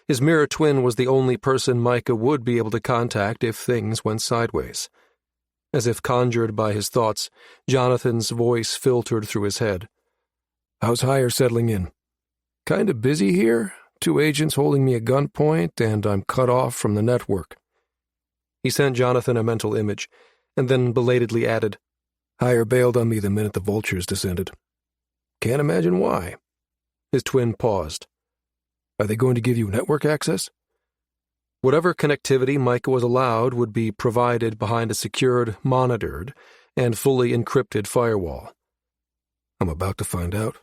His mirror twin was the only person Micah would be able to contact if things went sideways. As if conjured by his thoughts, Jonathan's voice filtered through his head. "How's hire settling in?" "Kinda busy here. 2 agents holding me at gunpoint, and I'm cut off from the network." He sent Jonathan a mental image, and then belatedly added, "Hire bailed on me the minute the vultures descended. Can't imagine why." His twin paused. "Are they going to give you network access?" Whatever connectivity Micah was allowed would be provided behind a secured, monitored, and fully encrypted firewall. "I'm about to find out."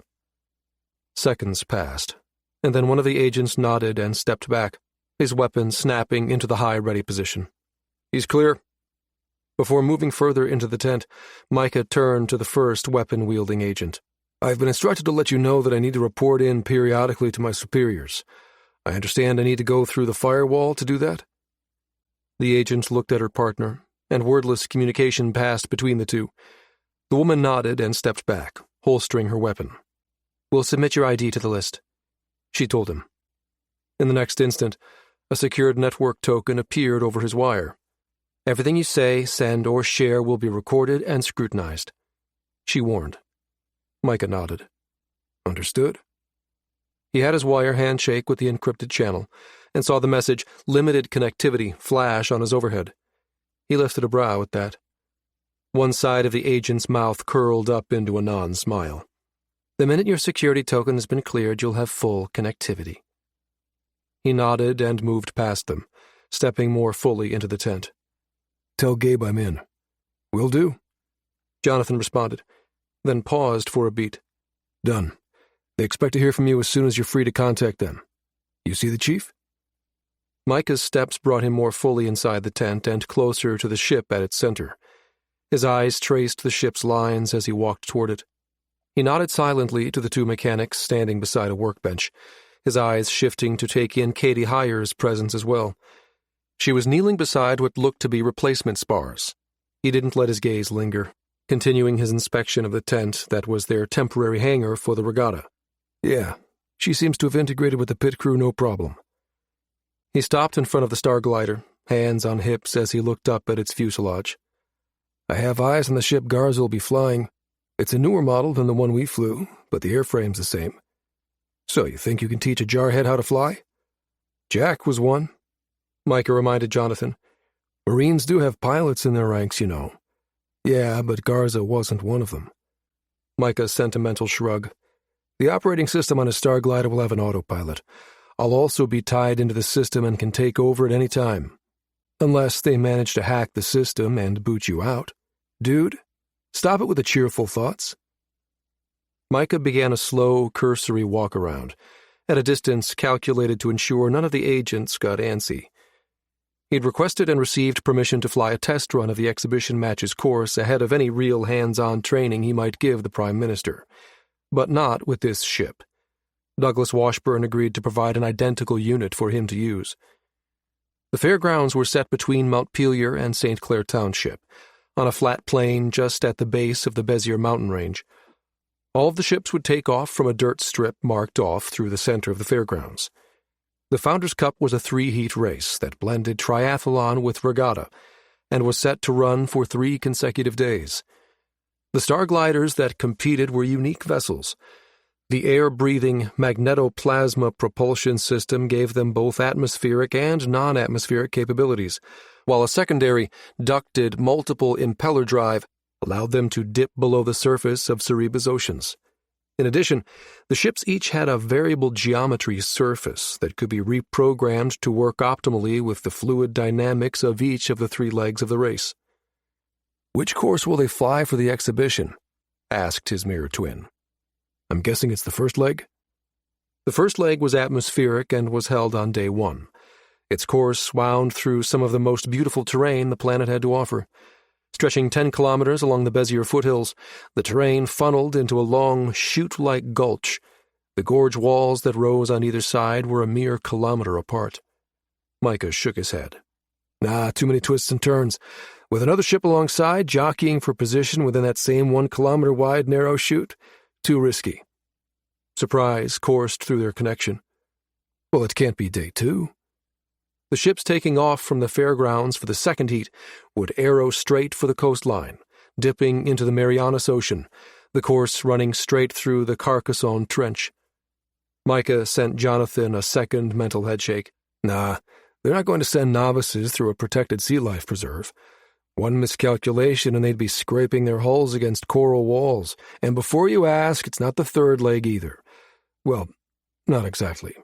Seconds passed, and then one of the agents nodded and stepped back, his weapon snapping into the high ready position. "He's clear." Before moving further into the tent, Micah turned to the first weapon-wielding agent. "I've been instructed to let you know that I need to report in periodically to my superiors. I understand I need to go through the firewall to do that?" The agent looked at her partner, and wordless communication passed between the two. The woman nodded and stepped back, holstering her weapon. "We'll submit your ID to the list," she told him. In the next instant, a secured network token appeared over his wire. "Everything you say, send, or share will be recorded and scrutinized," she warned. Micah nodded. "Understood." He had his wire handshake with the encrypted channel and saw the message, "Limited connectivity," flash on his overhead. He lifted a brow at that. One side of the agent's mouth curled up into a non-smile. "The minute your security token has been cleared, you'll have full connectivity." He nodded and moved past them, stepping more fully into the tent. "Tell Gabe I'm in." "Will do," Jonathan responded, then paused for a beat. "Done. They expect to hear from you as soon as you're free to contact them. You see the chief?" Micah's steps brought him more fully inside the tent and closer to the ship at its center. His eyes traced the ship's lines as he walked toward it. He nodded silently to the two mechanics standing beside a workbench, his eyes shifting to take in Katie Heyer's presence as well. She was kneeling beside what looked to be replacement spars. He didn't let his gaze linger, continuing his inspection of the tent that was their temporary hangar for the regatta. "Yeah, she seems to have integrated with the pit crew no problem." He stopped in front of the star glider, hands on hips as he looked up at its fuselage. "I have eyes on the ship Garza will be flying. It's a newer model than the one we flew, but the airframe's the same." "So you think you can teach a jarhead how to fly?" "Jack was one," Micah reminded Jonathan. "Marines do have pilots in their ranks, you know." "Yeah, but Garza wasn't one of them." Micah's sentimental shrug. "The operating system on a star glider will have an autopilot. I'll also be tied into the system and can take over at any time. Unless they manage to hack the system and boot you out. Dude, stop it with the cheerful thoughts." Micah began a slow, cursory walk-around, at a distance calculated to ensure none of the agents got antsy. He'd requested and received permission to fly a test run of the exhibition match's course ahead of any real hands-on training he might give the Prime Minister, but not with this ship. Douglas Washburn agreed to provide an identical unit for him to use. The fairgrounds were set between Montpelier and St. Clair Township, on a flat plain just at the base of the Bezier mountain range. All of the ships would take off from a dirt strip marked off through the center of the fairgrounds. The Founders' Cup was a 3-heat race that blended triathlon with regatta and was set to run for 3 consecutive days. The star gliders that competed were unique vessels. The air-breathing magnetoplasma propulsion system gave them both atmospheric and non-atmospheric capabilities, while a secondary, ducted multiple impeller drive allowed them to dip below the surface of Cerebus oceans. In addition, the ships each had a variable geometry surface that could be reprogrammed to work optimally with the fluid dynamics of each of the 3 legs of the race. "Which course will they fly for the exhibition?" asked his mirror twin. "I'm guessing it's the first leg?" The first leg was atmospheric and was held on day 1. Its course wound through some of the most beautiful terrain the planet had to offer. Stretching 10 kilometers along the Bezier foothills, the terrain funneled into a long, chute-like gulch. The gorge walls that rose on either side were a mere kilometer apart. Micah shook his head. "Nah, too many twists and turns. With another ship alongside, jockeying for position within that same 1 kilometer wide narrow chute, too risky." Surprise coursed through their connection. "Well, it can't be day 2. The ships taking off from the fairgrounds for the second heat would arrow straight for the coastline, dipping into the Marianas Ocean, the course running straight through the Carcassonne Trench. Micah sent Jonathan a second mental headshake. "Nah, they're not going to send novices through a protected sea life preserve. One miscalculation and they'd be scraping their hulls against coral walls, and before you ask, it's not the third leg either. Well, not exactly."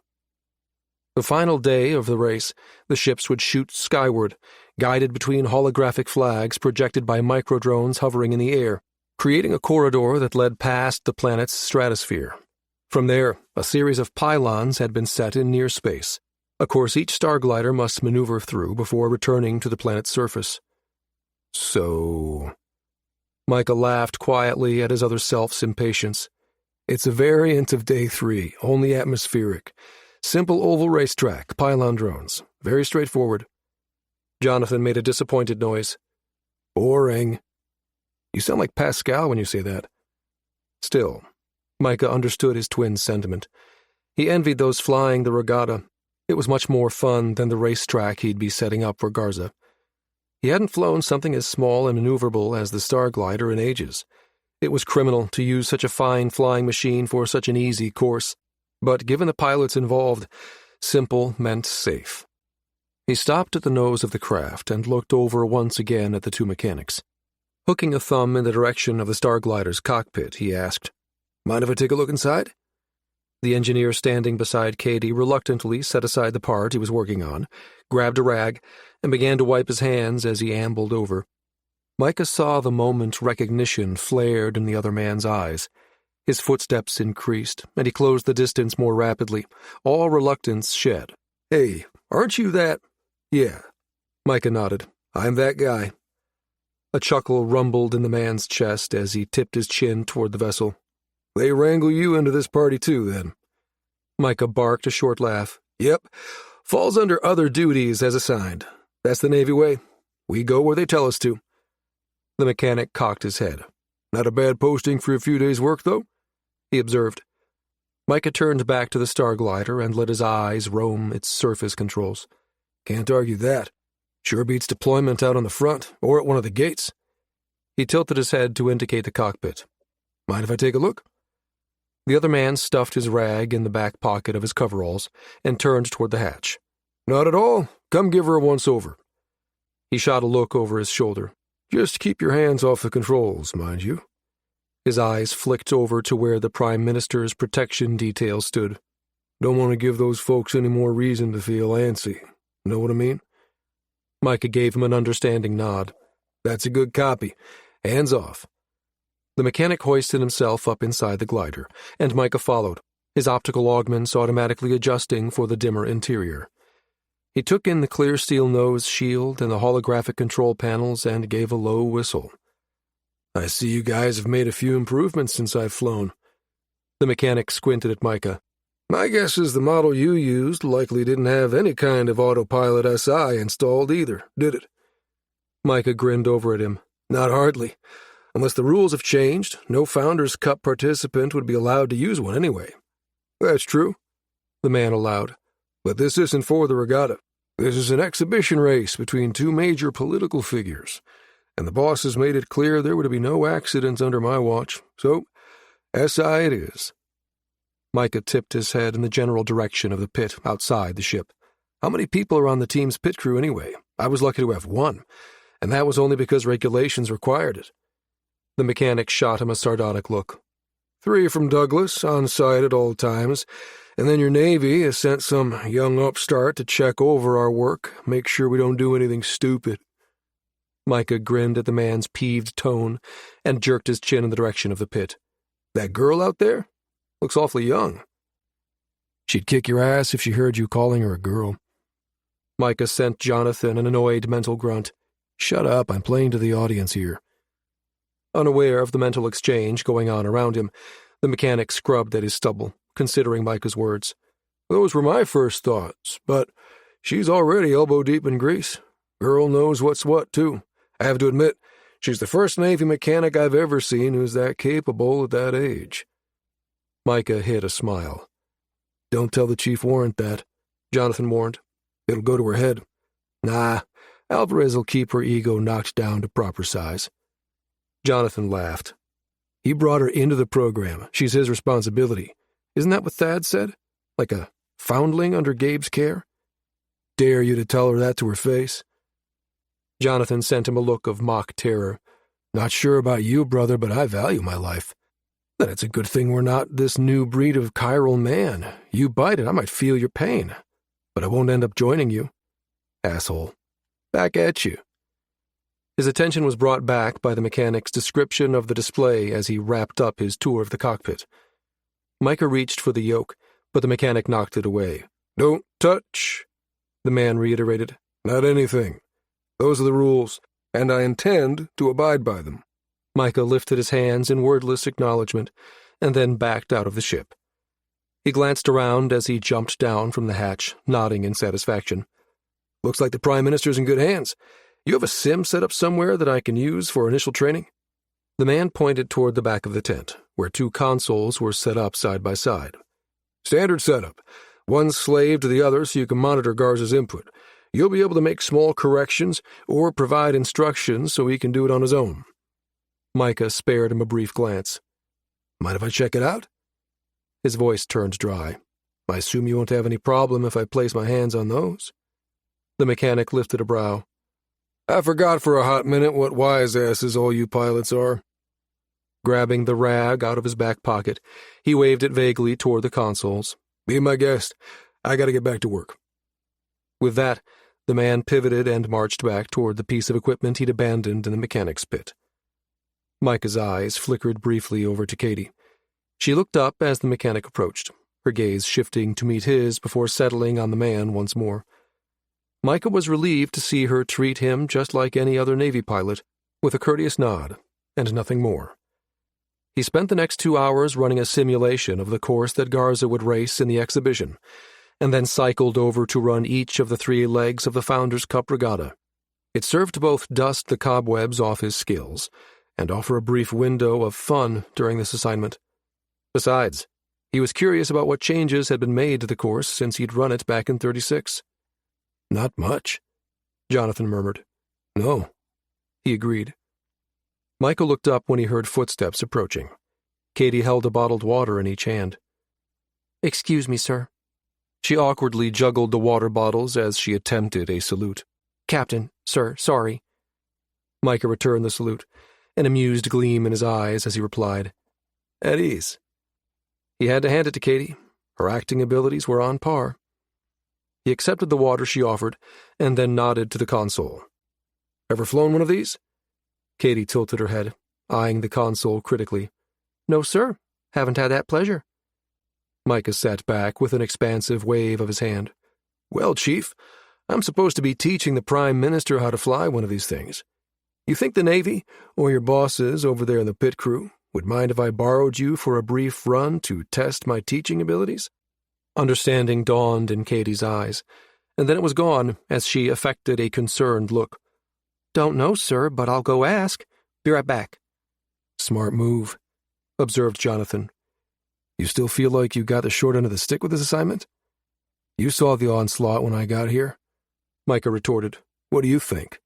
The final day of the race, the ships would shoot skyward, guided between holographic flags projected by microdrones hovering in the air, creating a corridor that led past the planet's stratosphere. From there, a series of pylons had been set in near space, a course each star glider must maneuver through before returning to the planet's surface. So... Micah laughed quietly at his other self's impatience. It's a variant of Day 3, only atmospheric. Simple oval racetrack, pylon drones. Very straightforward. Jonathan made a disappointed noise. Boring. You sound like Pascal when you say that. Still, Micah understood his twin's sentiment. He envied those flying the regatta. It was much more fun than the racetrack he'd be setting up for Garza. He hadn't flown something as small and maneuverable as the Star Glider in ages. It was criminal to use such a fine flying machine for such an easy course, but given the pilots involved, simple meant safe. He stopped at the nose of the craft and looked over once again at the two mechanics. Hooking a thumb in the direction of the Star Glider's cockpit, he asked, "Mind if I take a look inside?" The engineer standing beside Katie reluctantly set aside the part he was working on, grabbed a rag, and began to wipe his hands as he ambled over. Micah saw the moment recognition flared in the other man's eyes. His footsteps increased, and he closed the distance more rapidly, all reluctance shed. "Hey, aren't you that—" "Yeah." Micah nodded. "I'm that guy." A chuckle rumbled in the man's chest as he tipped his chin toward the vessel. "They wrangle you into this party too, then?" Micah barked a short laugh. "Yep. Falls under other duties as assigned. That's the Navy way. We go where they tell us to." The mechanic cocked his head. "Not a bad posting for a few days' work, though?" he observed. Micah turned back to the Star Glider and let his eyes roam its surface controls. "Can't argue that. Sure beats deployment out on the front, or at one of the gates." He tilted his head to indicate the cockpit. "Mind if I take a look?" The other man stuffed his rag in the back pocket of his coveralls and turned toward the hatch. "Not at all. Come give her a once-over." He shot a look over his shoulder. "Just keep your hands off the controls, mind you." His eyes flicked over to where the Prime Minister's protection detail stood. "Don't want to give those folks any more reason to feel antsy. Know what I mean?" Micah gave him an understanding nod. "That's a good copy. Hands off." The mechanic hoisted himself up inside the glider, and Micah followed, his optical augments automatically adjusting for the dimmer interior. He took in the clear steel nose shield and the holographic control panels and gave a low whistle. "I see you guys have made a few improvements since I've flown." The mechanic squinted at Micah. "My guess is the model you used likely didn't have any kind of autopilot SI installed either, did it?" Micah grinned over at him. "Not hardly. Unless the rules have changed, no Founders Cup participant would be allowed to use one anyway." "That's true," the man allowed. "But this isn't for the regatta. This is an exhibition race between two major political figures, and the bosses made it clear there were to be no accidents under my watch, so SI it is." Micah tipped his head in the general direction of the pit outside the ship. "How many people are on the team's pit crew anyway? I was lucky to have one, and that was only because regulations required it." The mechanic shot him a sardonic look. 3 from Douglas, on site at all times, and then your Navy has sent some young upstart to check over our work, make sure we don't do anything stupid." Micah grinned at the man's peeved tone and jerked his chin in the direction of the pit. "That girl out there? Looks awfully young." "She'd kick your ass if she heard you calling her a girl." Micah sent Jonathan an annoyed mental grunt. "Shut up, I'm playing to the audience here." Unaware of the mental exchange going on around him, the mechanic scrubbed at his stubble, considering Micah's words. "Those were my first thoughts, but she's already elbow-deep in grease. Girl knows what's what, too. I have to admit, she's the first Navy mechanic I've ever seen who's that capable at that age." Micah hid a smile. "Don't tell the Chief Warrant that," Jonathan warned. "It'll go to her head." "Nah, Alvarez will keep her ego knocked down to proper size." Jonathan laughed. "He brought her into the program. She's his responsibility. Isn't that what Thad said? Like a foundling under Gabe's care? Dare you to tell her that to her face?" Jonathan sent him a look of mock terror. "Not sure about you, brother, but I value my life." "Then it's a good thing we're not this new breed of chiral man. You bite it, I might feel your pain. But I won't end up joining you. Asshole. Back at you." His attention was brought back by the mechanic's description of the display as he wrapped up his tour of the cockpit. Micah reached for the yoke, but the mechanic knocked it away. "Don't touch," the man reiterated. "Not anything. Those are the rules. and I intend to abide by them." Micah lifted his hands in wordless acknowledgement, and then backed out of the ship. He glanced around as he jumped down from the hatch, nodding in satisfaction. "Looks like the Prime Minister's in good hands. You have a sim set up somewhere that I can use for initial training?" The man pointed toward the back of the tent, where 2 consoles were set up side by side. "Standard setup. One slave to the other so you can monitor Garza's input. You'll be able to make small corrections or provide instructions so he can do it on his own." Micah spared him a brief glance. "Mind if I check it out?" His voice turned dry. "I assume you won't have any problem if I place my hands on those?" The mechanic lifted a brow. "I forgot for a hot minute what wise asses all you pilots are." Grabbing the rag out of his back pocket, he waved it vaguely toward the consoles. "Be my guest. I gotta get back to work." With that, the man pivoted and marched back toward the piece of equipment he'd abandoned in the mechanic's pit. Micah's eyes flickered briefly over to Katie. She looked up as the mechanic approached, her gaze shifting to meet his before settling on the man once more. Micah was relieved to see her treat him just like any other Navy pilot, with a courteous nod, and nothing more. He spent the next 2 hours running a simulation of the course that Garza would race in the exhibition, and then cycled over to run each of the 3 legs of the Founders' Cup Regatta. It served to both dust the cobwebs off his skills and offer a brief window of fun during this assignment. Besides, he was curious about what changes had been made to the course since he'd run it back in '36. "Not much," Jonathan murmured. "No," he agreed. Michael looked up when he heard footsteps approaching. Katie held a bottled water in each hand. "Excuse me, sir." She awkwardly juggled the water bottles as she attempted a salute. "Captain, sir, sorry." Micah returned the salute, an amused gleam in his eyes as he replied, "At ease." He had to hand it to Katie. Her acting abilities were on par. He accepted the water she offered, and then nodded to the console. "Ever flown one of these?" Katie tilted her head, eyeing the console critically. "No, sir. Haven't had that pleasure." Micah sat back with an expansive wave of his hand. "Well, Chief, I'm supposed to be teaching the Prime Minister how to fly one of these things. You think the Navy, or your bosses over there in the pit crew, would mind if I borrowed you for a brief run to test my teaching abilities?" Understanding dawned in Katie's eyes, and then it was gone as she affected a concerned look. "Don't know, sir, but I'll go ask. Be right back." "Smart move," observed Jonathan. "You still feel like you got the short end of the stick with this assignment?" "You saw the onslaught when I got here," Micah retorted. "What do you think?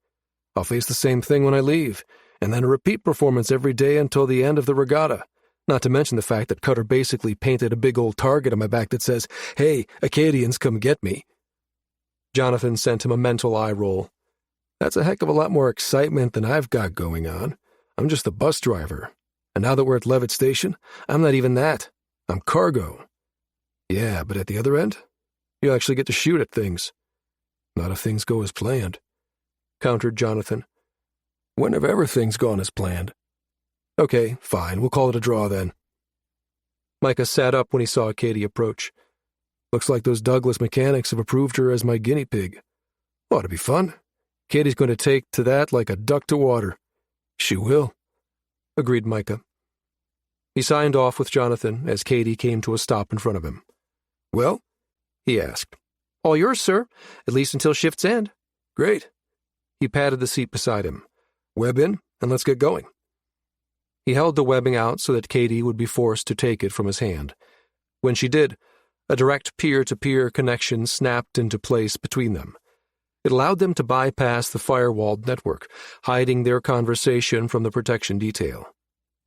I'll face the same thing when I leave, and then a repeat performance every day until the end of the regatta. Not to mention the fact that Cutter basically painted a big old target on my back that says, 'Hey, Acadians, come get me.'" Jonathan sent him a mental eye roll. "That's a heck of a lot more excitement than I've got going on. I'm just the bus driver. And now that we're at Levitt Station, I'm not even that. I'm cargo." "Yeah, but at the other end, you actually get to shoot at things." "Not if things go as planned," countered Jonathan. "When have ever things gone as planned?" "Okay, fine, we'll call it a draw then." Micah sat up when he saw Katie approach. "Looks like those Douglas mechanics have approved her as my guinea pig. Ought to be fun. Katie's going to take to that like a duck to water." "She will," agreed Micah. He signed off with Jonathan as Katie came to a stop in front of him. "Well?" he asked. "All yours, sir, at least until shift's end." "Great." He patted the seat beside him. "Web in, and let's get going." He held the webbing out so that Katie would be forced to take it from his hand. When she did, a direct peer-to-peer connection snapped into place between them. It allowed them to bypass the firewalled network, hiding their conversation from the protection detail.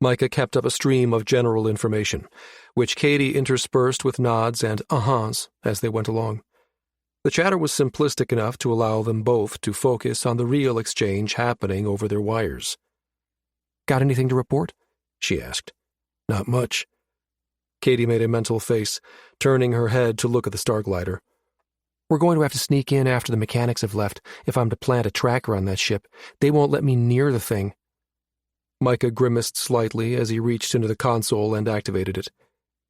Micah kept up a stream of general information, which Katie interspersed with nods and ahas as they went along. The chatter was simplistic enough to allow them both to focus on the real exchange happening over their wires. "Got anything to report?" she asked. "Not much." Katie made a mental face, turning her head to look at the starglider. "We're going to have to sneak in after the mechanics have left if I'm to plant a tracker on that ship. They won't let me near the thing." Micah grimaced slightly as he reached into the console and activated it.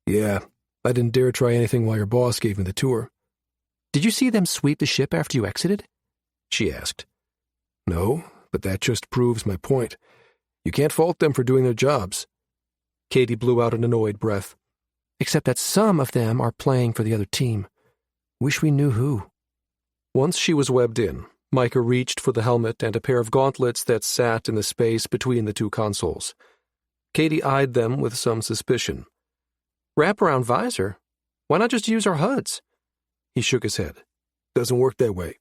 "Yeah, I didn't dare try anything while your boss gave me the tour." "Did you see them sweep the ship after you exited?" she asked. "No, But that just proves my point. You can't fault them for doing their jobs. Katie blew out an annoyed breath. Except that some of them are playing for the other team. Wish we knew who. Once she was webbed in, Micah reached for the helmet and a pair of gauntlets that sat in the space between the two consoles. Katie eyed them with some suspicion. Wraparound visor? Why not just use our HUDs? He shook his head. Doesn't work that way.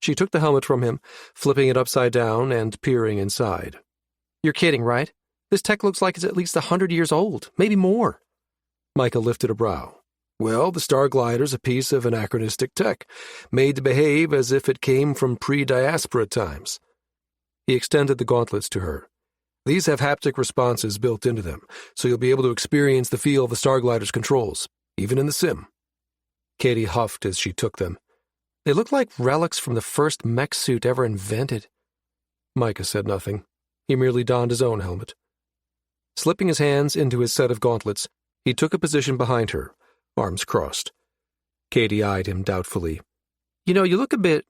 She took the helmet from him, flipping it upside down and peering inside. You're kidding, right? This tech looks like it's at least 100 years old, maybe more. Micah lifted a brow. Well, the Star Glider's a piece of anachronistic tech, made to behave as if it came from pre-diaspora times. He extended the gauntlets to her. These have haptic responses built into them, so you'll be able to experience the feel of the Star Glider's controls, even in the sim. Katie huffed as she took them. They look like relics from the first mech suit ever invented. Micah said nothing. He merely donned his own helmet. Slipping his hands into his set of gauntlets, he took a position behind her, arms crossed. Katie eyed him doubtfully. You know, you look a bit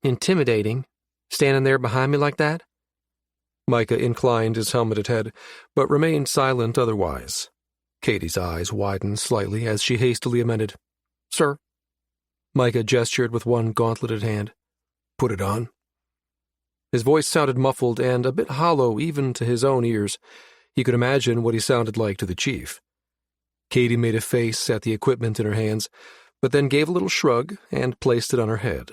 intimidating, standing there behind me like that. Micah inclined his helmeted head, but remained silent otherwise. Katie's eyes widened slightly as she hastily amended. Sir. Micah gestured with one gauntleted hand. Put it on. His voice sounded muffled and a bit hollow even to his own ears. He could imagine what he sounded like to the chief. Katie made a face at the equipment in her hands, but then gave a little shrug and placed it on her head.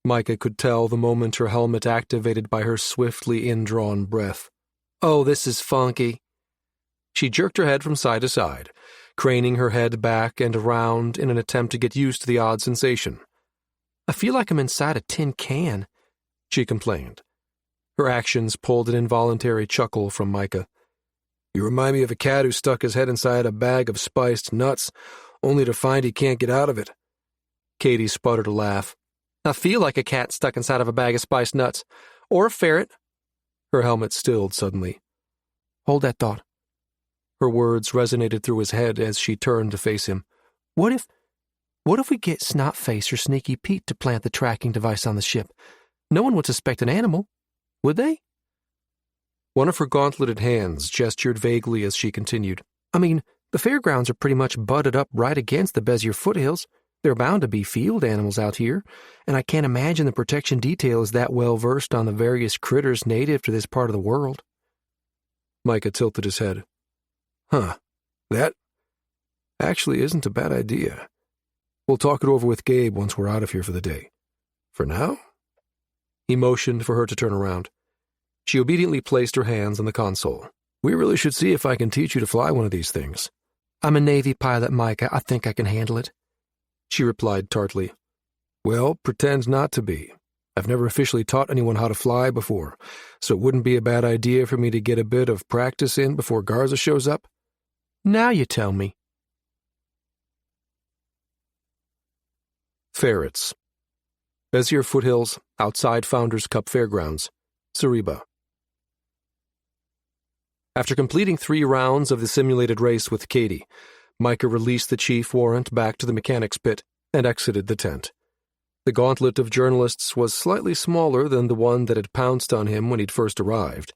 Micah could tell the moment her helmet activated by her swiftly indrawn breath. Oh, this is funky. She jerked her head from side to side, craning her head back and around in an attempt to get used to the odd sensation. I feel like I'm inside a tin can, she complained. Her actions pulled an involuntary chuckle from Micah. You remind me of a cat who stuck his head inside a bag of spiced nuts, only to find he can't get out of it. Katie sputtered a laugh. I feel like a cat stuck inside of a bag of spiced nuts. Or a ferret. Her helmet stilled suddenly. Hold that thought. Her words resonated through his head as she turned to face him. What if we get Snotface or Sneaky Pete to plant the tracking device on the ship? No one would suspect an animal, would they? One of her gauntleted hands gestured vaguely as she continued. I mean, the fairgrounds are pretty much butted up right against the Bezier foothills. There are bound to be field animals out here, and I can't imagine the protection detail is that well versed on the various critters native to this part of the world. Micah tilted his head. Huh, that actually isn't a bad idea. We'll talk it over with Gabe once we're out of here for the day. For now? He motioned for her to turn around. She obediently placed her hands on the console. We really should see if I can teach you to fly one of these things. I'm a Navy pilot, Micah. I think I can handle it. She replied tartly. Well, pretend not to be. I've never officially taught anyone how to fly before, so it wouldn't be a bad idea for me to get a bit of practice in before Garza shows up. Now you tell me. Ferrets. Bezier foothills, outside Founders Cup Fairgrounds, Cereba. After completing 3 rounds of the simulated race with Katie, Micah released the chief warrant back to the mechanics pit and exited the tent. The gauntlet of journalists was slightly smaller than the one that had pounced on him when he'd first arrived,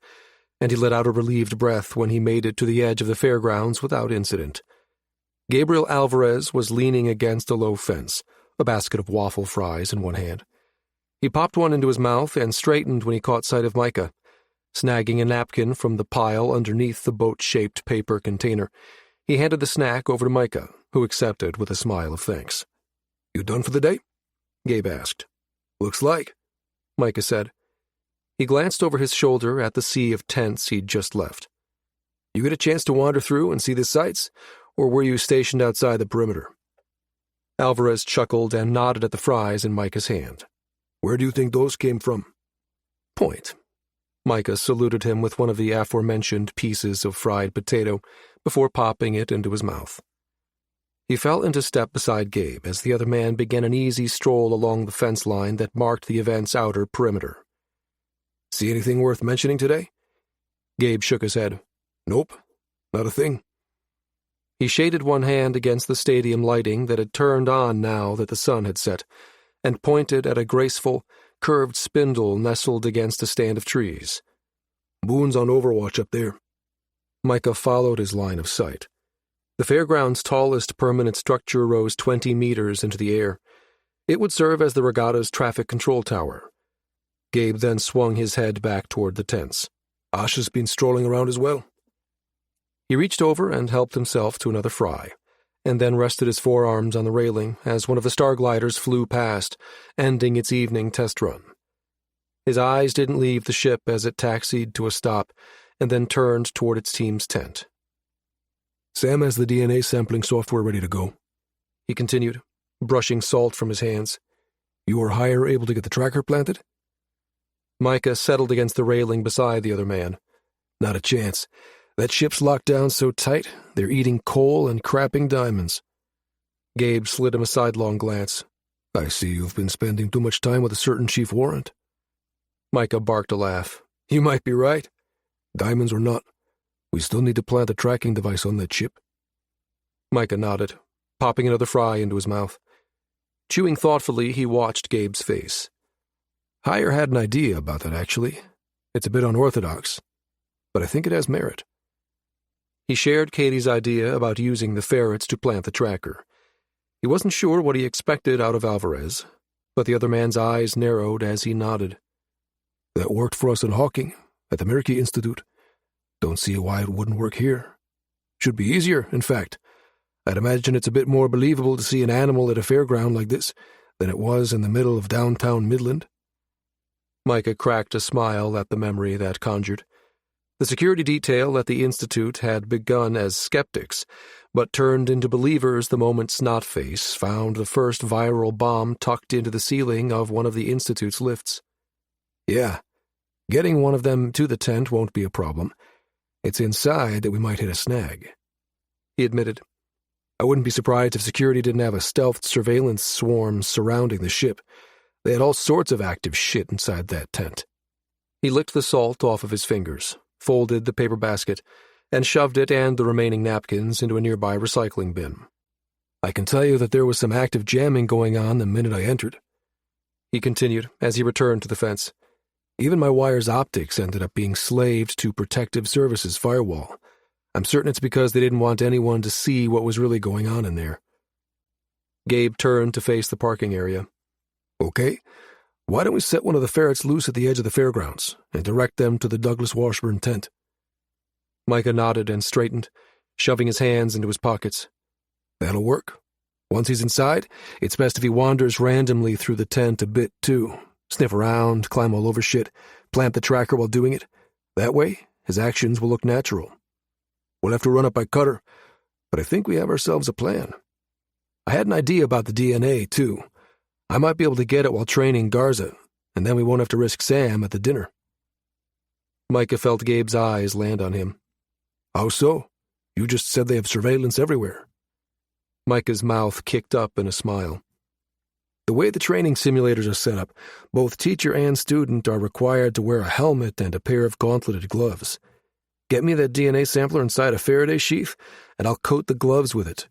and he let out a relieved breath when he made it to the edge of the fairgrounds without incident. Gabriel Alvarez was leaning against a low fence, a basket of waffle fries in one hand. He popped one into his mouth and straightened when he caught sight of Micah. Snagging a napkin from the pile underneath the boat-shaped paper container, he handed the snack over to Micah, who accepted with a smile of thanks. You done for the day? Gabe asked. Looks like, Micah said. He glanced over his shoulder at the sea of tents he'd just left. You get a chance to wander through and see the sights, or were you stationed outside the perimeter? Alvarez chuckled and nodded at the fries in Micah's hand. Where do you think those came from? Point. Micah saluted him with one of the aforementioned pieces of fried potato before popping it into his mouth. He fell into step beside Gabe as the other man began an easy stroll along the fence line that marked the event's outer perimeter. See anything worth mentioning today? Gabe shook his head. Nope, not a thing. He shaded one hand against the stadium lighting that had turned on now that the sun had set, and pointed at a graceful, curved spindle nestled against a stand of trees. Boone's on overwatch up there. Micah followed his line of sight. The fairground's tallest permanent structure rose 20 meters into the air. It would serve as the regatta's traffic control tower. Gabe then swung his head back toward the tents. Asha's been strolling around as well. He reached over and helped himself to another fry, and then rested his forearms on the railing as one of the star gliders flew past, ending its evening test run. His eyes didn't leave the ship as it taxied to a stop and then turned toward its team's tent. Sam has the DNA sampling software ready to go, he continued, brushing salt from his hands. You or Hire able to get the tracker planted? Micah settled against the railing beside the other man. Not a chance. That ship's locked down so tight, they're eating coal and crapping diamonds. Gabe slid him a sidelong glance. I see you've been spending too much time with a certain Chief Warrant. Micah barked a laugh. You might be right. Diamonds or not, we still need to plant a tracking device on that ship. Micah nodded, popping another fry into his mouth. Chewing thoughtfully, he watched Gabe's face. Hire had an idea about that, actually. It's a bit unorthodox, but I think it has merit. He shared Katie's idea about using the ferrets to plant the tracker. He wasn't sure what he expected out of Alvarez, but the other man's eyes narrowed as he nodded. That worked for us in Hawking, at the Meraki Institute. Don't see why it wouldn't work here. Should be easier, in fact. I'd imagine it's a bit more believable to see an animal at a fairground like this than it was in the middle of downtown Midland. Micah cracked a smile at the memory that conjured. The security detail at the Institute had begun as skeptics, but turned into believers the moment Snotface found the first viral bomb tucked into the ceiling of one of the Institute's lifts. Yeah, getting one of them to the tent won't be a problem. It's inside that we might hit a snag, he admitted. I wouldn't be surprised if security didn't have a stealthed surveillance swarm surrounding the ship. They had all sorts of active shit inside that tent. He licked the salt off of his fingers, folded the paper basket, and shoved it and the remaining napkins into a nearby recycling bin. I can tell you that there was some active jamming going on the minute I entered, he continued as he returned to the fence. Even my wire's optics ended up being slaved to Protective Services firewall. I'm certain it's because they didn't want anyone to see what was really going on in there. Gabe turned to face the parking area. Okay, why don't we set one of the ferrets loose at the edge of the fairgrounds and direct them to the Douglas Washburn tent? Micah nodded and straightened, shoving his hands into his pockets. That'll work. Once he's inside, it's best if he wanders randomly through the tent a bit, too. Sniff around, climb all over shit, plant the tracker while doing it. That way, his actions will look natural. We'll have to run it by cutter, but I think we have ourselves a plan. I had an idea about the DNA, too. I might be able to get it while training Garza, and then we won't have to risk Sam at the dinner. Micah felt Gabe's eyes land on him. How so? You just said they have surveillance everywhere. Micah's mouth kicked up in a smile. The way the training simulators are set up, both teacher and student are required to wear a helmet and a pair of gauntleted gloves. Get me that DNA sampler inside a Faraday sheath, and I'll coat the gloves with it.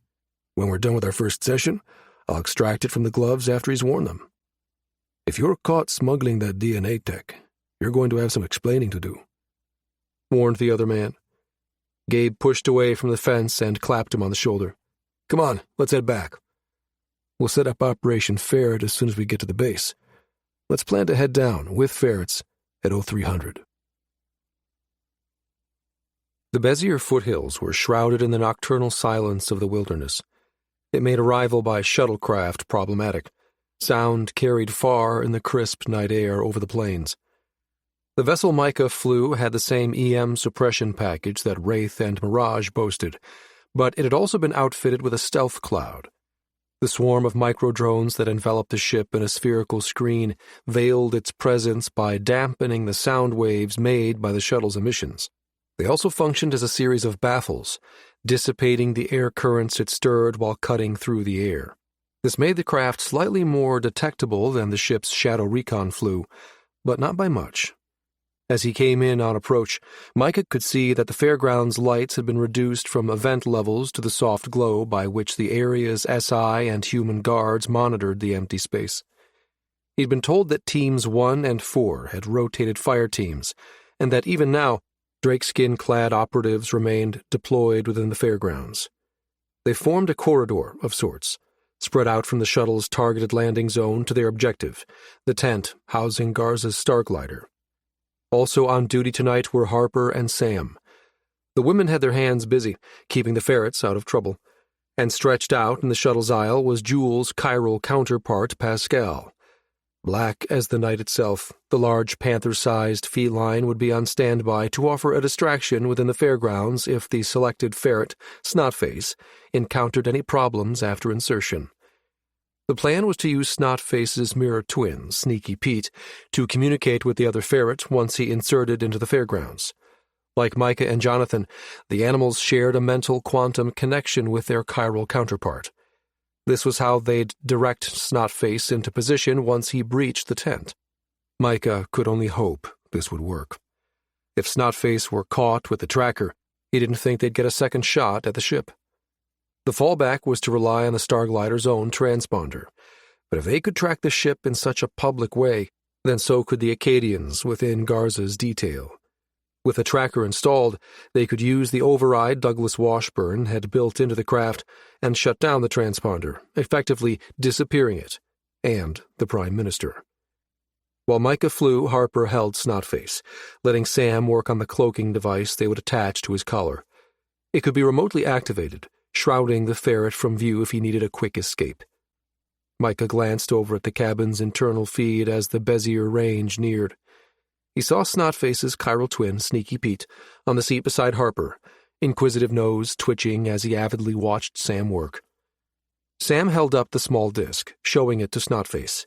When we're done with our first session, I'll extract it from the gloves after he's worn them. If you're caught smuggling that DNA tech, you're going to have some explaining to do, warned the other man. Gabe pushed away from the fence and clapped him on the shoulder. Come on, let's head back. We'll set up Operation Ferret as soon as we get to the base. Let's plan to head down, with ferrets, at 0300. The Bezier foothills were shrouded in the nocturnal silence of the wilderness. It made arrival by shuttlecraft problematic. Sound carried far in the crisp night air over the plains. The vessel Micah flew had the same EM suppression package that Wraith and Mirage boasted, but it had also been outfitted with a stealth cloud. The swarm of microdrones that enveloped the ship in a spherical screen veiled its presence by dampening the sound waves made by the shuttle's emissions. They also functioned as a series of baffles, dissipating the air currents it stirred while cutting through the air. This made the craft slightly more detectable than the ship's shadow recon flew, but not by much. As he came in on approach, Micah could see that the fairgrounds lights had been reduced from event levels to the soft glow by which the area's SI and human guards monitored the empty space. He'd been told that Teams 1 and 4 had rotated fire teams, and that even now, drakeskin-clad operatives remained deployed within the fairgrounds. They formed a corridor of sorts, spread out from the shuttle's targeted landing zone to their objective, the tent housing Garza's starglider. Also on duty tonight were Harper and Sam. The women had their hands busy, keeping the ferrets out of trouble, and stretched out in the shuttle's aisle was Jules' chiral counterpart, Pascal. Black as the night itself, the large panther-sized feline would be on standby to offer a distraction within the fairgrounds if the selected ferret, Snotface, encountered any problems after insertion. The plan was to use Snotface's mirror twin, Sneaky Pete, to communicate with the other ferret once he inserted into the fairgrounds. Like Micah and Jonathan, the animals shared a mental quantum connection with their chiral counterpart. This was how they'd direct Snotface into position once he breached the tent. Micah could only hope this would work. If Snotface were caught with the tracker, he didn't think they'd get a second shot at the ship. The fallback was to rely on the Starglider's own transponder, but if they could track the ship in such a public way, then so could the Acadians within Garza's detail. With a tracker installed, they could use the override Douglas Washburn had built into the craft and shut down the transponder, effectively disappearing it, and the Prime Minister. While Micah flew, Harper held Snotface, letting Sam work on the cloaking device they would attach to his collar. It could be remotely activated, shrouding the ferret from view if he needed a quick escape. Micah glanced over at the cabin's internal feed as the Bezier range neared. He saw Snotface's chiral twin, Sneaky Pete, on the seat beside Harper, inquisitive nose twitching as he avidly watched Sam work. Sam held up the small disc, showing it to Snotface.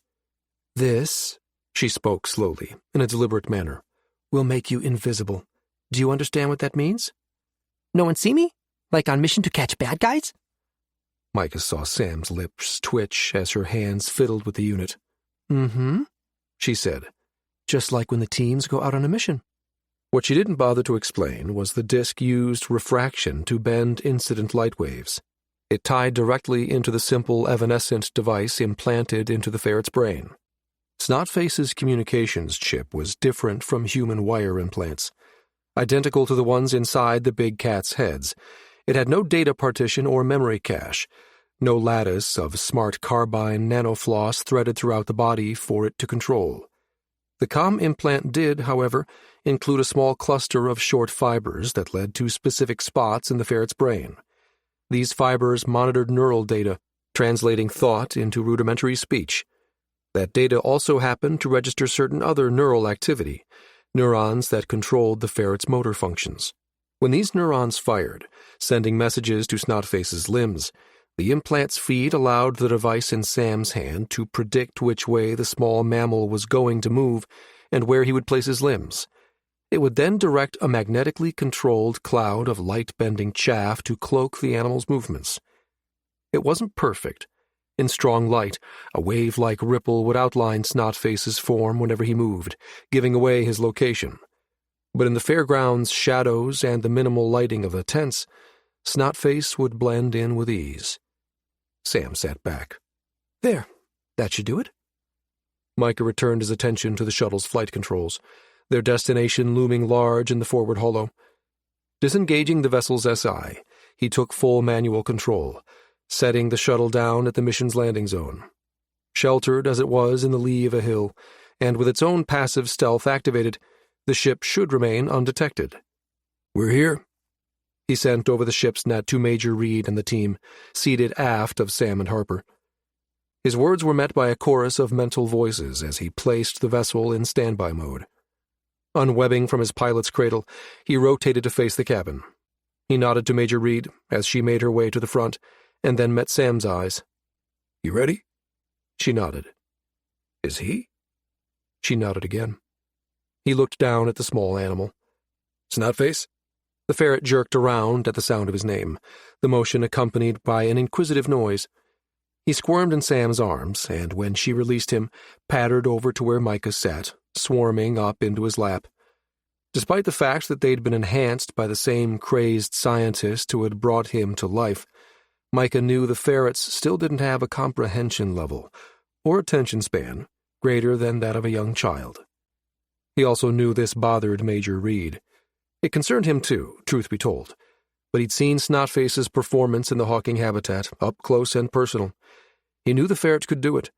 "This," she spoke slowly, in a deliberate manner, "will make you invisible. Do you understand what that means?" "No one see me? Like on mission to catch bad guys?" Micah saw Sam's lips twitch as her hands fiddled with the unit. "Mm-hmm," she said. "Just like when the teams go out on a mission." What she didn't bother to explain was the disc used refraction to bend incident light waves. It tied directly into the simple evanescent device implanted into the ferret's brain. Snotface's communications chip was different from human wire implants. Identical to the ones inside the big cat's heads, it had no data partition or memory cache, no lattice of smart carbine nanofloss threaded throughout the body for it to control. The comm implant did, however, include a small cluster of short fibers that led to specific spots in the ferret's brain. These fibers monitored neural data, translating thought into rudimentary speech. That data also happened to register certain other neural activity, neurons that controlled the ferret's motor functions. When these neurons fired, sending messages to Snotface's limbs, the implant's feed allowed the device in Sam's hand to predict which way the small mammal was going to move and where he would place his limbs. It would then direct a magnetically controlled cloud of light-bending chaff to cloak the animal's movements. It wasn't perfect. In strong light, a wave-like ripple would outline Snotface's form whenever he moved, giving away his location. But in the fairground's shadows and the minimal lighting of the tents, Snotface would blend in with ease. Sam sat back. "There, that should do it." Micah returned his attention to the shuttle's flight controls, their destination looming large in the forward holo. Disengaging the vessel's SI, he took full manual control, setting the shuttle down at the mission's landing zone. Sheltered as it was in the lee of a hill, and with its own passive stealth activated, the ship should remain undetected. "We're here," he sent over the ship's net to Major Reed and the team, seated aft of Sam and Harper. His words were met by a chorus of mental voices as he placed the vessel in standby mode. Unwebbing from his pilot's cradle, he rotated to face the cabin. He nodded to Major Reed as she made her way to the front, and then met Sam's eyes. "You ready?" She nodded. "Is he?" She nodded again. He looked down at the small animal. "Snotface?" The ferret jerked around at the sound of his name, the motion accompanied by an inquisitive noise. He squirmed in Sam's arms, and when she released him, pattered over to where Micah sat, swarming up into his lap. Despite the fact that they'd been enhanced by the same crazed scientist who had brought him to life, Micah knew the ferrets still didn't have a comprehension level, or attention span, greater than that of a young child. He also knew this bothered Major Reed. It concerned him too, truth be told, but he'd seen Snotface's performance in the hawking habitat, up close and personal. He knew the ferret could do it,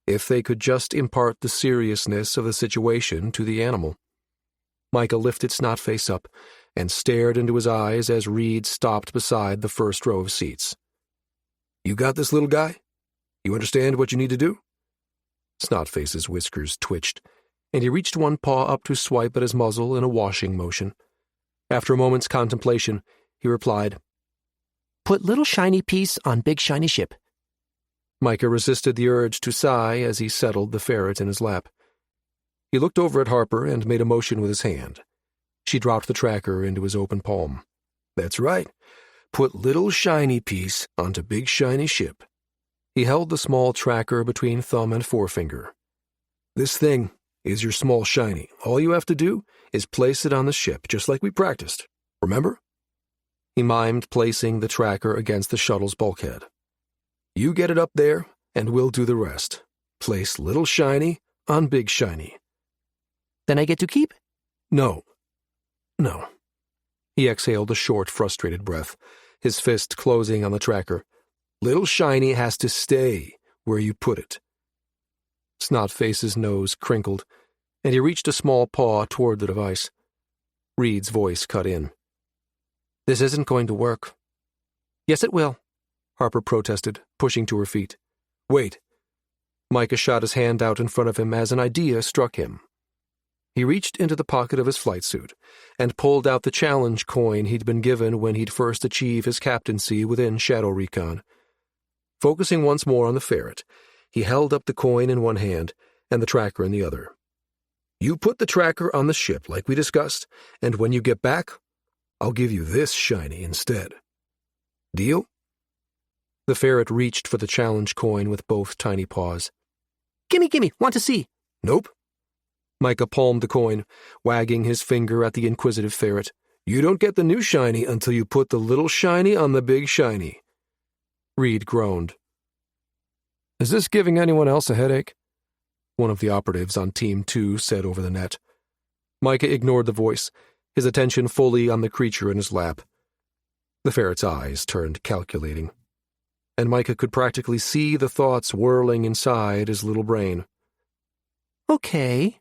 if they could just impart the seriousness of the situation to the animal. Micah lifted Snotface up and stared into his eyes as Reed stopped beside the first row of seats. "You got this, little guy? You understand what you need to do?" Snotface's whiskers twitched, and he reached one paw up to swipe at his muzzle in a washing motion. After a moment's contemplation, he replied, Put little shiny piece on big shiny ship. Micah resisted the urge to sigh as he settled the ferret in his lap. He looked over at Harper and made a motion with his hand. She dropped the tracker into his open palm. "That's right. Put little shiny piece onto big shiny ship." He held the small tracker between thumb and forefinger. "This thing is your small shiny. All you have to do is place it on the ship, just like we practiced. Remember?" He mimed placing the tracker against the shuttle's bulkhead. "You get it up there, and we'll do the rest. Place little shiny on big shiny." Then I get to keep? No. He exhaled a short, frustrated breath, his fist closing on the tracker. "Little shiny has to stay where you put it." Snotface's nose crinkled, and he reached a small paw toward the device. Reed's voice cut in. This isn't going to work. "Yes, it will," Harper protested, pushing to her feet. "Wait." Micah shot his hand out in front of him as an idea struck him. He reached into the pocket of his flight suit and pulled out the challenge coin he'd been given when he'd first achieved his captaincy within Shadow Recon. Focusing once more on the ferret, he held up the coin in one hand and the tracker in the other. "You put the tracker on the ship like we discussed, and when you get back, I'll give you this shiny instead. Deal?" The ferret reached for the challenge coin with both tiny paws. Gimme, want to see." "Nope." Micah palmed the coin, wagging his finger at the inquisitive ferret. "You don't get the new shiny until you put the little shiny on the big shiny." Reed groaned. "Is this giving anyone else a headache?" one of the operatives on Team 2 said over the net. Micah ignored the voice, his attention fully on the creature in his lap. The ferret's eyes turned calculating, and Micah could practically see the thoughts whirling inside his little brain. Okay.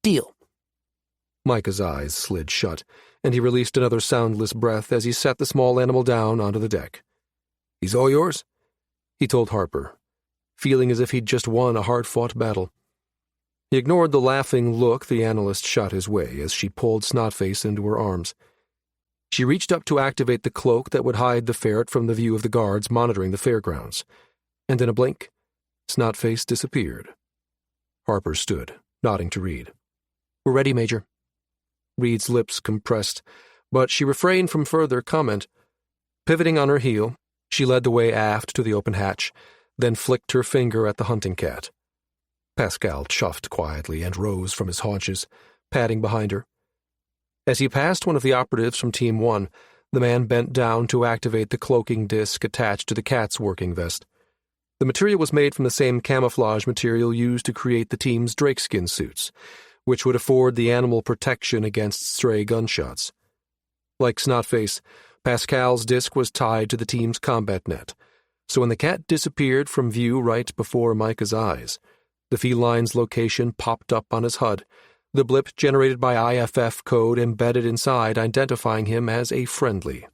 Deal. Micah's eyes slid shut, and he released another soundless breath as he set the small animal down onto the deck. "He's all yours," he told Harper, feeling as if he'd just won a hard-fought battle. He ignored the laughing look the analyst shot his way as she pulled Snotface into her arms. She reached up to activate the cloak that would hide the ferret from the view of the guards monitoring the fairgrounds, and in a blink, Snotface disappeared. Harper stood, nodding to Reed. "We're ready, Major." Reed's lips compressed, but she refrained from further comment. Pivoting on her heel, she led the way aft to the open hatch, then flicked her finger at the hunting cat. Pascal chuffed quietly and rose from his haunches, padding behind her. As he passed one of the operatives from Team 1, the man bent down to activate the cloaking disc attached to the cat's working vest. The material was made from the same camouflage material used to create the team's drakeskin suits, which would afford the animal protection against stray gunshots. Like Snotface, Pascal's disc was tied to the team's combat net, so when the cat disappeared from view right before Micah's eyes, the feline's location popped up on his HUD, the blip generated by IFF code embedded inside identifying him as a friendly.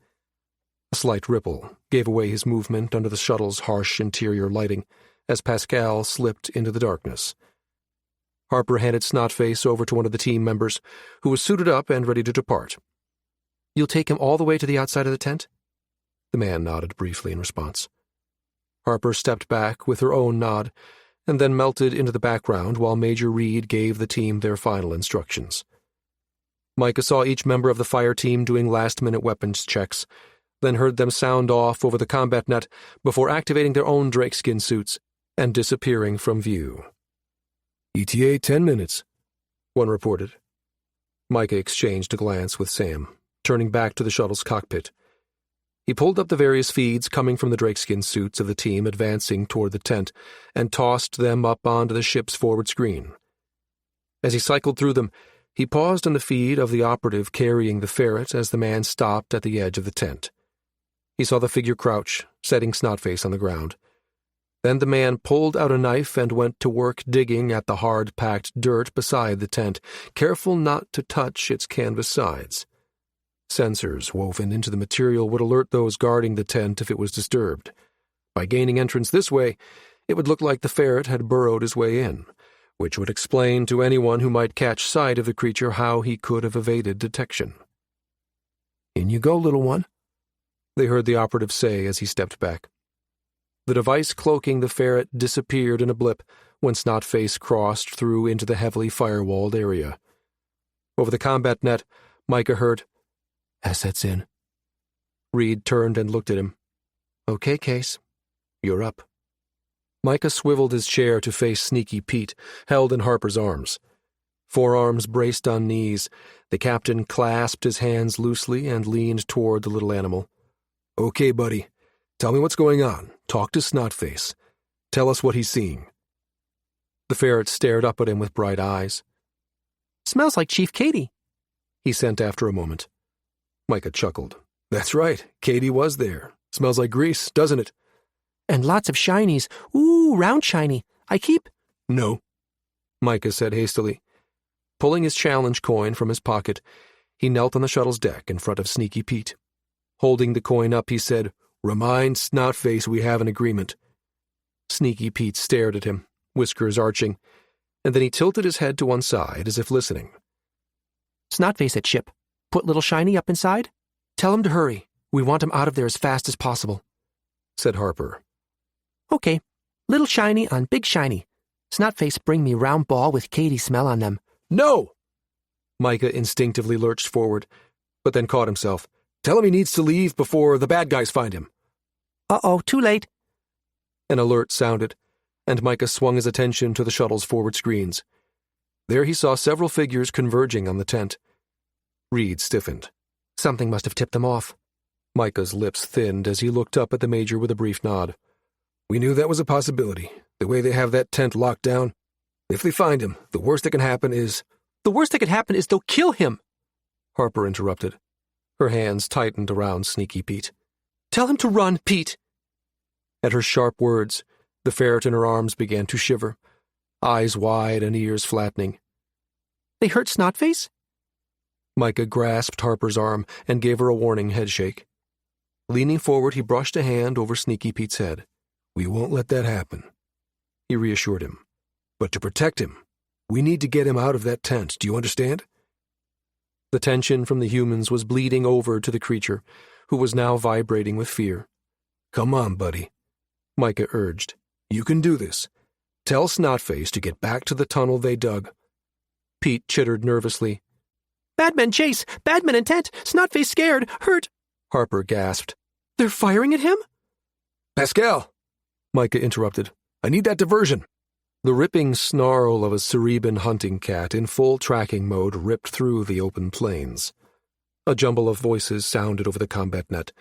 A slight ripple gave away his movement under the shuttle's harsh interior lighting as Pascal slipped into the darkness. Harper handed Snotface over to one of the team members, who was suited up and ready to depart. "You'll take him all the way to the outside of the tent?" The man nodded briefly in response. Harper stepped back with her own nod, and then melted into the background while Major Reed gave the team their final instructions. Micah saw each member of the fire team doing last-minute weapons checks, then heard them sound off over the combat net before activating their own drakeskin suits and disappearing from view. "ETA 10 minutes, one reported. Micah exchanged a glance with Sam, turning back to the shuttle's cockpit. He pulled up the various feeds coming from the drakeskin suits of the team advancing toward the tent and tossed them up onto the ship's forward screen. As he cycled through them, he paused on the feed of the operative carrying the ferret as the man stopped at the edge of the tent. He saw the figure crouch, setting Snotface on the ground. Then the man pulled out a knife and went to work digging at the hard-packed dirt beside the tent, careful not to touch its canvas sides. Sensors woven into the material would alert those guarding the tent if it was disturbed. By gaining entrance this way, it would look like the ferret had burrowed his way in, which would explain to anyone who might catch sight of the creature how he could have evaded detection. "In you go, little one," they heard the operative say as he stepped back. The device cloaking the ferret disappeared in a blip when Snotface crossed through into the heavily firewalled area. Over the combat net, Micah heard, "Assets in." Reed turned and looked at him. "Okay, Case. You're up." Micah swiveled his chair to face Sneaky Pete, held in Harper's arms. Forearms braced on knees, the captain clasped his hands loosely and leaned toward the little animal. "Okay, buddy. Tell me what's going on. Talk to Snotface. Tell us what he's seeing." The ferret stared up at him with bright eyes. Smells like Chief Katie, he sent after a moment. Micah chuckled. "That's right. Katie was there. Smells like grease, doesn't it?" and lots of shinies. Ooh, round shiny. I keep... "No," Micah said hastily. Pulling his challenge coin from his pocket, he knelt on the shuttle's deck in front of Sneaky Pete. Holding the coin up, he said, "Remind Snotface we have an agreement." Sneaky Pete stared at him, whiskers arching, and then he tilted his head to one side as if listening. Snotface at ship. Put little shiny up inside? Tell him to hurry. We want him out of there as fast as possible," said Harper. "Okay. Little shiny on big shiny. Snotface bring me round ball with Katie smell on them." "No!" Micah instinctively lurched forward, but then caught himself. "Tell him he needs to leave before the bad guys find him." Uh-oh, too late. An alert sounded, and Micah swung his attention to the shuttle's forward screens. There he saw several figures converging on the tent. Reed stiffened. Something must have tipped them off. Micah's lips thinned as he looked up at the Major with a brief nod. "We knew that was a possibility, the way they have that tent locked down. If they find him, the worst that can happen is—" "The worst that could happen is they'll kill him," Harper interrupted. Her hands tightened around Sneaky Pete. "Tell him to run, Pete." At her sharp words, the ferret in her arms began to shiver, eyes wide and ears flattening. "They hurt Snotface?" Micah grasped Harper's arm and gave her a warning headshake. Leaning forward, he brushed a hand over Sneaky Pete's head. "We won't let that happen," he reassured him. "But to protect him, we need to get him out of that tent. Do you understand?" The tension from the humans was bleeding over to the creature, who was now vibrating with fear. "Come on, buddy," Micah urged. "You can do this. Tell Snotface to get back to the tunnel they dug." Pete chittered nervously. "Bad men chase! Bad men in tent! Snotface scared! Hurt!" Harper gasped. "They're firing at him?" "Pascal!" Micah interrupted. "I need that diversion." The ripping snarl of a Cereban hunting cat in full tracking mode ripped through the open plains. A jumble of voices sounded over the combat net,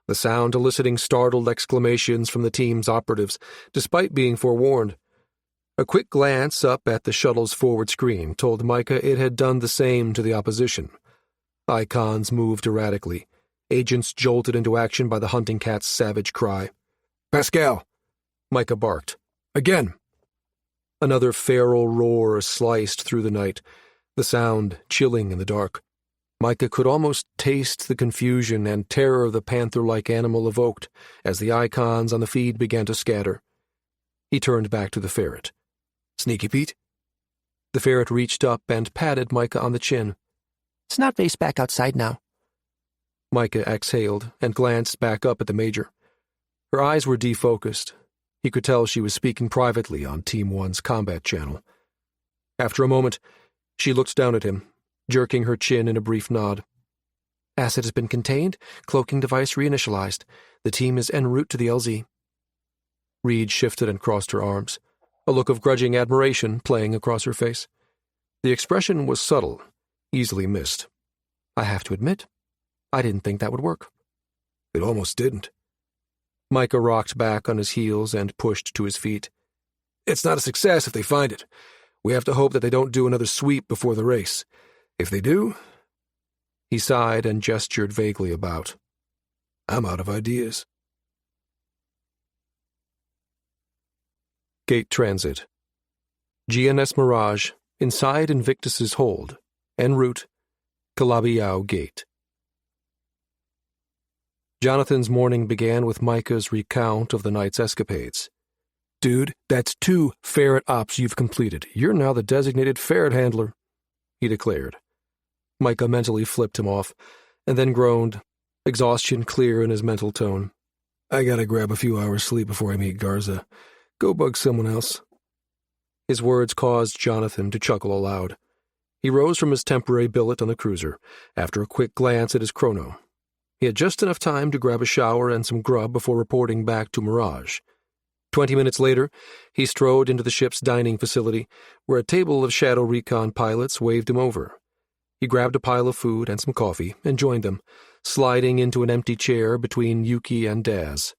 the sound eliciting startled exclamations from the team's operatives, despite being forewarned. A quick glance up at the shuttle's forward screen told Micah it had done the same to the opposition. Icons moved erratically. Agents jolted into action by the hunting cat's savage cry. "Pascal!" Micah barked. "Again!" Another feral roar sliced through the night, the sound chilling in the dark. Micah could almost taste the confusion and terror the panther-like animal evoked as the icons on the feed began to scatter. He turned back to the ferret. "Sneaky Pete?" The ferret reached up and patted Micah on the chin. "Snotface back outside now." Micah exhaled and glanced back up at the Major. Her eyes were defocused. He could tell she was speaking privately on Team 1's combat channel. After a moment, she looked down at him, jerking her chin in a brief nod. "Asset has been contained, cloaking device reinitialized. The team is en route to the LZ." Reed shifted and crossed her arms, a look of grudging admiration playing across her face. The expression was subtle, easily missed. "I have to admit, I didn't think that would work." It almost didn't. Micah rocked back on his heels and pushed to his feet. It's not a success if they find it. We have to hope that they don't do another sweep before the race. If they do... He sighed and gestured vaguely about. I'm out of ideas. Gate Transit. GNS Mirage, inside Invictus's hold, en route, Calabi-Yau Gate. Jonathan's morning began with Micah's recount of the night's escapades. Dude, that's 2 ferret ops you've completed. You're now the designated ferret handler, he declared. Micah mentally flipped him off, and then groaned, exhaustion clear in his mental tone. I gotta grab a few hours sleep before I meet Garza. Go bug someone else. His words caused Jonathan to chuckle aloud. He rose from his temporary billet on the cruiser, after a quick glance at his chrono. He had just enough time to grab a shower and some grub before reporting back to Mirage. 20 minutes later, he strode into the ship's dining facility, where a table of Shadow Recon pilots waved him over. He grabbed a pile of food and some coffee and joined them, sliding into an empty chair between Yuki and Daz.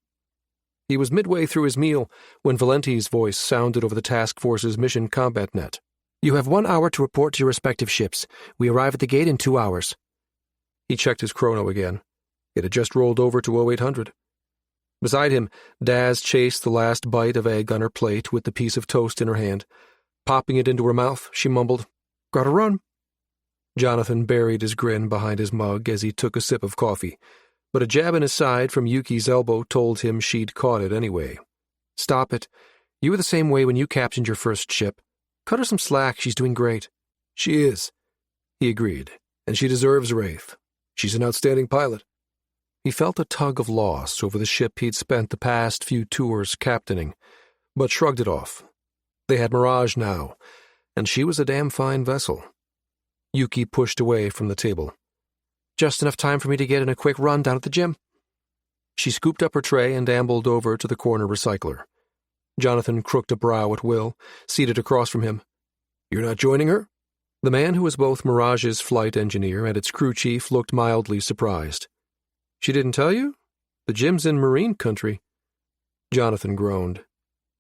He was midway through his meal when Valenti's voice sounded over the task force's mission combat net. You have 1 hour to report to your respective ships. We arrive at the gate in 2 hours. He checked his chrono again. It had just rolled over to 0800. Beside him, Daz chased the last bite of egg on her plate with the piece of toast in her hand. Popping it into her mouth, she mumbled, "Gotta run." Jonathan buried his grin behind his mug as he took a sip of coffee, but a jab in his side from Yuki's elbow told him she'd caught it anyway. Stop it. You were the same way when you captained your first ship. Cut her some slack, she's doing great. She is, he agreed, and she deserves Wraith. She's an outstanding pilot. He felt a tug of loss over the ship he'd spent the past few tours captaining, but shrugged it off. They had Mirage now, and she was a damn fine vessel. Yuki pushed away from the table. Just enough time for me to get in a quick run down at the gym. She scooped up her tray and ambled over to the corner recycler. Jonathan crooked a brow at Will, seated across from him. You're not joining her? The man who was both Mirage's flight engineer and its crew chief looked mildly surprised. She didn't tell you? The gym's in Marine country. Jonathan groaned.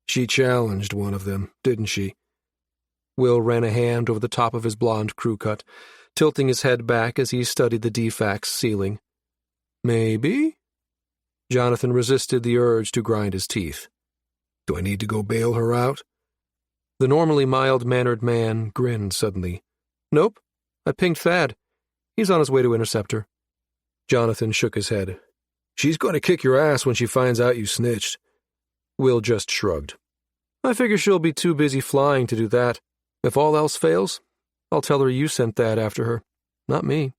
She challenged one of them, didn't she? Will ran a hand over the top of his blonde crew cut, tilting his head back as he studied the DFAX ceiling. Maybe? Jonathan resisted the urge to grind his teeth. Do I need to go bail her out? The normally mild-mannered man grinned suddenly. Nope. I pinged Thad. He's on his way to intercept her. Jonathan shook his head. She's going to kick your ass when she finds out you snitched. Will just shrugged. I figure she'll be too busy flying to do that. If all else fails, I'll tell her you sent that after her, not me.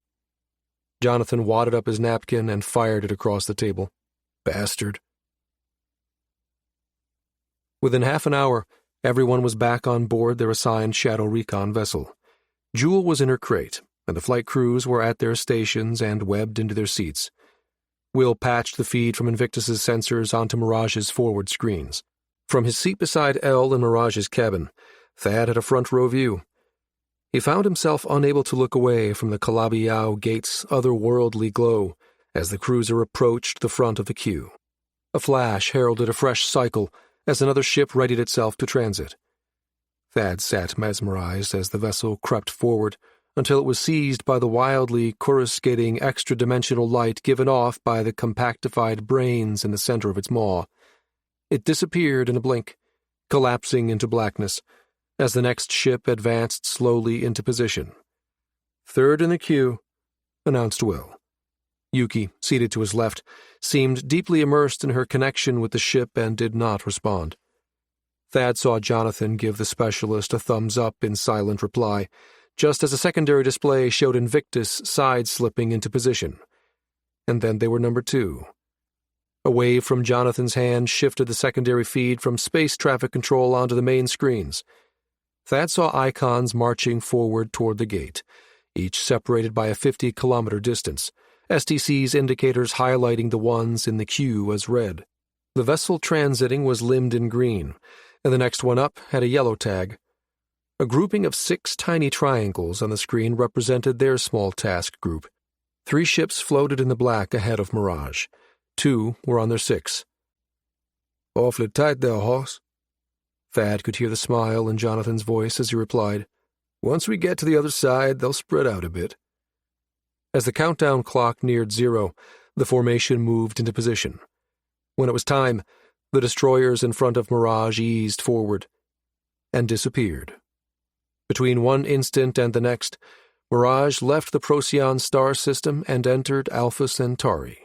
Jonathan wadded up his napkin and fired it across the table. Bastard. Within half an hour, everyone was back on board their assigned Shadow Recon vessel. Jewel was in her crate, and the flight crews were at their stations and webbed into their seats. Will patched the feed from Invictus's sensors onto Mirage's forward screens. From his seat beside Elle in Mirage's cabin, Thad had a front-row view. He found himself unable to look away from the Calabi-Yau Gate's otherworldly glow as the cruiser approached the front of the queue. A flash heralded a fresh cycle as another ship readied itself to transit. Thad sat mesmerized as the vessel crept forward until it was seized by the wildly coruscating extra-dimensional light given off by the compactified brains in the center of its maw. It disappeared in a blink, collapsing into blackness, as the next ship advanced slowly into position. Third in the queue, announced Will. Yuki, seated to his left, seemed deeply immersed in her connection with the ship and did not respond. Thad saw Jonathan give the specialist a thumbs-up in silent reply, just as a secondary display showed Invictus side-slipping into position. And then they were number 2. A wave from Jonathan's hand shifted the secondary feed from space traffic control onto the main screens. Thad saw icons marching forward toward the gate, each separated by a 50-kilometer distance, STC's indicators highlighting the ones in the queue as red. The vessel transiting was limned in green, and the next one up had a yellow tag. A grouping of 6 tiny triangles on the screen represented their small task group. 3 ships floated in the black ahead of Mirage. 2 were on their 6. Awfully tight there, Hoss. Thad could hear the smile in Jonathan's voice as he replied, Once we get to the other side, they'll spread out a bit. As the countdown clock neared 0, the formation moved into position. When it was time, the destroyers in front of Mirage eased forward and disappeared. Between one instant and the next, Mirage left the Procyon star system and entered Alpha Centauri.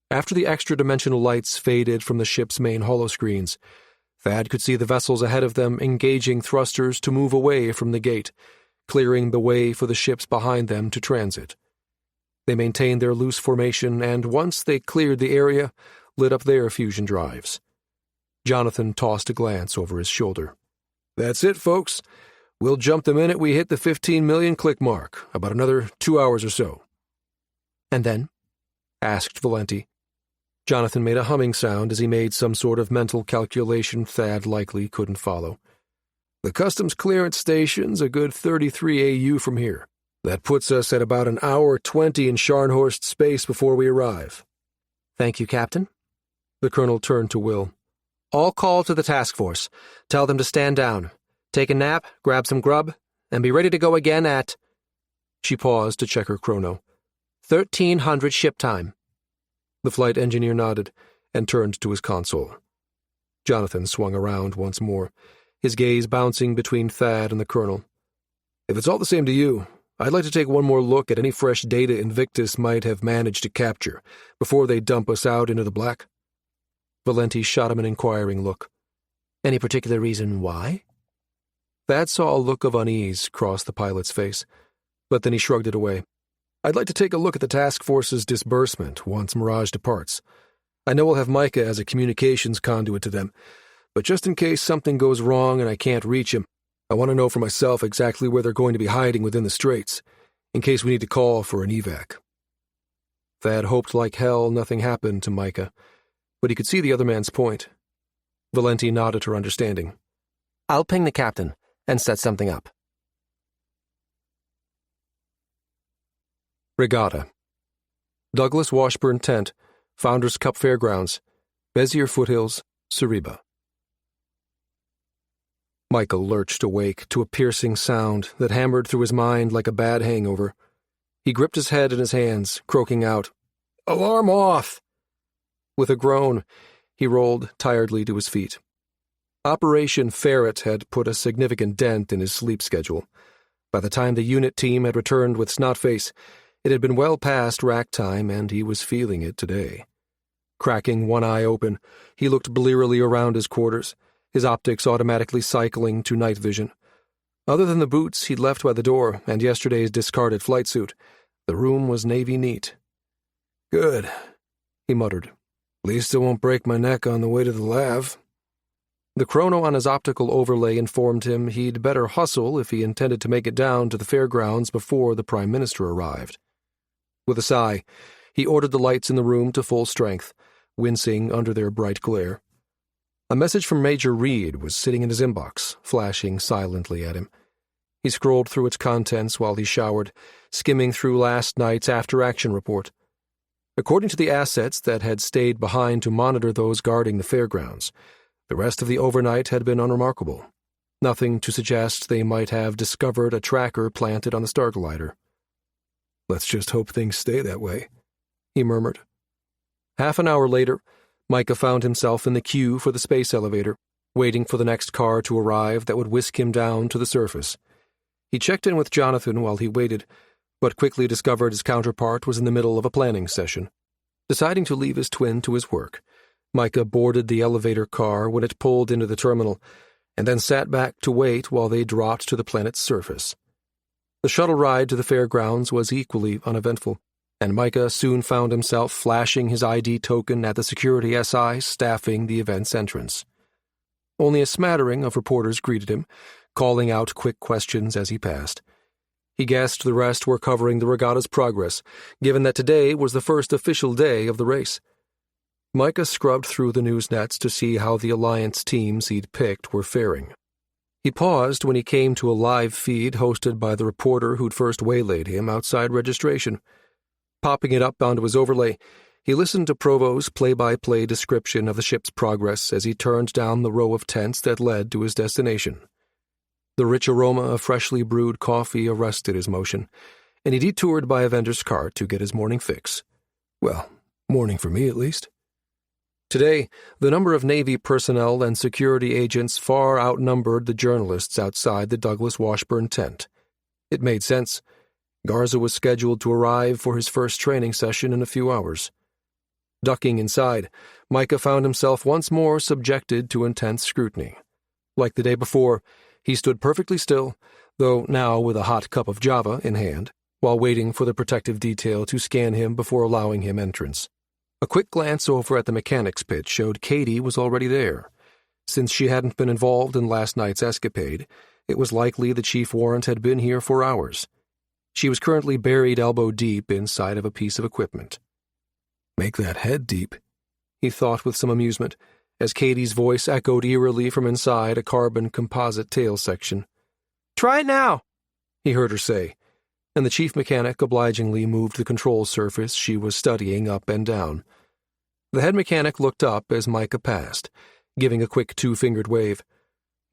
After the extra-dimensional lights faded from the ship's main holoscreens, Thad could see the vessels ahead of them engaging thrusters to move away from the gate, clearing the way for the ships behind them to transit. They maintained their loose formation, and once they cleared the area, lit up their fusion drives. Jonathan tossed a glance over his shoulder. That's it, folks. We'll jump the minute we hit the 15 million click mark, about another 2 hours or so. And then? Asked Valenti. Jonathan made a humming sound as he made some sort of mental calculation Thad likely couldn't follow. The customs clearance station's a good 33 AU from here. That puts us at about an hour 20 in Scharnhorst space before we arrive. Thank you, Captain. The colonel turned to Will. All call to the task force. Tell them to stand down. Take a nap, grab some grub, and be ready to go again at... She paused to check her chrono. 1300 ship time. The flight engineer nodded and turned to his console. Jonathan swung around once more, his gaze bouncing between Thad and the colonel. If it's all the same to you, I'd like to take one more look at any fresh data Invictus might have managed to capture before they dump us out into the black. Valenti shot him an inquiring look. Any particular reason why? Thad saw a look of unease cross the pilot's face, but then he shrugged it away. I'd like to take a look at the task force's disbursement once Mirage departs. I know we'll have Micah as a communications conduit to them, but just in case something goes wrong and I can't reach him, I want to know for myself exactly where they're going to be hiding within the straits, in case we need to call for an evac. Thad hoped like hell nothing happened to Micah, but he could see the other man's point. Valenti nodded her understanding. I'll ping the captain and set something up. Regatta. Douglas Washburn Tent, Founders Cup Fairgrounds, Bezier Foothills, Cereba. Michael lurched awake to a piercing sound that hammered through his mind like a bad hangover. He gripped his head in his hands, croaking out, "Alarm off!" With a groan, he rolled tiredly to his feet. Operation Ferret had put a significant dent in his sleep schedule. By the time the unit team had returned with Snotface, it had been well past rack time, and he was feeling it today. Cracking one eye open, he looked blearily around his quarters, his optics automatically cycling to night vision. Other than the boots he'd left by the door and yesterday's discarded flight suit, the room was navy neat. "Good," he muttered. "At least I won't break my neck on the way to the lav." The chrono on his optical overlay informed him he'd better hustle if he intended to make it down to the fairgrounds before the Prime Minister arrived. With a sigh, he ordered the lights in the room to full strength, wincing under their bright glare. A message from Major Reed was sitting in his inbox, flashing silently at him. He scrolled through its contents while he showered, skimming through last night's after-action report. According to the assets that had stayed behind to monitor those guarding the fairgrounds, the rest of the overnight had been unremarkable. Nothing to suggest they might have discovered a tracker planted on the Starglider. "Let's just hope things stay that way," he murmured. Half an hour later, Micah found himself in the queue for the space elevator, waiting for the next car to arrive that would whisk him down to the surface. He checked in with Jonathan while he waited, but quickly discovered his counterpart was in the middle of a planning session. Deciding to leave his twin to his work, Micah boarded the elevator car when it pulled into the terminal, and then sat back to wait while they dropped to the planet's surface. The shuttle ride to the fairgrounds was equally uneventful, and Micah soon found himself flashing his ID token at the security SI staffing the event's entrance. Only a smattering of reporters greeted him, calling out quick questions as he passed. He guessed the rest were covering the regatta's progress, given that today was the first official day of the race. Micah scrubbed through the news nets to see how the Alliance teams he'd picked were faring. He paused when he came to a live feed hosted by the reporter who'd first waylaid him outside registration. Popping it up onto his overlay, He listened to Provo's play-by-play description of the ship's progress as he turned down the row of tents that led to his destination. The rich aroma of freshly brewed coffee arrested his motion, and he detoured by a vendor's cart to get his morning fix. Well, morning for me at least. Today, the number of Navy personnel and security agents far outnumbered the journalists outside the Douglas Washburn tent. It made sense. Garza was scheduled to arrive for his first training session in a few hours. Ducking inside, Micah found himself once more subjected to intense scrutiny. Like the day before, he stood perfectly still, though now with a hot cup of Java in hand, while waiting for the protective detail to scan him before allowing him entrance. A quick glance over at the mechanics pit showed Katie was already there. Since she hadn't been involved in last night's escapade, it was likely the chief warrant had been here for hours. She was currently buried elbow-deep inside of a piece of equipment. "Make that head deep," he thought with some amusement, as Katie's voice echoed eerily from inside a carbon composite tail section. "Try it now," he heard her say, and the chief mechanic obligingly moved the control surface she was studying up and down. The head mechanic looked up as Micah passed, giving a quick two-fingered wave.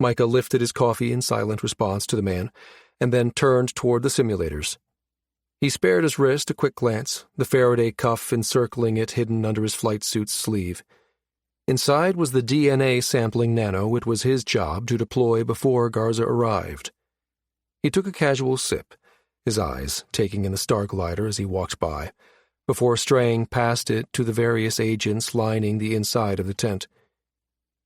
Micah lifted his coffee in silent response to the man, and then turned toward the simulators. He spared his wrist a quick glance, the Faraday cuff encircling it hidden under his flight suit's sleeve. Inside was the DNA sampling nano it was his job to deploy before Garza arrived. He took a casual sip, his eyes taking in the star glider as he walked by, before straying past it to the various agents lining the inside of the tent.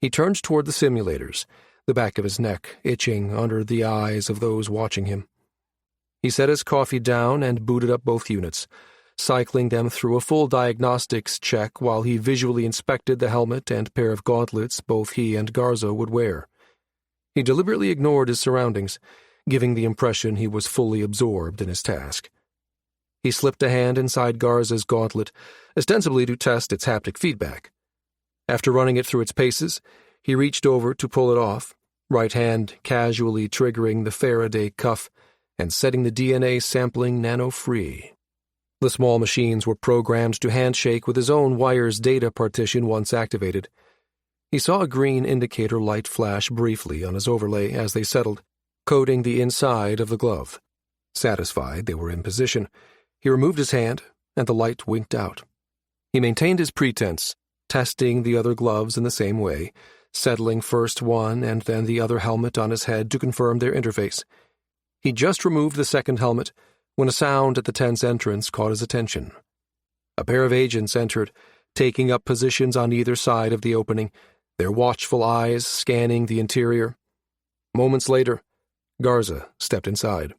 He turned toward the simulators, the back of his neck itching under the eyes of those watching him. He set his coffee down and booted up both units, cycling them through a full diagnostics check while he visually inspected the helmet and pair of gauntlets both he and Garza would wear. He deliberately ignored his surroundings, giving the impression he was fully absorbed in his task. He slipped a hand inside Garza's gauntlet, ostensibly to test its haptic feedback. After running it through its paces, he reached over to pull it off, right hand casually triggering the Faraday cuff and setting the DNA sampling nano free. The small machines were programmed to handshake with his own wire's data partition once activated. He saw a green indicator light flash briefly on his overlay as they settled, coding the inside of the glove. Satisfied they were in position, he removed his hand, and the light winked out. He maintained his pretense, testing the other gloves in the same way, settling first one and then the other helmet on his head to confirm their interface. He just removed the second helmet when a sound at the tent's entrance caught his attention. A pair of agents entered, taking up positions on either side of the opening, their watchful eyes scanning the interior. Moments later, Garza stepped inside.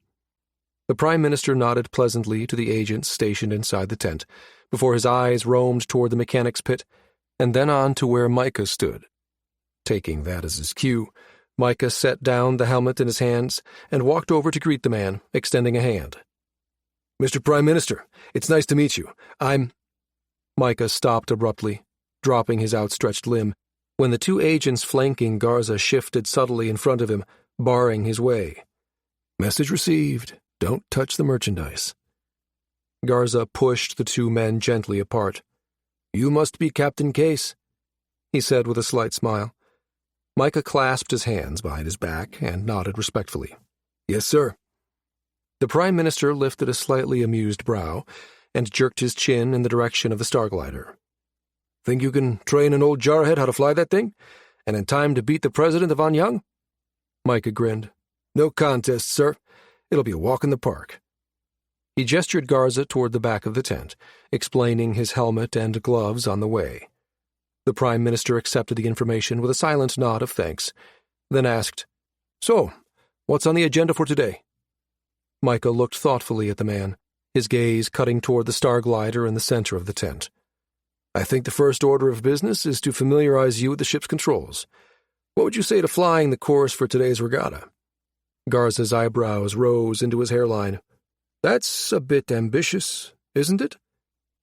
The Prime Minister nodded pleasantly to the agents stationed inside the tent, before his eyes roamed toward the mechanics pit, and then on to where Micah stood. Taking that as his cue, Micah set down the helmet in his hands and walked over to greet the man, extending a hand. "Mr. Prime Minister, it's nice to meet you. Micah stopped abruptly, dropping his outstretched limb, when the two agents flanking Garza shifted subtly in front of him, barring his way. "Message received. Don't touch the merchandise." Garza pushed the two men gently apart. "You must be Captain Case," he said with a slight smile. Micah clasped his hands behind his back and nodded respectfully. "Yes, sir." The Prime Minister lifted a slightly amused brow and jerked his chin in the direction of the Starglider. "Think you can train an old jarhead how to fly that thing? And in time to beat the President of Anyang?" Micah grinned. "No contest, sir. It'll be a walk in the park." He gestured Garza toward the back of the tent, explaining his helmet and gloves on the way. The Prime Minister accepted the information with a silent nod of thanks, then asked, "So, what's on the agenda for today?" Micah looked thoughtfully at the man, his gaze cutting toward the Starglider in the center of the tent. "I think the first order of business is to familiarize you with the ship's controls. What would you say to flying the course for today's regatta?" Garza's eyebrows rose into his hairline. "That's a bit ambitious, isn't it?"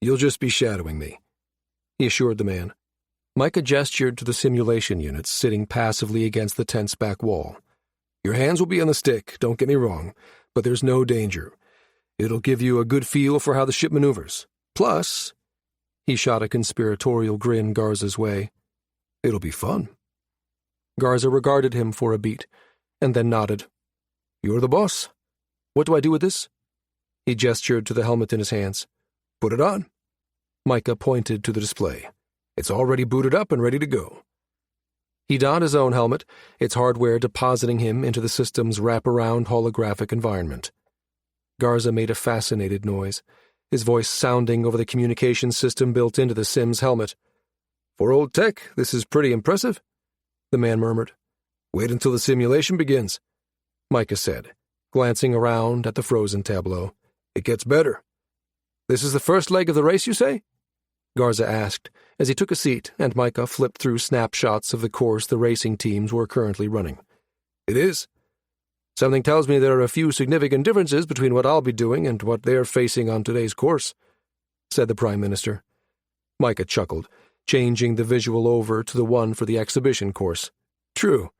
"You'll just be shadowing me," he assured the man. Micah gestured to the simulation units sitting passively against the tent's back wall. "Your hands will be on the stick, don't get me wrong, but there's no danger. It'll give you a good feel for how the ship maneuvers. Plus," He shot a conspiratorial grin Garza's way. "It'll be fun." Garza regarded him for a beat, and then nodded. "You're the boss. What do I do with this?" He gestured to the helmet in his hands. "Put it on." Micah pointed to the display. "It's already booted up and ready to go." He donned his own helmet, its hardware depositing him into the system's wraparound holographic environment. Garza made a fascinated noise, his voice sounding over the communications system built into the Sim's helmet. "For old tech, this is pretty impressive," the man murmured. "Wait until the simulation begins," Micah said, glancing around at the frozen tableau. "It gets better." "This is the first leg of the race, you say?" Garza asked, as he took a seat and Micah flipped through snapshots of the course the racing teams were currently running. "It is. Something tells me there are a few significant differences between what I'll be doing and what they're facing on today's course," said the Prime Minister. Micah chuckled, changing the visual over to the one for the exhibition course. "True.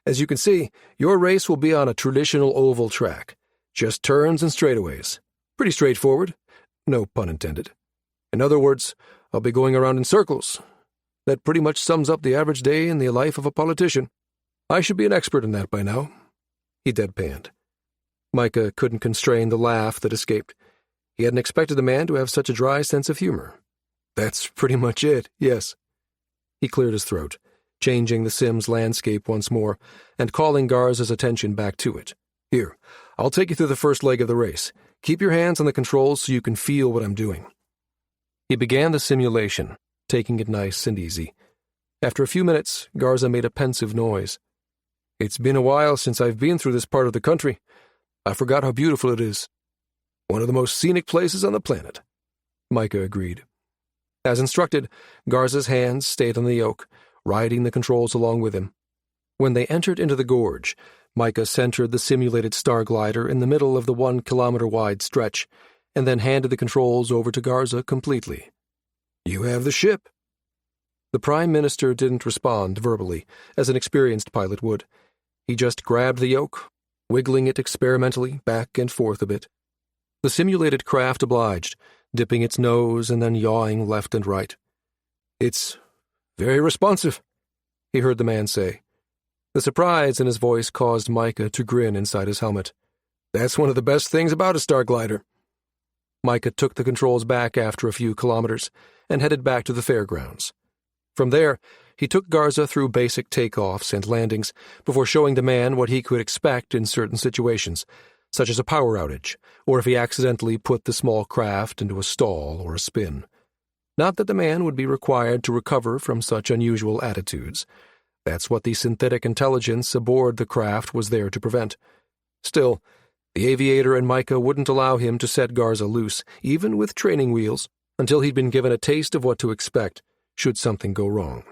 As you can see, your race will be on a traditional oval track. Just turns and straightaways. Pretty straightforward. No pun intended. In other words, I'll be going around in circles. That pretty much sums up the average day in the life of a politician. I should be an expert in that by now." He deadpanned. Micah couldn't constrain the laugh that escaped. He hadn't expected the man to have such a dry sense of humor. "That's pretty much it, yes." He cleared his throat, changing the Sim's landscape once more, and calling Garza's attention back to it. "Here, I'll take you through the first leg of the race. Keep your hands on the controls so you can feel what I'm doing." He began the simulation, taking it nice and easy. After a few minutes, Garza made a pensive noise. "It's been a while since I've been through this part of the country. I forgot how beautiful it is. One of the most scenic places on the planet," Micah agreed. As instructed, Garza's hands stayed on the yoke, riding the controls along with him. When they entered into the gorge, Micah centered the simulated star glider in the middle of the 1-kilometer-wide stretch, and then handed the controls over to Garza completely. "You have the ship." The Prime Minister didn't respond verbally, as an experienced pilot would. He just grabbed the yoke, wiggling it experimentally back and forth a bit. The simulated craft obliged, dipping its nose and then yawing left and right. "It's very responsive," he heard the man say. The surprise in his voice caused Micah to grin inside his helmet. "That's one of the best things about a star glider." Micah took the controls back after a few kilometers and headed back to the fairgrounds. From there, he took Garza through basic takeoffs and landings before showing the man what he could expect in certain situations, such as a power outage, or if he accidentally put the small craft into a stall or a spin. Not that the man would be required to recover from such unusual attitudes. That's what the synthetic intelligence aboard the craft was there to prevent. Still, the aviator and Micah wouldn't allow him to set Garza loose, even with training wheels, until he'd been given a taste of what to expect, should something go wrong.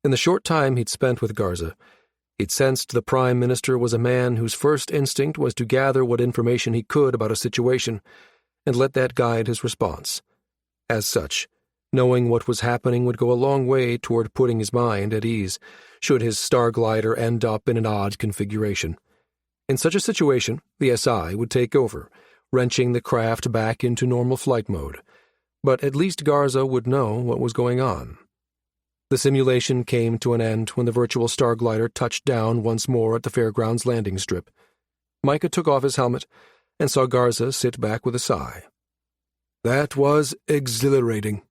In the short time he'd spent with Garza, he'd sensed the Prime Minister was a man whose first instinct was to gather what information he could about a situation, and let that guide his response. As such, knowing what was happening would go a long way toward putting his mind at ease, should his star glider end up in an odd configuration. In such a situation, the SI would take over, wrenching the craft back into normal flight mode. But at least Garza would know what was going on. The simulation came to an end when the virtual star glider touched down once more at the fairgrounds landing strip. Micah took off his helmet and saw Garza sit back with a sigh. "That was exhilarating."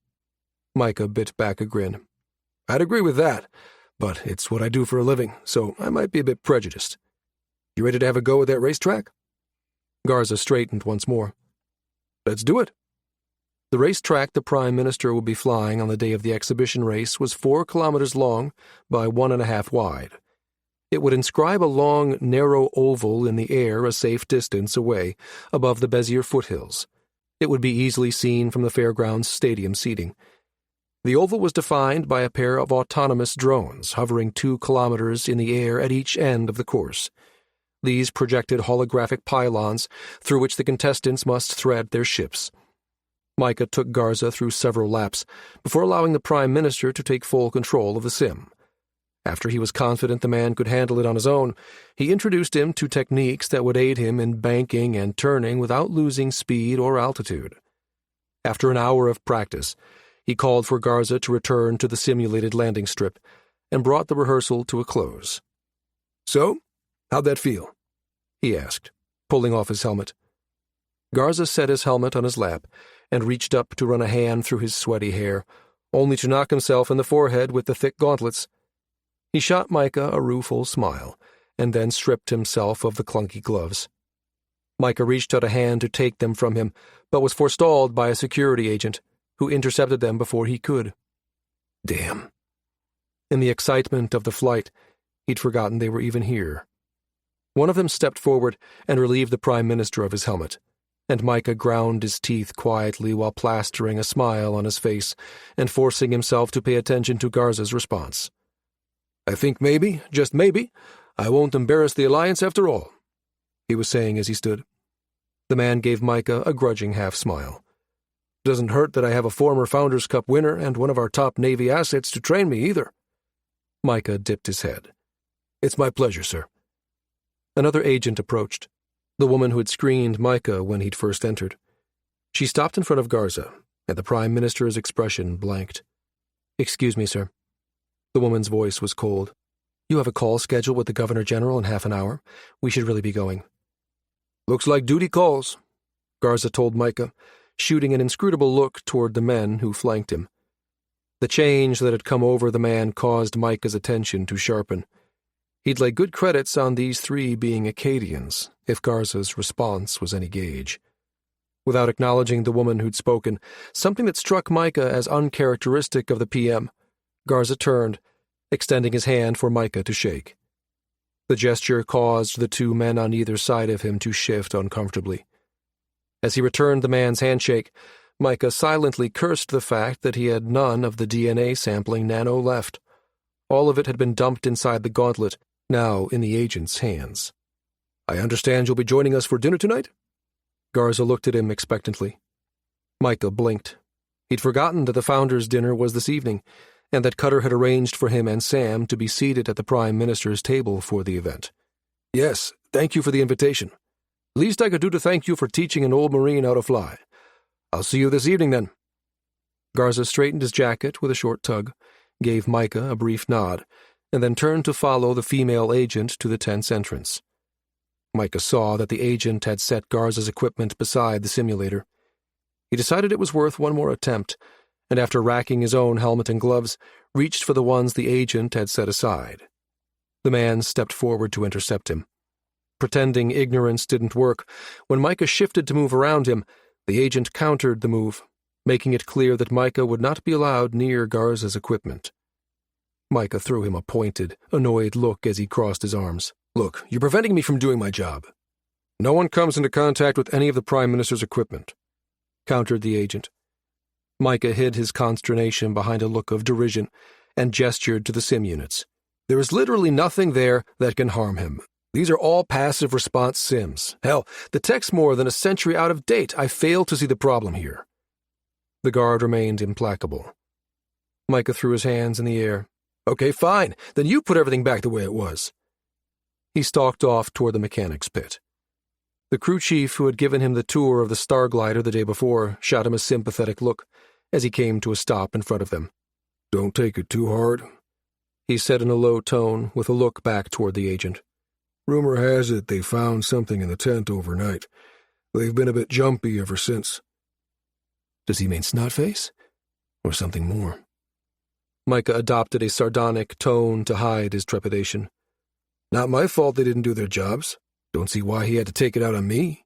Micah bit back a grin. "I'd agree with that, but it's what I do for a living, so I might be a bit prejudiced. You ready to have a go at that racetrack?" Garza straightened once more. "Let's do it." The racetrack the Prime Minister would be flying on the day of the exhibition race was 4 kilometers long by 1.5 wide. It would inscribe a long, narrow oval in the air a safe distance away, above the Bezier foothills. It would be easily seen from the fairgrounds stadium seating. The oval was defined by a pair of autonomous drones hovering 2 kilometers in the air at each end of the course. These projected holographic pylons through which the contestants must thread their ships. Micah took Garza through several laps before allowing the Prime Minister to take full control of the sim. After he was confident the man could handle it on his own, he introduced him to techniques that would aid him in banking and turning without losing speed or altitude. After an hour of practice, He called for Garza to return to the simulated landing strip and brought the rehearsal to a close. "So, how'd that feel?" he asked, pulling off his helmet. Garza set his helmet on his lap and reached up to run a hand through his sweaty hair, only to knock himself in the forehead with the thick gauntlets. He shot Micah a rueful smile, and then stripped himself of the clunky gloves. Micah reached out a hand to take them from him, but was forestalled by a security agent, who intercepted them before he could. Damn. In the excitement of the flight, he'd forgotten they were even here. One of them stepped forward and relieved the Prime Minister of his helmet, and Micah ground his teeth quietly while plastering a smile on his face and forcing himself to pay attention to Garza's response. "I think maybe, just maybe, I won't embarrass the Alliance after all," he was saying as he stood. The man gave Micah a grudging half-smile. "Doesn't hurt that I have a former Founders' Cup winner and one of our top Navy assets to train me, either." Micah dipped his head. "It's my pleasure, sir." Another agent approached, the woman who had screened Micah when he'd first entered. She stopped in front of Garza, and the Prime Minister's expression blanked. "Excuse me, sir." The woman's voice was cold. "You have a call scheduled with the Governor-General in half an hour. We should really be going." "Looks like duty calls," Garza told Micah, shooting an inscrutable look toward the men who flanked him. The change that had come over the man caused Micah's attention to sharpen. He'd lay good credits on these three being Acadians, if Garza's response was any gauge. Without acknowledging the woman who'd spoken, something that struck Micah as uncharacteristic of the PM, Garza turned, extending his hand for Micah to shake. The gesture caused the two men on either side of him to shift uncomfortably. As he returned the man's handshake, Micah silently cursed the fact that he had none of the DNA sampling nano left. All of it had been dumped inside the gauntlet, now in the agent's hands. "I understand you'll be joining us for dinner tonight?" Garza looked at him expectantly. Micah blinked. He'd forgotten that the Founders' dinner was this evening, and that Cutter had arranged for him and Sam to be seated at the Prime Minister's table for the event. "Yes, thank you for the invitation. Least I could do to thank you for teaching an old Marine how to fly. I'll see you this evening, then." Garza straightened his jacket with a short tug, gave Micah a brief nod, and then turned to follow the female agent to the tent's entrance. Micah saw that the agent had set Garza's equipment beside the simulator. He decided it was worth one more attempt, and after racking his own helmet and gloves, reached for the ones the agent had set aside. The man stepped forward to intercept him. Pretending ignorance didn't work, when Micah shifted to move around him, the agent countered the move, making it clear that Micah would not be allowed near Garza's equipment. Micah threw him a pointed, annoyed look as he crossed his arms. "Look, you're preventing me from doing my job." "No one comes into contact with any of the Prime Minister's equipment," countered the agent. Micah hid his consternation behind a look of derision and gestured to the sim units. "There is literally nothing there that can harm him. These are all passive response sims. Hell, the tech's more than a century out of date. I fail to see the problem here." The guard remained implacable. Micah threw his hands in the air. "Okay, fine. Then you put everything back the way it was." He stalked off toward the mechanic's pit. The crew chief who had given him the tour of the Starglider the day before shot him a sympathetic look as he came to a stop in front of them. "Don't take it too hard," he said in a low tone with a look back toward the agent. "Rumor has it they found something in the tent overnight. They've been a bit jumpy ever since." Does he mean Snotface? Or something more? Micah adopted a sardonic tone to hide his trepidation. "Not my fault they didn't do their jobs. Don't see why he had to take it out on me."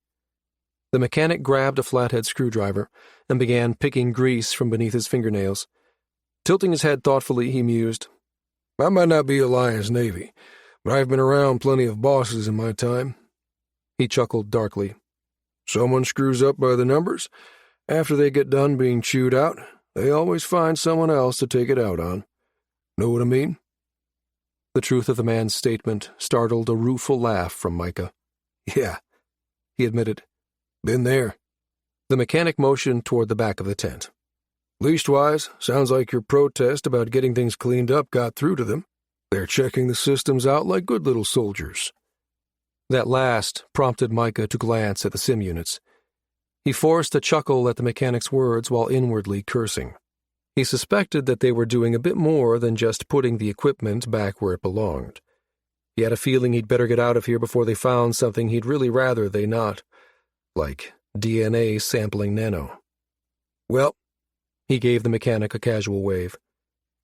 The mechanic grabbed a flathead screwdriver and began picking grease from beneath his fingernails. Tilting his head thoughtfully, he mused, "I might not be Alliance Navy, but I've been around plenty of bosses in my time." He chuckled darkly. "Someone screws up by the numbers. After they get done being chewed out, they always find someone else to take it out on. Know what I mean?" The truth of the man's statement startled a rueful laugh from Micah. "Yeah," he admitted. "Been there." The mechanic motioned toward the back of the tent. "Leastwise, sounds like your protest about getting things cleaned up got through to them. They're checking the systems out like good little soldiers." That last prompted Micah to glance at the sim units. He forced a chuckle at the mechanic's words while inwardly cursing. He suspected that they were doing a bit more than just putting the equipment back where it belonged. He had a feeling he'd better get out of here before they found something he'd really rather they not, like DNA sampling Nano. Well, he gave the mechanic a casual wave.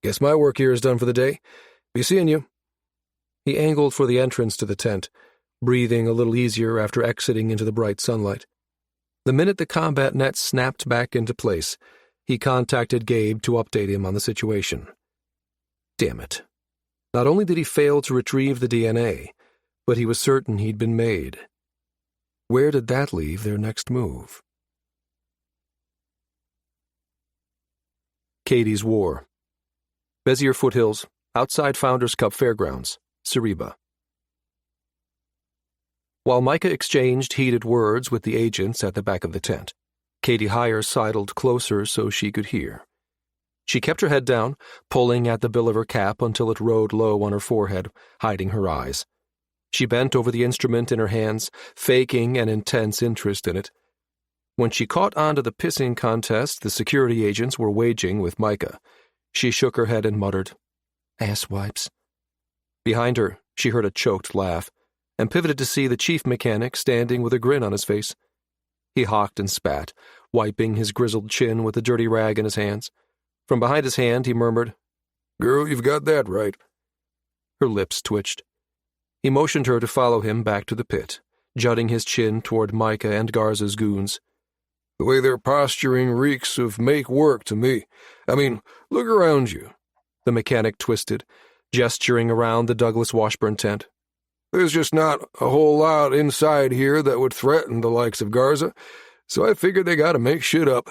Guess my work here is done for the day. Be seeing you. He angled for the entrance to the tent, breathing a little easier after exiting into the bright sunlight. The minute the combat net snapped back into place, he contacted Gabe to update him on the situation. Damn it. Not only did he fail to retrieve the DNA, but he was certain he'd been made. Where did that leave their next move? Katie's War. Bezier Foothills, outside Founders Cup Fairgrounds, Cereba. While Micah exchanged heated words with the agents at the back of the tent, Katie Heyer sidled closer so she could hear. She kept her head down, pulling at the bill of her cap until it rode low on her forehead, hiding her eyes. She bent over the instrument in her hands, faking an intense interest in it. When she caught on to the pissing contest the security agents were waging with Micah, she shook her head and muttered, "Ass wipes." Behind her, she heard a choked laugh, and pivoted to see the chief mechanic standing with a grin on his face. He hawked and spat, wiping his grizzled chin with a dirty rag in his hands. From behind his hand, he murmured, "Girl, you've got that right." Her lips twitched. He motioned her to follow him back to the pit, jutting his chin toward Micah and Garza's goons. "The way they're posturing reeks of make work to me. I mean, look around you." The mechanic twisted, gesturing around the Douglas Washburn tent. "There's just not a whole lot inside here that would threaten the likes of Garza, so I figured they gotta make shit up.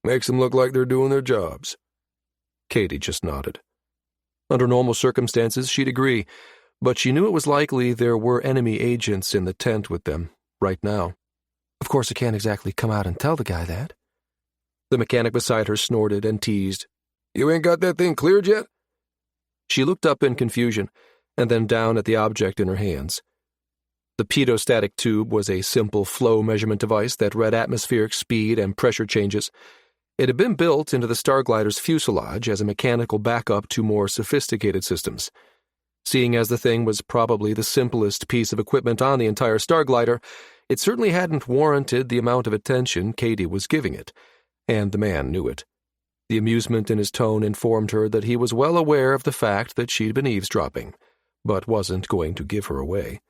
Makes them look like they're doing their jobs." Katie just nodded. Under normal circumstances, she'd agree, but she knew it was likely there were enemy agents in the tent with them, right now. Of course, I can't exactly come out and tell the guy that. The mechanic beside her snorted and teased. "You ain't got that thing cleared yet?" She looked up in confusion, and then down at the object in her hands. The pedostatic tube was a simple flow measurement device that read atmospheric speed and pressure changes. It had been built into the Starglider's fuselage as a mechanical backup to more sophisticated systems. Seeing as the thing was probably the simplest piece of equipment on the entire Starglider, it certainly hadn't warranted the amount of attention Katie was giving it, and the man knew it. The amusement in his tone informed her that he was well aware of the fact that she'd been eavesdropping, but wasn't going to give her away.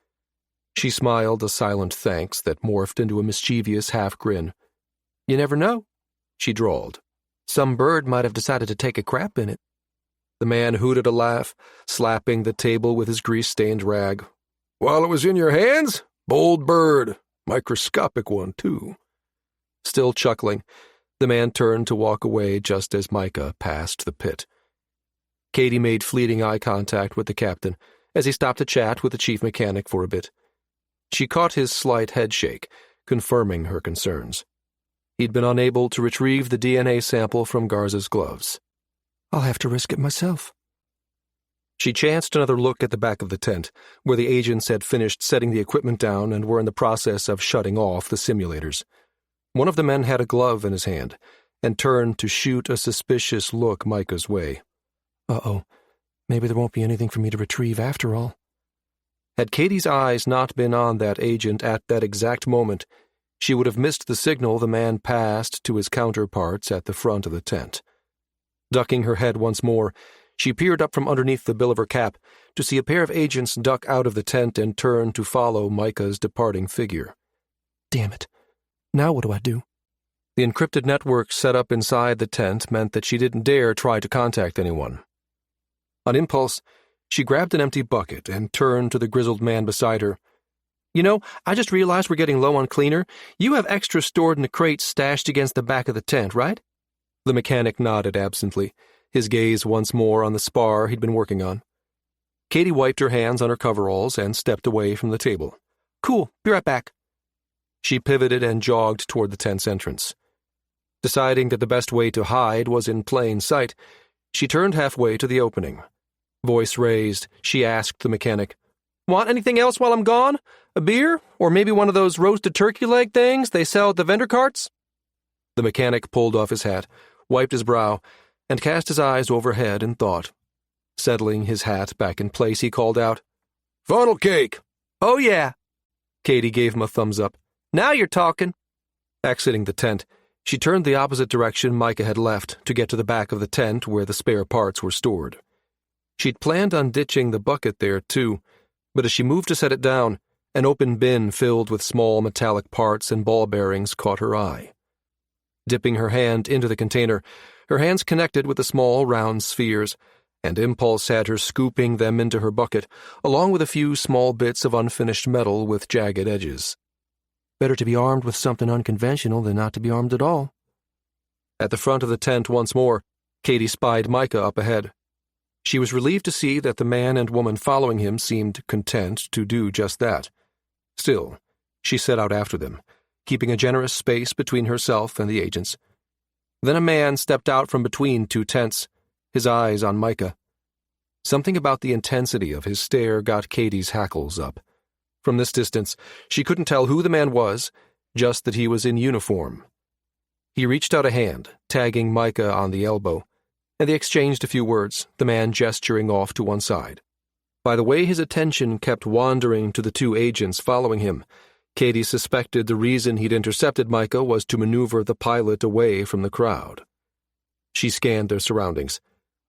She smiled a silent thanks that morphed into a mischievous half-grin. "You never know," she drawled. "Some bird might have decided to take a crap in it." The man hooted a laugh, slapping the table with his grease-stained rag. "While it was in your hands? Bold bird. Microscopic one, too." Still chuckling, the man turned to walk away just as Micah passed the pit. Katie made fleeting eye contact with the captain as he stopped to chat with the chief mechanic for a bit. She caught his slight headshake, confirming her concerns. He'd been unable to retrieve the DNA sample from Garza's gloves. "I'll have to risk it myself." She chanced another look at the back of the tent, where the agents had finished setting the equipment down and were in the process of shutting off the simulators. One of the men had a glove in his hand, and turned to shoot a suspicious look Micah's way. Uh-oh, maybe there won't be anything for me to retrieve after all. Had Katie's eyes not been on that agent at that exact moment, she would have missed the signal the man passed to his counterparts at the front of the tent. Ducking her head once more, she peered up from underneath the bill of her cap to see a pair of agents duck out of the tent and turn to follow Micah's departing figure. Damn it. Now what do I do? The encrypted network set up inside the tent meant that she didn't dare try to contact anyone. On impulse, she grabbed an empty bucket and turned to the grizzled man beside her. "You know, I just realized we're getting low on cleaner. You have extra stored in the crates stashed against the back of the tent, right?" The mechanic nodded absently, his gaze once more on the spar he'd been working on. Katie wiped her hands on her coveralls and stepped away from the table. "Cool, be right back." She pivoted and jogged toward the tent's entrance. Deciding that the best way to hide was in plain sight, she turned halfway to the opening. Voice raised, she asked the mechanic, "Want anything else while I'm gone? A beer? Or maybe one of those roasted turkey leg things they sell at the vendor carts?" The mechanic pulled off his hat, wiped his brow, and cast his eyes overhead in thought. Settling his hat back in place, he called out, "Funnel cake!" "Oh, yeah." Katie gave him a thumbs up. "Now you're talking." Exiting the tent, she turned the opposite direction Micah had left to get to the back of the tent where the spare parts were stored. She'd planned on ditching the bucket there, too, but as she moved to set it down, an open bin filled with small metallic parts and ball bearings caught her eye. Dipping her hand into the container, her hands connected with the small round spheres, and impulse had her scooping them into her bucket, along with a few small bits of unfinished metal with jagged edges. Better to be armed with something unconventional than not to be armed at all. At the front of the tent once more, Katie spied Micah up ahead. She was relieved to see that the man and woman following him seemed content to do just that. Still, she set out after them, keeping a generous space between herself and the agents. Then a man stepped out from between two tents, his eyes on Micah. Something about the intensity of his stare got Katie's hackles up. From this distance, she couldn't tell who the man was, just that he was in uniform. He reached out a hand, tagging Micah on the elbow, and they exchanged a few words, the man gesturing off to one side. By the way his attention kept wandering to the two agents following him, Katie suspected the reason he'd intercepted Micah was to maneuver the pilot away from the crowd. She scanned their surroundings.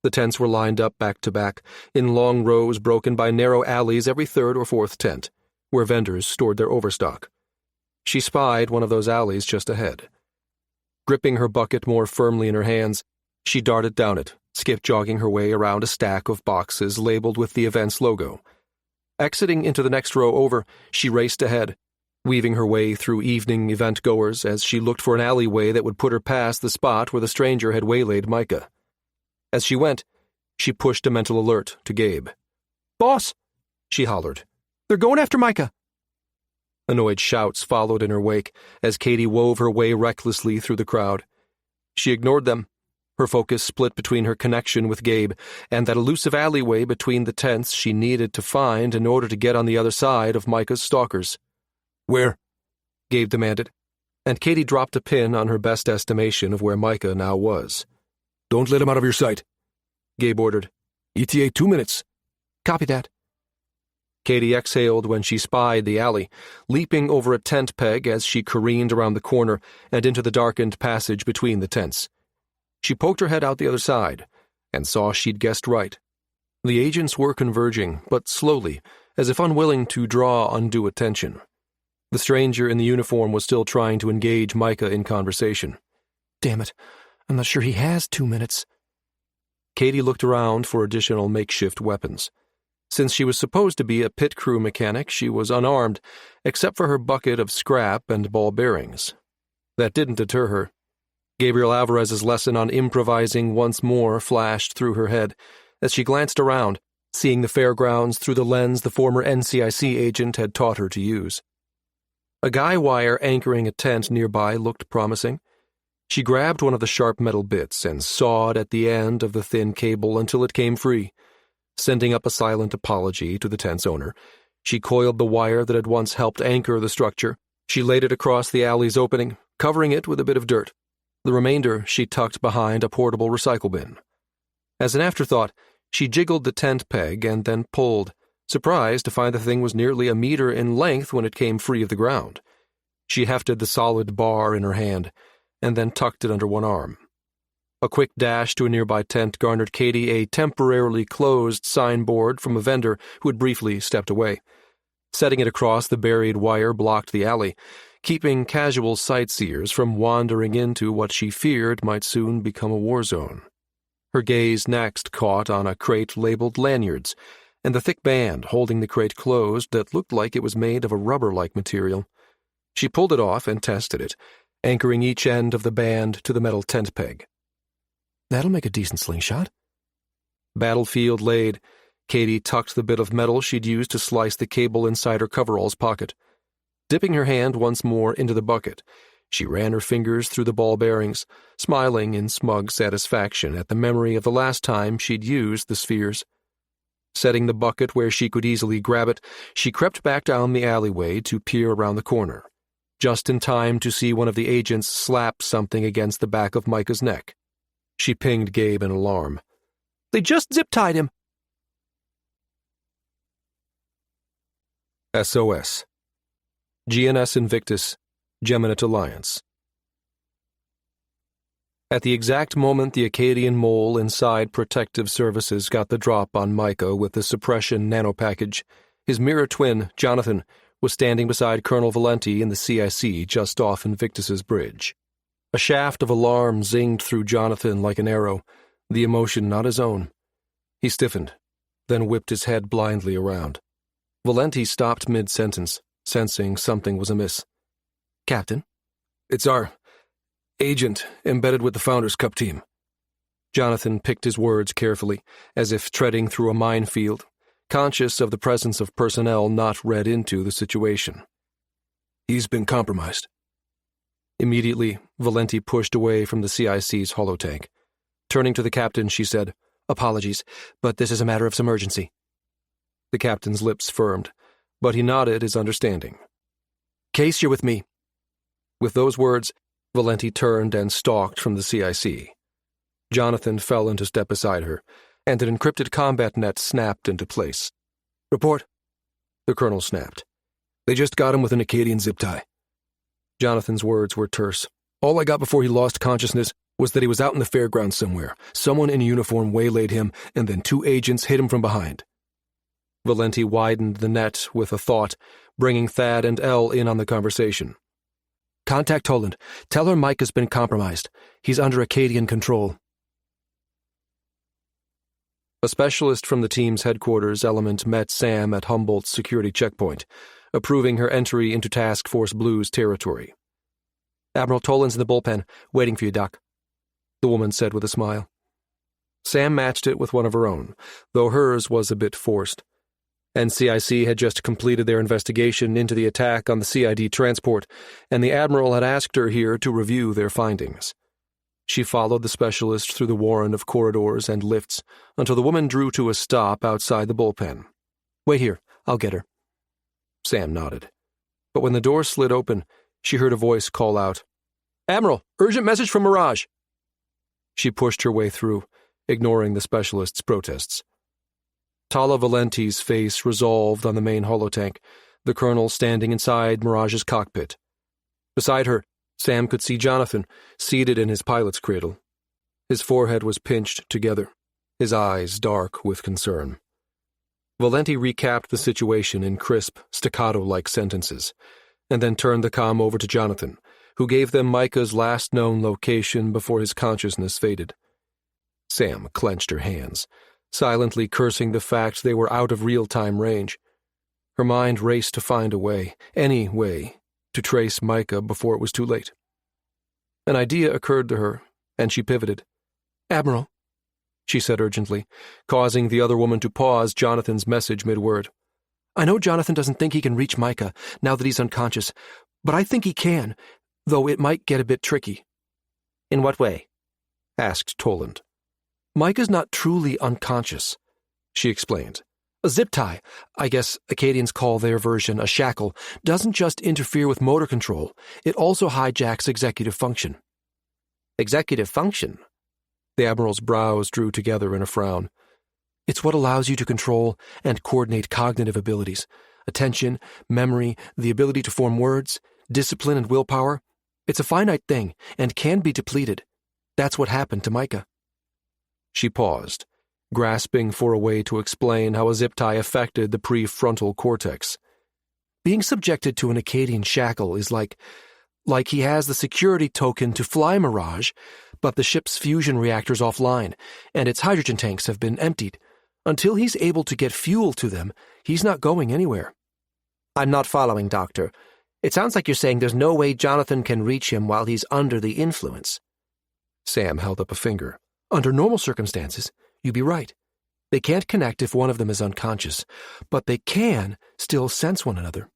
The tents were lined up back to back, in long rows broken by narrow alleys every third or fourth tent, where vendors stored their overstock. She spied one of those alleys just ahead. Gripping her bucket more firmly in her hands, she darted down it, skip-jogging her way around a stack of boxes labeled with the event's logo. Exiting into the next row over, she raced ahead, weaving her way through evening event-goers as she looked for an alleyway that would put her past the spot where the stranger had waylaid Micah. As she went, she pushed a mental alert to Gabe. "Boss!" she hollered. "They're going after Micah." Annoyed shouts followed in her wake as Katie wove her way recklessly through the crowd. She ignored them, her focus split between her connection with Gabe and that elusive alleyway between the tents she needed to find in order to get on the other side of Micah's stalkers. "Where?" Gabe demanded, and Katie dropped a pin on her best estimation of where Micah now was. "Don't let him out of your sight," Gabe ordered. "ETA 2 minutes." "Copy that." Katie exhaled when she spied the alley, leaping over a tent peg as she careened around the corner and into the darkened passage between the tents. She poked her head out the other side and saw she'd guessed right. The agents were converging, but slowly, as if unwilling to draw undue attention. The stranger in the uniform was still trying to engage Micah in conversation. "Damn it, I'm not sure he has 2 minutes." Katie looked around for additional makeshift weapons. Since she was supposed to be a pit crew mechanic, she was unarmed, except for her bucket of scrap and ball bearings. That didn't deter her. Gabriel Alvarez's lesson on improvising once more flashed through her head as she glanced around, seeing the fairgrounds through the lens the former NCIC agent had taught her to use. A guy wire anchoring a tent nearby looked promising. She grabbed one of the sharp metal bits and sawed at the end of the thin cable until it came free. Sending up a silent apology to the tent's owner, she coiled the wire that had once helped anchor the structure. She laid it across the alley's opening, covering it with a bit of dirt. The remainder she tucked behind a portable recycle bin. As an afterthought, she jiggled the tent peg and then pulled, surprised to find the thing was nearly a meter in length when it came free of the ground. She hefted the solid bar in her hand, and then tucked it under one arm. A quick dash to a nearby tent garnered Katie a temporarily closed signboard from a vendor who had briefly stepped away. Setting it across the buried wire blocked the alley, keeping casual sightseers from wandering into what she feared might soon become a war zone. Her gaze next caught on a crate labeled lanyards, and the thick band holding the crate closed that looked like it was made of a rubber-like material. She pulled it off and tested it, anchoring each end of the band to the metal tent peg. "That'll make a decent slingshot." Battlefield laid, Katie tucked the bit of metal she'd used to slice the cable inside her coverall's pocket. Dipping her hand once more into the bucket, she ran her fingers through the ball bearings, smiling in smug satisfaction at the memory of the last time she'd used the spheres. Setting the bucket where she could easily grab it, she crept back down the alleyway to peer around the corner, just in time to see one of the agents slap something against the back of Micah's neck. She pinged Gabe in alarm. They just zip-tied him. SOS. GNS Invictus, Geminate Alliance. At the exact moment the Acadian mole inside Protective Services got the drop on Micah with the suppression nanopackage, his mirror twin, Jonathan, was standing beside Colonel Valenti in the CIC just off Invictus's bridge. A shaft of alarm zinged through Jonathan like an arrow, the emotion not his own. He stiffened, then whipped his head blindly around. Valenti stopped mid-sentence, sensing something was amiss. Captain? It's our agent embedded with the Founders' Cup team. Jonathan picked his words carefully, as if treading through a minefield, conscious of the presence of personnel not read into the situation. He's been compromised. Immediately, Valenti pushed away from the CIC's holotank. Turning to the captain, she said, Apologies, but this is a matter of some urgency. The captain's lips firmed, but he nodded his understanding. Case, you're with me. With those words, Valenti turned and stalked from the CIC. Jonathan fell into step beside her, and an encrypted combat net snapped into place. Report. The colonel snapped. They just got him with an Acadian zip tie. Jonathan's words were terse. All I got before he lost consciousness was that he was out in the fairgrounds somewhere. Someone in a uniform waylaid him, and then 2 agents hit him from behind. Valenti widened the net with a thought, bringing Thad and Elle in on the conversation. Contact Toland. Tell her Mike has been compromised. He's under Acadian control. A specialist from the team's headquarters element met Sam at Humboldt's security checkpoint, approving her entry into Task Force Blue's territory. Admiral Toland's in the bullpen, waiting for you, Doc, the woman said with a smile. Sam matched it with one of her own, though hers was a bit forced. NCIC had just completed their investigation into the attack on the CID transport, and the Admiral had asked her here to review their findings. She followed the specialist through the warren of corridors and lifts until the woman drew to a stop outside the bullpen. Wait here, I'll get her. Sam nodded. But when the door slid open, she heard a voice call out, Admiral, urgent message from Mirage. She pushed her way through, ignoring the specialist's protests. Tala Valenti's face resolved on the main holotank, the colonel standing inside Mirage's cockpit. Beside her, Sam could see Jonathan, seated in his pilot's cradle. His forehead was pinched together, his eyes dark with concern. Valenti recapped the situation in crisp, staccato-like sentences, and then turned the comm over to Jonathan, who gave them Micah's last known location before his consciousness faded. Sam clenched her hands, silently cursing the fact they were out of real-time range. Her mind raced to find a way, any way, to trace Micah before it was too late. An idea occurred to her, and she pivoted. Admiral, she said urgently, causing the other woman to pause Jonathan's message mid-word. I know Jonathan doesn't think he can reach Micah now that he's unconscious, but I think he can, though it might get a bit tricky. In what way? Asked Toland. Micah's not truly unconscious, she explained. A zip tie, I guess Acadians call their version a shackle, doesn't just interfere with motor control, it also hijacks executive function. Executive function? The Admiral's brows drew together in a frown. It's what allows you to control and coordinate cognitive abilities, attention, memory, the ability to form words, discipline and willpower. It's a finite thing and can be depleted. That's what happened to Micah. She paused, grasping for a way to explain how a zip tie affected the prefrontal cortex. Being subjected to an Acadian shackle is like he has the security token to fly Mirage, but the ship's fusion reactor's offline, and its hydrogen tanks have been emptied. Until he's able to get fuel to them, he's not going anywhere. I'm not following, Doctor. It sounds like you're saying there's no way Jonathan can reach him while he's under the influence. Sam held up a finger. Under normal circumstances, you'd be right. They can't connect if one of them is unconscious, but they can still sense one another.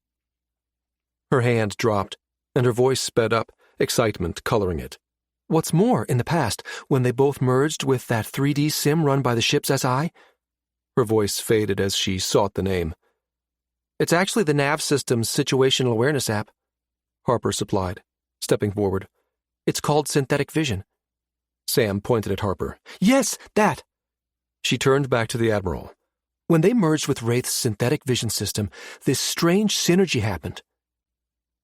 Her hand dropped, and her voice sped up, excitement coloring it. What's more, in the past, when they both merged with that 3D sim run by the ship's SI? Her voice faded as she sought the name. It's actually the nav system's situational awareness app, Harper supplied, stepping forward. It's called synthetic vision. Sam pointed at Harper. Yes, that! She turned back to the Admiral. When they merged with Wraith's synthetic vision system, this strange synergy happened.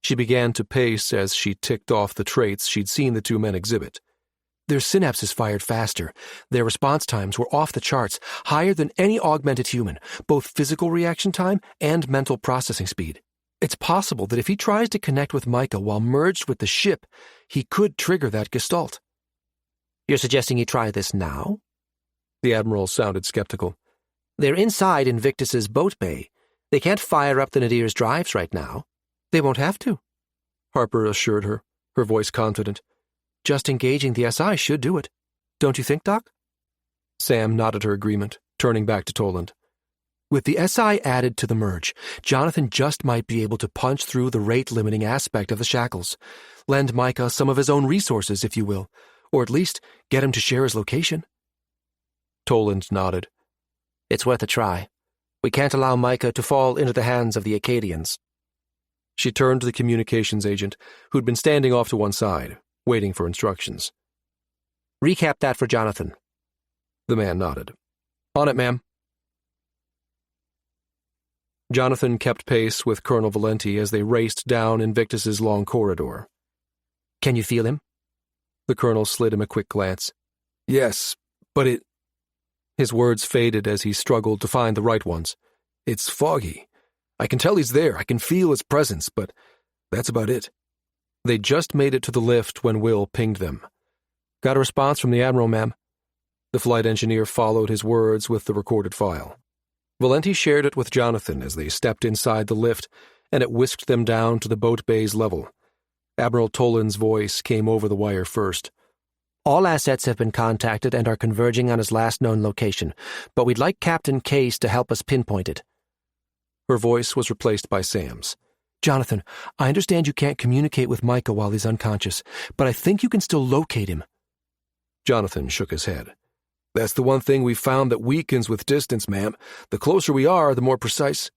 She began to pace as she ticked off the traits she'd seen the two men exhibit. Their synapses fired faster. Their response times were off the charts, higher than any augmented human, both physical reaction time and mental processing speed. It's possible that if he tries to connect with Micah while merged with the ship, he could trigger that gestalt. You're suggesting he try this now? The Admiral sounded skeptical. They're inside Invictus's boat bay. They can't fire up the Nadir's drives right now. They won't have to, Harper assured her, her voice confident. Just engaging the SI should do it. Don't you think, Doc? Sam nodded her agreement, turning back to Toland. With the SI added to the merge, Jonathan just might be able to punch through the rate-limiting aspect of the shackles. Lend Micah some of his own resources, if you will, or at least get him to share his location. Toland nodded. It's worth a try. We can't allow Micah to fall into the hands of the Acadians. She turned to the communications agent, who'd been standing off to one side, waiting for instructions. Recap that for Jonathan. The man nodded. On it, ma'am. Jonathan kept pace with Colonel Valenti as they raced down Invictus's long corridor. Can you feel him? The colonel slid him a quick glance. Yes, but it... His words faded as he struggled to find the right ones. It's foggy. I can tell he's there. I can feel his presence, but that's about it. They just made it to the lift when Will pinged them. Got a response from the Admiral, ma'am. The flight engineer followed his words with the recorded file. Valenti shared it with Jonathan as they stepped inside the lift, and it whisked them down to the boat bay's level. Admiral Toland's voice came over the wire first. All assets have been contacted and are converging on his last known location, but we'd like Captain Case to help us pinpoint it. Her voice was replaced by Sam's. Jonathan, I understand you can't communicate with Micah while he's unconscious, but I think you can still locate him. Jonathan shook his head. That's the one thing we've found that weakens with distance, ma'am. The closer we are, the more precise.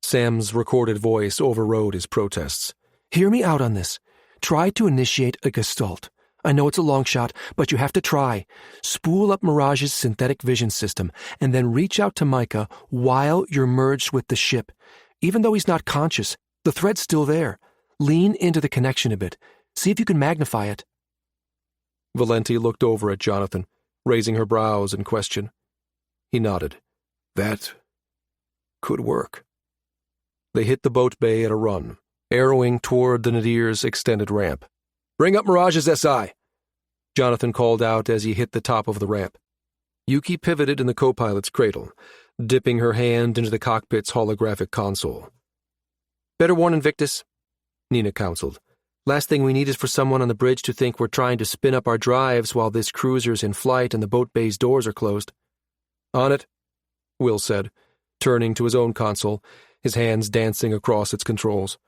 Sam's recorded voice overrode his protests. Hear me out on this. Try to initiate a gestalt. I know it's a long shot, but you have to try. Spool up Mirage's synthetic vision system, and then reach out to Micah while you're merged with the ship. Even though he's not conscious, the thread's still there. Lean into the connection a bit. See if you can magnify it. Valenti looked over at Jonathan, raising her brows in question. He nodded. That could work. They hit the boat bay at a run, arrowing toward the Nadir's extended ramp. Bring up Mirage's SI, Jonathan called out as he hit the top of the ramp. Yuki pivoted in the co-pilot's cradle, dipping her hand into the cockpit's holographic console. Better warn Invictus, Nina counseled. Last thing we need is for someone on the bridge to think we're trying to spin up our drives while this cruiser's in flight and the boat bay's doors are closed. On it, Will said, turning to his own console, his hands dancing across its controls.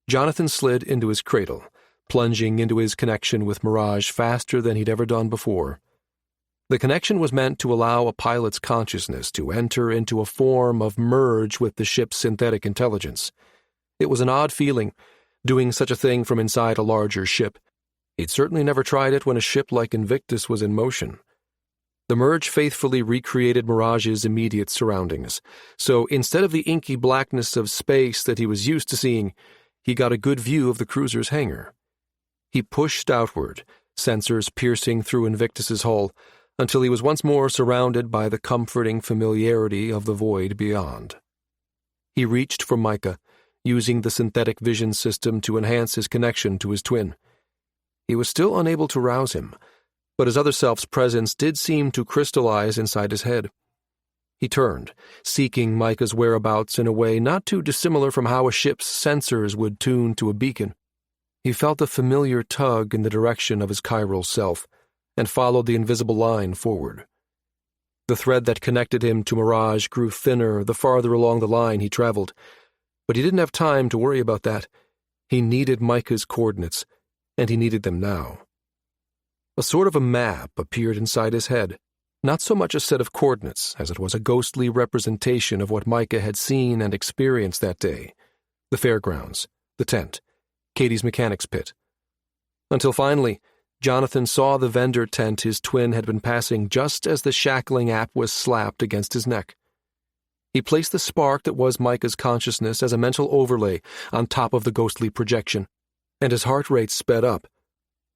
Jonathan slid into his cradle, plunging into his connection with Mirage faster than he'd ever done before. The connection was meant to allow a pilot's consciousness to enter into a form of merge with the ship's synthetic intelligence. It was an odd feeling, doing such a thing from inside a larger ship. He'd certainly never tried it when a ship like Invictus was in motion. The merge faithfully recreated Mirage's immediate surroundings, so instead of the inky blackness of space that he was used to seeing, he got a good view of the cruiser's hangar. He pushed outward, sensors piercing through Invictus's hull, until he was once more surrounded by the comforting familiarity of the void beyond. He reached for Micah, using the synthetic vision system to enhance his connection to his twin. He was still unable to rouse him, but his other self's presence did seem to crystallize inside his head. He turned, seeking Micah's whereabouts in a way not too dissimilar from how a ship's sensors would tune to a beacon. He felt a familiar tug in the direction of his chiral self, and followed the invisible line forward. The thread that connected him to Mirage grew thinner the farther along the line he traveled, but he didn't have time to worry about that. He needed Micah's coordinates, and he needed them now. A sort of a map appeared inside his head, not so much a set of coordinates as it was a ghostly representation of what Micah had seen and experienced that day: the fairgrounds, the tent, Katie's mechanics pit. Until finally, Jonathan saw the vendor tent his twin had been passing just as the shackling app was slapped against his neck. He placed the spark that was Micah's consciousness as a mental overlay on top of the ghostly projection, and his heart rate sped up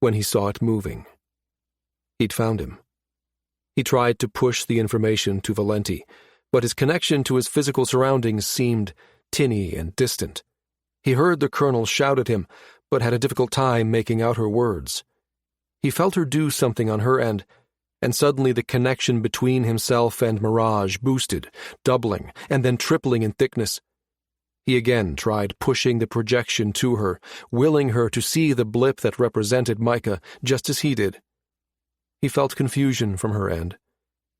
when he saw it moving. He'd found him. He tried to push the information to Valenti, but his connection to his physical surroundings seemed tinny and distant. He heard the colonel shout at him, but had a difficult time making out her words. He felt her do something on her end, and suddenly the connection between himself and Mirage boosted, doubling, and then tripling in thickness. He again tried pushing the projection to her, willing her to see the blip that represented Micah just as he did. He felt confusion from her end.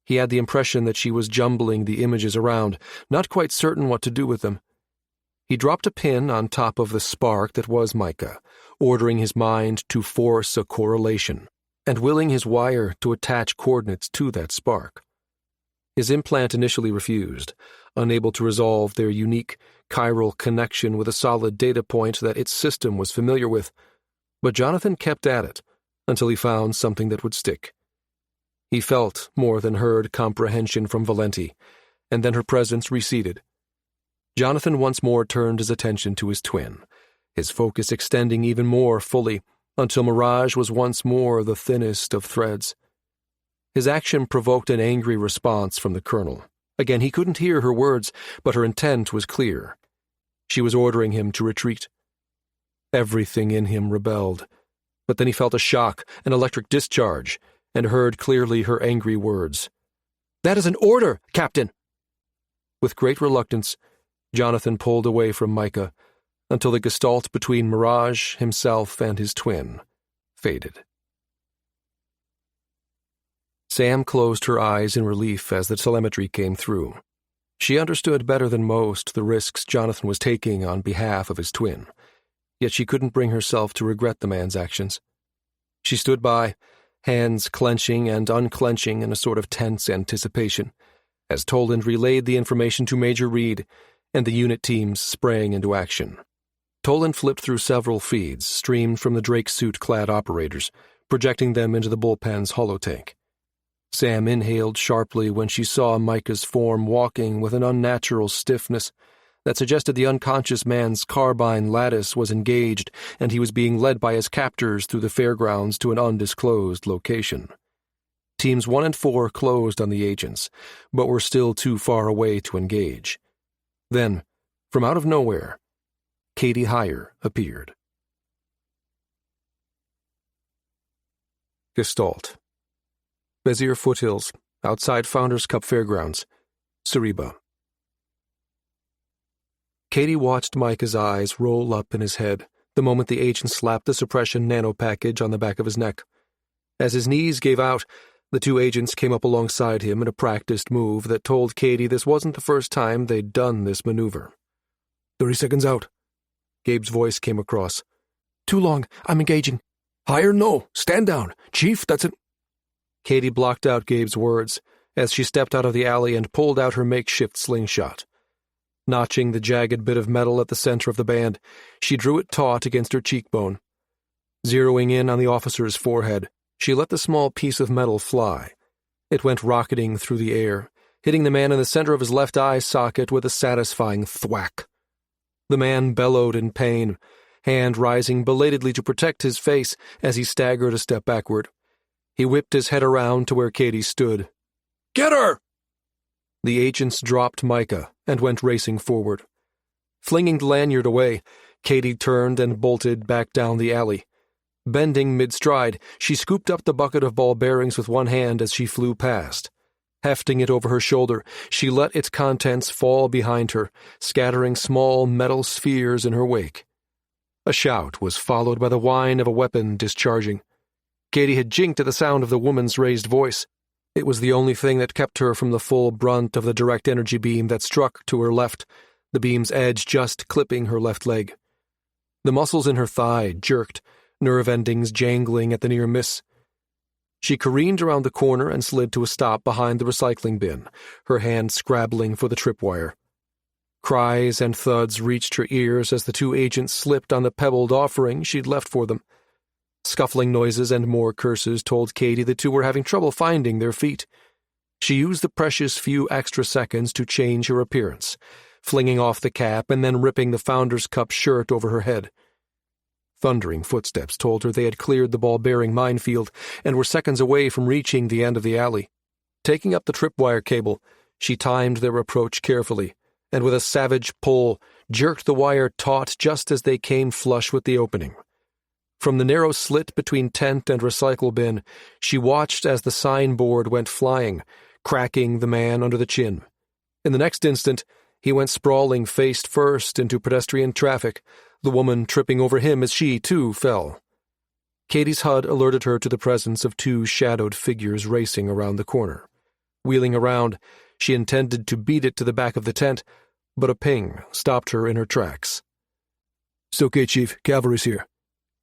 He had the impression that she was jumbling the images around, not quite certain what to do with them. He dropped a pin on top of the spark that was Micah, ordering his mind to force a correlation, and willing his wire to attach coordinates to that spark. His implant initially refused, unable to resolve their unique chiral connection with a solid data point that its system was familiar with, but Jonathan kept at it until he found something that would stick. He felt more than heard comprehension from Valenti, and then her presence receded. Jonathan once more turned his attention to his twin, his focus extending even more fully until Mirage was once more the thinnest of threads. His action provoked an angry response from the colonel. Again, he couldn't hear her words, but her intent was clear. She was ordering him to retreat. Everything in him rebelled, but then he felt a shock, an electric discharge, and heard clearly her angry words. "That is an order, Captain!" With great reluctance, Jonathan pulled away from Micah until the gestalt between Mirage, himself, and his twin faded. Sam closed her eyes in relief as the telemetry came through. She understood better than most the risks Jonathan was taking on behalf of his twin, yet she couldn't bring herself to regret the man's actions. She stood by, hands clenching and unclenching in a sort of tense anticipation, as Toland relayed the information to Major Reed and the unit teams sprang into action. Toland flipped through several feeds streamed from the Drake suit-clad operators, projecting them into the bullpen's holotank. Sam inhaled sharply when she saw Micah's form walking with an unnatural stiffness that suggested the unconscious man's carbine lattice was engaged and he was being led by his captors through the fairgrounds to an undisclosed location. Teams 1 and 4 closed on the agents, but were still too far away to engage. Then, from out of nowhere, Katie Heyer appeared. Gestalt. Bezier Foothills, outside Founders Cup Fairgrounds, Cereba. Katie watched Micah's eyes roll up in his head the moment the agent slapped the suppression nanopackage on the back of his neck. As his knees gave out, the two agents came up alongside him in a practiced move that told Katie this wasn't the first time they'd done this maneuver. 30 seconds out. Gabe's voice came across. Too long. I'm engaging. Higher, no. Stand down. Chief, that's it. Katie blocked out Gabe's words as she stepped out of the alley and pulled out her makeshift slingshot. Notching the jagged bit of metal at the center of the band, she drew it taut against her cheekbone. Zeroing in on the officer's forehead, she let the small piece of metal fly. It went rocketing through the air, hitting the man in the center of his left eye socket with a satisfying thwack. The man bellowed in pain, hand rising belatedly to protect his face as he staggered a step backward. He whipped his head around to where Katie stood. Get her! The agents dropped Micah and went racing forward. Flinging the lanyard away, Katie turned and bolted back down the alley. Bending mid-stride, she scooped up the bucket of ball bearings with one hand as she flew past. Hefting it over her shoulder, she let its contents fall behind her, scattering small metal spheres in her wake. A shout was followed by the whine of a weapon discharging. Katie had jinked at the sound of the woman's raised voice. It was the only thing that kept her from the full brunt of the direct energy beam that struck to her left, the beam's edge just clipping her left leg. The muscles in her thigh jerked, nerve endings jangling at the near miss. She careened around the corner and slid to a stop behind the recycling bin, her hand scrabbling for the tripwire. Cries and thuds reached her ears as the two agents slipped on the pebbled offering she'd left for them. Scuffling noises and more curses told Katie the two were having trouble finding their feet. She used the precious few extra seconds to change her appearance, flinging off the cap and then ripping the Founder's Cup shirt over her head. Thundering footsteps told her they had cleared the ball-bearing minefield and were seconds away from reaching the end of the alley. Taking up the tripwire cable, she timed their approach carefully, and with a savage pull, jerked the wire taut just as they came flush with the opening. From the narrow slit between tent and recycle bin, she watched as the signboard went flying, cracking the man under the chin. In the next instant, he went sprawling face first into pedestrian traffic, the woman tripping over him as she, too, fell. Katie's HUD alerted her to the presence of two shadowed figures racing around the corner. Wheeling around, she intended to beat it to the back of the tent, but a ping stopped her in her tracks. "It's okay, Chief. Cavalry's here.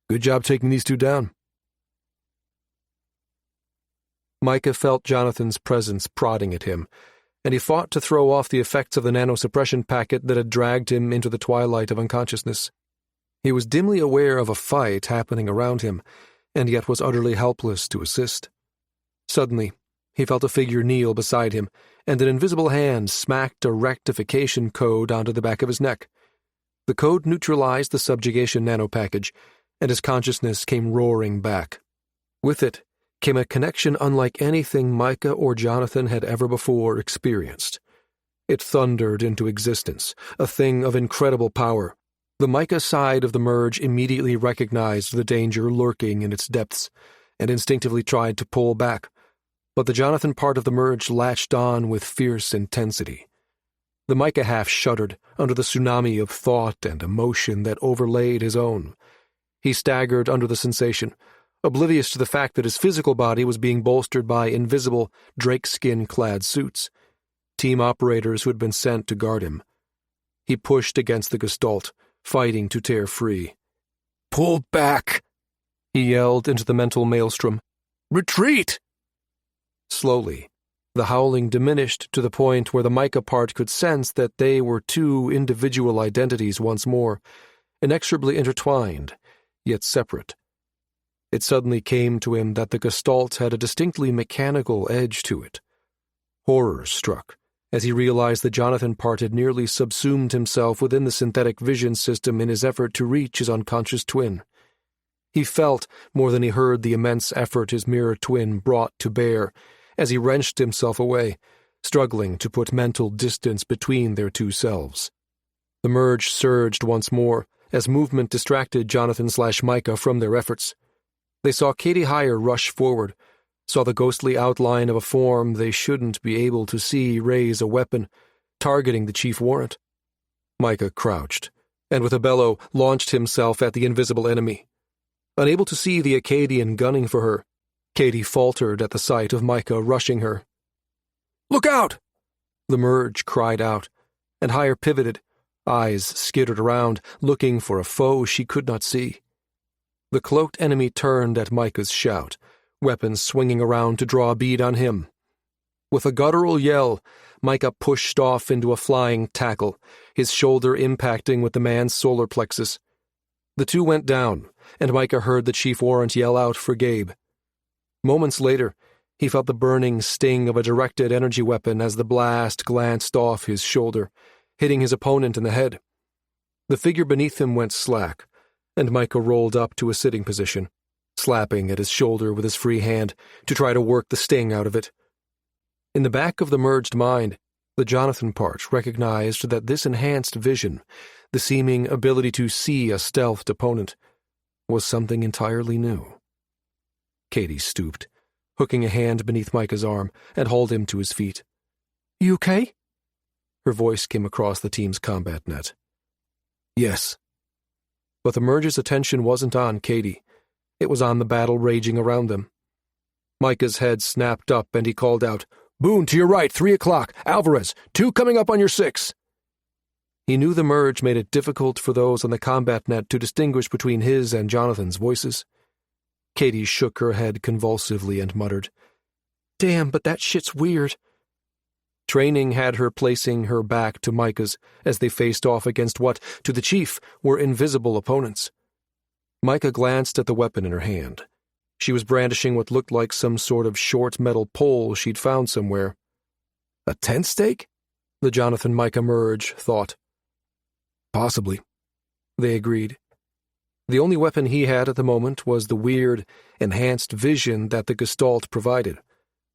Good job taking these two down." Micah felt Jonathan's presence prodding at him, and he fought to throw off the effects of the nanosuppression packet that had dragged him into the twilight of unconsciousness. He was dimly aware of a fight happening around him, and yet was utterly helpless to assist. Suddenly, he felt a figure kneel beside him, and an invisible hand smacked a rectification code onto the back of his neck. The code neutralized the subjugation nanopackage, and his consciousness came roaring back. With it came a connection unlike anything Micah or Jonathan had ever before experienced. It thundered into existence, a thing of incredible power. The Micah side of the merge immediately recognized the danger lurking in its depths, and instinctively tried to pull back, but the Jonathan part of the merge latched on with fierce intensity. The Micah half shuddered under the tsunami of thought and emotion that overlaid his own. He staggered under the sensation, oblivious to the fact that his physical body was being bolstered by invisible, drakeskin-clad suits, team operators who had been sent to guard him. He pushed against the gestalt, fighting to tear free. "Pull back!" he yelled into the mental maelstrom. "Retreat!" Slowly, the howling diminished to the point where the Micah part could sense that they were two individual identities once more, inexorably intertwined, yet separate. It suddenly came to him that the gestalt had a distinctly mechanical edge to it. Horror struck as he realized the Jonathan part had nearly subsumed himself within the synthetic vision system in his effort to reach his unconscious twin. He felt, more than he heard, the immense effort his mirror twin brought to bear as he wrenched himself away, struggling to put mental distance between their two selves. The merge surged once more as movement distracted Jonathan/Micah from their efforts. They saw Katie Heyer rush forward, saw the ghostly outline of a form they shouldn't be able to see raise a weapon, targeting the chief warrant. Micah crouched, and with a bellow launched himself at the invisible enemy. Unable to see the Acadian gunning for her, Katie faltered at the sight of Micah rushing her. "Look out!" The merge cried out, and Heyer pivoted, eyes skittered around, looking for a foe she could not see. The cloaked enemy turned at Micah's shout, weapons swinging around to draw a bead on him. With a guttural yell, Micah pushed off into a flying tackle, his shoulder impacting with the man's solar plexus. The two went down, and Micah heard the chief warrant yell out for Gabe. Moments later, he felt the burning sting of a directed energy weapon as the blast glanced off his shoulder, hitting his opponent in the head. The figure beneath him went slack, and Micah rolled up to a sitting position, slapping at his shoulder with his free hand to try to work the sting out of it. In the back of the merged mind, the Jonathan part recognized that this enhanced vision, the seeming ability to see a stealthed opponent, was something entirely new. Katie stooped, hooking a hand beneath Micah's arm, and hauled him to his feet. "You okay?" Her voice came across the team's combat net. "Yes." But the merge's attention wasn't on Katie. It was on the battle raging around them. Micah's head snapped up, and he called out, "Boone, to your right, 3 o'clock. Alvarez, 2 coming up on your 6. He knew the merge made it difficult for those on the combat net to distinguish between his and Jonathan's voices. Katie shook her head convulsively and muttered, "Damn, but that shit's weird." Training had her placing her back to Micah's as they faced off against what, to the chief, were invisible opponents. Micah glanced at the weapon in her hand. She was brandishing what looked like some sort of short metal pole she'd found somewhere. A tent stake? The Jonathan Micah merge thought. Possibly, they agreed. The only weapon he had at the moment was the weird, enhanced vision that the Gestalt provided.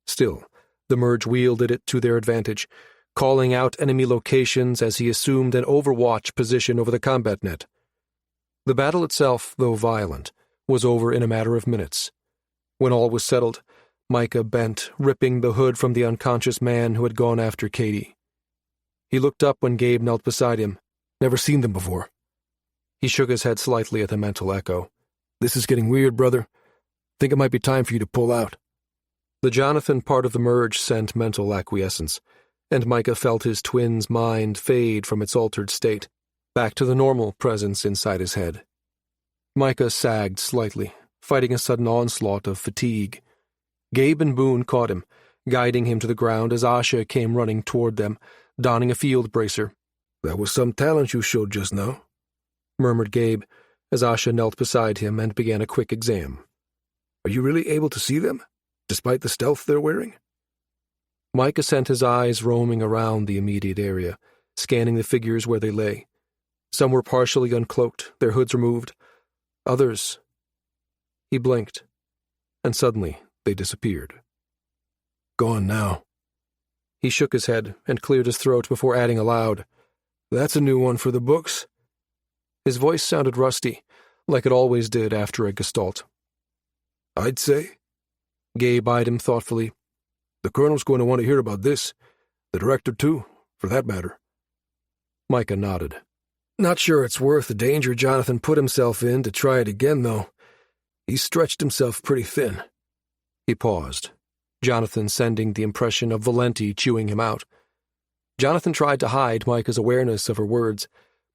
Still, the merge wielded it to their advantage, calling out enemy locations as he assumed an overwatch position over the combat net. The battle itself, though violent, was over in a matter of minutes. When all was settled, Micah bent, ripping the hood from the unconscious man who had gone after Katie. He looked up when Gabe knelt beside him. Never seen them before. He shook his head slightly at the mental echo. This is getting weird, brother. Think it might be time for you to pull out. The Jonathan part of the merge sent mental acquiescence, and Micah felt his twin's mind fade from its altered state, back to the normal presence inside his head. Micah sagged slightly, fighting a sudden onslaught of fatigue. Gabe and Boone caught him, guiding him to the ground as Asha came running toward them, donning a field bracer. That was some talent you showed just now, murmured Gabe, as Asha knelt beside him and began a quick exam. Are you really able to see them, despite the stealth they're wearing? Micah sent his eyes roaming around the immediate area, scanning the figures where they lay. Some were partially uncloaked, their hoods removed. Others... He blinked, and suddenly they disappeared. Gone now. He shook his head and cleared his throat before adding aloud, That's a new one for the books. His voice sounded rusty, like it always did after a Gestalt. I'd say. Gabe eyed him thoughtfully. The Colonel's going to want to hear about this. The Director, too, for that matter. Micah nodded. Not sure it's worth the danger Jonathan put himself in to try it again, though. He's stretched himself pretty thin. He paused, Jonathan sending the impression of Valenti chewing him out. Jonathan tried to hide Micah's awareness of her words,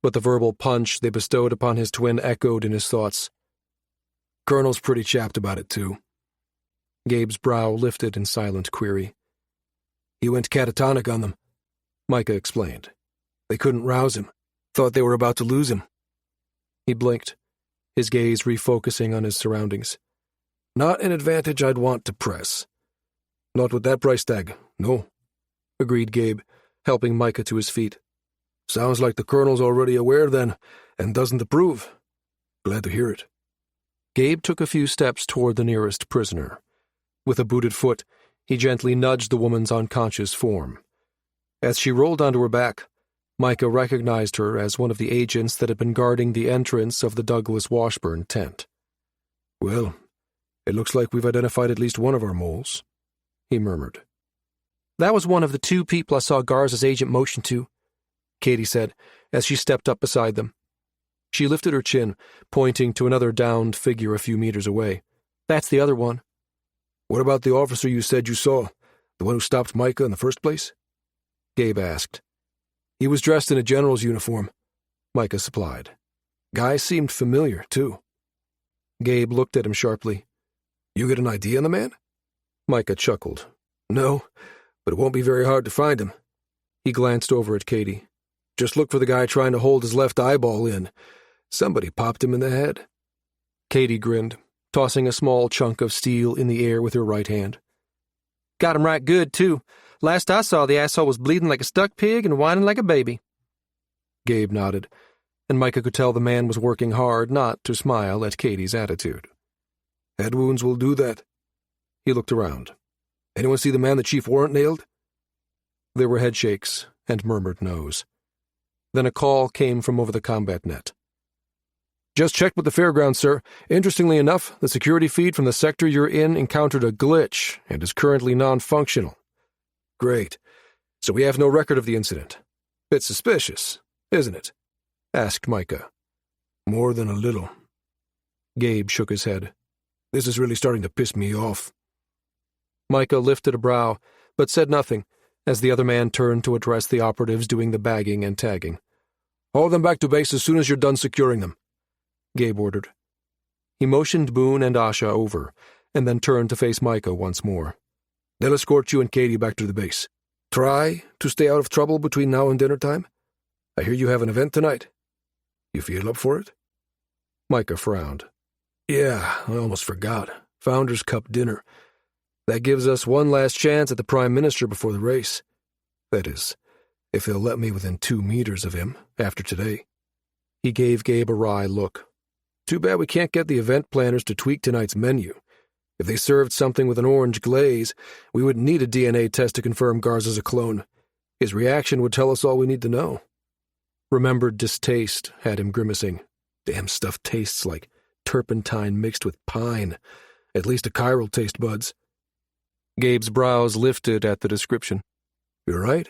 but the verbal punch they bestowed upon his twin echoed in his thoughts. Colonel's pretty chapped about it, too. Gabe's brow lifted in silent query. He went catatonic on them, Micah explained. They couldn't rouse him. Thought they were about to lose him. He blinked, his gaze refocusing on his surroundings. Not an advantage I'd want to press. Not with that price tag, no, agreed Gabe, helping Micah to his feet. Sounds like the Colonel's already aware then, and doesn't approve. Glad to hear it. Gabe took a few steps toward the nearest prisoner. With a booted foot, he gently nudged the woman's unconscious form. As she rolled onto her back, Micah recognized her as one of the agents that had been guarding the entrance of the Douglas Washburn tent. Well, it looks like we've identified at least one of our moles, he murmured. That was one of the two people I saw Garza's agent motion to, Katie said, as she stepped up beside them. She lifted her chin, pointing to another downed figure a few meters away. That's the other one. What about the officer you said you saw, the one who stopped Micah in the first place? Gabe asked. He was dressed in a general's uniform, Micah supplied. Guy seemed familiar, too. Gabe looked at him sharply. You get an idea on the man? Micah chuckled. No, but it won't be very hard to find him. He glanced over at Katie. Just look for the guy trying to hold his left eyeball in. Somebody popped him in the head. Katie grinned, tossing a small chunk of steel in the air with her right hand. Got him right good, too. Last I saw, the asshole was bleeding like a stuck pig and whining like a baby. Gabe nodded, and Micah could tell the man was working hard not to smile at Katie's attitude. Head wounds will do that. He looked around. Anyone see the man the chief warrant nailed? There were headshakes and murmured no's. Then a call came from over the combat net. Just checked with the fairgrounds, sir. Interestingly enough, the security feed from the sector you're in encountered a glitch and is currently non-functional. Great. So we have no record of the incident. Bit suspicious, isn't it? Asked Micah. More than a little. Gabe shook his head. This is really starting to piss me off. Micah lifted a brow, but said nothing, as the other man turned to address the operatives doing the bagging and tagging. Haul them back to base as soon as you're done securing them, Gabe ordered. He motioned Boone and Asha over, and then turned to face Micah once more. They'll escort you and Katie back to the base. Try to stay out of trouble between now and dinner time. I hear you have an event tonight. You feel up for it? Micah frowned. Yeah, I almost forgot. Founders Cup dinner. That gives us one last chance at the Prime Minister before the race. That is, if they'll let me within 2 meters of him after today. He gave Gabe a wry look. Too bad we can't get the event planners to tweak tonight's menu. If they served something with an orange glaze, we wouldn't need a DNA test to confirm Garza's a clone. His reaction would tell us all we need to know. Remembered distaste had him grimacing. Damn stuff tastes like turpentine mixed with pine. At least a chiral taste buds. Gabe's brows lifted at the description. You're right.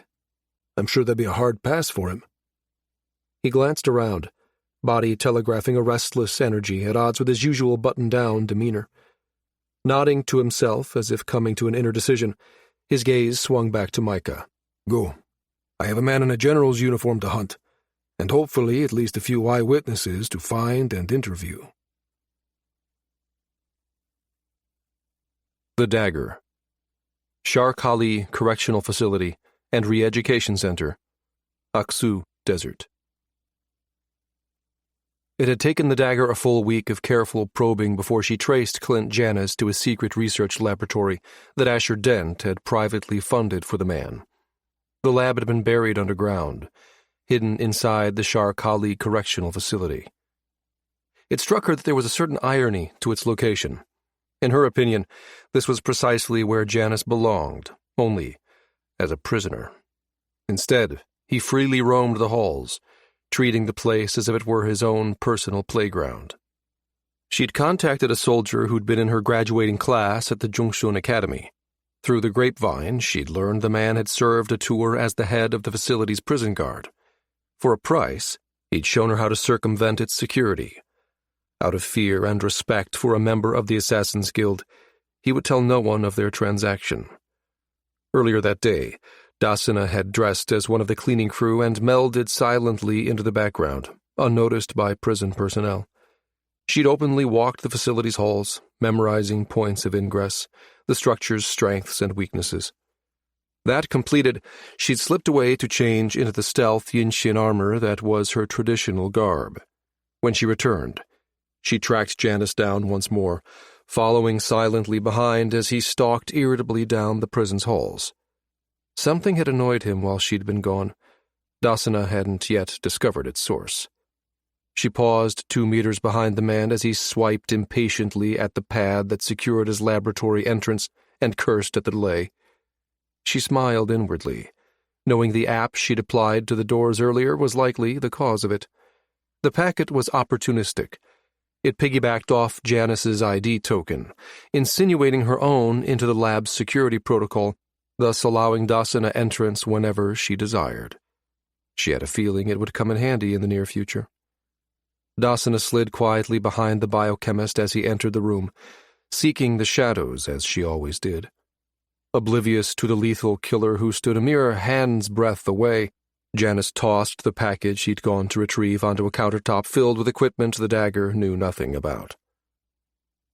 I'm sure that'd be a hard pass for him. He glanced around, body telegraphing a restless energy at odds with his usual buttoned-down demeanor. Nodding to himself as if coming to an inner decision, his gaze swung back to Micah. Go. I have a man in a general's uniform to hunt, and hopefully at least a few eyewitnesses to find and interview. The Dagger. Sharkhali Correctional Facility and Re-Education Center, Aksu Desert. It had taken the Dagger a full week of careful probing before she traced Clint Janis to a secret research laboratory that Asher Dent had privately funded for the man. The lab had been buried underground, hidden inside the Sharkhali Correctional Facility. It struck her that there was a certain irony to its location. In her opinion, this was precisely where Janis belonged, only as a prisoner. Instead, he freely roamed the halls, treating the place as if it were his own personal playground. She'd contacted a soldier who'd been in her graduating class at the Jungshun Academy. Through the grapevine, she'd learned the man had served a tour as the head of the facility's prison guard. For a price, he'd shown her how to circumvent its security. Out of fear and respect for a member of the Assassin's Guild, he would tell no one of their transaction. Earlier that day, Dasina had dressed as one of the cleaning crew and melded silently into the background, unnoticed by prison personnel. She'd openly walked the facility's halls, memorizing points of ingress, the structure's strengths and weaknesses. That completed, she'd slipped away to change into the stealth Yinshin armor that was her traditional garb. When she returned, she tracked Janis down once more, following silently behind as he stalked irritably down the prison's halls. Something had annoyed him while she'd been gone. Dasina hadn't yet discovered its source. She paused 2 meters behind the man as he swiped impatiently at the pad that secured his laboratory entrance and cursed at the delay. She smiled inwardly, knowing the app she'd applied to the doors earlier was likely the cause of it. The packet was opportunistic. It piggybacked off Janis's ID token, insinuating her own into the lab's security protocol, thus allowing Dasina entrance whenever she desired. She had a feeling it would come in handy in the near future. Dasina slid quietly behind the biochemist as he entered the room, seeking the shadows as she always did. Oblivious to the lethal killer who stood a mere hand's breadth away, Janis tossed the package he'd gone to retrieve onto a countertop filled with equipment the Dagger knew nothing about.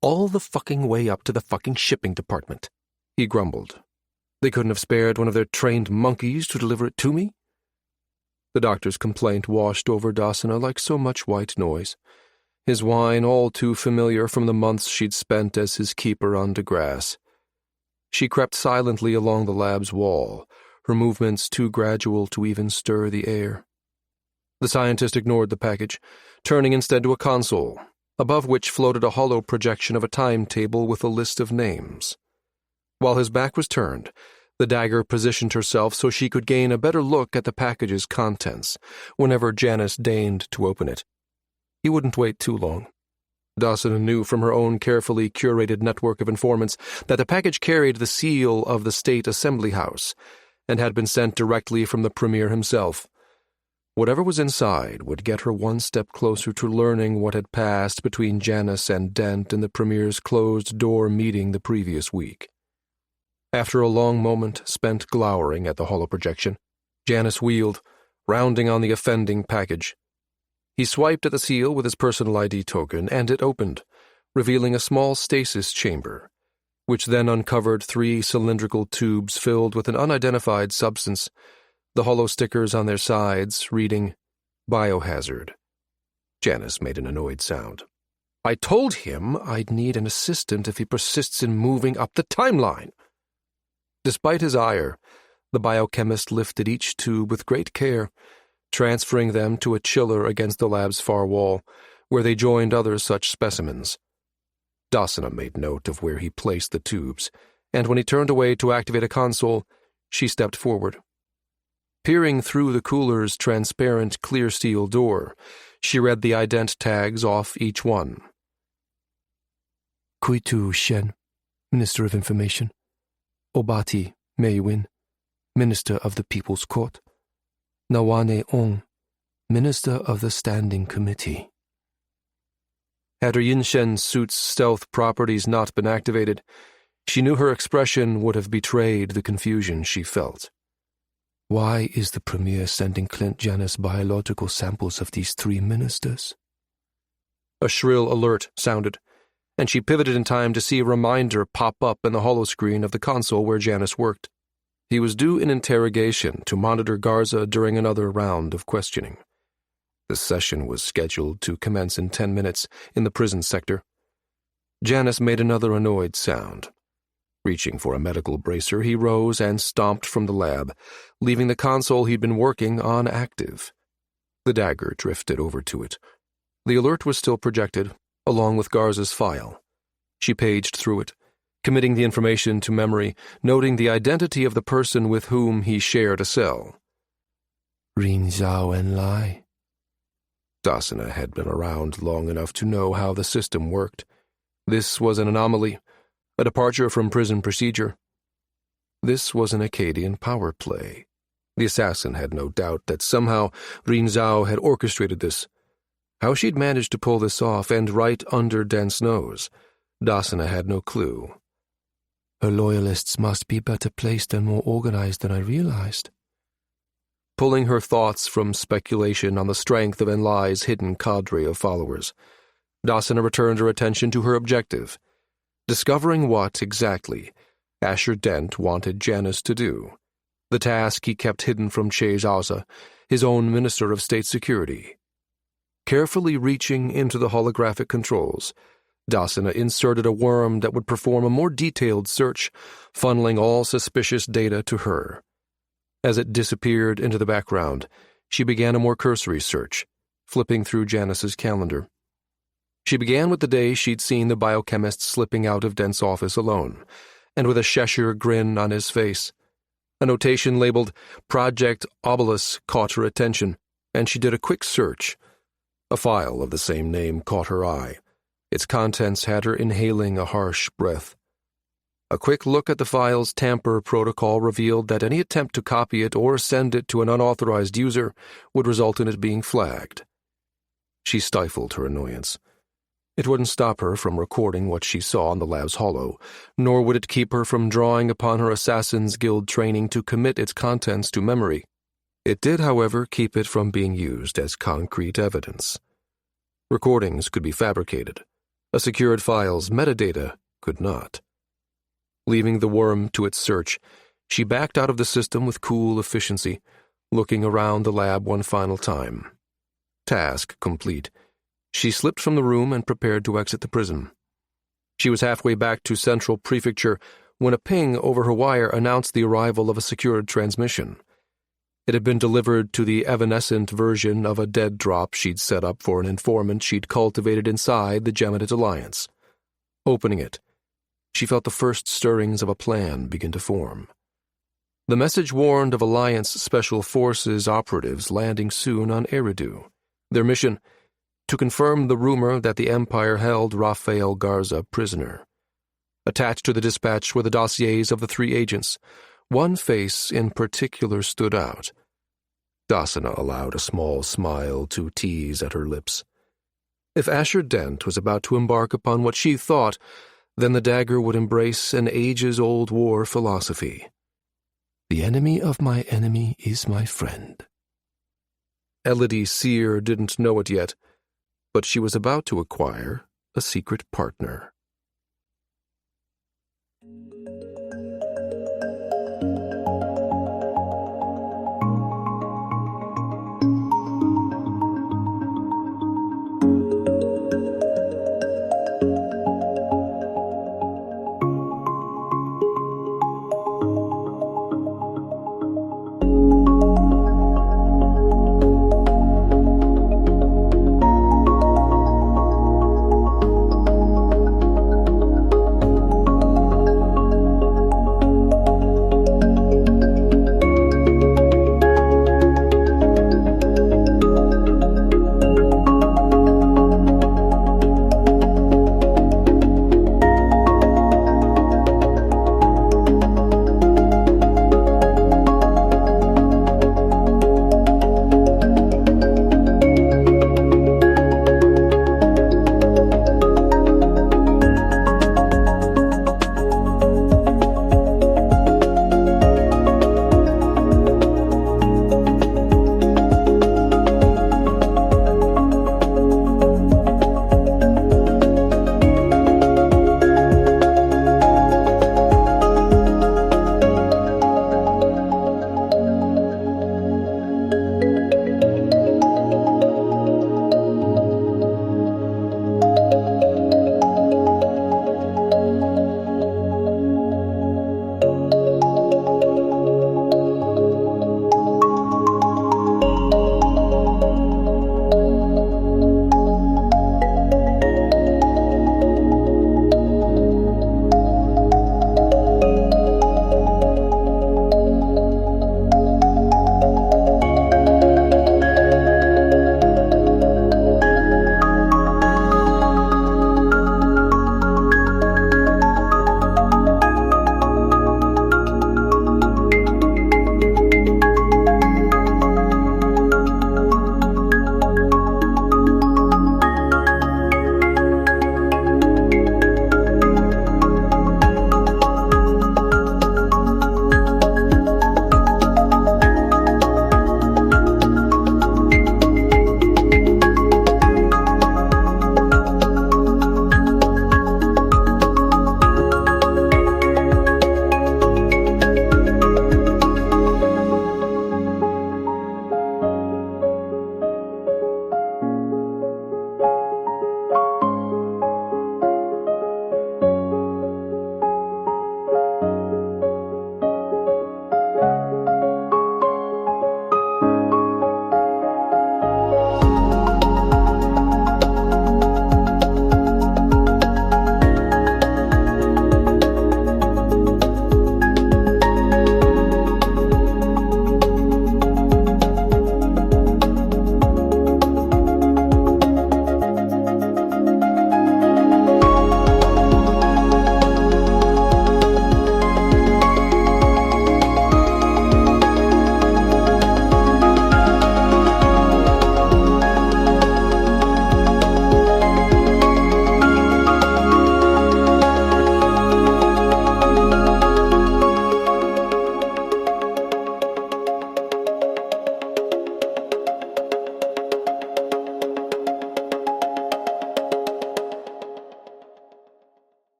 All the fucking way up to the fucking shipping department, he grumbled. They couldn't have spared one of their trained monkeys to deliver it to me? The doctor's complaint washed over Dasina like so much white noise, his whine all too familiar from the months she'd spent as his keeper on DeGrasse. She crept silently along the lab's wall, her movements too gradual to even stir the air. The scientist ignored the package, turning instead to a console, above which floated a hollow projection of a timetable with a list of names. While his back was turned, the Dagger positioned herself so she could gain a better look at the package's contents whenever Janis deigned to open it. He wouldn't wait too long. Dasina knew from her own carefully curated network of informants that the package carried the seal of the State Assembly House and had been sent directly from the Premier himself. Whatever was inside would get her one step closer to learning what had passed between Janis and Dent in the Premier's closed-door meeting the previous week. After a long moment spent glowering at the holoprojection, Janis wheeled, rounding on the offending package. He swiped at the seal with his personal ID token, and it opened, revealing a small stasis chamber, which then uncovered 3 cylindrical tubes filled with an unidentified substance, the hollow stickers on their sides reading, Biohazard. Janis made an annoyed sound. I told him I'd need an assistant if he persists in moving up the timeline. Despite his ire, the biochemist lifted each tube with great care, transferring them to a chiller against the lab's far wall, where they joined other such specimens. Dasana made note of where he placed the tubes, and when he turned away to activate a console, she stepped forward. Peering through the cooler's transparent clear steel door, she read the ident tags off each one. Kuitu Shen, Minister of Information. Obati Meiwin, Minister of the People's Court. Nawane Ong, Minister of the Standing Committee. Had her Yinshen suit's stealth properties not been activated, she knew her expression would have betrayed the confusion she felt. Why is the Premier sending Clint Janus biological samples of these 3 ministers? A shrill alert sounded, and she pivoted in time to see a reminder pop up in the holoscreen of the console where Janus worked. He was due in interrogation to monitor Garza during another round of questioning. The session was scheduled to commence in 10 minutes in the prison sector. Janus made another annoyed sound. Reaching for a medical bracer, he rose and stomped from the lab, leaving the console he'd been working on active. The dagger drifted over to it. The alert was still projected, along with Garza's file. She paged through it, committing the information to memory, noting the identity of the person with whom he shared a cell. Rin Zhao and Lai. Dasana had been around long enough to know how the system worked. This was an anomaly, a departure from prison procedure. This was an Akkadian power play. The assassin had no doubt that somehow Rin Zhao had orchestrated this. How she'd managed to pull this off and right under Dent's nose, Dasana had no clue. Her loyalists must be better placed and more organized than I realized. Pulling her thoughts from speculation on the strength of Enlai's hidden cadre of followers, Dasana returned her attention to her objective, discovering what, exactly, Asher Dent wanted Janus to do, the task he kept hidden from Che Zhaoza, his own Minister of State Security. Carefully reaching into the holographic controls, Dasana inserted a worm that would perform a more detailed search, funneling all suspicious data to her. As it disappeared into the background, she began a more cursory search, flipping through Janus's calendar. She began with the day she'd seen the biochemist slipping out of Dent's office alone, and with a Cheshire grin on his face. A notation labeled Project Obelus caught her attention, and she did a quick search. A file of the same name caught her eye. Its contents had her inhaling a harsh breath. A quick look at the file's tamper protocol revealed that any attempt to copy it or send it to an unauthorized user would result in it being flagged. She stifled her annoyance. It wouldn't stop her from recording what she saw on the lab's holo, nor would it keep her from drawing upon her Assassin's Guild training to commit its contents to memory. It did, however, keep it from being used as concrete evidence. Recordings could be fabricated. A secured file's metadata could not. Leaving the worm to its search, she backed out of the system with cool efficiency, looking around the lab one final time. Task complete. She slipped from the room and prepared to exit the prison. She was halfway back to Central Prefecture when a ping over her wire announced the arrival of a secured transmission. It had been delivered to the evanescent version of a dead drop she'd set up for an informant she'd cultivated inside the Geminid Alliance. Opening it, she felt the first stirrings of a plan begin to form. The message warned of Alliance Special Forces operatives landing soon on Eridu. Their mission, to confirm the rumor that the Empire held Rafael Garza prisoner. Attached to the dispatch were the dossiers of the 3 agents. One face in particular stood out. Dasana allowed a small smile to tease at her lips. If Asher Dent was about to embark upon what she thought, then the dagger would embrace an ages-old war philosophy. The enemy of my enemy is my friend. Elodie Sear didn't know it yet, but she was about to acquire a secret partner.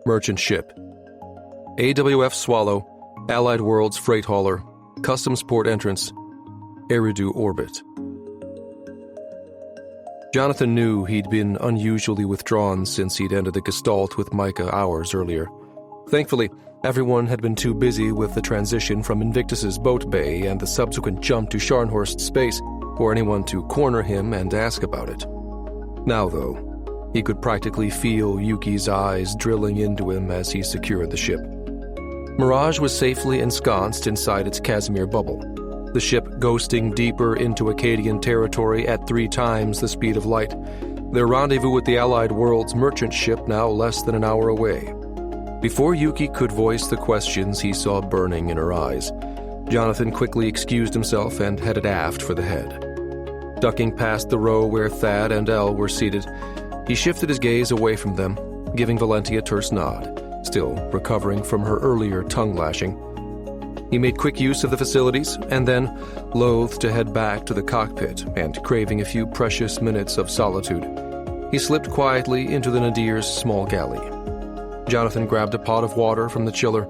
merchant ship. AWF Swallow, Allied Worlds freight hauler, customs port entrance, Eridu orbit. Jonathan knew he'd been unusually withdrawn since he'd ended the Gestalt with Micah hours earlier. Thankfully, everyone had been too busy with the transition from Invictus's boat bay and the subsequent jump to Scharnhorst space for anyone to corner him and ask about it. Now, though, he could practically feel Yuki's eyes drilling into him as he secured the ship. Mirage was safely ensconced inside its Casimir bubble, the ship ghosting deeper into Akkadian territory at 3 times the speed of light, their rendezvous with the Allied World's merchant ship now less than an hour away. Before Yuki could voice the questions he saw burning in her eyes, Jonathan quickly excused himself and headed aft for the head. Ducking past the row where Thad and Elle were seated, he shifted his gaze away from them, giving Valentia a terse nod, still recovering from her earlier tongue-lashing. He made quick use of the facilities, and then, loath to head back to the cockpit and craving a few precious minutes of solitude, he slipped quietly into the Nadir's small galley. Jonathan grabbed a pot of water from the chiller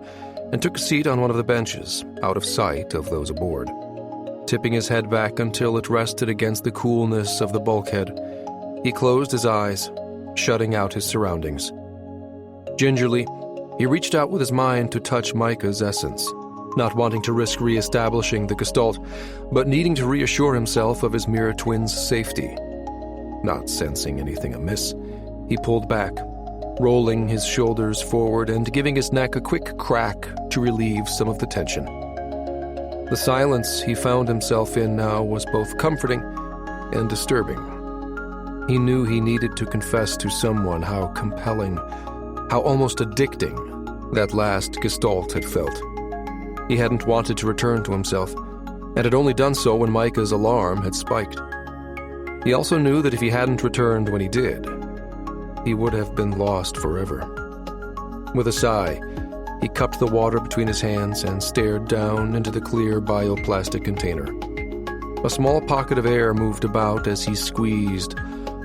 and took a seat on one of the benches, out of sight of those aboard. Tipping his head back until it rested against the coolness of the bulkhead, he closed his eyes, shutting out his surroundings. Gingerly, he reached out with his mind to touch Micah's essence, not wanting to risk re-establishing the Gestalt, but needing to reassure himself of his mirror twin's safety. Not sensing anything amiss, he pulled back, rolling his shoulders forward and giving his neck a quick crack to relieve some of the tension. The silence he found himself in now was both comforting and disturbing. He knew he needed to confess to someone how compelling, how almost addicting, that last Gestalt had felt. He hadn't wanted to return to himself, and had only done so when Micah's alarm had spiked. He also knew that if he hadn't returned when he did, he would have been lost forever. With a sigh, he cupped the water between his hands and stared down into the clear bioplastic container. A small pocket of air moved about as he squeezed,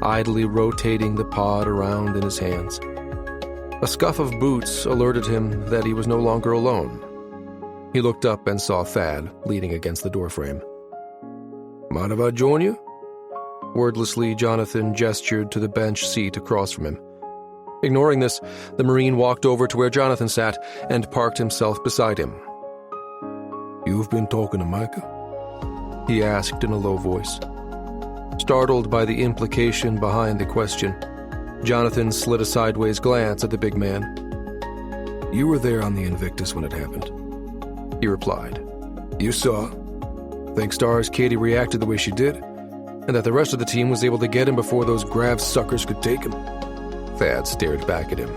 idly rotating the pod around in his hands. A scuff of boots alerted him that he was no longer alone. He looked up and saw Thad leaning against the doorframe. "Mind if I join you?" Wordlessly, Jonathan gestured to the bench seat across from him. Ignoring this, the Marine walked over to where Jonathan sat and parked himself beside him. "You've been talking to Micah?" he asked in a low voice. Startled by the implication behind the question, Jonathan slid a sideways glance at the big man. "You were there on the Invictus when it happened," he replied. "You saw. Thank stars Katie reacted the way she did, and that the rest of the team was able to get him before those grav suckers could take him." Thad stared back at him.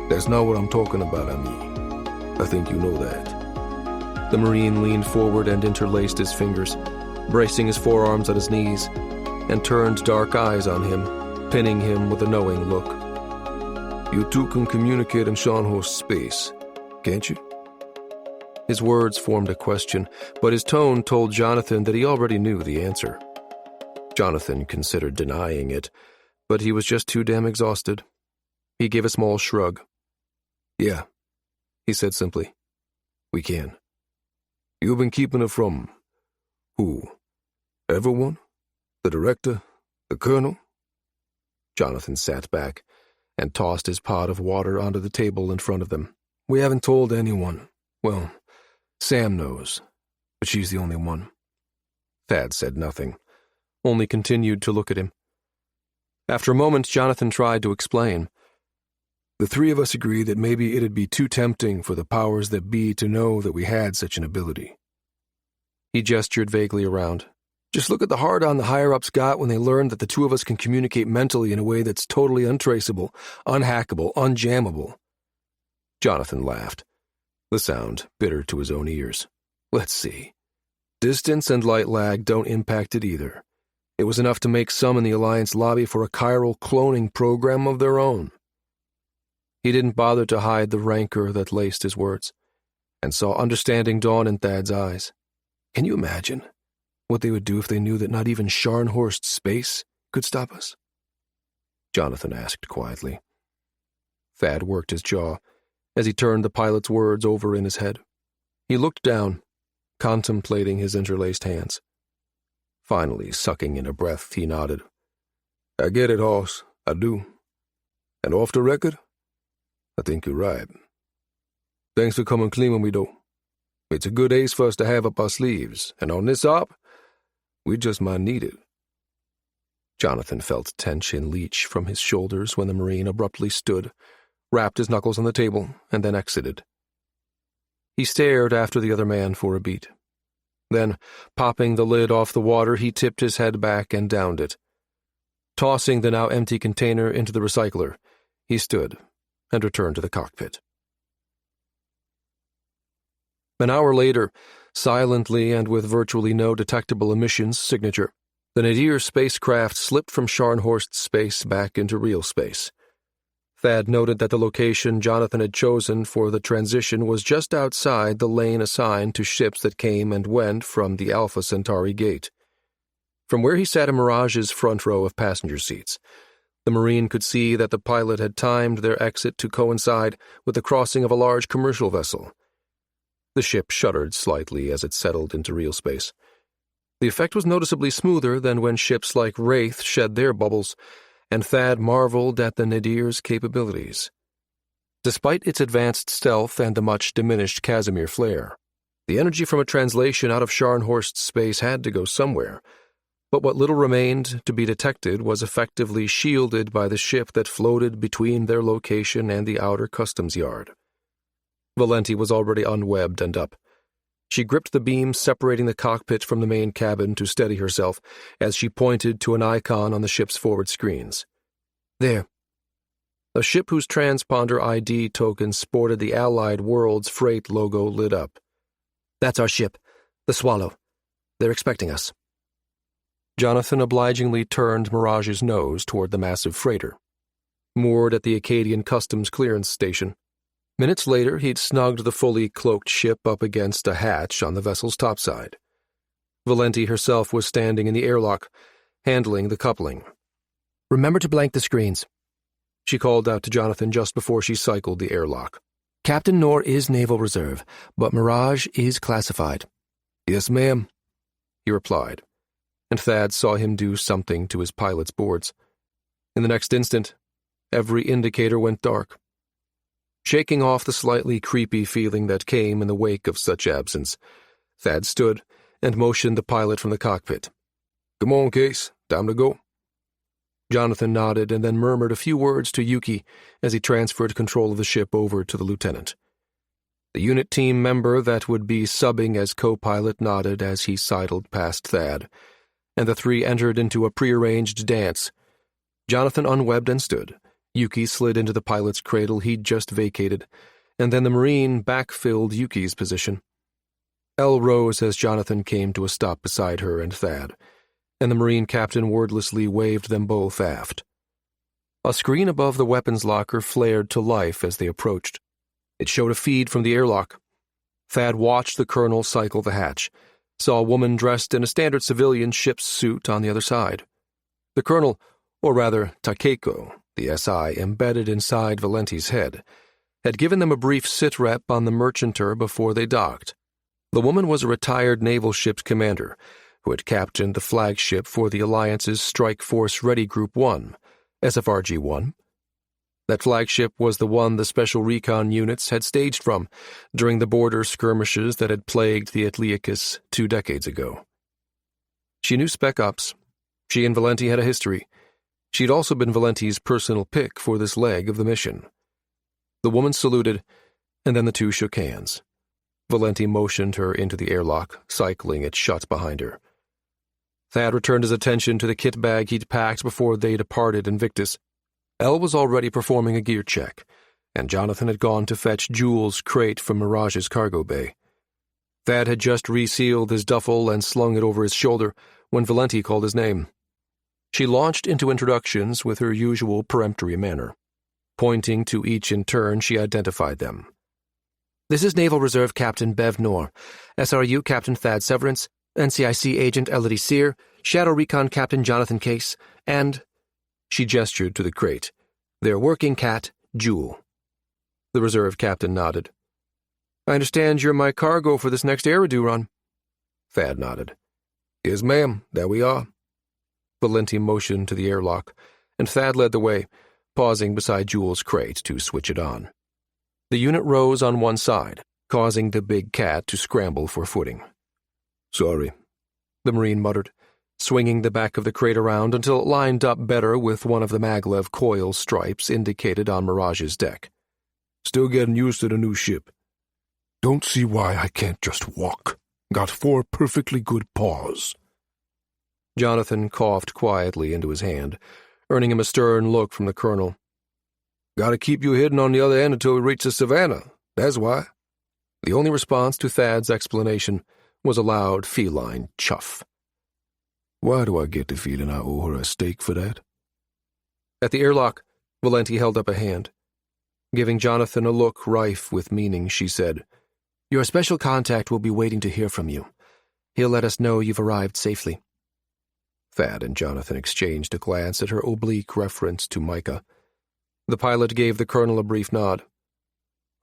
"That's not what I'm talking about, Ami. I think you know that." The Marine leaned forward and interlaced his fingers, bracing his forearms at his knees, and turned dark eyes on him, pinning him with a knowing look. "You two can communicate in Scharnhorst space, can't you?" His words formed a question, but his tone told Jonathan that he already knew the answer. Jonathan considered denying it, but he was just too damn exhausted. He gave a small shrug. "Yeah," he said simply. "We can." "You've been keeping it from who? Everyone? The director? The colonel?" Jonathan sat back and tossed his pot of water onto the table in front of them. "We haven't told anyone. Well, Sam knows, but she's the only one." Thad said nothing, only continued to look at him. After a moment, Jonathan tried to explain. "The 3 of us agreed that maybe it'd be too tempting for the powers that be to know that we had such an ability." He gestured vaguely around. "Just look at the hard-on the higher-ups got when they learned that the 2 of us can communicate mentally in a way that's totally untraceable, unhackable, unjammable." Jonathan laughed, the sound bitter to his own ears. "Let's see. Distance and light lag don't impact it either. It was enough to make some in the Alliance lobby for a chiral cloning program of their own." He didn't bother to hide the rancor that laced his words, and saw understanding dawn in Thad's eyes. Can you imagine what they would do if they knew that not even Scharnhorst space could stop us? Jonathan asked quietly. Thad worked his jaw as he turned the pilot's words over in his head. He looked down, contemplating his interlaced hands. Finally, sucking in a breath, he nodded. I get it, Hoss. I do. And off the record, I think you're right. Thanks for coming clean when we do. It's a good ace for us to have up our sleeves, and on this op, we just might need it. Jonathan felt tension leach from his shoulders when the Marine abruptly stood, rapped his knuckles on the table, and then exited. He stared after the other man for a beat. Then, popping the lid off the water, he tipped his head back and downed it. Tossing the now empty container into the recycler, he stood and returned to the cockpit. An hour later, silently and with virtually no detectable emissions signature, the Nadir spacecraft slipped from Scharnhorst space back into real space. Thad noted that the location Jonathan had chosen for the transition was just outside the lane assigned to ships that came and went from the Alpha Centauri gate. From where he sat in Mirage's front row of passenger seats, the Marine could see that the pilot had timed their exit to coincide with the crossing of a large commercial vessel. The ship shuddered slightly as it settled into real space. The effect was noticeably smoother than when ships like Wraith shed their bubbles, and Thad marveled at the Nadir's capabilities. Despite its advanced stealth and the much diminished Casimir flare, the energy from a translation out of Scharnhorst space had to go somewhere, but what little remained to be detected was effectively shielded by the ship that floated between their location and the outer customs yard. Valenti was already unwebbed and up. She gripped the beam separating the cockpit from the main cabin to steady herself as she pointed to an icon on the ship's forward screens. There. A ship whose transponder ID token sported the Allied World's freight logo lit up. That's our ship, the Swallow. They're expecting us. Jonathan obligingly turned Mirage's nose toward the massive freighter. Moored at the Acadian Customs Clearance Station, minutes later he'd snugged the fully cloaked ship up against a hatch on the vessel's topside. Valenti herself was standing in the airlock, handling the coupling. Remember to blank the screens, she called out to Jonathan just before she cycled the airlock. Captain Noor is Naval Reserve, but Mirage is classified. Yes, ma'am, he replied, and Thad saw him do something to his pilot's boards. In the next instant, every indicator went dark. Shaking off the slightly creepy feeling that came in the wake of such absence, Thad stood and motioned the pilot from the cockpit. Come on, Case. Time to go. Jonathan nodded and then murmured a few words to Yuki as he transferred control of the ship over to the lieutenant. The unit team member that would be subbing as co-pilot nodded as he sidled past Thad, and the three entered into a prearranged dance. Jonathan unwebbed and stood. Yuki slid into the pilot's cradle he'd just vacated, and then the Marine backfilled Yuki's position. Elle rose as Jonathan came to a stop beside her and Thad, and the Marine captain wordlessly waved them both aft. A screen above the weapons locker flared to life as they approached. It showed a feed from the airlock. Thad watched the colonel cycle the hatch, saw a woman dressed in a standard civilian ship's suit on the other side. The colonel, or rather Takeko, the SI embedded inside Valenti's head, had given them a brief sit-rep on the merchanter before they docked. The woman was a retired naval ship's commander who had captained the flagship for the Alliance's Strike Force Ready Group 1, SFRG-1. That flagship was the one the Special Recon units had staged from during the border skirmishes that had plagued the Atliakis 2 decades ago. She knew Spec Ops. She and Valenti had a history. She'd also been Valenti's personal pick for this leg of the mission. The woman saluted, and then the two shook hands. Valenti motioned her into the airlock, cycling it shut behind her. Thad returned his attention to the kit bag he'd packed before they departed Invictus. Elle was already performing a gear check, and Jonathan had gone to fetch Jules' crate from Mirage's cargo bay. Thad had just resealed his duffel and slung it over his shoulder when Valenti called his name. She launched into introductions with her usual peremptory manner. Pointing to each in turn, she identified them. This is Naval Reserve Captain Bev Noor, SRU Captain Thad Severance, NCIC Agent Elodie Sear, Shadow Recon Captain Jonathan Case, and... She gestured to the crate. Their working cat, Jewel. The reserve captain nodded. I understand you're my cargo for this next Eridu run. Thad nodded. Yes, ma'am, there we are. Valenti motioned to the airlock, and Thad led the way, pausing beside Jules' crate to switch it on. The unit rose on one side, causing the big cat to scramble for footing. Sorry, the Marine muttered, swinging the back of the crate around until it lined up better with one of the maglev coil stripes indicated on Mirage's deck. Still getting used to the new ship. Don't see why I can't just walk. Got 4 perfectly good paws. Jonathan coughed quietly into his hand, earning him a stern look from the colonel. Gotta keep you hidden on the other end until we reach the savannah. That's why. The only response to Thad's explanation was a loud feline chuff. Why do I get the feeling I owe her a steak for that? At the airlock, Valenti held up a hand. Giving Jonathan a look rife with meaning, she said, Your special contact will be waiting to hear from you. He'll let us know you've arrived safely. Thad and Jonathan exchanged a glance at her oblique reference to Micah. The pilot gave the colonel a brief nod.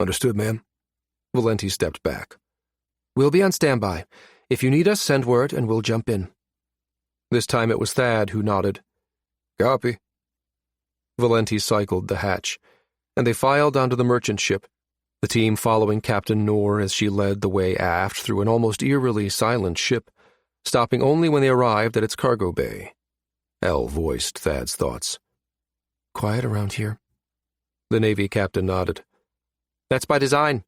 Understood, ma'am. Valenti stepped back. We'll be on standby. If you need us, send word and we'll jump in. This time it was Thad who nodded. Copy. Valenti cycled the hatch, and they filed onto the merchant ship, the team following Captain Noor as she led the way aft through an almost eerily silent ship, stopping only when they arrived at its cargo bay. Elle voiced Thad's thoughts. Quiet around here? The Navy captain nodded. That's by design.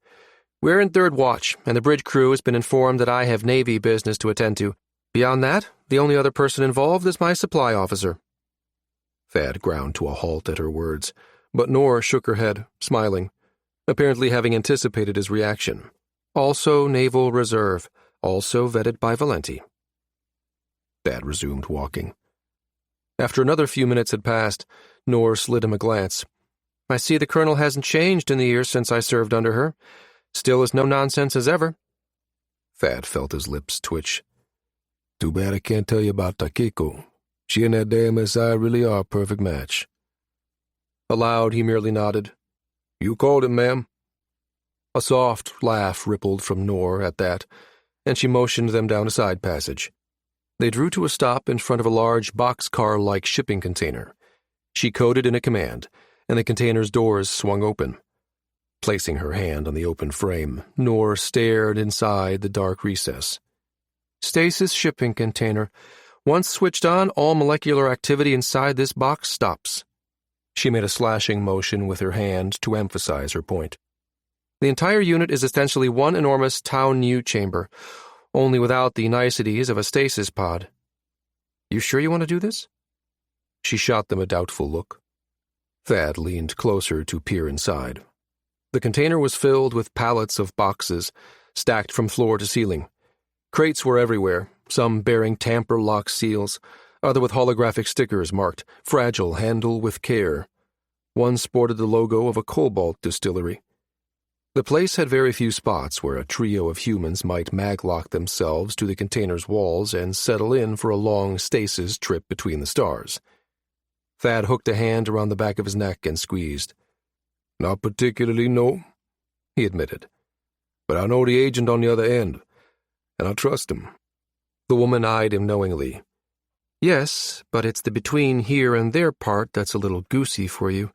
We're in third watch, and the bridge crew has been informed that I have Navy business to attend to. Beyond that, the only other person involved is my supply officer. Thad ground to a halt at her words, but Noor shook her head, smiling, apparently having anticipated his reaction. Also Naval Reserve, also vetted by Valenti. Thad resumed walking. After another few minutes had passed, Noor slid him a glance. I see the colonel hasn't changed in the years since I served under her. Still as no-nonsense as ever. Thad felt his lips twitch. Too bad I can't tell you about Takeko. She and that damn SI really are a perfect match. Aloud, he merely nodded. You called it, ma'am. A soft laugh rippled from Noor at that, and she motioned them down a side passage. They drew to a stop in front of a large boxcar-like shipping container. She coded in a command, and the container's doors swung open. Placing her hand on the open frame, Noor stared inside the dark recess. Stasis shipping container. Once switched on, all molecular activity inside this box stops. She made a slashing motion with her hand to emphasize her point. The entire unit is essentially one enormous Tau Nu chamber, only without the niceties of a stasis pod. You sure you want to do this? She shot them a doubtful look. Thad leaned closer to peer inside. The container was filled with pallets of boxes, stacked from floor to ceiling. Crates were everywhere, some bearing tamper-lock seals, other with holographic stickers marked, "Fragile, handle with care." One sported the logo of a cobalt distillery. The place had very few spots where a trio of humans might maglock themselves to the container's walls and settle in for a long stasis trip between the stars. Thad hooked a hand around the back of his neck and squeezed. Not particularly, no, he admitted. But I know the agent on the other end, and I trust him. The woman eyed him knowingly. Yes, but it's the between here and there part that's a little goosey for you,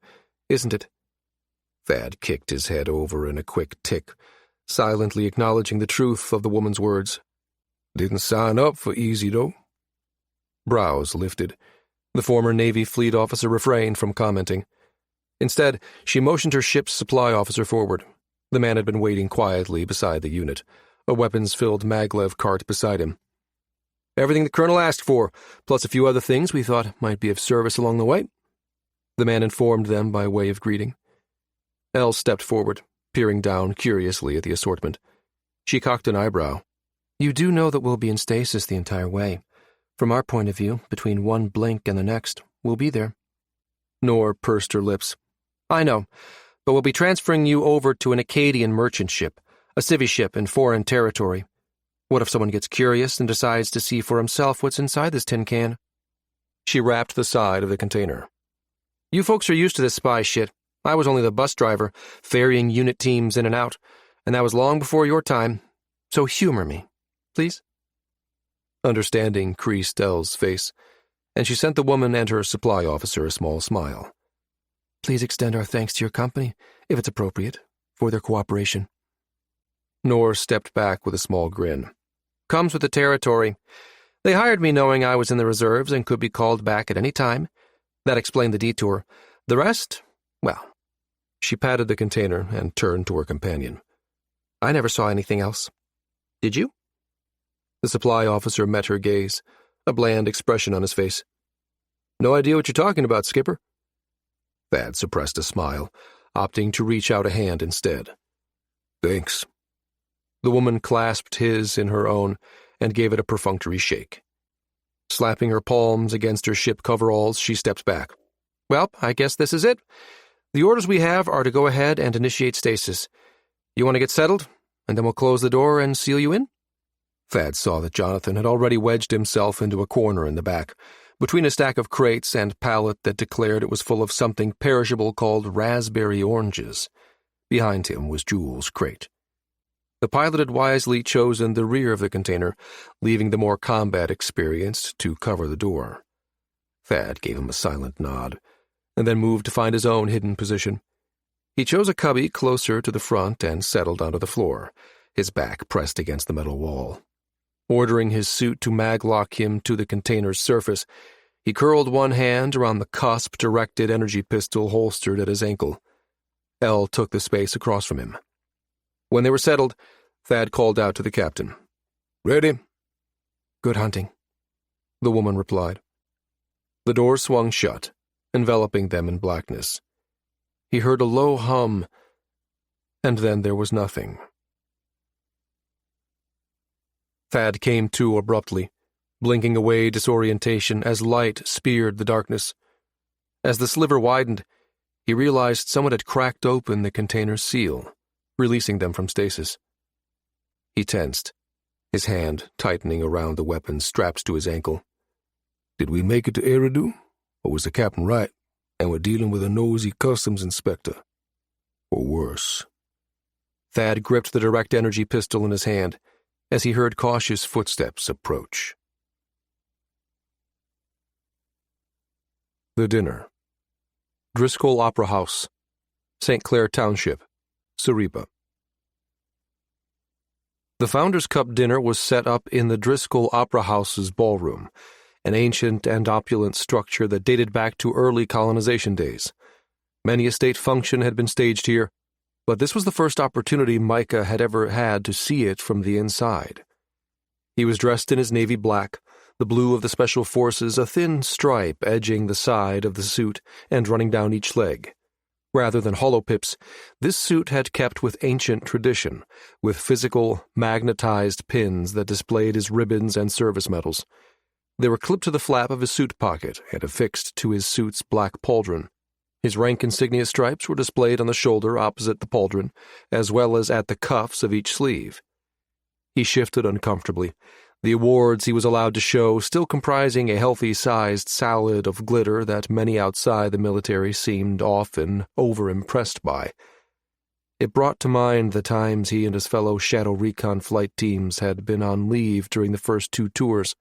isn't it? Thad kicked his head over in a quick tick, silently acknowledging the truth of the woman's words. Didn't sign up for easy, though. Brows lifted. The former Navy fleet officer refrained from commenting. Instead, she motioned her ship's supply officer forward. The man had been waiting quietly beside the unit, a weapons-filled maglev cart beside him. Everything the colonel asked for, plus a few other things we thought might be of service along the way. The man informed them by way of greeting. Elle stepped forward, peering down curiously at the assortment. She cocked an eyebrow. You do know that we'll be in stasis the entire way. From our point of view, between one blink and the next, we'll be there. Noor pursed her lips. I know, but we'll be transferring you over to an Acadian merchant ship, a civvy ship in foreign territory. What if someone gets curious and decides to see for himself what's inside this tin can? She rapped the side of the container. You folks are used to this spy shit. I was only the bus driver, ferrying unit teams in and out, and that was long before your time. So humor me, please." Understanding creased Elle's face, and she sent the woman and her supply officer a small smile. "Please extend our thanks to your company, if it's appropriate, for their cooperation." Nor stepped back with a small grin. "Comes with the territory. They hired me knowing I was in the reserves and could be called back at any time. That explained the detour. The rest, well." She patted the container and turned to her companion. "I never saw anything else. Did you?" The supply officer met her gaze, a bland expression on his face. "No idea what you're talking about, Skipper." Thad suppressed a smile, opting to reach out a hand instead. "Thanks." The woman clasped his in her own and gave it a perfunctory shake. Slapping her palms against her ship coveralls, she stepped back. "Well, I guess this is it. The orders we have are to go ahead and initiate stasis. You want to get settled, and then we'll close the door and seal you in?" Thad saw that Jonathan had already wedged himself into a corner in the back, between a stack of crates and pallet that declared it was full of something perishable called raspberry oranges. Behind him was Jules' crate. The pilot had wisely chosen the rear of the container, leaving the more combat-experienced to cover the door. Thad gave him a silent nod, and then moved to find his own hidden position. He chose a cubby closer to the front and settled onto the floor, his back pressed against the metal wall. Ordering his suit to maglock him to the container's surface, he curled one hand around the cusp-directed energy pistol holstered at his ankle. Elle took the space across from him. When they were settled, Thad called out to the captain. "Ready?" "Good hunting," the woman replied. The door swung shut, enveloping them in blackness. He heard a low hum, and then there was nothing. Thad came to abruptly, blinking away disorientation as light speared the darkness. As the sliver widened, he realized someone had cracked open the container's seal, releasing them from stasis. He tensed, his hand tightening around the weapon strapped to his ankle. "Did we make it to Eridu? Or was the captain right, and we're dealing with a nosy customs inspector? Or worse?" Thad gripped the direct energy pistol in his hand as he heard cautious footsteps approach. The dinner. Driscoll Opera House, St. Clair Township, Sariba. The Founders' Cup dinner was set up in the Driscoll Opera House's ballroom, an ancient and opulent structure that dated back to early colonization days. Many a state function had been staged here, but this was the first opportunity Micah had ever had to see it from the inside. He was dressed in his navy black, the blue of the Special Forces a thin stripe edging the side of the suit and running down each leg. Rather than hollow pips, this suit had kept with ancient tradition, with physical, magnetized pins that displayed his ribbons and service medals. They were clipped to the flap of his suit pocket and affixed to his suit's black pauldron. His rank insignia stripes were displayed on the shoulder opposite the pauldron, as well as at the cuffs of each sleeve. He shifted uncomfortably, the awards he was allowed to show still comprising a healthy-sized salad of glitter that many outside the military seemed often over-impressed by. It brought to mind the times he and his fellow Shadow Recon flight teams had been on leave during the first 2 tours.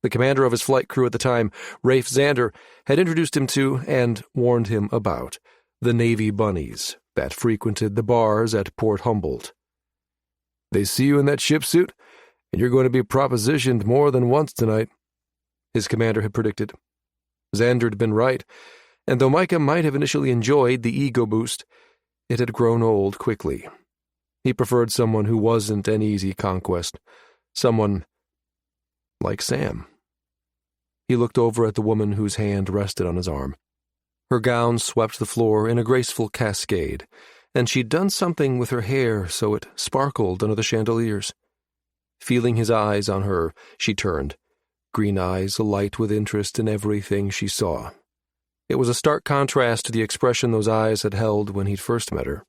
The commander of his flight crew at the time, Rafe Zander, had introduced him to, and warned him about, the Navy bunnies that frequented the bars at Port Humboldt. "They see you in that ship suit, and you're going to be propositioned more than once tonight," his commander had predicted. Zander had been right, and though Micah might have initially enjoyed the ego boost, it had grown old quickly. He preferred someone who wasn't an easy conquest, someone like Sam. He looked over at the woman whose hand rested on his arm. Her gown swept the floor in a graceful cascade, and she'd done something with her hair so it sparkled under the chandeliers. Feeling his eyes on her, she turned, green eyes alight with interest in everything she saw. It was a stark contrast to the expression those eyes had held when he'd first met her.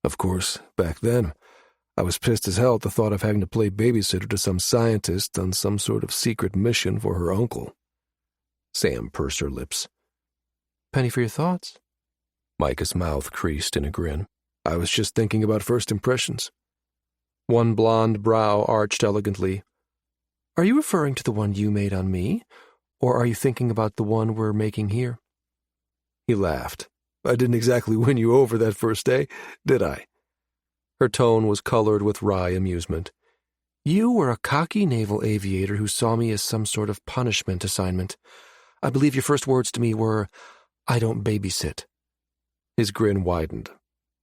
"Of course, back then, I was pissed as hell at the thought of having to play babysitter to some scientist on some sort of secret mission for her uncle." Sam pursed her lips. "Penny for your thoughts." Micah's mouth creased in a grin. I was just thinking about first impressions. One blonde brow arched elegantly. Are you referring to the one you made on me, or are you thinking about the one we're making here? He laughed. I didn't exactly win you over that first day, did I? Her tone was colored with wry amusement. You were a cocky naval aviator who saw me as some sort of punishment assignment. I believe your first words to me were, I don't babysit. His grin widened.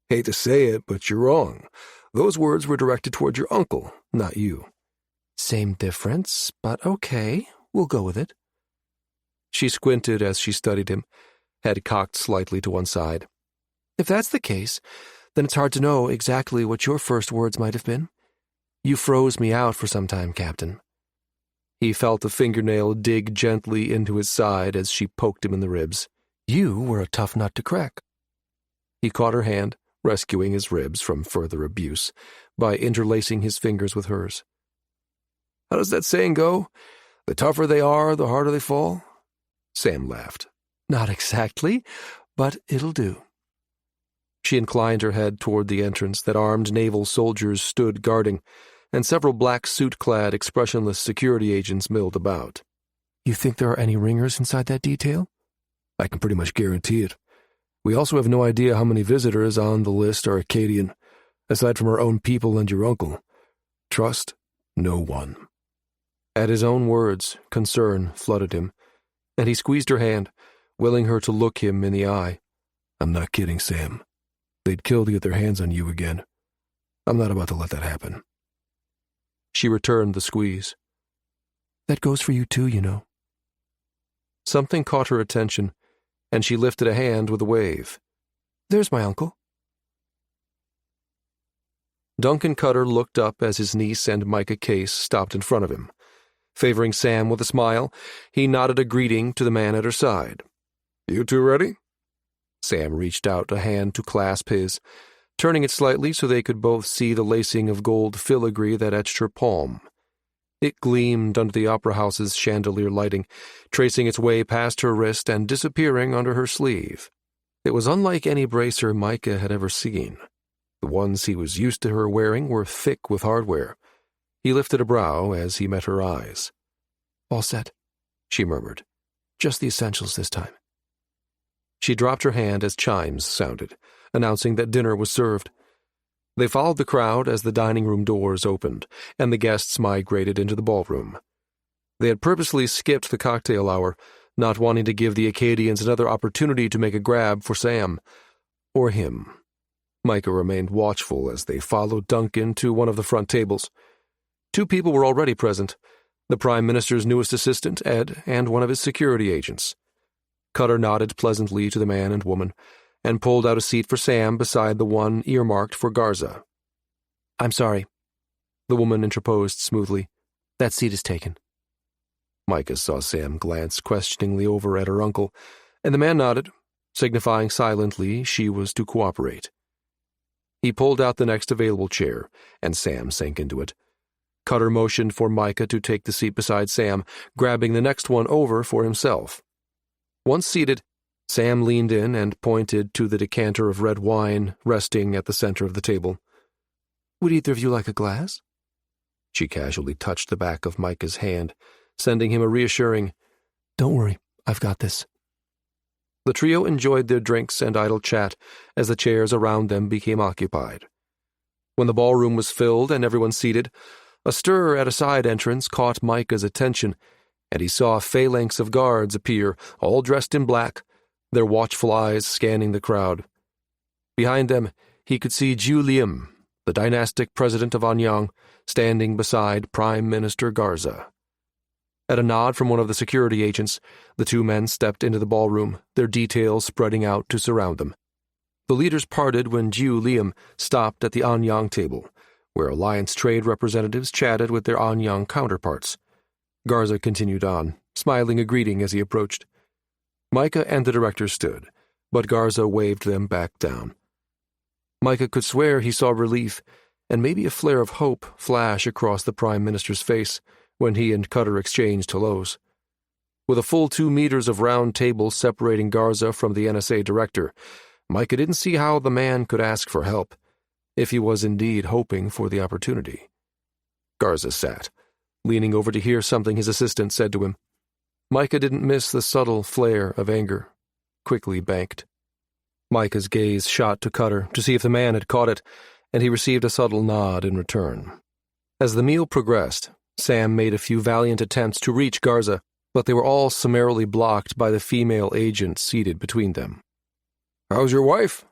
Hate to say it, but you're wrong. Those words were directed toward your uncle, not you. Same difference, but okay, we'll go with it. She squinted as she studied him, head cocked slightly to one side. If that's the case, then it's hard to know exactly what your first words might have been. You froze me out for some time, Captain. He felt a fingernail dig gently into his side as she poked him in the ribs. You were a tough nut to crack. He caught her hand, rescuing his ribs from further abuse by interlacing his fingers with hers. How does that saying go? The tougher they are, the harder they fall? Sam laughed. Not exactly, but it'll do. She inclined her head toward the entrance that armed naval soldiers stood guarding, and several black suit-clad, expressionless security agents milled about. You think there are any ringers inside that detail? I can pretty much guarantee it. We also have no idea how many visitors on the list are Acadian, aside from our own people and your uncle. Trust no one. At his own words, concern flooded him, and he squeezed her hand, willing her to look him in the eye. I'm not kidding, Sam. They'd kill to get their hands on you again. I'm not about to let that happen. She returned the squeeze. That goes for you too, you know. Something caught her attention, and she lifted a hand with a wave. There's my uncle. Duncan Cutter looked up as his niece and Micah Case stopped in front of him. Favoring Sam with a smile, he nodded a greeting to the man at her side. You two ready? Sam reached out a hand to clasp his, turning it slightly so they could both see the lacing of gold filigree that etched her palm. It gleamed under the opera house's chandelier lighting, tracing its way past her wrist and disappearing under her sleeve. It was unlike any bracer Micah had ever seen. The ones he was used to her wearing were thick with hardware. He lifted a brow as he met her eyes. All set, she murmured. Just the essentials this time. She dropped her hand as chimes sounded, announcing that dinner was served. They followed the crowd as the dining room doors opened, and the guests migrated into the ballroom. They had purposely skipped the cocktail hour, not wanting to give the Acadians another opportunity to make a grab for Sam. Or him. Micah remained watchful as they followed Duncan to one of the front tables. 2 people were already present, the Prime Minister's newest assistant, Ed, and one of his security agents. Cutter nodded pleasantly to the man and woman, and pulled out a seat for Sam beside the one earmarked for Garza. I'm sorry, the woman interposed smoothly. That seat is taken. Micah saw Sam glance questioningly over at her uncle, and the man nodded, signifying silently she was to cooperate. He pulled out the next available chair, and Sam sank into it. Cutter motioned for Micah to take the seat beside Sam, grabbing the next one over for himself. Once seated, Sam leaned in and pointed to the decanter of red wine resting at the center of the table. Would either of you like a glass? She casually touched the back of Micah's hand, sending him a reassuring, Don't worry, I've got this. The trio enjoyed their drinks and idle chat as the chairs around them became occupied. When the ballroom was filled and everyone seated, a stir at a side entrance caught Micah's attention, and he saw phalanx of guards appear, all dressed in black, their watchful eyes scanning the crowd. Behind them, he could see Jiu Liam, the dynastic president of Anyang, standing beside Prime Minister Garza. At a nod from one of the security agents, the 2 men stepped into the ballroom, their details spreading out to surround them. The leaders parted when Jiu Liam stopped at the Anyang table, where Alliance trade representatives chatted with their Anyang counterparts. Garza continued on, smiling a greeting as he approached. Micah and the director stood, but Garza waved them back down. Micah could swear he saw relief, and maybe a flare of hope flash across the Prime Minister's face when he and Cutter exchanged hellos. With a full 2 meters of round table separating Garza from the NSA director, Micah didn't see how the man could ask for help, if he was indeed hoping for the opportunity. Garza sat, leaning over to hear something his assistant said to him. Micah didn't miss the subtle flare of anger, quickly banked. Micah's gaze shot to Cutter to see if the man had caught it, and he received a subtle nod in return. As the meal progressed, Sam made a few valiant attempts to reach Garza, but they were all summarily blocked by the female agent seated between them. "How's your wife?"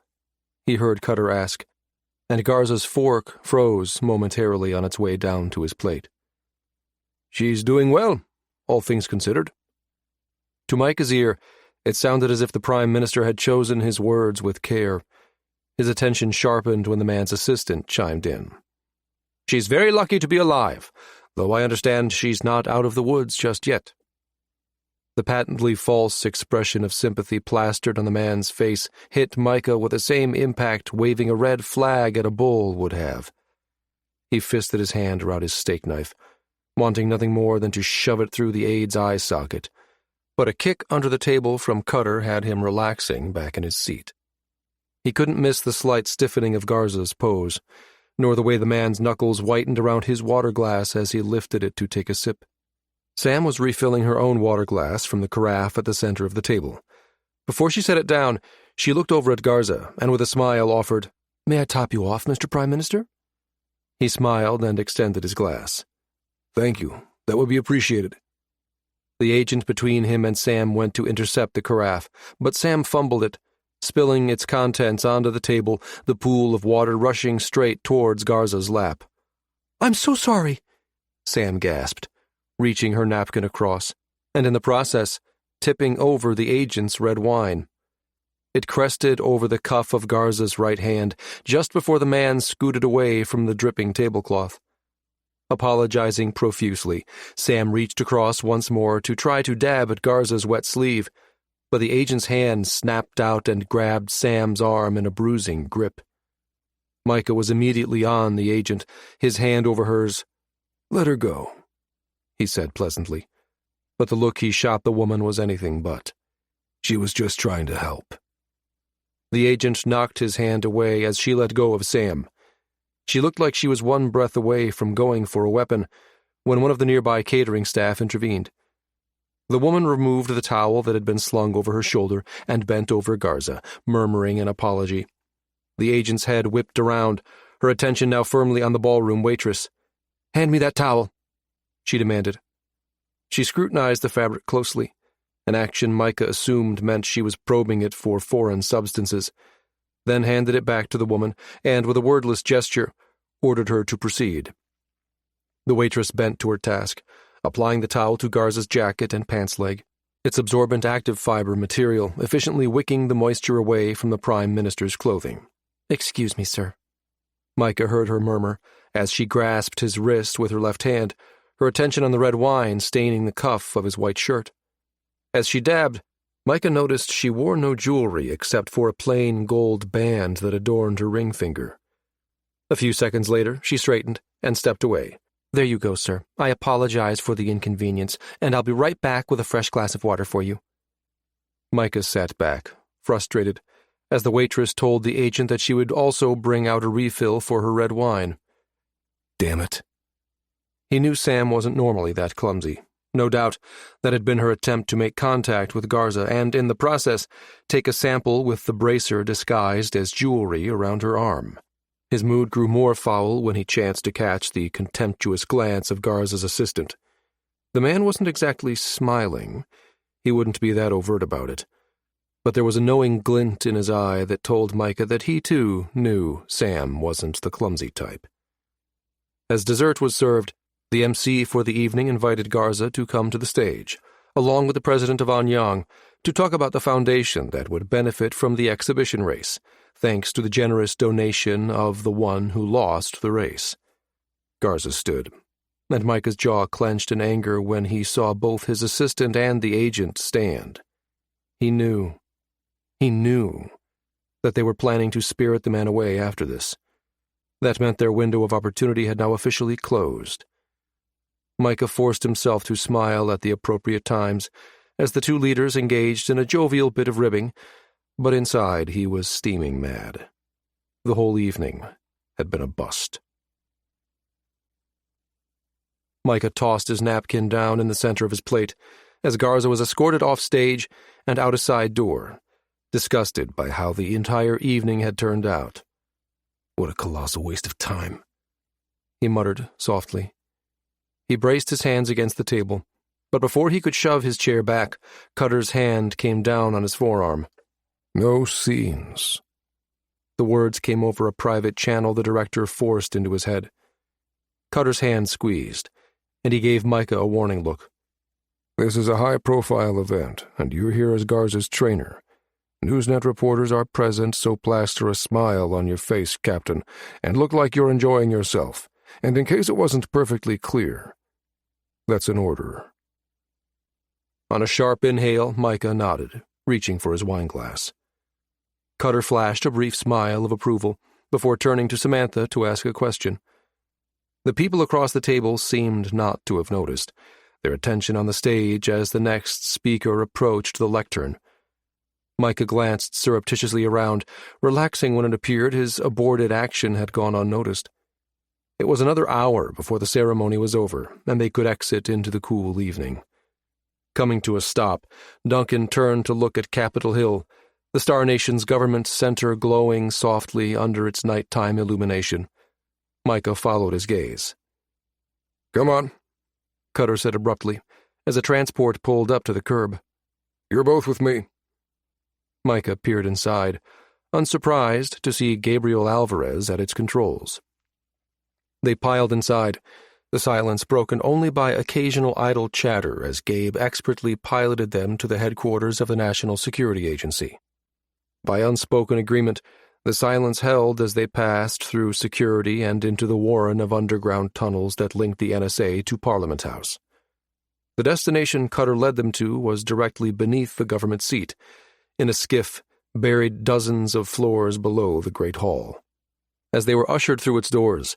he heard Cutter ask, and Garza's fork froze momentarily on its way down to his plate. "She's doing well, all things considered." To Micah's ear, it sounded as if the Prime Minister had chosen his words with care. His attention sharpened when the man's assistant chimed in. "She's very lucky to be alive, though I understand she's not out of the woods just yet." The patently false expression of sympathy plastered on the man's face hit Micah with the same impact waving a red flag at a bull would have. He fisted his hand around his steak knife, wanting nothing more than to shove it through the aide's eye socket, but a kick under the table from Cutter had him relaxing back in his seat. He couldn't miss the slight stiffening of Garza's pose, nor the way the man's knuckles whitened around his water glass as he lifted it to take a sip. Sam was refilling her own water glass from the carafe at the center of the table. Before she set it down, she looked over at Garza and with a smile offered, "May I top you off, Mr. Prime Minister?" He smiled and extended his glass. "Thank you. That would be appreciated." The agent between him and Sam went to intercept the carafe, but Sam fumbled it, spilling its contents onto the table, the pool of water rushing straight towards Garza's lap. "I'm so sorry," Sam gasped, reaching her napkin across, and in the process, tipping over the agent's red wine. It crested over the cuff of Garza's right hand just before the man scooted away from the dripping tablecloth. Apologizing profusely, Sam reached across once more to try to dab at Garza's wet sleeve, but the agent's hand snapped out and grabbed Sam's arm in a bruising grip. Micah was immediately on the agent, his hand over hers. "Let her go," he said pleasantly, but the look he shot the woman was anything but. "She was just trying to help." The agent knocked his hand away as she let go of Sam. She looked like she was one breath away from going for a weapon when one of the nearby catering staff intervened. The woman removed the towel that had been slung over her shoulder and bent over Garza, murmuring an apology. The agent's head whipped around, her attention now firmly on the ballroom waitress. "Hand me that towel," she demanded. She scrutinized the fabric closely, an action Micah assumed meant she was probing it for foreign substances, then handed it back to the woman and, with a wordless gesture, ordered her to proceed. The waitress bent to her task, applying the towel to Garza's jacket and pants leg, its absorbent active fiber material efficiently wicking the moisture away from the Prime Minister's clothing. "Excuse me, sir," Micah heard her murmur as she grasped his wrist with her left hand, her attention on the red wine staining the cuff of his white shirt. As she dabbed, Micah noticed she wore no jewelry except for a plain gold band that adorned her ring finger. A few seconds later, she straightened and stepped away. "There you go, sir. I apologize for the inconvenience, and I'll be right back with a fresh glass of water for you." Micah sat back, frustrated, as the waitress told the agent that she would also bring out a refill for her red wine. Damn it. He knew Sam wasn't normally that clumsy. No doubt that had been her attempt to make contact with Garza and, in the process, take a sample with the bracer disguised as jewelry around her arm. His mood grew more foul when he chanced to catch the contemptuous glance of Garza's assistant. The man wasn't exactly smiling. He wouldn't be that overt about it. But there was a knowing glint in his eye that told Micah that he, too, knew Sam wasn't the clumsy type. As dessert was served, the MC for the evening invited Garza to come to the stage, along with the president of Anyang, to talk about the foundation that would benefit from the exhibition race, thanks to the generous donation of the one who lost the race. Garza stood, and Micah's jaw clenched in anger when he saw both his assistant and the agent stand. He knew that they were planning to spirit the man away after this. That meant their window of opportunity had now officially closed. Micah forced himself to smile at the appropriate times as the two leaders engaged in a jovial bit of ribbing, But inside he was steaming mad. The whole evening had been a bust. Micah tossed his napkin down in the center of his plate as Garza was escorted off stage and out a side door, disgusted by how the entire evening had turned out. What a colossal waste of time, he muttered softly. He braced his hands against the table, but before he could shove his chair back, Cutter's hand came down on his forearm. No scenes. The words came over a private channel the director forced into his head. Cutter's hand squeezed, and he gave Micah a warning look. This is a high-profile event, and you're here as Garza's trainer. Newsnet reporters are present, so plaster a smile on your face, Captain, and look like you're enjoying yourself. And in case it wasn't perfectly clear, that's an order. On a sharp inhale, Micah nodded, reaching for his wineglass. Cutter flashed a brief smile of approval before turning to Samantha to ask a question. The people across the table seemed not to have noticed, their attention on the stage as the next speaker approached the lectern. Micah glanced surreptitiously around, relaxing when it appeared his aborted action had gone unnoticed. It was another hour before the ceremony was over, and they could exit into the cool evening. Coming to a stop, Duncan turned to look at Capitol Hill, the Star Nation's government center glowing softly under its nighttime illumination. Micah followed his gaze. Come on, Cutter said abruptly, as a transport pulled up to the curb. You're both with me. Micah peered inside, unsurprised to see Gabriel Alvarez at its controls. They piled inside, the silence broken only by occasional idle chatter as Gabe expertly piloted them to the headquarters of the National Security Agency. By unspoken agreement, the silence held as they passed through security and into the warren of underground tunnels that linked the NSA to Parliament House. The destination Cutter led them to was directly beneath the government seat, in a skiff buried dozens of floors below the Great Hall. As they were ushered through its doors,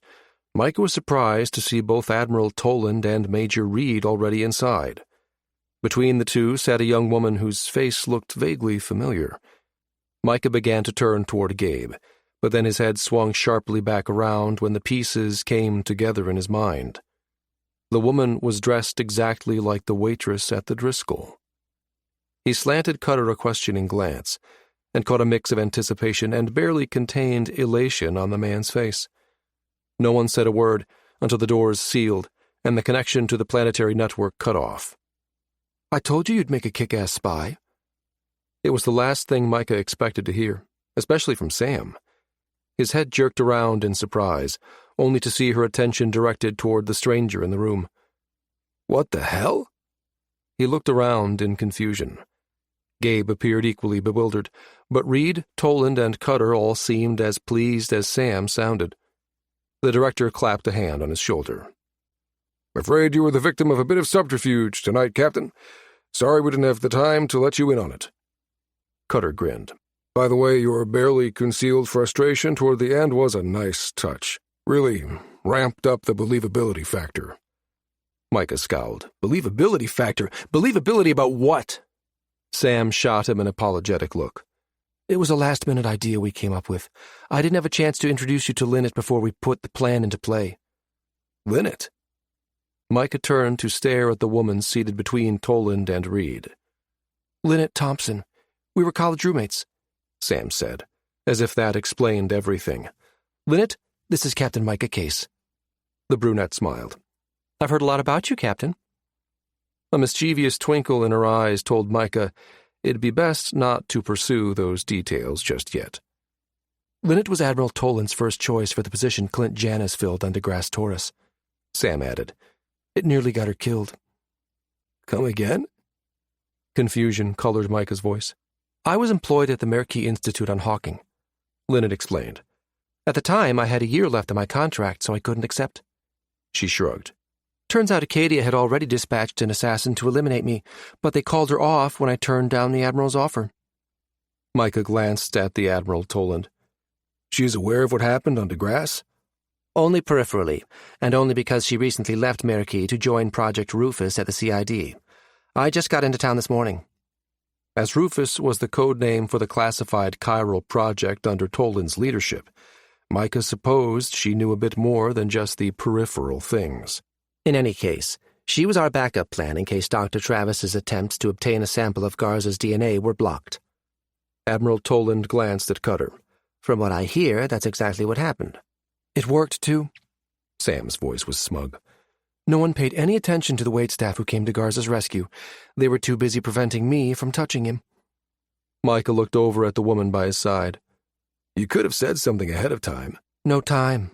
Micah was surprised to see both Admiral Toland and Major Reed already inside. Between the two sat a young woman whose face looked vaguely familiar. Micah began to turn toward Gabe, but then his head swung sharply back around when the pieces came together in his mind. The woman was dressed exactly like the waitress at the Driscoll. He slanted Cutter a questioning glance, and caught a mix of anticipation and barely contained elation on the man's face. No one said a word until the doors sealed and the connection to the planetary network cut off. I told you you'd make a kick-ass spy. It was the last thing Micah expected to hear, especially from Sam. His head jerked around in surprise, only to see her attention directed toward the stranger in the room. What the hell? He looked around in confusion. Gabe appeared equally bewildered, but Reed, Toland, and Cutter all seemed as pleased as Sam sounded. The director clapped a hand on his shoulder. Afraid you were the victim of a bit of subterfuge tonight, Captain. Sorry we didn't have the time to let you in on it. Cutter grinned. By the way, your barely concealed frustration toward the end was a nice touch. Really ramped up the believability factor. Micah scowled. Believability factor? Believability about what? Sam shot him an apologetic look. It was a last-minute idea we came up with. I didn't have a chance to introduce you to Linnet before we put the plan into play. Linnet? Micah turned to stare at the woman seated between Toland and Reed. Linnet Thompson. We were college roommates, Sam said, as if that explained everything. Linnet, this is Captain Micah Case. The brunette smiled. I've heard a lot about you, Captain. A mischievous twinkle in her eyes told Micah it'd be best not to pursue those details just yet. Linnet was Admiral Toland's first choice for the position Clint Janis filled on DeGrasse Taurus, Sam added. It nearly got her killed. Come again? Confusion colored Micah's voice. I was employed at the Marquis Institute on Hawking, Linnet explained. At the time, I had a year left on my contract, so I couldn't accept. She shrugged. Turns out Acadia had already dispatched an assassin to eliminate me, but they called her off when I turned down the Admiral's offer. Micah glanced at the Admiral Toland. She's aware of what happened on DeGrasse? Only peripherally, and only because she recently left Marquis to join Project Rufus at the CID. I just got into town this morning. As Rufus was the code name for the classified chiral project under Toland's leadership, Micah supposed she knew a bit more than just the peripheral things. In any case, she was our backup plan in case Dr. Travis's attempts to obtain a sample of Garza's DNA were blocked. Admiral Toland glanced at Cutter. From what I hear, that's exactly what happened. It worked, too. Sam's voice was smug. No one paid any attention to the waitstaff who came to Garza's rescue. They were too busy preventing me from touching him. Micah looked over at the woman by his side. You could have said something ahead of time. No time,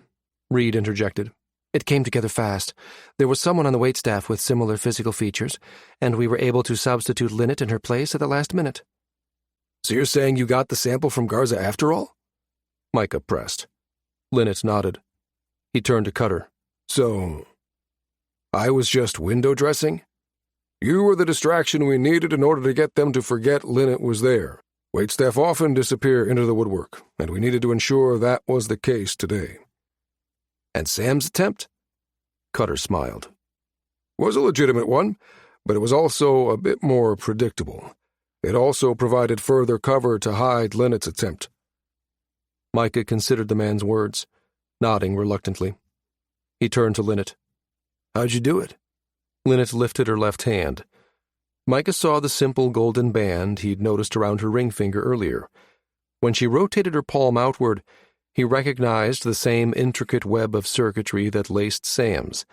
Reed interjected. It came together fast. There was someone on the waitstaff with similar physical features, and we were able to substitute Linnet in her place at the last minute. So you're saying you got the sample from Garza after all? Micah pressed. Linnet nodded. He turned to Cutter. So, I was just window dressing? You were the distraction we needed in order to get them to forget Linnet was there. Waitstaff often disappear into the woodwork, and we needed to ensure that was the case today. And Sam's attempt? Cutter smiled. Was a legitimate one, but it was also a bit more predictable. It also provided further cover to hide Linnet's attempt. Micah considered the man's words, nodding reluctantly. He turned to Linnet. How'd you do it? Linnet lifted her left hand. Micah saw the simple golden band he'd noticed around her ring finger earlier. When she rotated her palm outward, he recognized the same intricate web of circuitry that laced Sam's,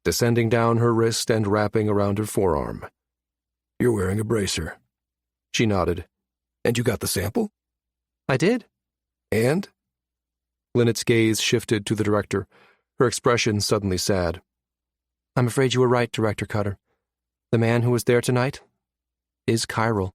descending down her wrist and wrapping around her forearm. You're wearing a bracer. She nodded. And you got the sample? I did. And? Linnet's gaze shifted to the director, her expression suddenly sad. I'm afraid you were right, Director Cutter. The man who was there tonight is chiral.